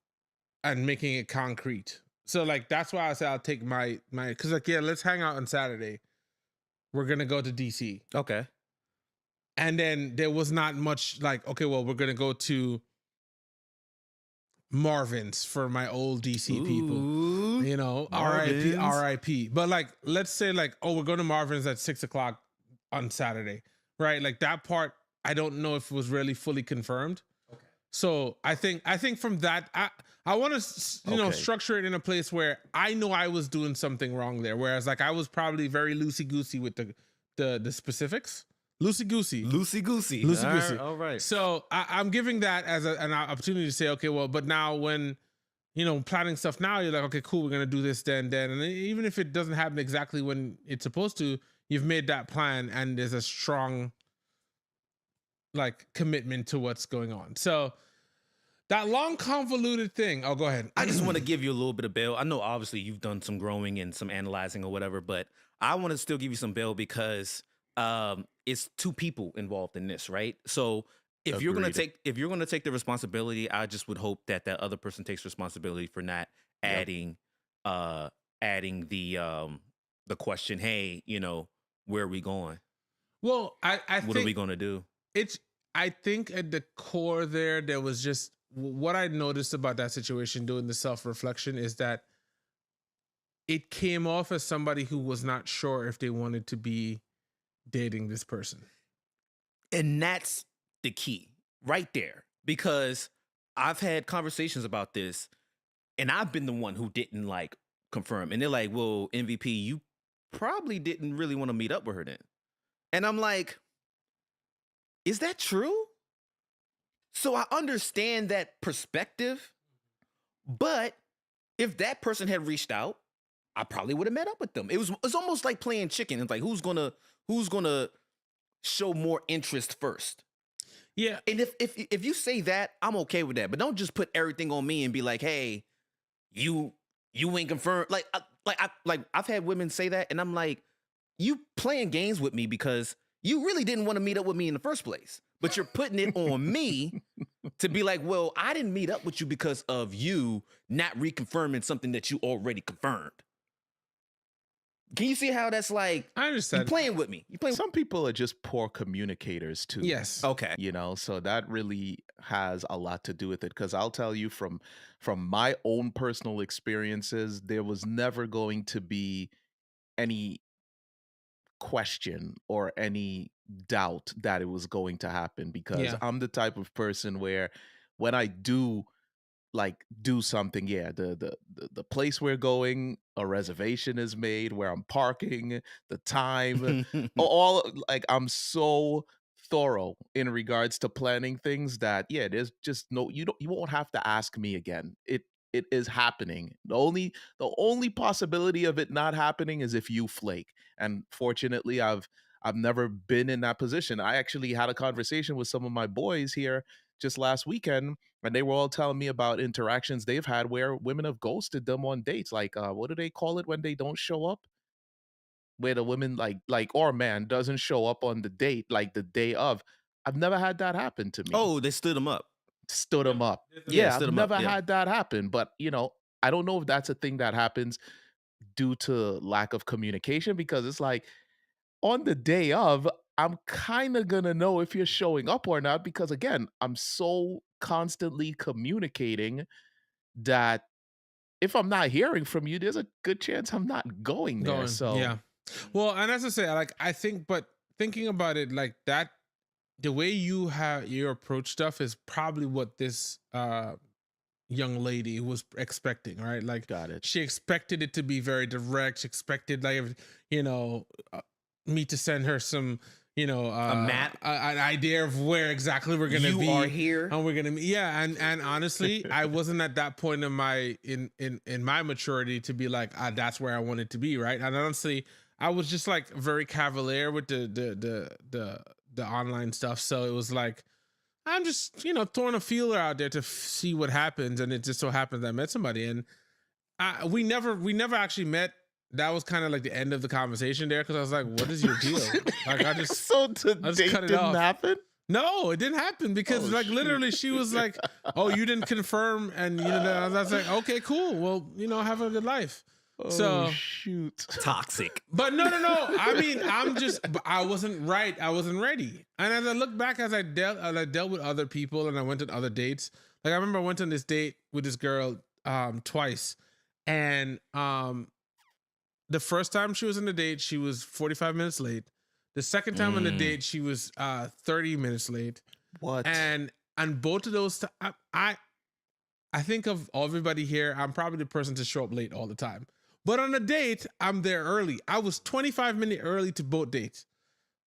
and making it concrete. So like that's why I said I'll take my because like yeah, let's hang out on Saturday. We're gonna go to DC.
Okay.
And then there was not much like, okay, well, we're gonna go to Marvin's for my old DC people. You know, RIP, RIP. But like, let's say like, oh, we're going to Marvin's at 6:00 on Saturday, right? Like that part, I don't know if it was really fully confirmed. Okay. So I think from that, I want to you know structure it in a place where I know I was doing something wrong there, whereas like I was probably very loosey goosey with the specifics. Loosey goosey.
All right.
So I'm giving that as an opportunity to say, okay, well, but now when you know planning stuff now, you're like, okay, cool, we're gonna do this then, and even if it doesn't happen exactly when it's supposed to, you've made that plan, and there's a strong like commitment to what's going on. So that long convoluted thing. Oh, go ahead.
I just want to give you a little bit of bail. I know obviously you've done some growing and some analyzing or whatever, but I want to still give you some bail because it's two people involved in this, right? So if you're gonna take the responsibility, I just would hope that that other person takes responsibility for not adding the question, hey, you know, where are we going?
Well, I
what
think
are we gonna do?
I think at the core there was just what I noticed about that situation doing the self-reflection is that it came off as somebody who was not sure if they wanted to be dating this person.
And that's the key right there, because I've had conversations about this and I've been the one who didn't like confirm. And they're like, well, MVP, you probably didn't really want to meet up with her then. And I'm like, is that true? So I understand that perspective, but if that person had reached out, I probably would have met up with them. It's almost like playing chicken. It's like who's gonna show more interest first?
Yeah.
And if you say that, I'm okay with that. But don't just put everything on me and be like, hey, you ain't confirmed. I've had women say that, and I'm like, you playing games with me because you really didn't want to meet up with me in the first place. But you're putting it on me to be like, well, I didn't meet up with you because of you not reconfirming something that you already confirmed. Can you see how that's like?
I understand.
You playing with me.
Some people are just poor communicators too.
Yes.
Okay.
You know, so that really has a lot to do with it. Because I'll tell you from my own personal experiences, there was never going to be any question or any doubt that it was going to happen, because I'm the type of person where when I do something, the place we're going, a reservation is made, where I'm parking, the time, all like I'm so thorough in regards to planning things that there's just you won't have to ask me again. It is happening. The only possibility of it not happening is if you flake. And fortunately, I've never been in that position. I actually had a conversation with some of my boys here just last weekend, and they were all telling me about interactions they've had where women have ghosted them on dates. Like, what do they call it when they don't show up? Where the woman or man doesn't show up on the date, like the day of. I've never had that happen to me.
Oh, they stood him up.
Stood him up.
Yeah,
I've never had that happen. But, I don't know if that's a thing that happens due to lack of communication, because it's like on the day of, I'm kind of gonna know if you're showing up or not because again, I'm so constantly communicating that if I'm not hearing from you, there's a good chance I'm not going there.
Yeah.
So
Well, and as I say, like I think, but thinking about it like that, the way you approach stuff is probably what this young lady was expecting, right? Like,
got it.
she expected it to be very direct. She expected, like, you know, me to send her some, you know,
a map,
an idea of where exactly we're gonna be.
You are here,
and we're gonna, yeah. And honestly, I wasn't at that point in my in my maturity to be like, that's where I wanted to be, right? And honestly, I was just like very cavalier with the online stuff, so it was like, I'm just, you know, throwing a feeler out there to see what happens. And it just so happens I met somebody, and we never actually met. That was kind of like the end of the conversation there, because I was like, what is your deal? Like, I just
so the date didn't happen?
No, it didn't happen, because literally she was like, oh, you didn't confirm, and you know, I was like, okay, cool, well, you know, have a good life. So
shoot,
toxic.
But no. I mean, I wasn't right. I wasn't ready. And as I look back, as I dealt with other people, and I went on other dates. Like, I remember I went on this date with this girl twice, and the first time she was on the date, she was 45 minutes late. The second time on the date, she was 30 minutes late.
What?
And both of those, I think of everybody here, I'm probably the person to show up late all the time. But on a date, I'm there early. I was 25 minutes early to both dates.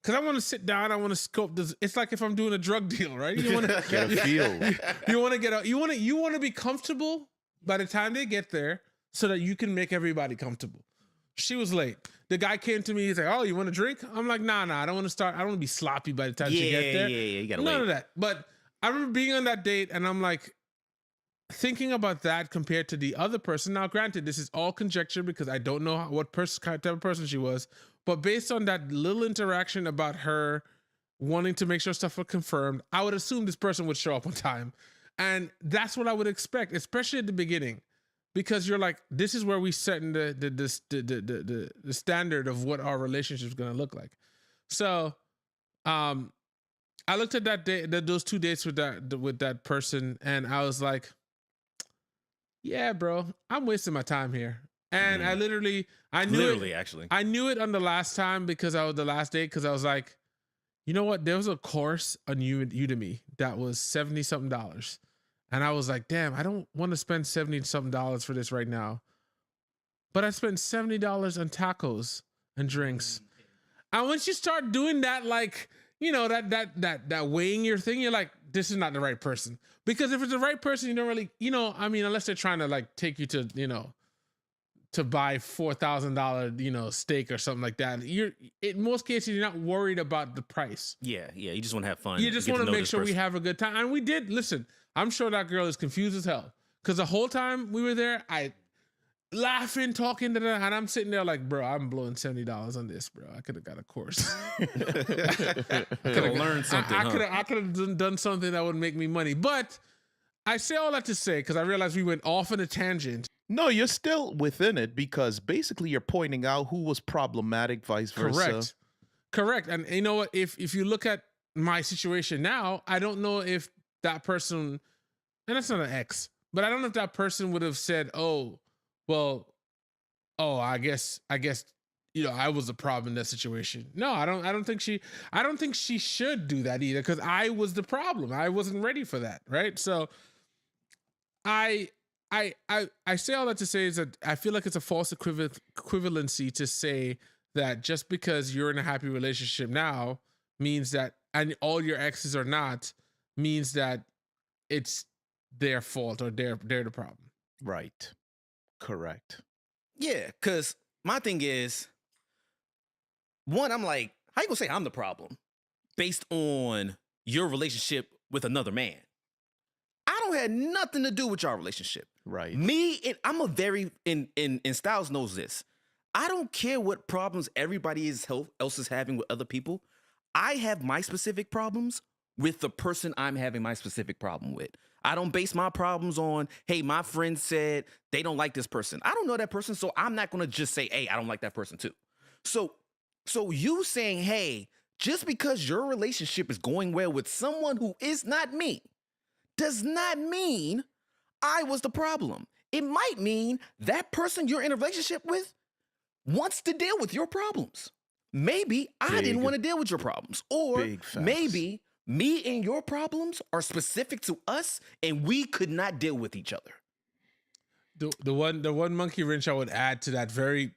Because I want to sit down, I want to scope this. It's like if I'm doing a drug deal, right? You want to
get a feel.
You want to get you want to be comfortable by the time they get there, so that you can make everybody comfortable. She was late. The guy came to me, he's like, oh, you want a drink? I'm like, nah, I don't want to start. I don't want to be sloppy by the time she get there.
Yeah, you gotta
None
wait.
of that. But I remember being on that date, and I'm like, thinking about that compared to the other person. Now, granted, this is all conjecture because I don't know what type of person she was, but based on that little interaction about her wanting to make sure stuff was confirmed, I would assume this person would show up on time. And that's what I would expect, especially at the beginning, because you're like, this is where we set in the standard of what our relationship is going to look like. So, I looked at that day, those 2 dates with that person, and I was like, yeah, bro, I'm wasting my time here. And I knew it. I knew it on the last time, because I was the last date, because I was like, you know what? There was a course on Udemy that was $70 something. And I was like, damn, I don't want to spend $70 something for this right now. But I spent $70 on tacos and drinks. And once you start doing that, like, you know, that weighing your thing, you're like, this is not the right person. Because if it's the right person, you don't really, you know, I mean, unless they're trying to like take you to, you know, to buy $4,000, you know, steak or something like that. In most cases, you're not worried about the price.
Yeah. You just want to have fun.
You just want to make sure we have a good time. And we did. Listen, I'm sure that girl is confused as hell, because the whole time we were there, I laughing, talking to her, and I'm sitting there like, bro, I'm blowing $70 on this, bro. I could have got a course. I could have learned something. I could have done something that would make me money. But I say all that to say, because I realized we went off on a tangent.
No, you're still within it, because basically you're pointing out who was problematic, vice versa.
Correct. And you know what? If you look at my situation now, I don't know if that person, and that's not an ex, but I don't know if that person would have said, oh, well, I guess, you know, I was the problem in that situation. No, I don't think she should do that either, because I was the problem. I wasn't ready for that, right? So I say all that to say is that I feel like it's a false equivalency to say that just because you're in a happy relationship now means that, and all your exes are not, means that it's their fault or they're the problem.
Right. Correct.
Yeah, because my thing is, one, I'm like, how you gonna say I'm the problem based on your relationship with another man? I don't have nothing to do with your relationship.
Right.
Me, and I'm a very, and Styles knows this. I don't care what problems everybody else is having with other people. I have my specific problems with the person I'm having my specific problem with. I don't base my problems on, hey, my friend said they don't like this person. I don't know that person, so I'm not going to just say, hey, I don't like that person too. So you saying, hey, just because your relationship is going well with someone who is not me does not mean I was the problem. It might mean that person you're in a relationship with wants to deal with your problems. Maybe I didn't want to deal with your problems. Or maybe me and your problems are specific to us and we could not deal with each other.
The one monkey wrench I would add to that very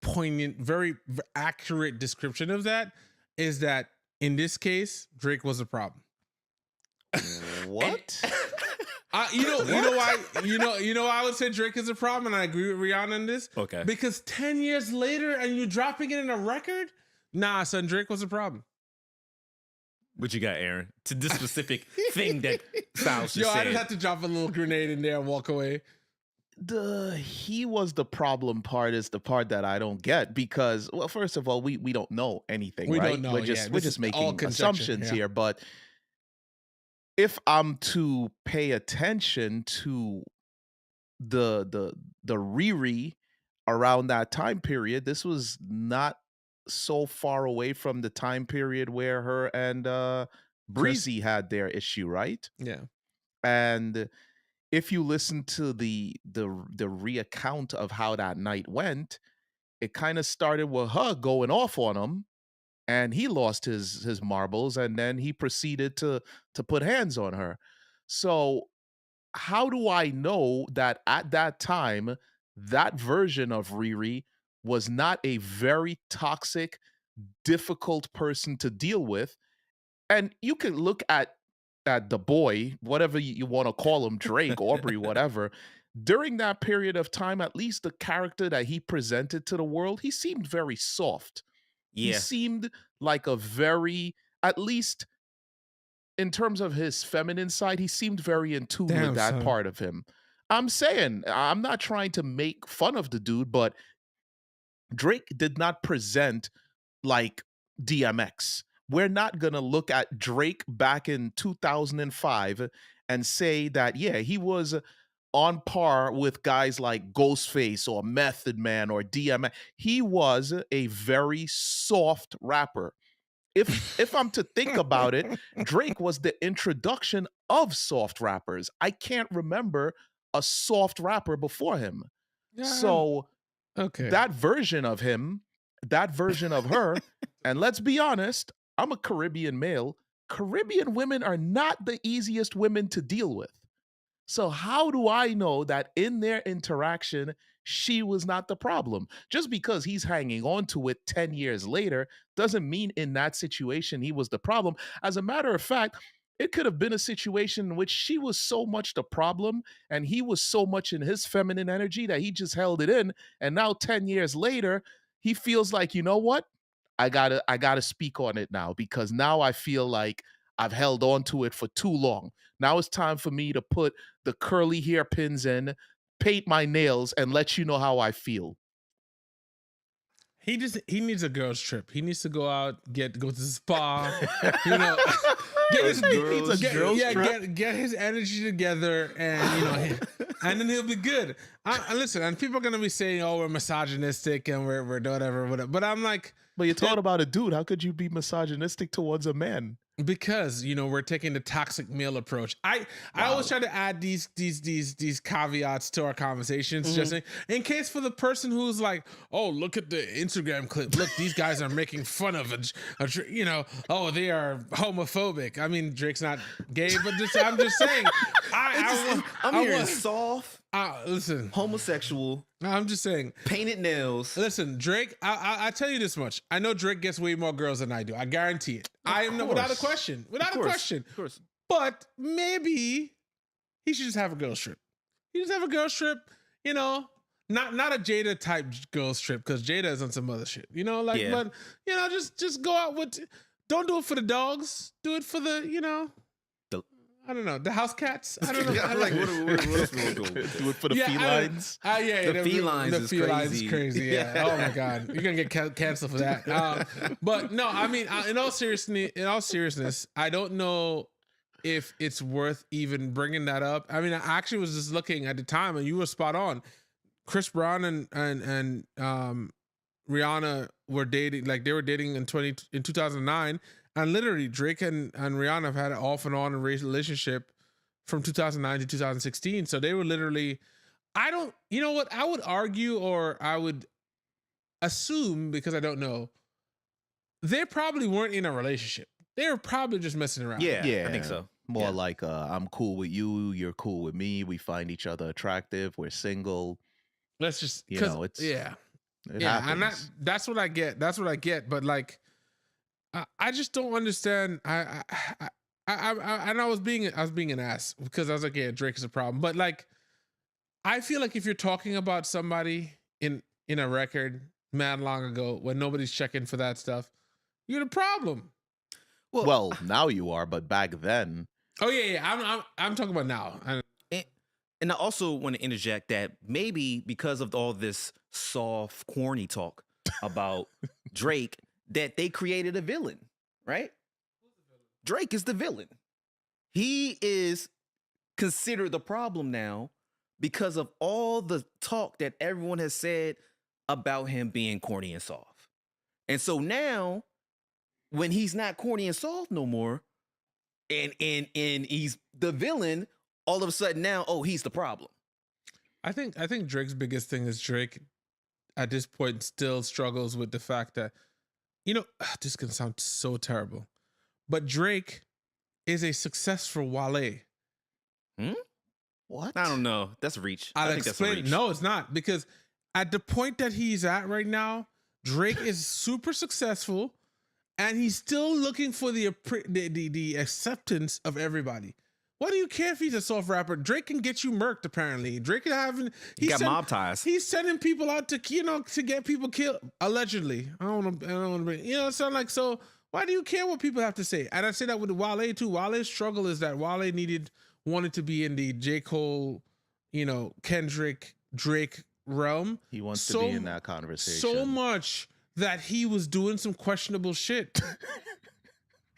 poignant, very accurate description of that is that in this case, Drake was a problem.
What?
You know why I would say Drake is a problem, and I agree with Rihanna on this.
Okay.
Because 10 years later, and you're dropping it in a record? Nah, son, Drake was a problem.
What you got, Aaron? To this specific thing that Styles just said.
I just had to drop a little grenade in there and walk away.
He was the problem part is the part that I don't get because, well, first of all, we don't know anything,
we
right?
Don't know,
we're just making
assumptions
here. But if I'm to pay attention to the Riri around that time period, this was not so far away from the time period where her and Breezy had their issue, right?
Yeah.
And if you listen to the reaccount of how that night went, it kind of started with her going off on him, and he lost his marbles, and then he proceeded to put hands on her. So how do I know that at that time that version of Riri was not a very toxic, difficult person to deal with? And you can look at the boy, whatever you want to call him, Drake, Aubrey, whatever. During that period of time, at least the character that he presented to the world, he seemed very soft.
Yeah.
He seemed like a very, at least in terms of his feminine side, he seemed very in tune with that part of him. I'm saying, I'm not trying to make fun of the dude, but Drake did not present like DMX. We're not going to look at Drake back in 2005 and say that, yeah, he was on par with guys like Ghostface or Method Man or DMX. He was a very soft rapper. If I'm to think about it, Drake was the introduction of soft rappers. I can't remember a soft rapper before him.
Yeah.
So
okay,
that version of him, that version of her, and let's be honest, I'm a Caribbean male. Caribbean women are not the easiest women to deal with. So how do I know that in their interaction, she was not the problem? Just because he's hanging on to it 10 years later doesn't mean in that situation he was the problem. As a matter of fact, it could have been a situation in which she was so much the problem and he was so much in his feminine energy that he just held it in. And now 10 years later, he feels like, you know what? I gotta speak on it now because now I feel like I've held on to it for too long. Now it's time for me to put the curly hairpins in, paint my nails, and let you know how I feel.
He needs a girls trip. He needs to go out, go to the spa, get his energy together, and and then he'll be good. Listen, and people are gonna be saying, "Oh, we're misogynistic and we're whatever." But I'm like,
but you're talking about a dude. How could you be misogynistic towards a man?
Because we're taking the toxic male approach. I always try to add these caveats to our conversations, just in case for the person who's like, oh, look at the Instagram clip. Look, these guys are making fun of oh, they are homophobic. I mean, Drake's not gay, but I'm just saying.
I'm hearing soft.
Listen,
homosexual.
I'm just saying,
painted nails.
Listen, Drake. I tell you this much. I know Drake gets way more girls than I do. I guarantee it. Without a question. Without a question.
Of course.
But maybe he should just have a girls trip. He just have a girls trip. Not a Jada type girls trip because Jada is on some other shit. But just go out with. Don't do it for the dogs. Do it for the I don't know. The house cats? I don't know.
What else we gonna do?
Do it for the felines?
The felines is crazy.
Yeah. Oh my God. You're going to get canceled for that. But no, I mean, in all seriousness, I don't know if it's worth even bringing that up. I mean, I actually was just looking at the time and you were spot on. Chris Brown and Rihanna were dating, like they were dating in 2009, and literally Drake and Rihanna have had an off and on relationship from 2009 to 2016. So they were literally, you know what? I would argue, or I would assume, because I don't know, they probably weren't in a relationship. They were probably just messing around.
Yeah, I think so.
More like I'm cool with you, you're cool with me. We find each other attractive. We're single.
Let's just,
you know, it's
it
happens.
And that's what I get. That's what I get. But like, I just don't understand. And I was being an ass because I was like, yeah, Drake is a problem. But like, I feel like if you're talking about somebody in a record mad long ago when nobody's checking for that stuff, you're the problem.
Well, now you are, but back then.
Oh yeah. I'm talking about now.
And I also want to interject that maybe because of all this soft, corny talk about Drake, that they created a villain, right? Drake is the villain. He is considered the problem now because of all the talk that everyone has said about him being corny and soft. And so now, when he's not corny and soft no more, and he's the villain, all of a sudden now, he's the problem.
I think Drake's biggest thing is Drake at this point still struggles with the fact that, this can sound so terrible, but Drake is a successful Wale.
What?
I don't know. That's a reach.
I'll
I think
explain.
That's a reach.
No, it's not, because at the point that he's at right now, Drake is super successful, and he's still looking for the acceptance of everybody. What do you care if he's a soft rapper? Drake can get you murked. Apparently, Drake is
he got mob ties.
He's sending people out to to get people killed. Allegedly, I don't want to. Sound like so. Why do you care what people have to say? And I say that with Wale too. Wale's struggle is that Wale wanted to be in the J. Cole, Kendrick, Drake realm.
He wants to be in that conversation
so much that he was doing some questionable shit.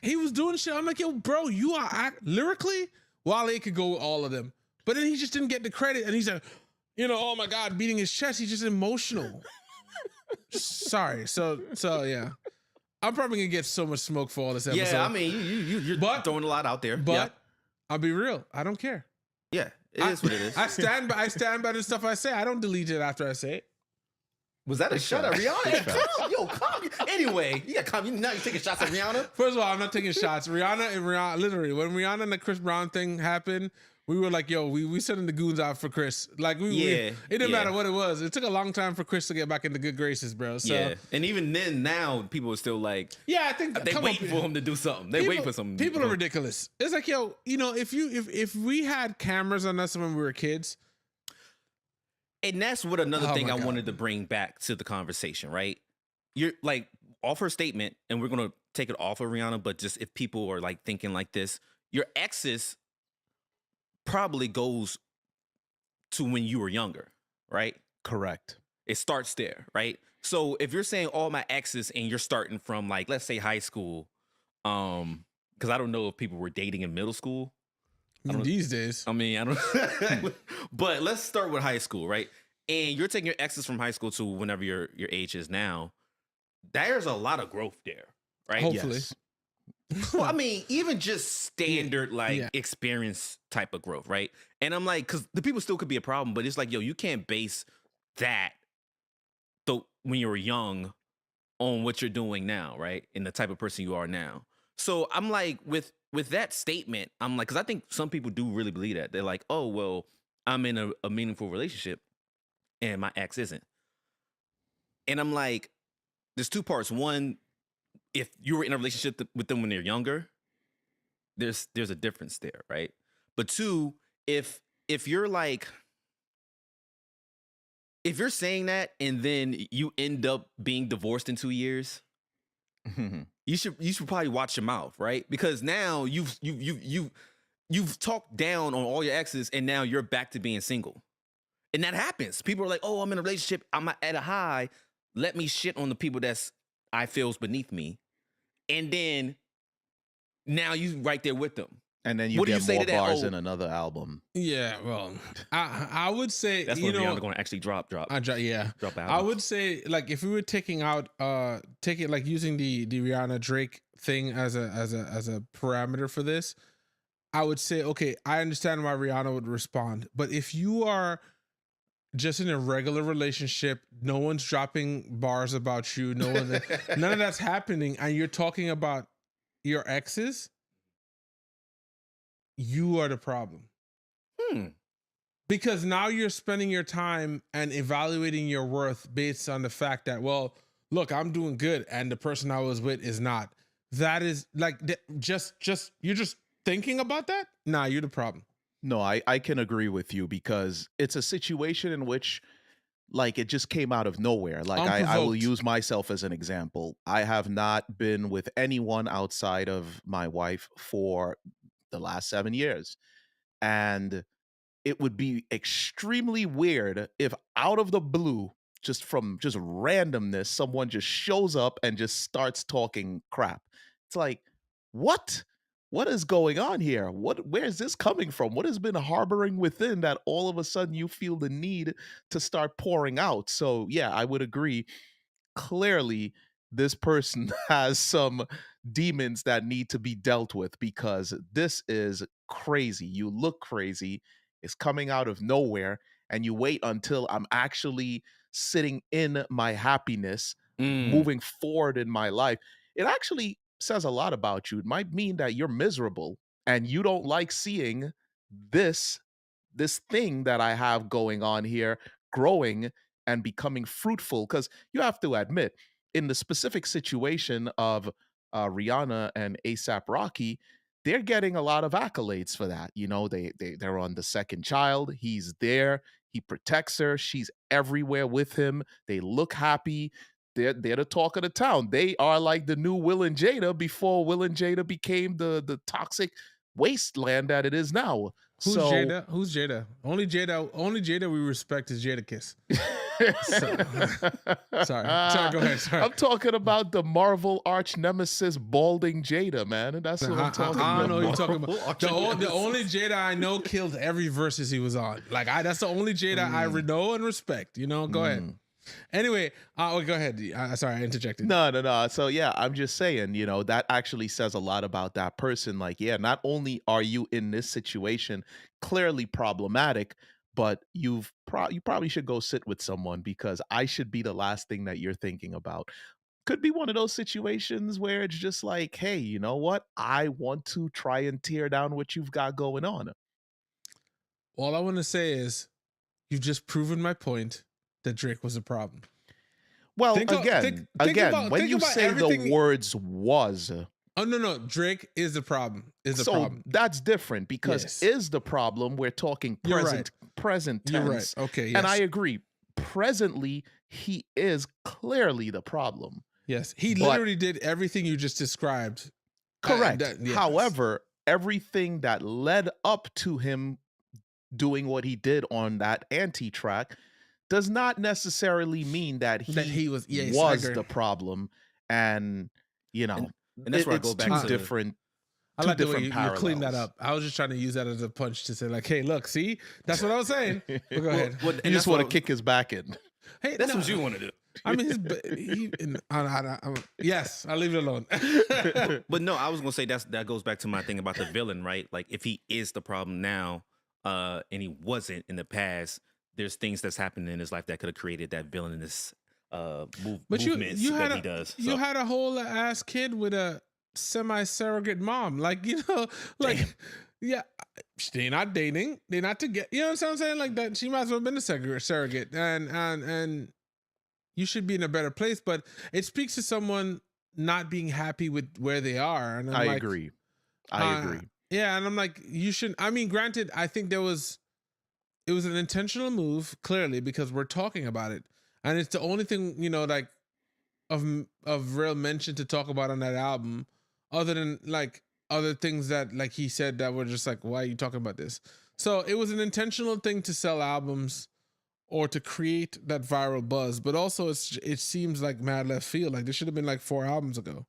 He was doing shit. I'm like, yo, bro, you are lyrically, Wale could go with all of them. But then he just didn't get the credit. And he's like, oh my God, beating his chest. He's just emotional. Sorry. So yeah. I'm probably gonna get so much smoke for all this episode.
Yeah, I mean, you're throwing a lot out there.
But I'll be real. I don't care.
Yeah, it is what it is.
I stand by the stuff I say. I don't delete it after I say it.
Was that a shot at Rihanna? Calm. Anyway, now you're taking shots at Rihanna?
First of all, I'm not taking shots. Rihanna, literally, when Rihanna and the Chris Brown thing happened, we were like, yo, we sending the goons out for Chris. Like, it didn't matter what it was. It took a long time for Chris to get back into good graces, bro. So,
yeah, and even then, now, people are still like,
I think
they waiting for him to do something. They wait for something.
People are ridiculous. It's like, yo, if we had cameras on us when we were kids.
And that's what another thing I wanted to bring back to the conversation, right? You're like, off her statement, and we're going to take it off of Rihanna, but just if people are like thinking like this, your exes probably goes to when you were younger, right?
Correct.
It starts there, right? So if you're saying all my exes and you're starting from like, let's say high school, because I don't know if people were dating in middle school.
These days.
I mean, I don't but let's start with high school, right? And you're taking your exes from high school to whenever your age is now. There's a lot of growth there, right?
Hopefully.
Yes.
Well, I mean, even just standard experience type of growth, right? And I'm like, because the people still could be a problem, but it's like, yo, you can't base that when you were young on what you're doing now, right? And the type of person you are now. So I'm like, with that statement, I'm like, because I think some people do really believe that. They're like, oh, well, I'm in a meaningful relationship and my ex isn't. And I'm like, there's two parts. One, if you were in a relationship with them when they're younger, there's a difference there, right? But two, if you're like, if you're saying that and then you end up being divorced in 2 years, you should probably watch your mouth, right? Because now you've talked down on all your exes and now you're back to being single. And that happens. People are like, oh, I'm in a relationship, I'm at a high. Let me shit on the people I feel's beneath me. And then now you right there with them.
And then you
What do
get
you say
more
to that?
bars
Oh.
in another album.
Yeah, well, I would say
That's when Rihanna going to actually drop.
Yeah,
drop
I
album.
would say like if we were taking out like using the Rihanna Drake thing as a parameter for this, I would say okay, I understand why Rihanna would respond, but if you are just in a regular relationship, no one's dropping bars about you, none of that's happening, and you're talking about your exes, you are the problem. Because now you're spending your time and evaluating your worth based on the fact that, well, look, I'm doing good and the person I was with is not. That is like just you're just thinking about that? Nah, you're the problem.
No, I can agree with you because it's a situation in which like it just came out of nowhere. Like I will use myself as an example. I have not been with anyone outside of my wife for the last 7 years. And it would be extremely weird if out of the blue, just from just randomness, someone just shows up and just starts talking crap. It's like, what? What is going on here? Where is this coming from? What has been harboring within that all of a sudden you feel the need to start pouring out? So yeah, I would agree. Clearly, this person has some demons that need to be dealt with because this is crazy. You look crazy. It's coming out of nowhere, and you wait until I'm actually sitting in my happiness, moving forward in my life. It actually says a lot about you. It might mean that you're miserable and you don't like seeing this thing that I have going on here growing and becoming fruitful. Because you have to admit, in the specific situation of Rihanna and ASAP Rocky, they're getting a lot of accolades for that. You know, they're on the second child. He's there. He protects her. She's everywhere with him. They look happy. They're the talk of the town. They are like the new Will and Jada before Will and Jada became the toxic wasteland that it is now.
Who's Jada? Who's Jada? Only Jada we respect is Jada Kiss. Sorry, go ahead. Sorry.
I'm talking about the Marvel arch nemesis balding Jada, man. That's what I'm talking about.
I don't know what you're talking about. The only Jada I know killed every versus he was on. Like that's the only Jada I know and respect. You know, go ahead. Anyway, go ahead. Sorry, I interjected.
No. So yeah, I'm just saying, you know, that actually says a lot about that person. Like, yeah, not only are you in this situation clearly problematic, but you probably should go sit with someone because I should be the last thing that you're thinking about. Could be one of those situations where it's just like, hey, you know what? I want to try and tear down what you've got going on.
All I want to say is you've just proven my point that Drake was a problem.
Well, when you say the words was.
Oh, no. Drake is the problem. Problem.
That's different because is the problem. We're talking present tense.
You're right. Okay. Yes.
And I agree. Presently, he is clearly the problem.
Yes. He literally did everything you just described.
Correct. However, everything that led up to him doing what he did on that anti-track does not necessarily mean that he was the problem. And, you know,
and that's where I go back to
different.
I like the way you clean that up. I was just trying to use that as a punch to say, like, hey, look, see, that's what I was saying. But go ahead.
You just want to kick his back in.
Hey,
that's what you want to do.
I mean, yes, I'll leave it alone.
But no, I was gonna say that goes back to my thing about the villain, right? Like, if he is the problem now, and he wasn't in the past, there's things that's happened in his life that could have created that villainous movement that he does.
You had a whole ass kid with a semi-surrogate mom, like, you know, like. Damn. Yeah, they're not dating. They're not together. You know what I'm saying? Like that, she might as well have been a surrogate, and you should be in a better place. But it speaks to someone not being happy with where they are. And I
agree. I agree.
Yeah, and I'm like, you should. I mean, granted, I think it was an intentional move, clearly, because we're talking about it, and it's the only thing, you know, like of real mention to talk about on that album, other than like other things that, like he said, that were just like, why are you talking about this? So it was an intentional thing to sell albums or to create that viral buzz, but also it seems like mad left field. Like this should have been like 4 albums ago.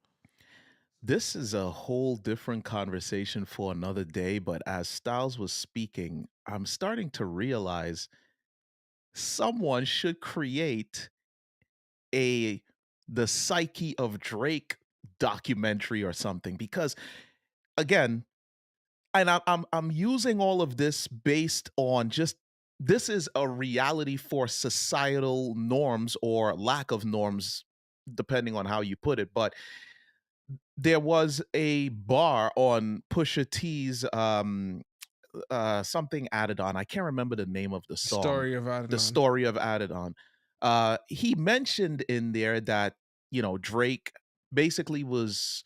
This is a whole different conversation for another day, but as Styles was speaking, I'm starting to realize someone should create a the psyche of Drake documentary or something because again, and I'm using all of this based on just this is a reality for societal norms or lack of norms depending on how you put it, but there was a bar on Pusha T's something added on. I can't remember the name of the song.
Story of
The
Adnan.
story of added on. He mentioned in there that, you know, Drake basically was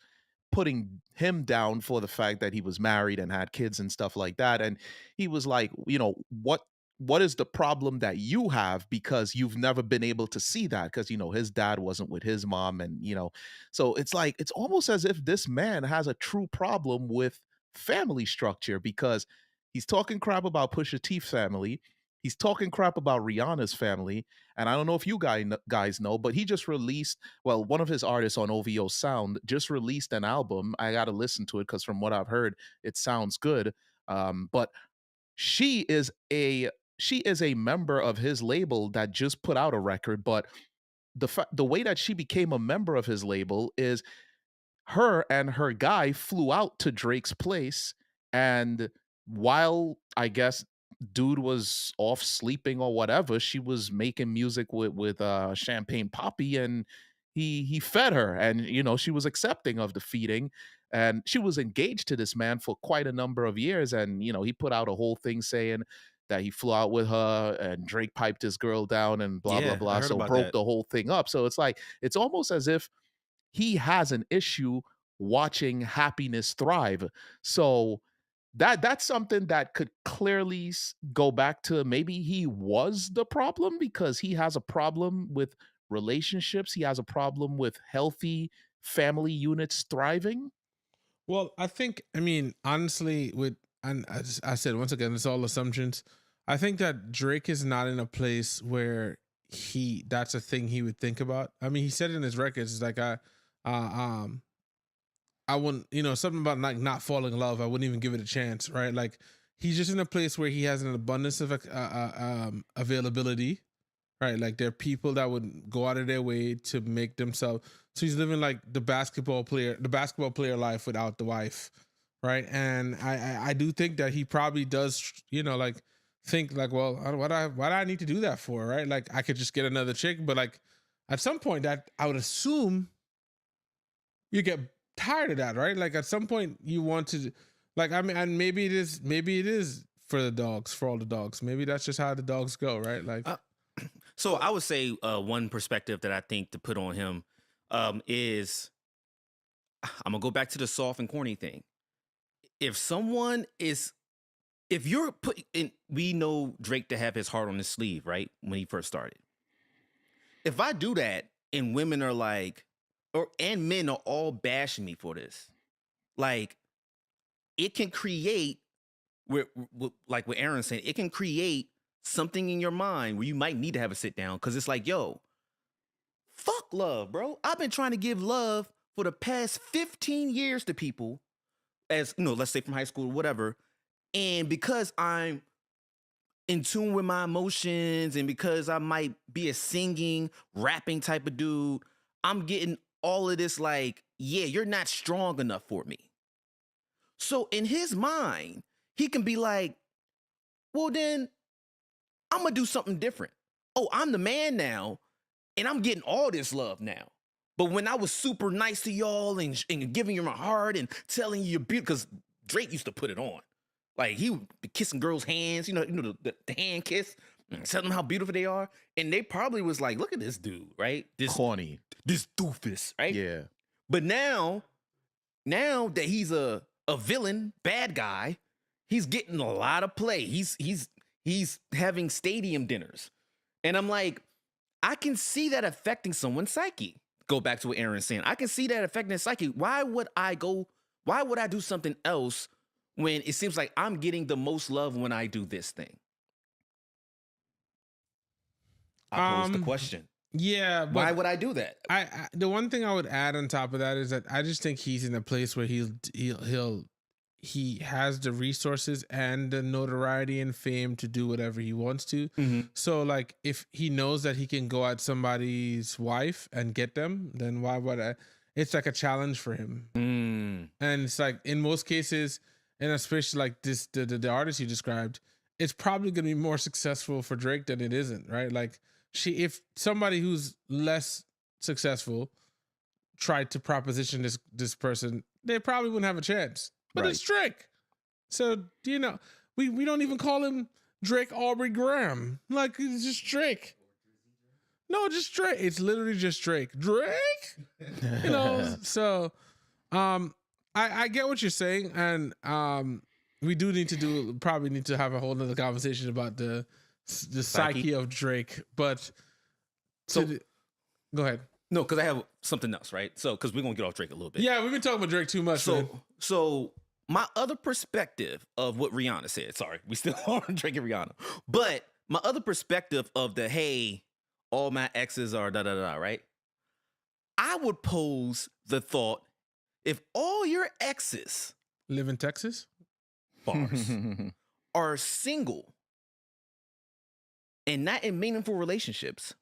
putting him down for the fact that he was married and had kids and stuff like that. And he was like, you know, what is the problem that you have because you've never been able to see that because you know his dad wasn't with his mom and you know so it's like it's almost as if this man has a true problem with family structure because he's talking crap about Pusha T's family. He's talking crap about Rihanna's family. And I don't know if you guys know, but he just released, well, one of his artists on OVO Sound just released an album. I got to listen to it because from what I've heard, it sounds good. But she is a she is a member of his label that just put out a record. But the way that she became a member of his label is her and her guy flew out to Drake's place, and while I guess dude was off sleeping or whatever, she was making music with Champagne Poppy, and he fed her, and you know she was accepting of the feeding, and she was engaged to this man for quite a number of years, and you know he put out a whole thing saying that he flew out with her and Drake piped his girl down and blah blah
Yeah, I
blah,
heard
so
about
broke
that.
the whole thing up. So it's like it's almost as if he has an issue watching happiness thrive. So that's something that could clearly go back to maybe he was the problem because he has a problem with relationships. He has a problem with healthy family units thriving.
Well, I mean, honestly, and I said once again, it's all assumptions. I think that Drake is not in a place where that's a thing he would think about. I mean, he said in his records, it's like uh, um, I wouldn't, something about like not falling in love. I wouldn't even give it a chance, right? Like he's just in a place where he has an abundance of availability, right? Like there are people that would go out of their way to make themselves. So he's living like the basketball player life without the wife, right? And I do think that he probably does, like think like, well, why do I need to do that for, right? Like I could just get another chick, but like at some point that I would assume you get tired of that, right? Like at some point you want to, like, I mean, and maybe it is for the dogs, for all the dogs. Maybe that's just how the dogs go, right? Like,
So I would say one perspective that I think to put on him is I'm gonna go back to the soft and corny thing. If you're put in, we know Drake to have his heart on his sleeve, right? When he first started. If I do that and women are like, and men are all bashing me for this, like it can create, like what Aaron said, it can create something in your mind where you might need to have a sit down because it's like, yo, fuck love, bro. I've been trying to give love for the past 15 years to people, as let's say from high school or whatever. And because I'm in tune with my emotions and because I might be a singing, rapping type of dude, I'm getting all of this like, yeah, you're not strong enough for me. So in his mind, he can be like, well, then I'm going to do something different. Oh, I'm the man now, and I'm getting all this love now. But when I was super nice to y'all and giving you my heart and telling you you're beautiful, because Drake used to put it on. Like, he would be kissing girls' hands, the hand kiss, telling them how beautiful they are. And they probably was like, look at this dude, right? This
Corny.
This doofus, right?
Yeah.
But now that he's a villain, bad guy, he's getting a lot of play. He's having stadium dinners. And I'm like, I can see that affecting someone's psyche. Go back to what Aaron's saying. I can see that affecting his psyche. Why would I do something else when it seems like I'm getting the most love when I do this thing? I pose the question.
Yeah, but
Why would I do that?
I the one thing I would add on top of that is that I just think he's in a place where he has the resources and the notoriety and fame to do whatever he wants to. So like if he knows that he can go at somebody's wife and get them, then why would I? It's like a challenge for him. And it's like in most cases, and especially like this the artist you described, it's probably gonna be more successful for Drake than it isn't, right? Like if somebody who's less successful tried to proposition this person, they probably wouldn't have a chance. But it's Drake. So, you know, we don't even call him Drake Aubrey Graham. Like, it's just Drake. No, just Drake. It's literally just Drake. Drake? You know, so I get what you're saying. And we do probably need to have a whole nother conversation about the psyche of Drake. But go ahead.
No, because I have something else, right? So, because we're going to get off Drake a little bit.
Yeah, we've been talking about Drake too much, man.
So my other perspective of what Rihanna said, sorry, we still on Drake and Rihanna, but my other perspective of the, hey, all my exes are da-da-da, right? I would pose the thought, if all your exes
live in Texas,
bars, are single and not in meaningful relationships,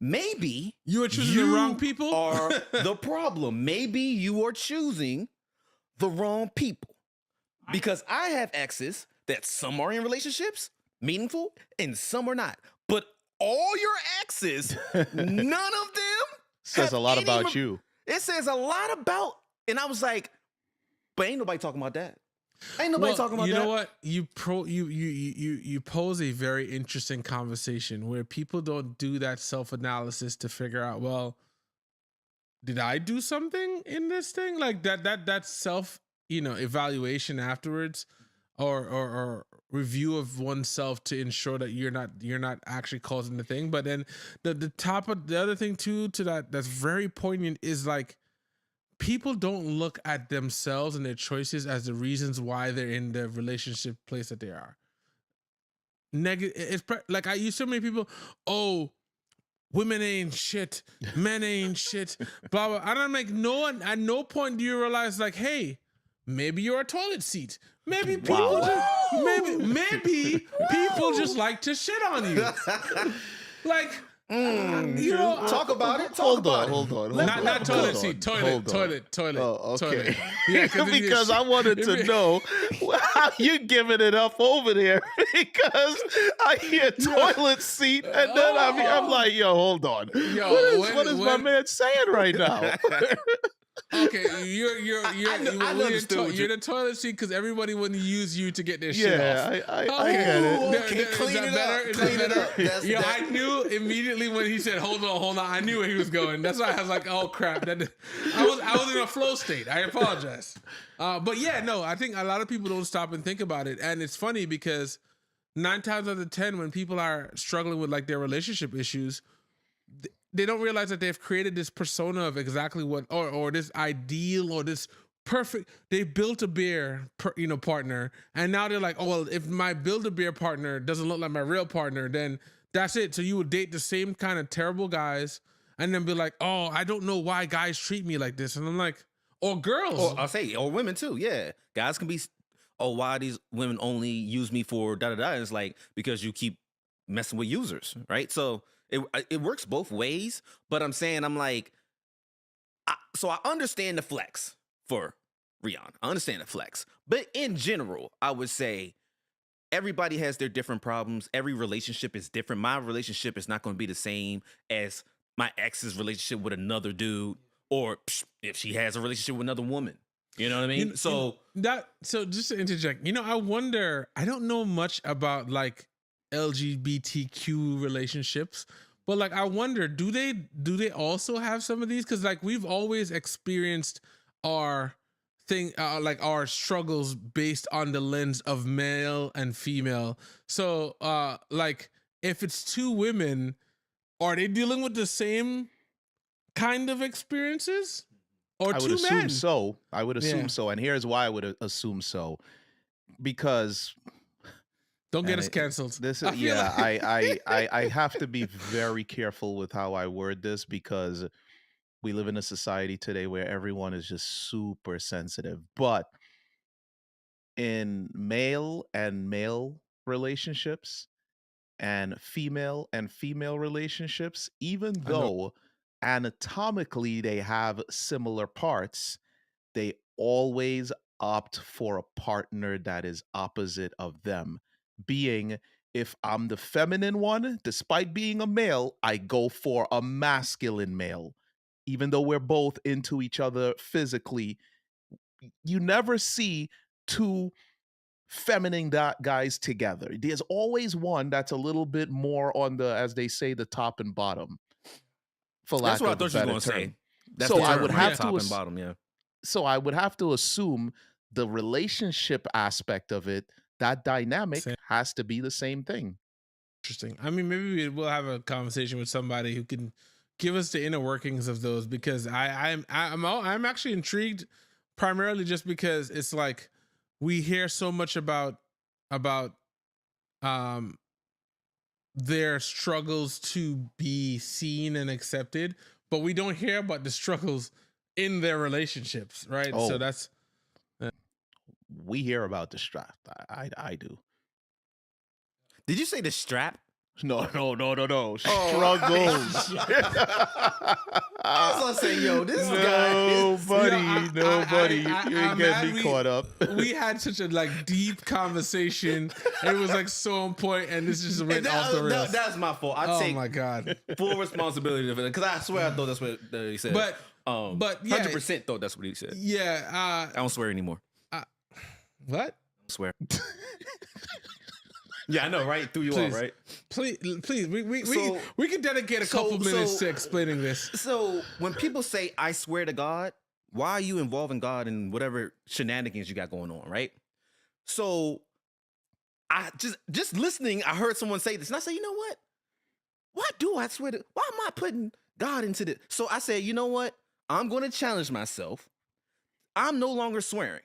maybe
you are choosing the wrong people.
Are the problem? Maybe you are choosing the wrong people. Because I have exes that some are in relationships, meaningful, and some are not. But all your exes, none of them
says a lot about you.
It says a lot about, and I was like, but ain't nobody talking about that. Ain't nobody talking about that.
You know what? You pose a very interesting conversation where people don't do that self-analysis to figure out, well, did I do something in this thing? Like that self, evaluation afterwards or review of oneself to ensure that you're not actually causing the thing. But then the other thing too to that's very poignant is like, people don't look at themselves and their choices as the reasons why they're in the relationship place that they are. It's like I use so many people, oh, women ain't shit, men ain't shit, blah, blah. I don't make at no point do you realize like, hey, maybe you're a toilet seat. Maybe people maybe people just like to shit on you. Like,
talk about it.
Hold on.
Not toilet seat. Toilet.
Oh, okay.
Toilet. Yeah,
because I wanted to know how you giving it up over there. Because I hear toilet seat, and then I'm like, yo, hold on. What is my man saying right now?
Okay, you're the toilet seat because everybody wouldn't use you to get their shit off.
Yeah, I get it.
Okay, clean it up.
Yeah, I knew immediately when he said, hold on. I knew where he was going. That's why I was like, oh crap. I was in a flow state. I apologize. But yeah, no, I think a lot of people don't stop and think about it. And it's funny because 9 times out of 10, when people are struggling with like their relationship issues, they don't realize that they've created this persona of exactly what, or this ideal, or this perfect. They built a beer, partner, and now they're like, oh well, if my Build-A-Bear partner doesn't look like my real partner, then that's it. So you would date the same kind of terrible guys, and then be like, oh, I don't know why guys treat me like this, and I'm like, or girls,
or I'll say, or women too. Yeah, guys can be, oh, why these women only use me for da da da? It's like because you keep messing with users, right? So. It works both ways, but I'm like, so I understand the flex for Rihanna. I understand the flex. But in general, I would say everybody has their different problems. Every relationship is different. My relationship is not going to be the same as my ex's relationship with another dude, or if she has a relationship with another woman. You know what I mean? So
just to interject, I wonder, I don't know much about like LGBTQ relationships, but like I wonder, do they also have some of these? Because like we've always experienced our thing, like our struggles based on the lens of male and female. So like if it's 2 women, are they dealing with the same kind of experiences? Or
I would
2
assume
men?
so. I would assume so. And here's why I would assume so. Because
Don't get us canceled.
This is I have to be very careful with how I word this because we live in a society today where everyone is just super sensitive. But in male and male relationships and female relationships, even though anatomically they have similar parts, they always opt for a partner that is opposite of them. Being, if I'm the feminine one, despite being a male, I go for a masculine male. Even though we're both into each other physically, you never see two feminine guys together. There's always one that's a little bit more on the, as they say, the top and bottom, for lack
That's what I
of a
thought you were
better
going to
term.
say. That's
So
the
I
term,
would
right?
have
Top
to
and bottom, yeah.
So I would have to assume the relationship aspect of it, that dynamic has to be the same thing.
Interesting. I mean, maybe we'll have a conversation with somebody who can give us the inner workings of those, because I'm actually intrigued, primarily just because it's like we hear so much about their struggles to be seen and accepted, but we don't hear about the struggles in their relationships, right?
Oh.
So that's
We hear about the strap. I do.
Did you say the strap?
No. Struggles.
I was gonna say, yo, this guy.
Nobody. You ain't getting me caught up.
We had such a deep conversation. It was so on point, and this just went off the rails.
That's my fault. I take
my god,
full responsibility for it, because I swear I thought that's what he said.
But yeah,
100% thought that's what he said.
Yeah,
I don't swear anymore.
What?
I swear. Yeah, I know, right? Threw you off, right?
Please, we can dedicate a couple minutes to explaining this.
So when people say "I swear to God," why are you involving God in whatever shenanigans you got going on, right? So I just listening, I heard someone say this, and I said, you know what? Why do I swear to? Why am I putting God into this? So I said, you know what? I'm going to challenge myself. I'm no longer swearing.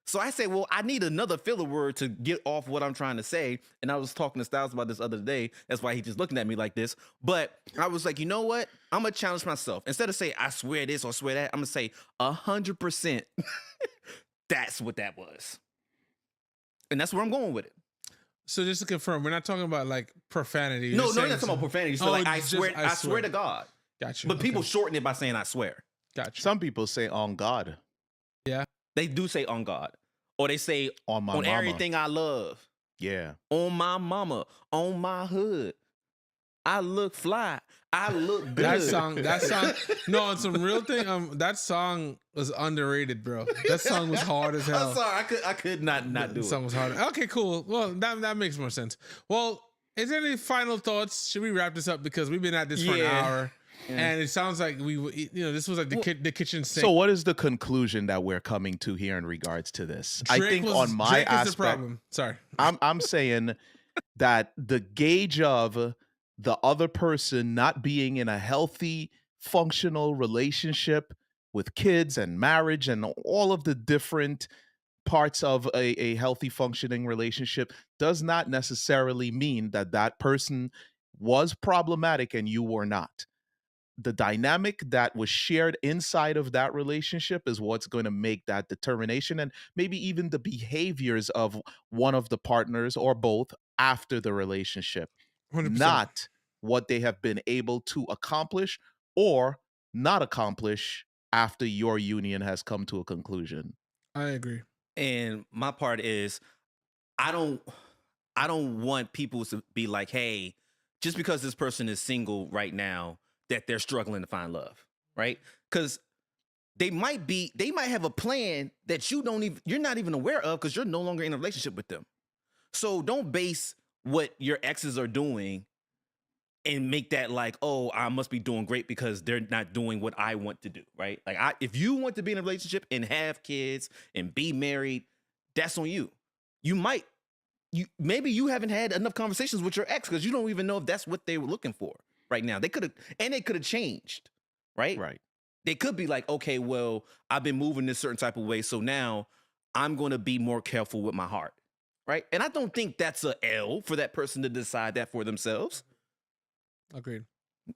So I said, well, I need another filler word to get off what I'm trying to say. And I was talking to Styles about this other day. That's why he just looking at me like this. But I was like, you know what? I'm going to challenge myself. Instead of saying, I swear this or swear that, I'm going to say 100%. That's what that was. And that's where I'm going with it.
So just to confirm, we're not talking about profanity.
No, you're not talking about profanity. So I swear to God.
Gotcha.
But people shorten it by saying I swear.
Gotcha.
Some people say on God.
Yeah.
They do say on God. Or they say
on my mama.
Everything I love.
Yeah.
On my mama. On my hood. I look fly. I look good.
That song. No, it's a real thing. That song was underrated, bro. That song was hard as hell.
I'm sorry. I could not do it.
That song was hard. Okay, cool. Well, that makes more sense. Well, is there any final thoughts? Should we wrap this up, because we've been at this for an hour? Yeah. And it sounds like this was the kitchen sink.
So what is the conclusion that we're coming to here in regards to this? I think on my aspect,
is the problem. Sorry.
I'm saying that the gauge of the other person not being in a healthy, functional relationship with kids and marriage and all of the different parts of a healthy, functioning relationship does not necessarily mean that that person was problematic and you were not. The dynamic that was shared inside of that relationship is what's going to make that determination, and maybe even the behaviors of one of the partners or both after the relationship,
100%.
Not what they have been able to accomplish or not accomplish after your union has come to a conclusion.
I agree.
And my part is, I don't want people to be like, hey, just because this person is single right now, that they're struggling to find love, right? Because they might have a plan that you're not even aware of, because you're no longer in a relationship with them. So don't base what your exes are doing and make that like, oh, I must be doing great because they're not doing what I want to do, right? Like, if you want to be in a relationship and have kids and be married, that's on you. Maybe you haven't had enough conversations with your ex, because you don't even know if that's what they were looking for right now. They could have changed, right?
Right.
They could be like, okay, well, I've been moving this certain type of way, so now I'm going to be more careful with my heart. right? And I don't think that's a L for that person to decide that for themselves.
Agreed.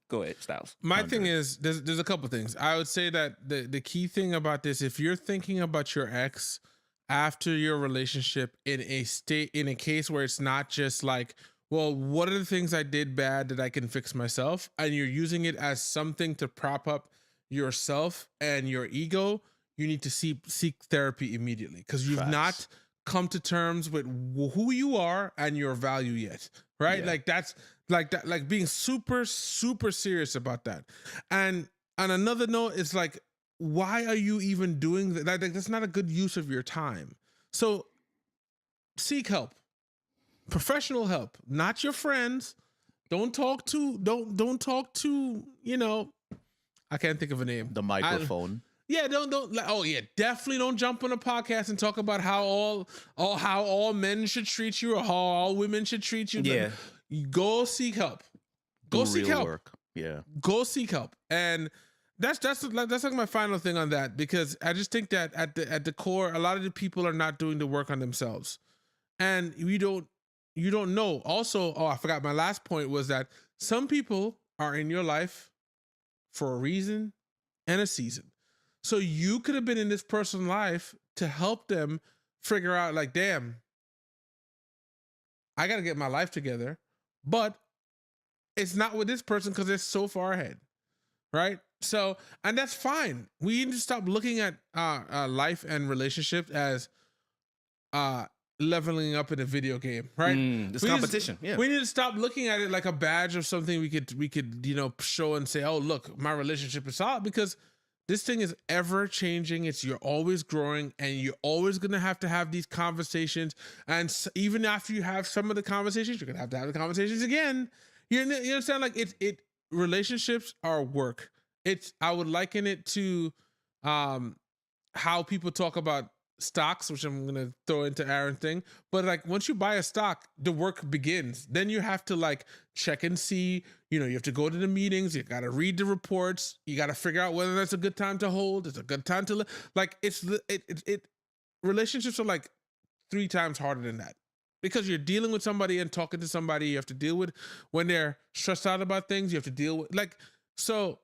Go ahead, Styles.
My thing is, there's a couple things. I would say that the key thing about this, if you're thinking about your ex after your relationship in a case where it's not just like, well, what are the things I did bad that I can fix myself? And you're using it as something to prop up yourself and your ego, you need to seek therapy immediately, because you've not come to terms with who you are and your value yet, right? Like that's like being super, super serious about that. And on another note, it's like, why are you even doing that? Like, that's not a good use of your time. So seek help, professional help, not your friends. Don't talk to, you know, I can't think of a name.
The microphone.
Definitely don't jump on a podcast and talk about how all men should treat you or how all women should treat you.
Yeah.
Go seek help. Go seek help.
Work. Yeah.
Go seek help. And that's like my final thing on that, because I just think that at the core, a lot of the people are not doing the work on themselves, and you don't know. Also, I forgot my last point was that some people are in your life for a reason and a season. So you could have been in this person's life to help them figure out, like, damn, I got to get my life together, but it's not with this person because they're so far ahead, right? So, and that's fine. We need to stop looking at life and relationships as leveling up in a video game, right?
This competition.
We need to stop looking at it like a badge of something we could show and say, oh, look, my relationship is solid, because this thing is ever changing. You're always growing, and you're always going to have these conversations. And even after you have some of the conversations, you're going to have the conversations again. You understand? Like relationships are work. I would liken it to how people talk about stocks, which I'm gonna throw into Aaron's thing. But like, once you buy a stock, the work begins. Then you have to like check and see, you have to go to the meetings, you gotta read the reports, you gotta figure out whether that's a good time to hold, it's a good time to like, relationships are like 3 times harder than that, because you're dealing with somebody and talking to somebody. You have to deal with when they're stressed out about things. You have to deal with so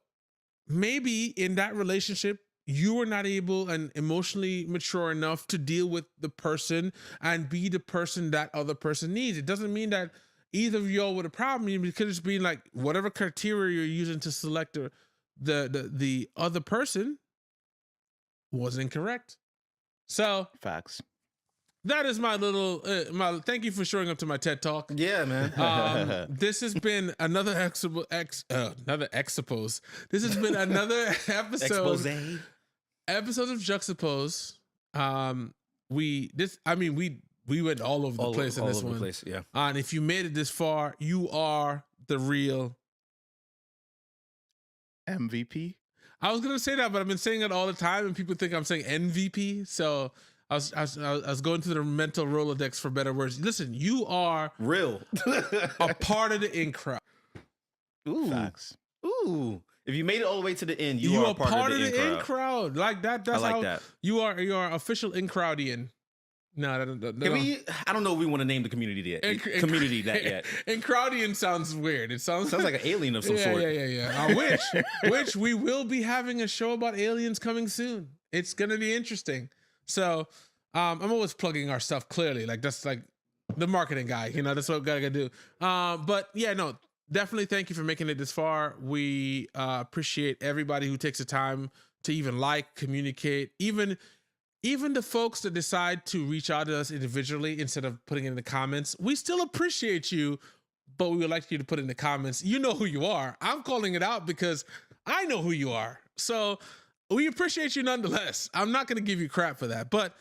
maybe in that relationship, you were not able and emotionally mature enough to deal with the person and be the person that other person needs. It doesn't mean that either of y'all with a problem. It could just be like whatever criteria you're using to select the other person was incorrect. So
facts.
That is my little thank you for showing up to my TED Talk.
Yeah, man.
This has been another another Exopose. This has been another episode of Juxtapose. We went all over the place in this one.
Yeah.
And if you made it this far, you are the real
MVP.
I was gonna say that, but I've been saying it all the time, and people think I'm saying MVP. So I was going through the mental Rolodex for better words. Listen, you are
real
a part of the in crowd.
Ooh,
facts.
Ooh, if you made it all the way to the end, you are a part of the in crowd.
Like that. That's
I like
how
that.
You are official in crowdian. No,
I don't know if we want to name the community yet. Yet.
In crowdian sounds weird. It sounds
like an alien of some sort.
Yeah. Which we will be having a show about aliens coming soon. It's gonna be interesting. So I'm always plugging our stuff, clearly. Like, that's like the marketing guy, that's what we gotta do. But yeah, no, definitely thank you for making it this far. We appreciate everybody who takes the time to even communicate, even the folks that decide to reach out to us individually instead of putting it in the comments. We still appreciate you, but we would like you to put in the comments. You know who you are. I'm calling it out because I know who you are. So we appreciate you nonetheless. I'm not going to give you crap for that, but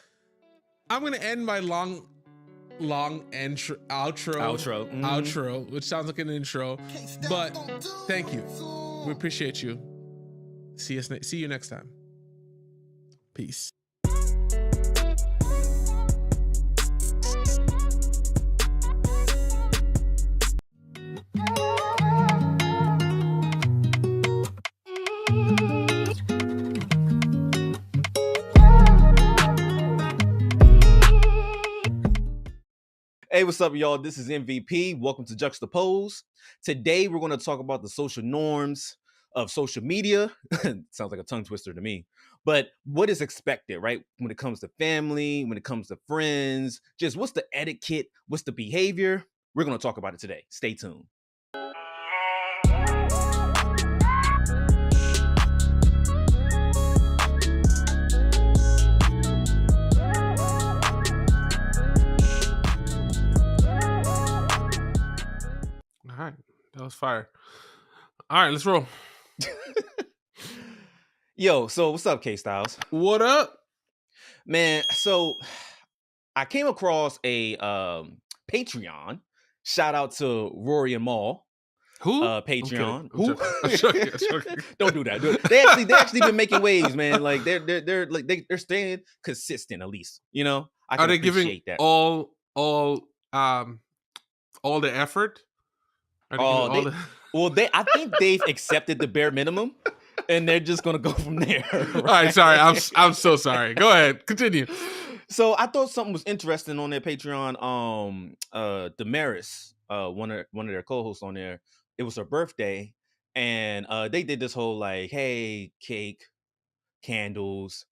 I'm going to end my long outro, which sounds like an intro, but thank you. We appreciate you. See you next time. Peace.
Hey, what's up, y'all? This is MVP. Welcome to Juxtapose. Today, we're going to talk about the social norms of social media. Sounds like a tongue twister to me. But what is expected, right? When it comes to family, when it comes to friends, just what's the etiquette? What's the behavior? We're going to talk about it today. Stay tuned.
All right, that was fire. All right, let's roll.
Yo, so what's up, K-Styles?
What up?
Man, so I came across a Patreon. Shout out to Rory and Maul.
Who?
Patreon.
Who? I'm joking.
Don't do that. They actually been making waves, man. Like they're staying consistent at least. You know, I can
Are they
appreciate
giving
that.
all the effort? Are they giving all the...
Well, I think they've accepted the bare minimum, and they're just gonna go from there. Right?
All right, sorry. I'm so sorry. Go ahead, continue.
So I thought something was interesting on their Patreon. Damaris, one of their co-hosts on there, it was her birthday, and they did this whole like, hey, cake, candles,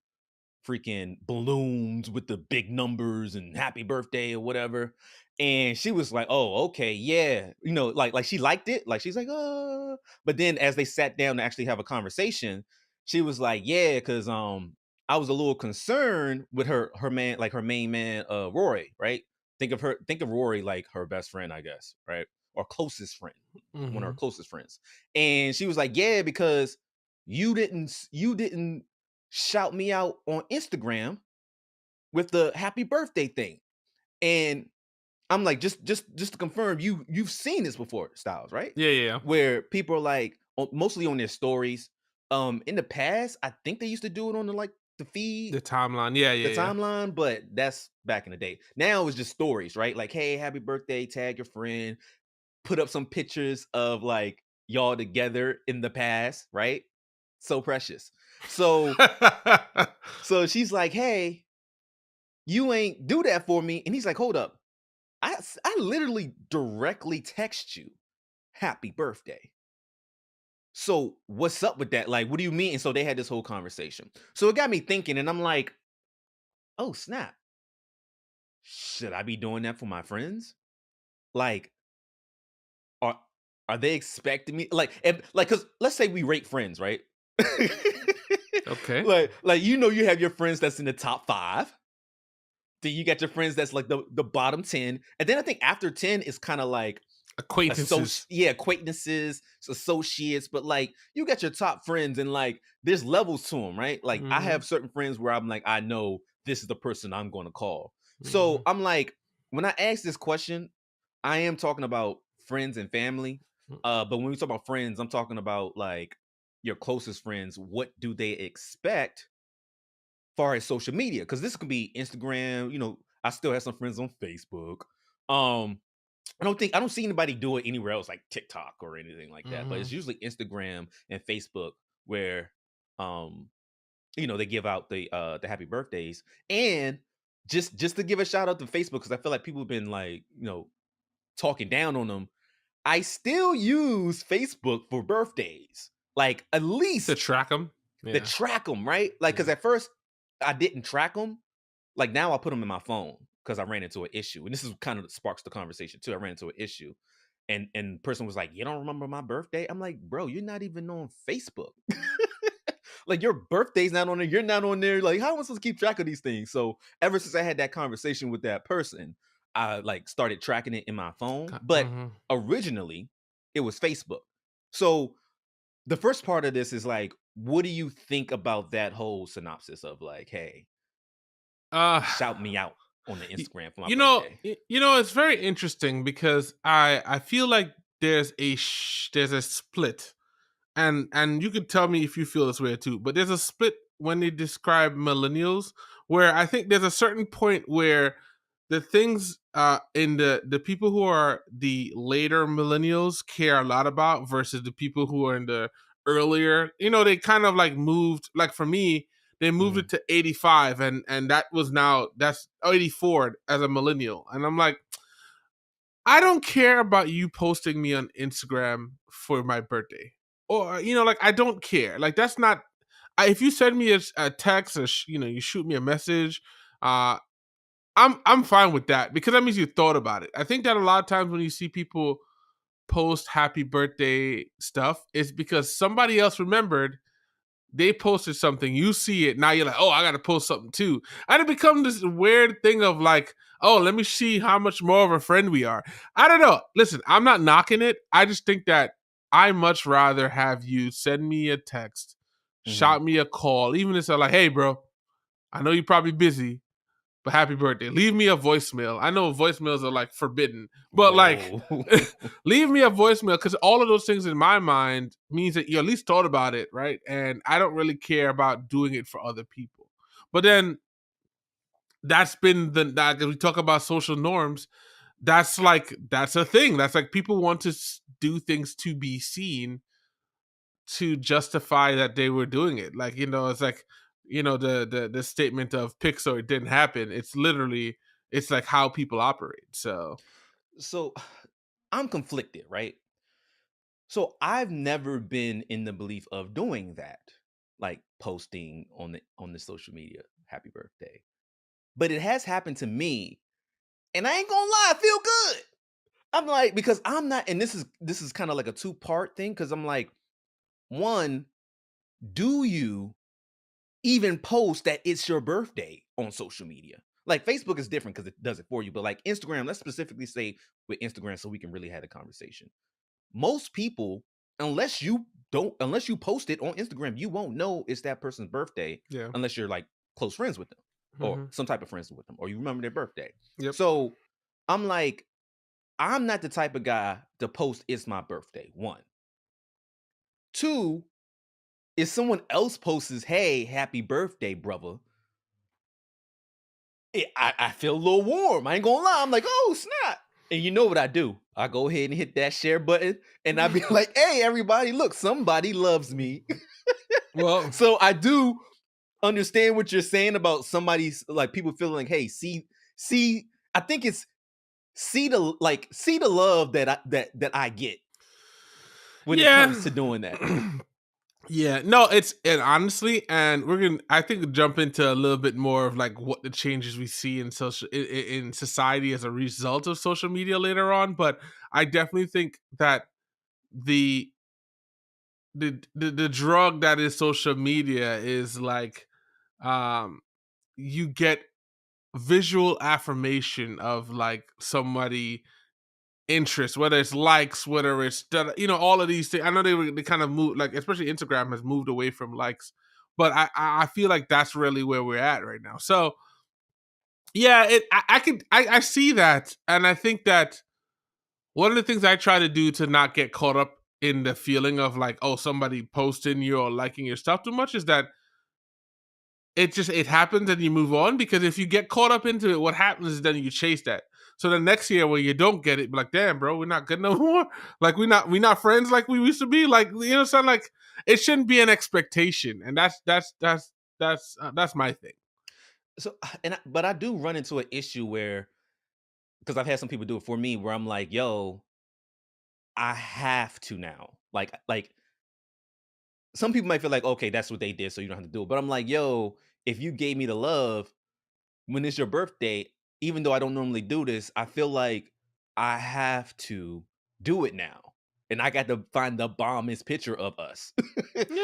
freaking balloons with the big numbers and happy birthday or whatever. And she was like, oh, okay, yeah. You know, like she liked it. Like she's like, oh. But then as they sat down to actually have a conversation, she was like, yeah, because I was a little concerned with her man, like her main man, Rory, right? Think of Rory like her best friend, I guess, right? Or closest friend, one of her closest friends. And she was like, yeah, because you didn't shout me out on Instagram with the happy birthday thing. And I'm like, just to confirm, you've seen this before, Styles, right?
Yeah.
Where people are like, mostly on their stories. In the past, I think they used to do it on the feed,
the timeline. Yeah.
Timeline, but that's back in the day. Now it's just stories, right? Like, hey, happy birthday, tag your friend, put up some pictures of like y'all together in the past, right? So precious. So so she's like, hey, you ain't do that for me. And he's like, hold up. I literally directly text you happy birthday. So what's up with that? Like, what do you mean? And so they had this whole conversation. So it got me thinking, and I'm like, oh, snap. Should I be doing that for my friends? Like, are they expecting me? Because let's say we rate friends, right?
Okay.
Like you have your friends that's in the top 5. Then you got your friends that's like the bottom 10. And then I think after 10 is kind of like
acquaintances.
Acquaintances, associates. But like you got your top friends and like there's levels to them, right? Like I have certain friends where I'm like, I know this is the person I'm going to call. So I'm like, when I ask this question, I am talking about friends and family. But when we talk about friends, I'm talking about like your closest friends. What do they expect far as social media? Because this can be Instagram. You know, I still have some friends on Facebook. I don't see anybody do it anywhere else like TikTok or anything like that. But it's usually Instagram and Facebook where they give out the happy birthdays. And just to give a shout out to Facebook, because I feel like people have been like, talking down on them. I still use Facebook for birthdays. Like at least
to track them.
To track them, right? Like, because at first I didn't track them. Like now I put them in my phone because I ran into an issue. And this is kind of sparks the conversation too. I ran into an issue. And the person was like, you don't remember my birthday? I'm like, bro, you're not even on Facebook. Like your birthday's not on there. You're not on there. Like, how am I supposed to keep track of these things? So ever since I had that conversation with that person, I like started tracking it in my phone. But originally it was Facebook. So the first part of this is like, what do you think about that whole synopsis of like, hey, shout me out on the Instagram for my birthday?
It's very interesting because I feel like there's a split, and you could tell me if you feel this way too. But there's a split when they describe millennials, where I think there's a certain point where the things in the people who are the later millennials care a lot about versus the people who are in the earlier. They kind of like moved. Like for me, they moved it to 85, and that's 84 as a millennial, and I'm like, I don't care about you posting me on Instagram for my birthday, or like I don't care. Like that's not. If you send me a text or you shoot me a message, I'm fine with that because that means you thought about it. I think that a lot of times when you see people post happy birthday stuff, it's because somebody else remembered. They posted something, you see it, now you're like, oh, I gotta post something too. And it becomes this weird thing of like, oh, let me see how much more of a friend we are. I don't know. Listen, I'm not knocking it. I just think that I much rather have you send me a text, shout me a call, even if it's like, hey, bro, I know you're probably busy, but happy birthday. Leave me a voicemail. I know voicemails are like forbidden, but like leave me a voicemail because all of those things in my mind means that you at least thought about it, right? And I don't really care about doing it for other people. But then that's been that we talk about social norms. That's a thing. That's like people want to do things to be seen to justify that they were doing it. Like, it's like, the statement of Pixar, it didn't happen. It's literally, it's like how people operate. So
I'm conflicted, right? So I've never been in the belief of doing that, like posting on the social media, happy birthday. But it has happened to me, and I ain't gonna lie, I feel good. I'm like, because I'm not, and this is kind of like a two-part thing, because I'm like, one, do you even post that it's your birthday on social media? Like Facebook is different because it does it for you, but like Instagram, let's specifically say with Instagram so we can really have a conversation. Most people, unless you post it on Instagram, you won't know it's that person's birthday unless you're like close friends with them or some type of friends with them, or you remember their birthday.
Yep.
So I'm like, I'm not the type of guy to post it's my birthday. One. Two, if someone else posts, hey, happy birthday, brother, I feel a little warm. I ain't gonna lie. I'm like, oh, snap. And you know what I do? I go ahead and hit that share button, and I be like, hey, everybody, look, somebody loves me.
Well,
so I do understand what you're saying about somebody's, like, people feeling like, hey, see, I think it's see the love that I get when it comes to doing that.
Yeah, no, and honestly, and we're gonna, I think, jump into a little bit more of like what the changes we see in society as a result of social media later on. But I definitely think that the drug that is social media is like, you get visual affirmation of like somebody interest, whether it's likes, whether it's all of these things. I know they kind of moved, like especially Instagram has moved away from likes, but I feel like that's really where we're at right now. So yeah, I see that, and I think that one of the things I try to do to not get caught up in the feeling of like, oh, somebody posting you or liking your stuff too much is that it happens and you move on, because if you get caught up into it, what happens is then you chase that. So the next year when you don't get it, be like, damn, bro, we're not good no more. Like we not friends like we used to be. Like, something like, it shouldn't be an expectation, and that's my thing.
So, but I do run into an issue where, because I've had some people do it for me, where I'm like, yo, I have to now. Like some people might feel like, okay, that's what they did, so you don't have to do it. But I'm like, yo, if you gave me the love when it's your birthday, even though I don't normally do this, I feel like I have to do it now. And I got to find the bombest picture of us.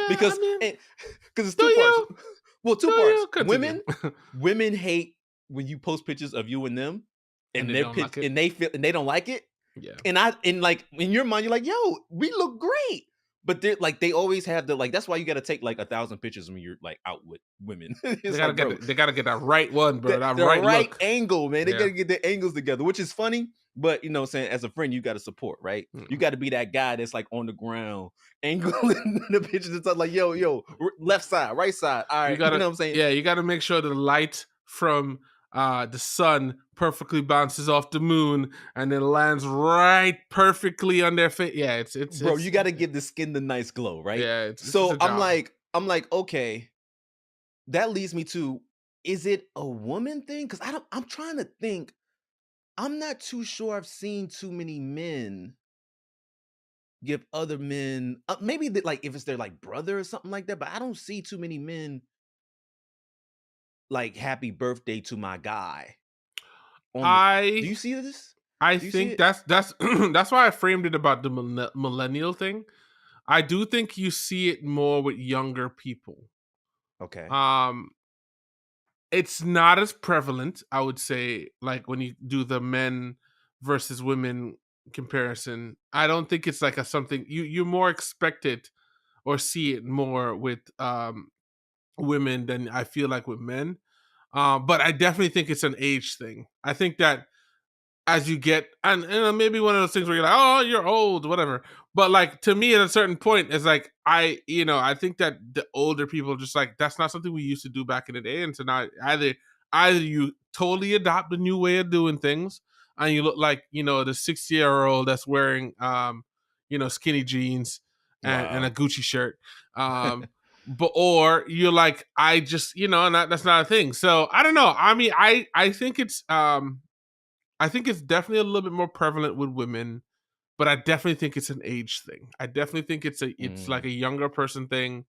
because it's two parts. Well, two parts. Women hate when you post pictures of you and them, and they don't like it.
Yeah.
And like in your mind, you're like, yo, we look great. But they always have that's why you got to take like 1,000 pictures when you're like out with women.
They gotta get that right one, bro. That right look.
Angle, man. They gotta get their angles together, which is funny. But what I'm saying, as a friend, you got to support, right? You got to be that guy that's like on the ground, angling the pictures and stuff. Like, yo, left side, right side. All right, you know what I'm saying?
Yeah, you got to make sure the light from the sun perfectly bounces off the moon and then lands right perfectly on their face. Yeah, it's
bro. You got to give the skin the nice glow, right?
Yeah.
So I'm like, okay, that leads me to, is it a woman thing? Because I'm trying to think. I'm not too sure I've seen too many men give other men maybe like if it's their like brother or something like that, but I don't see too many men like happy birthday to my guy on the. Do
I
you see this?
I
Do you see
think
it?
that's that's why I framed it about the millennial thing. I do think you see it more with younger people.
Okay.
It's not as prevalent, I would say, like when you do the men versus women comparison. I don't think it's like a something you more expect it or see it more with women than I feel like with men. But I definitely think it's an age thing. I think that as you get, and maybe one of those things where you're like, oh, you're old, whatever. But like to me, at a certain point, it's like I think that the older people just like that's not something we used to do back in the day, and so now either you totally adopt a new way of doing things, and you look like the 60-year-old that's wearing skinny jeans and a
Wow.
Gucci shirt, but or you're like I just and that's not a thing. So I don't know. I mean, I think it's definitely a little bit more prevalent with women, but I definitely think it's an age thing. I definitely think it's like a younger person thing.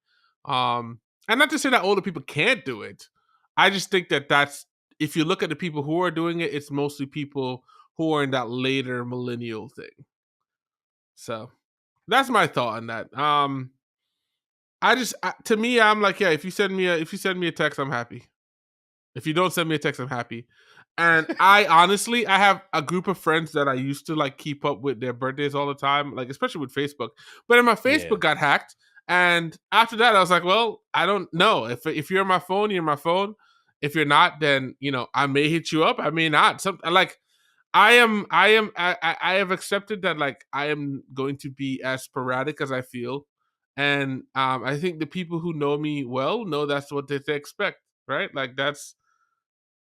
And not to say that older people can't do it. I just think that's if you look at the people who are doing it, it's mostly people who are in that later millennial thing. So that's my thought on that. To me, I'm like, yeah. If you send me a text, I'm happy. If you don't send me a text, I'm happy. And I honestly, I have a group of friends that I used to like keep up with their birthdays all the time, like especially with Facebook. But then my
Yeah.
Facebook got hacked, and after that, I was like, well, I don't know if you're on my phone, you're on my phone. If you're not, then I may hit you up. I may not. Something like I have accepted that like I am going to be as sporadic as I feel, and I think the people who know me well know that's what they expect, right? Like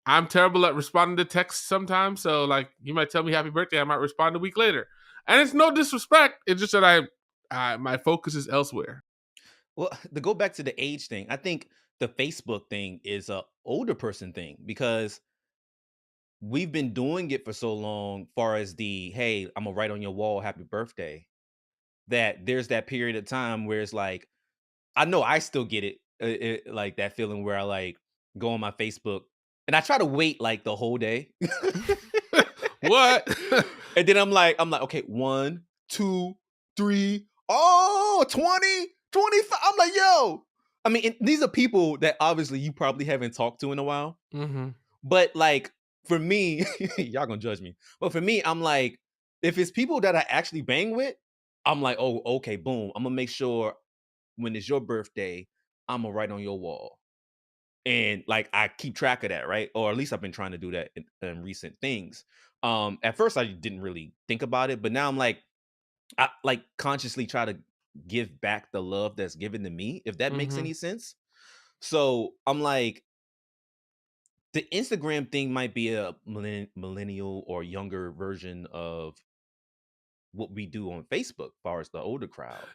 I'm terrible at responding to texts sometimes. So like you might tell me happy birthday, I might respond a week later. And it's no disrespect. It's just that my focus is elsewhere.
Well, to go back to the age thing, I think the Facebook thing is a older person thing because we've been doing it for so long, far as the hey, I'm gonna write on your wall happy birthday, that there's that period of time where it's like, I know I still get it like that feeling where I like go on my Facebook and I try to wait like the whole day.
What?
And then I'm like, okay, 1, 2, 3, oh, 20, 25. I'm like, yo. I mean, these are people that obviously you probably haven't talked to in a while.
Mm-hmm.
But like for me, y'all gonna judge me. But for me, I'm like, if it's people that I actually bang with, I'm like, oh, okay, boom. I'm gonna make sure when it's your birthday, I'm gonna write on your wall. And like I keep track of that, right? Or at least I've been trying to do that in recent things. At first I didn't really think about it, but now I'm like, I like consciously try to give back the love that's given to me, if that makes any sense. So I'm like, the Instagram thing might be a millennial or younger version of what we do on Facebook, as far as the older crowd.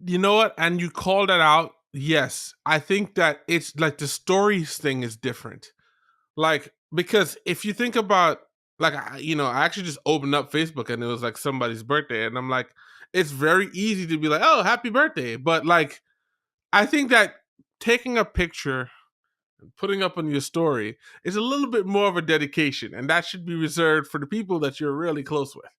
You know what? And you called that out. Yes. I think that it's like the stories thing is different. Like, because if you think about like I actually just opened up Facebook and it was like somebody's birthday, and I'm like, it's very easy to be like, oh, happy birthday. But like I think that taking a picture and putting up on your story is a little bit more of a dedication, and that should be reserved for the people that you're really close with.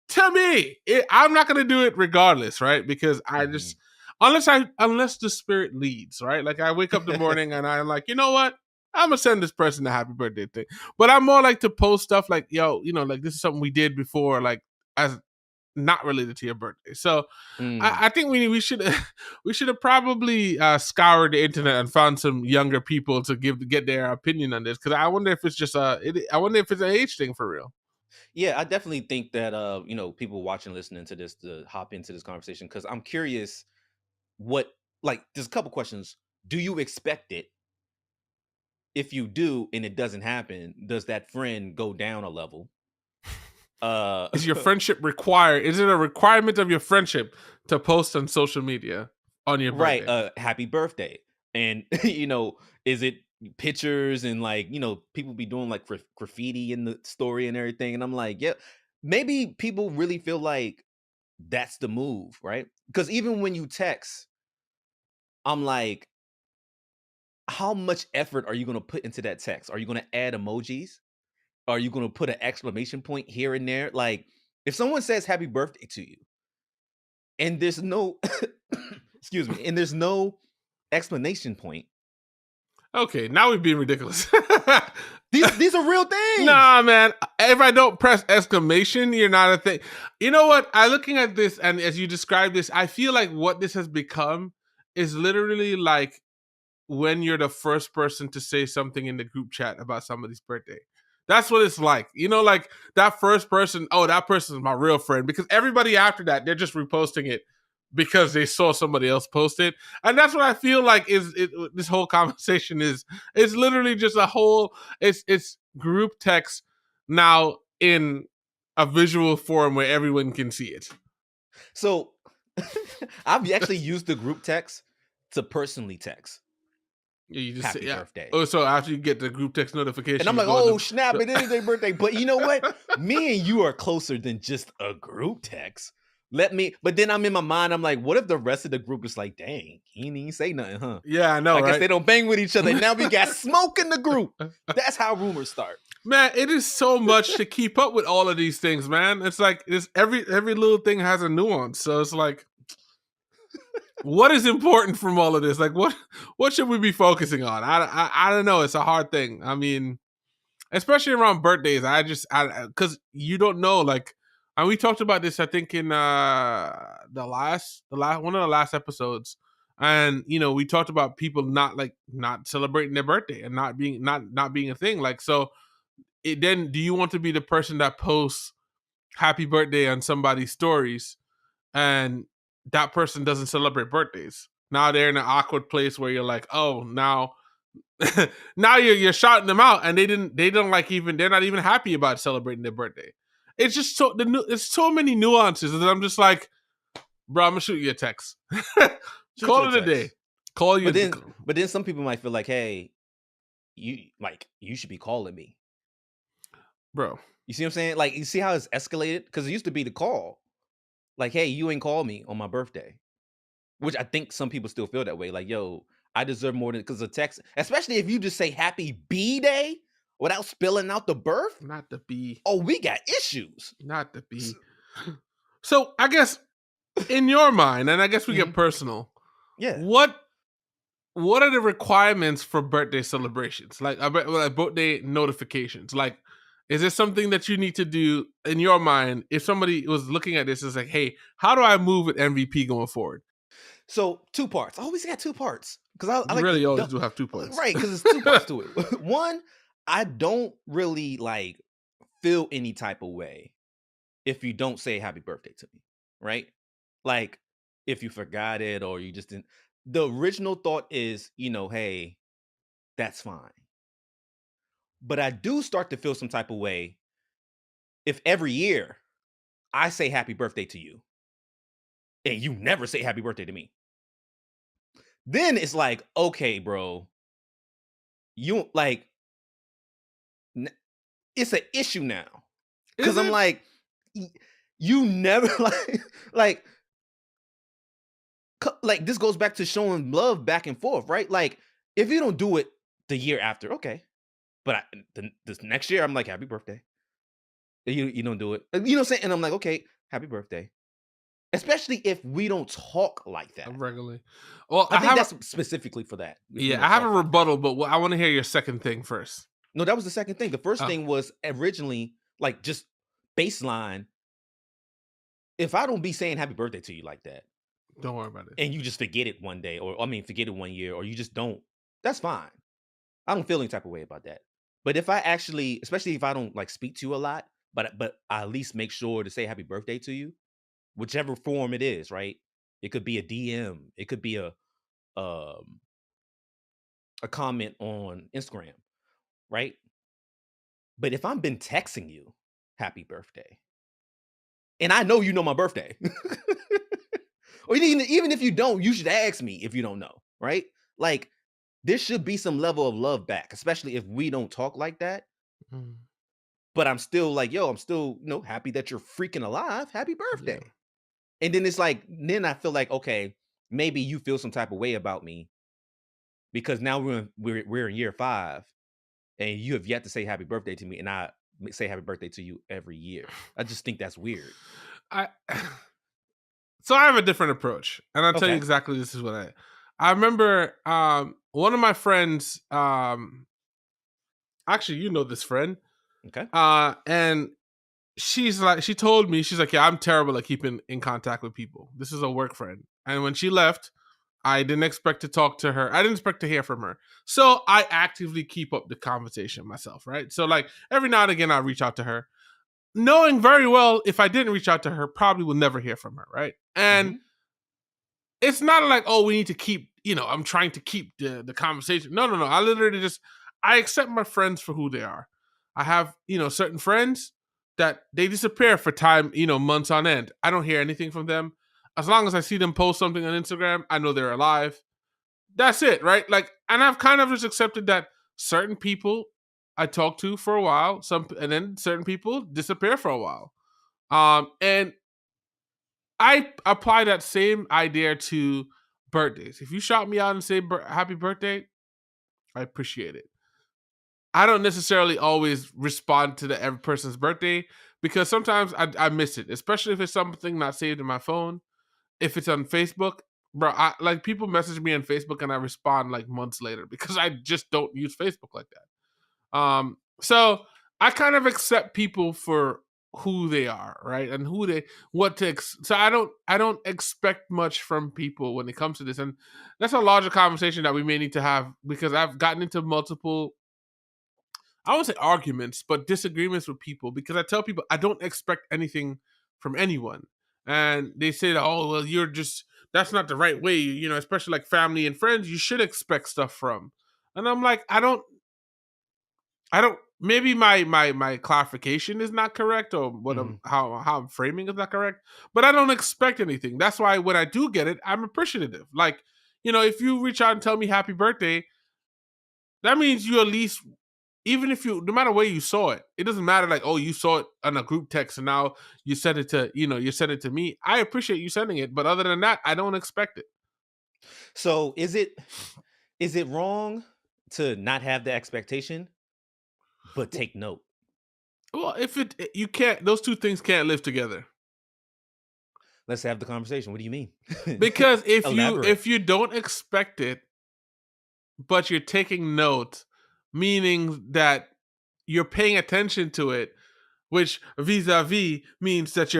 To me, I'm not going to do it regardless, right? Because I just unless the spirit leads, right? Like I wake up in the morning and I'm like, you know what? I'm gonna send this person a happy birthday thing. But I'm more like to post stuff like, yo, like this is something we did before, like as not related to your birthday. So I think we should we should have probably scoured the internet and found some younger people to get their opinion on this, because I wonder if it's just I wonder if it's an age thing for real.
Yeah, I definitely think that people watching, listening to this to hop into this conversation, because I'm curious what, like, there's a couple questions. Do you expect it? If you do and it doesn't happen, does that friend go down a level?
Is your friendship required? Is it a requirement of your friendship to post on social media on your birthday?
Right, happy birthday. And is it pictures and like, people be doing like graffiti in the story and everything. And I'm like, yeah, maybe people really feel like that's the move, right? Because even when you text, I'm like, how much effort are you going to put into that text? Are you going to add emojis? Are you going to put an exclamation point here and there? Like, if someone says happy birthday to you and there's no, excuse me, and there's no explanation point.
Okay, now we're being ridiculous.
These are real things.
Nah, man. If I don't press exclamation, you're not a thing. You know what? I looking at this, and as you describe this, I feel like what this has become is literally like when you're the first person to say something in the group chat about somebody's birthday. That's what it's like. Like that first person, oh, that person is my real friend. Because everybody after that, they're just reposting it because they saw somebody else post it. And that's what I feel like this whole conversation is. It's literally just a whole, it's group text now in a visual form where everyone can see it.
So I've actually used the group text to personally text.
You just
happy birthday.
Oh, so after you get the group text notification,
and I'm like, oh snap, it is their birthday. But you know what? Me and you are closer than just a group text. But then I'm in my mind, I'm like, what if the rest of the group is like, dang, he didn't even say nothing, huh?
Yeah, I know,
I
right?
guess they don't bang with each other. Now we got smoke in the group. That's how rumors start.
Man, it is so much to keep up with all of these things, man. It's like every little thing has a nuance. So it's like, what is important from all of this? Like, what should we be focusing on? I don't know. It's a hard thing. I mean, especially around birthdays. Because you don't know. Like, and we talked about this, I think, in the last one of the last episodes. And we talked about people not celebrating their birthday and not being a thing. Like, so then do you want to be the person that posts happy birthday on somebody's stories and that person doesn't celebrate birthdays? Now they're in an awkward place where you're like, oh, now now you're shouting them out, and they're not even happy about celebrating their birthday. It's just it's so many nuances, and I'm just like, bro, I'm gonna shoot you a text. Call it a day. Call you.
But then some people might feel like, hey, you should be calling me,
bro.
You see what I'm saying? Like, you see how it's escalated? Because it used to be the call. Like, hey, you ain't called me on my birthday. Which I think some people still feel that way. Like, yo, I deserve more than, because of text. Especially if you just say happy B-Day without spilling out the birth.
Not the B.
Oh, we got issues.
Not the B. So I guess in your mind, and I guess we get personal.
Yeah.
What are the requirements for birthday celebrations? Like birthday notifications? Like, is there something that you need to do in your mind if somebody was looking at this and like, hey, how do I move with MVP going forward?
So 2 parts. I always got 2 parts. Because I
really always do have 2 parts.
Right, because it's 2 parts to it. One, I don't really feel any type of way if you don't say happy birthday to me. Right? Like, if you forgot it or you just didn't. The original thought is, hey, that's fine. But I do start to feel some type of way if every year I say happy birthday to you and you never say happy birthday to me. Then it's like, okay, bro, you it's an issue now. Because I'm like, you never like this goes back to showing love back and forth, right? Like, if you don't do it the year after, okay. But this next year, I'm like, happy birthday. You don't do it. You know what I'm saying? And I'm like, okay, happy birthday. Especially if we don't talk like that
regularly. Well,
I think that's specifically for that.
Yeah, I have a rebuttal, but I want to hear your second thing first.
No, that was the second thing. The first thing was originally just baseline. If I don't be saying happy birthday to you like that,
don't worry about it.
And you just forget it one day, or forget it 1 year, or you just don't, that's fine. I don't feel any type of way about that. But if I actually, especially if I don't speak to you a lot, but I at least make sure to say happy birthday to you, whichever form it is, right? It could be a DM, it could be a comment on Instagram, right? But if I've been texting you happy birthday, and I know you know my birthday, or even if you don't, you should ask me if you don't know, right? Like, there should be some level of love back, especially if we don't talk like that.
Mm.
But I'm still like, yo, I'm still, happy that you're freaking alive. Happy birthday.
Yeah.
And then it's like, then I feel like, okay, maybe you feel some type of way about me because now we're in year 5 and you have yet to say happy birthday to me, and I say happy birthday to you every year. I just think that's weird.
So I have a different approach, and I'll tell you
Okay.
exactly this is what I remember. One of my friends, actually, you know this friend,
Okay.
and she told me, she's like, yeah, I'm terrible at keeping in contact with people. This is a work friend, and when she left, I didn't expect to talk to her. I didn't expect to hear from her. So I actively keep up the conversation myself, right? So like every now and again, I reach out to her, knowing very well if I didn't reach out to her, probably will never hear from her, right? And it's not like, oh, we need to keep, I'm trying to keep the conversation. No. I literally I accept my friends for who they are. I have, certain friends that they disappear for time, months on end. I don't hear anything from them. As long as I see them post something on Instagram, I know they're alive. That's it, right? Like, and I've kind of just accepted that certain people I talk to for a while, and then certain people disappear for a while. And I apply that same idea to birthdays. If you shout me out and say happy birthday, I appreciate it. I don't necessarily always respond to every person's birthday because sometimes I miss it, especially if it's something not saved in my phone. If it's on Facebook, bro, like people message me on Facebook and I respond like months later because I just don't use Facebook like that. So I kind of accept people for who they are, right? And so I don't expect much from people when it comes to this. And that's a larger conversation that we may need to have because I've gotten into multiple, I won't say arguments, but disagreements with people because I tell people I don't expect anything from anyone. And they say that, oh, well, that's not the right way, especially like family and friends, you should expect stuff from. And I'm like, I don't, maybe my clarification is not correct or what how I'm framing is not correct, but I don't expect anything. That's why when I do get it, I'm appreciative. Like, if you reach out and tell me happy birthday, that means you at least, even if no matter where you saw it, it doesn't matter like, oh, you saw it on a group text and now you sent it to, you sent it to me. I appreciate you sending it, but other than that, I don't expect it.
So is it wrong to not have the expectation, but take note?
Well, you can't, those two things can't live together.
Let's have the conversation. What do you mean?
Because if you don't expect it, but you're taking note, meaning that you're paying attention to it, which vis-a-vis means that you're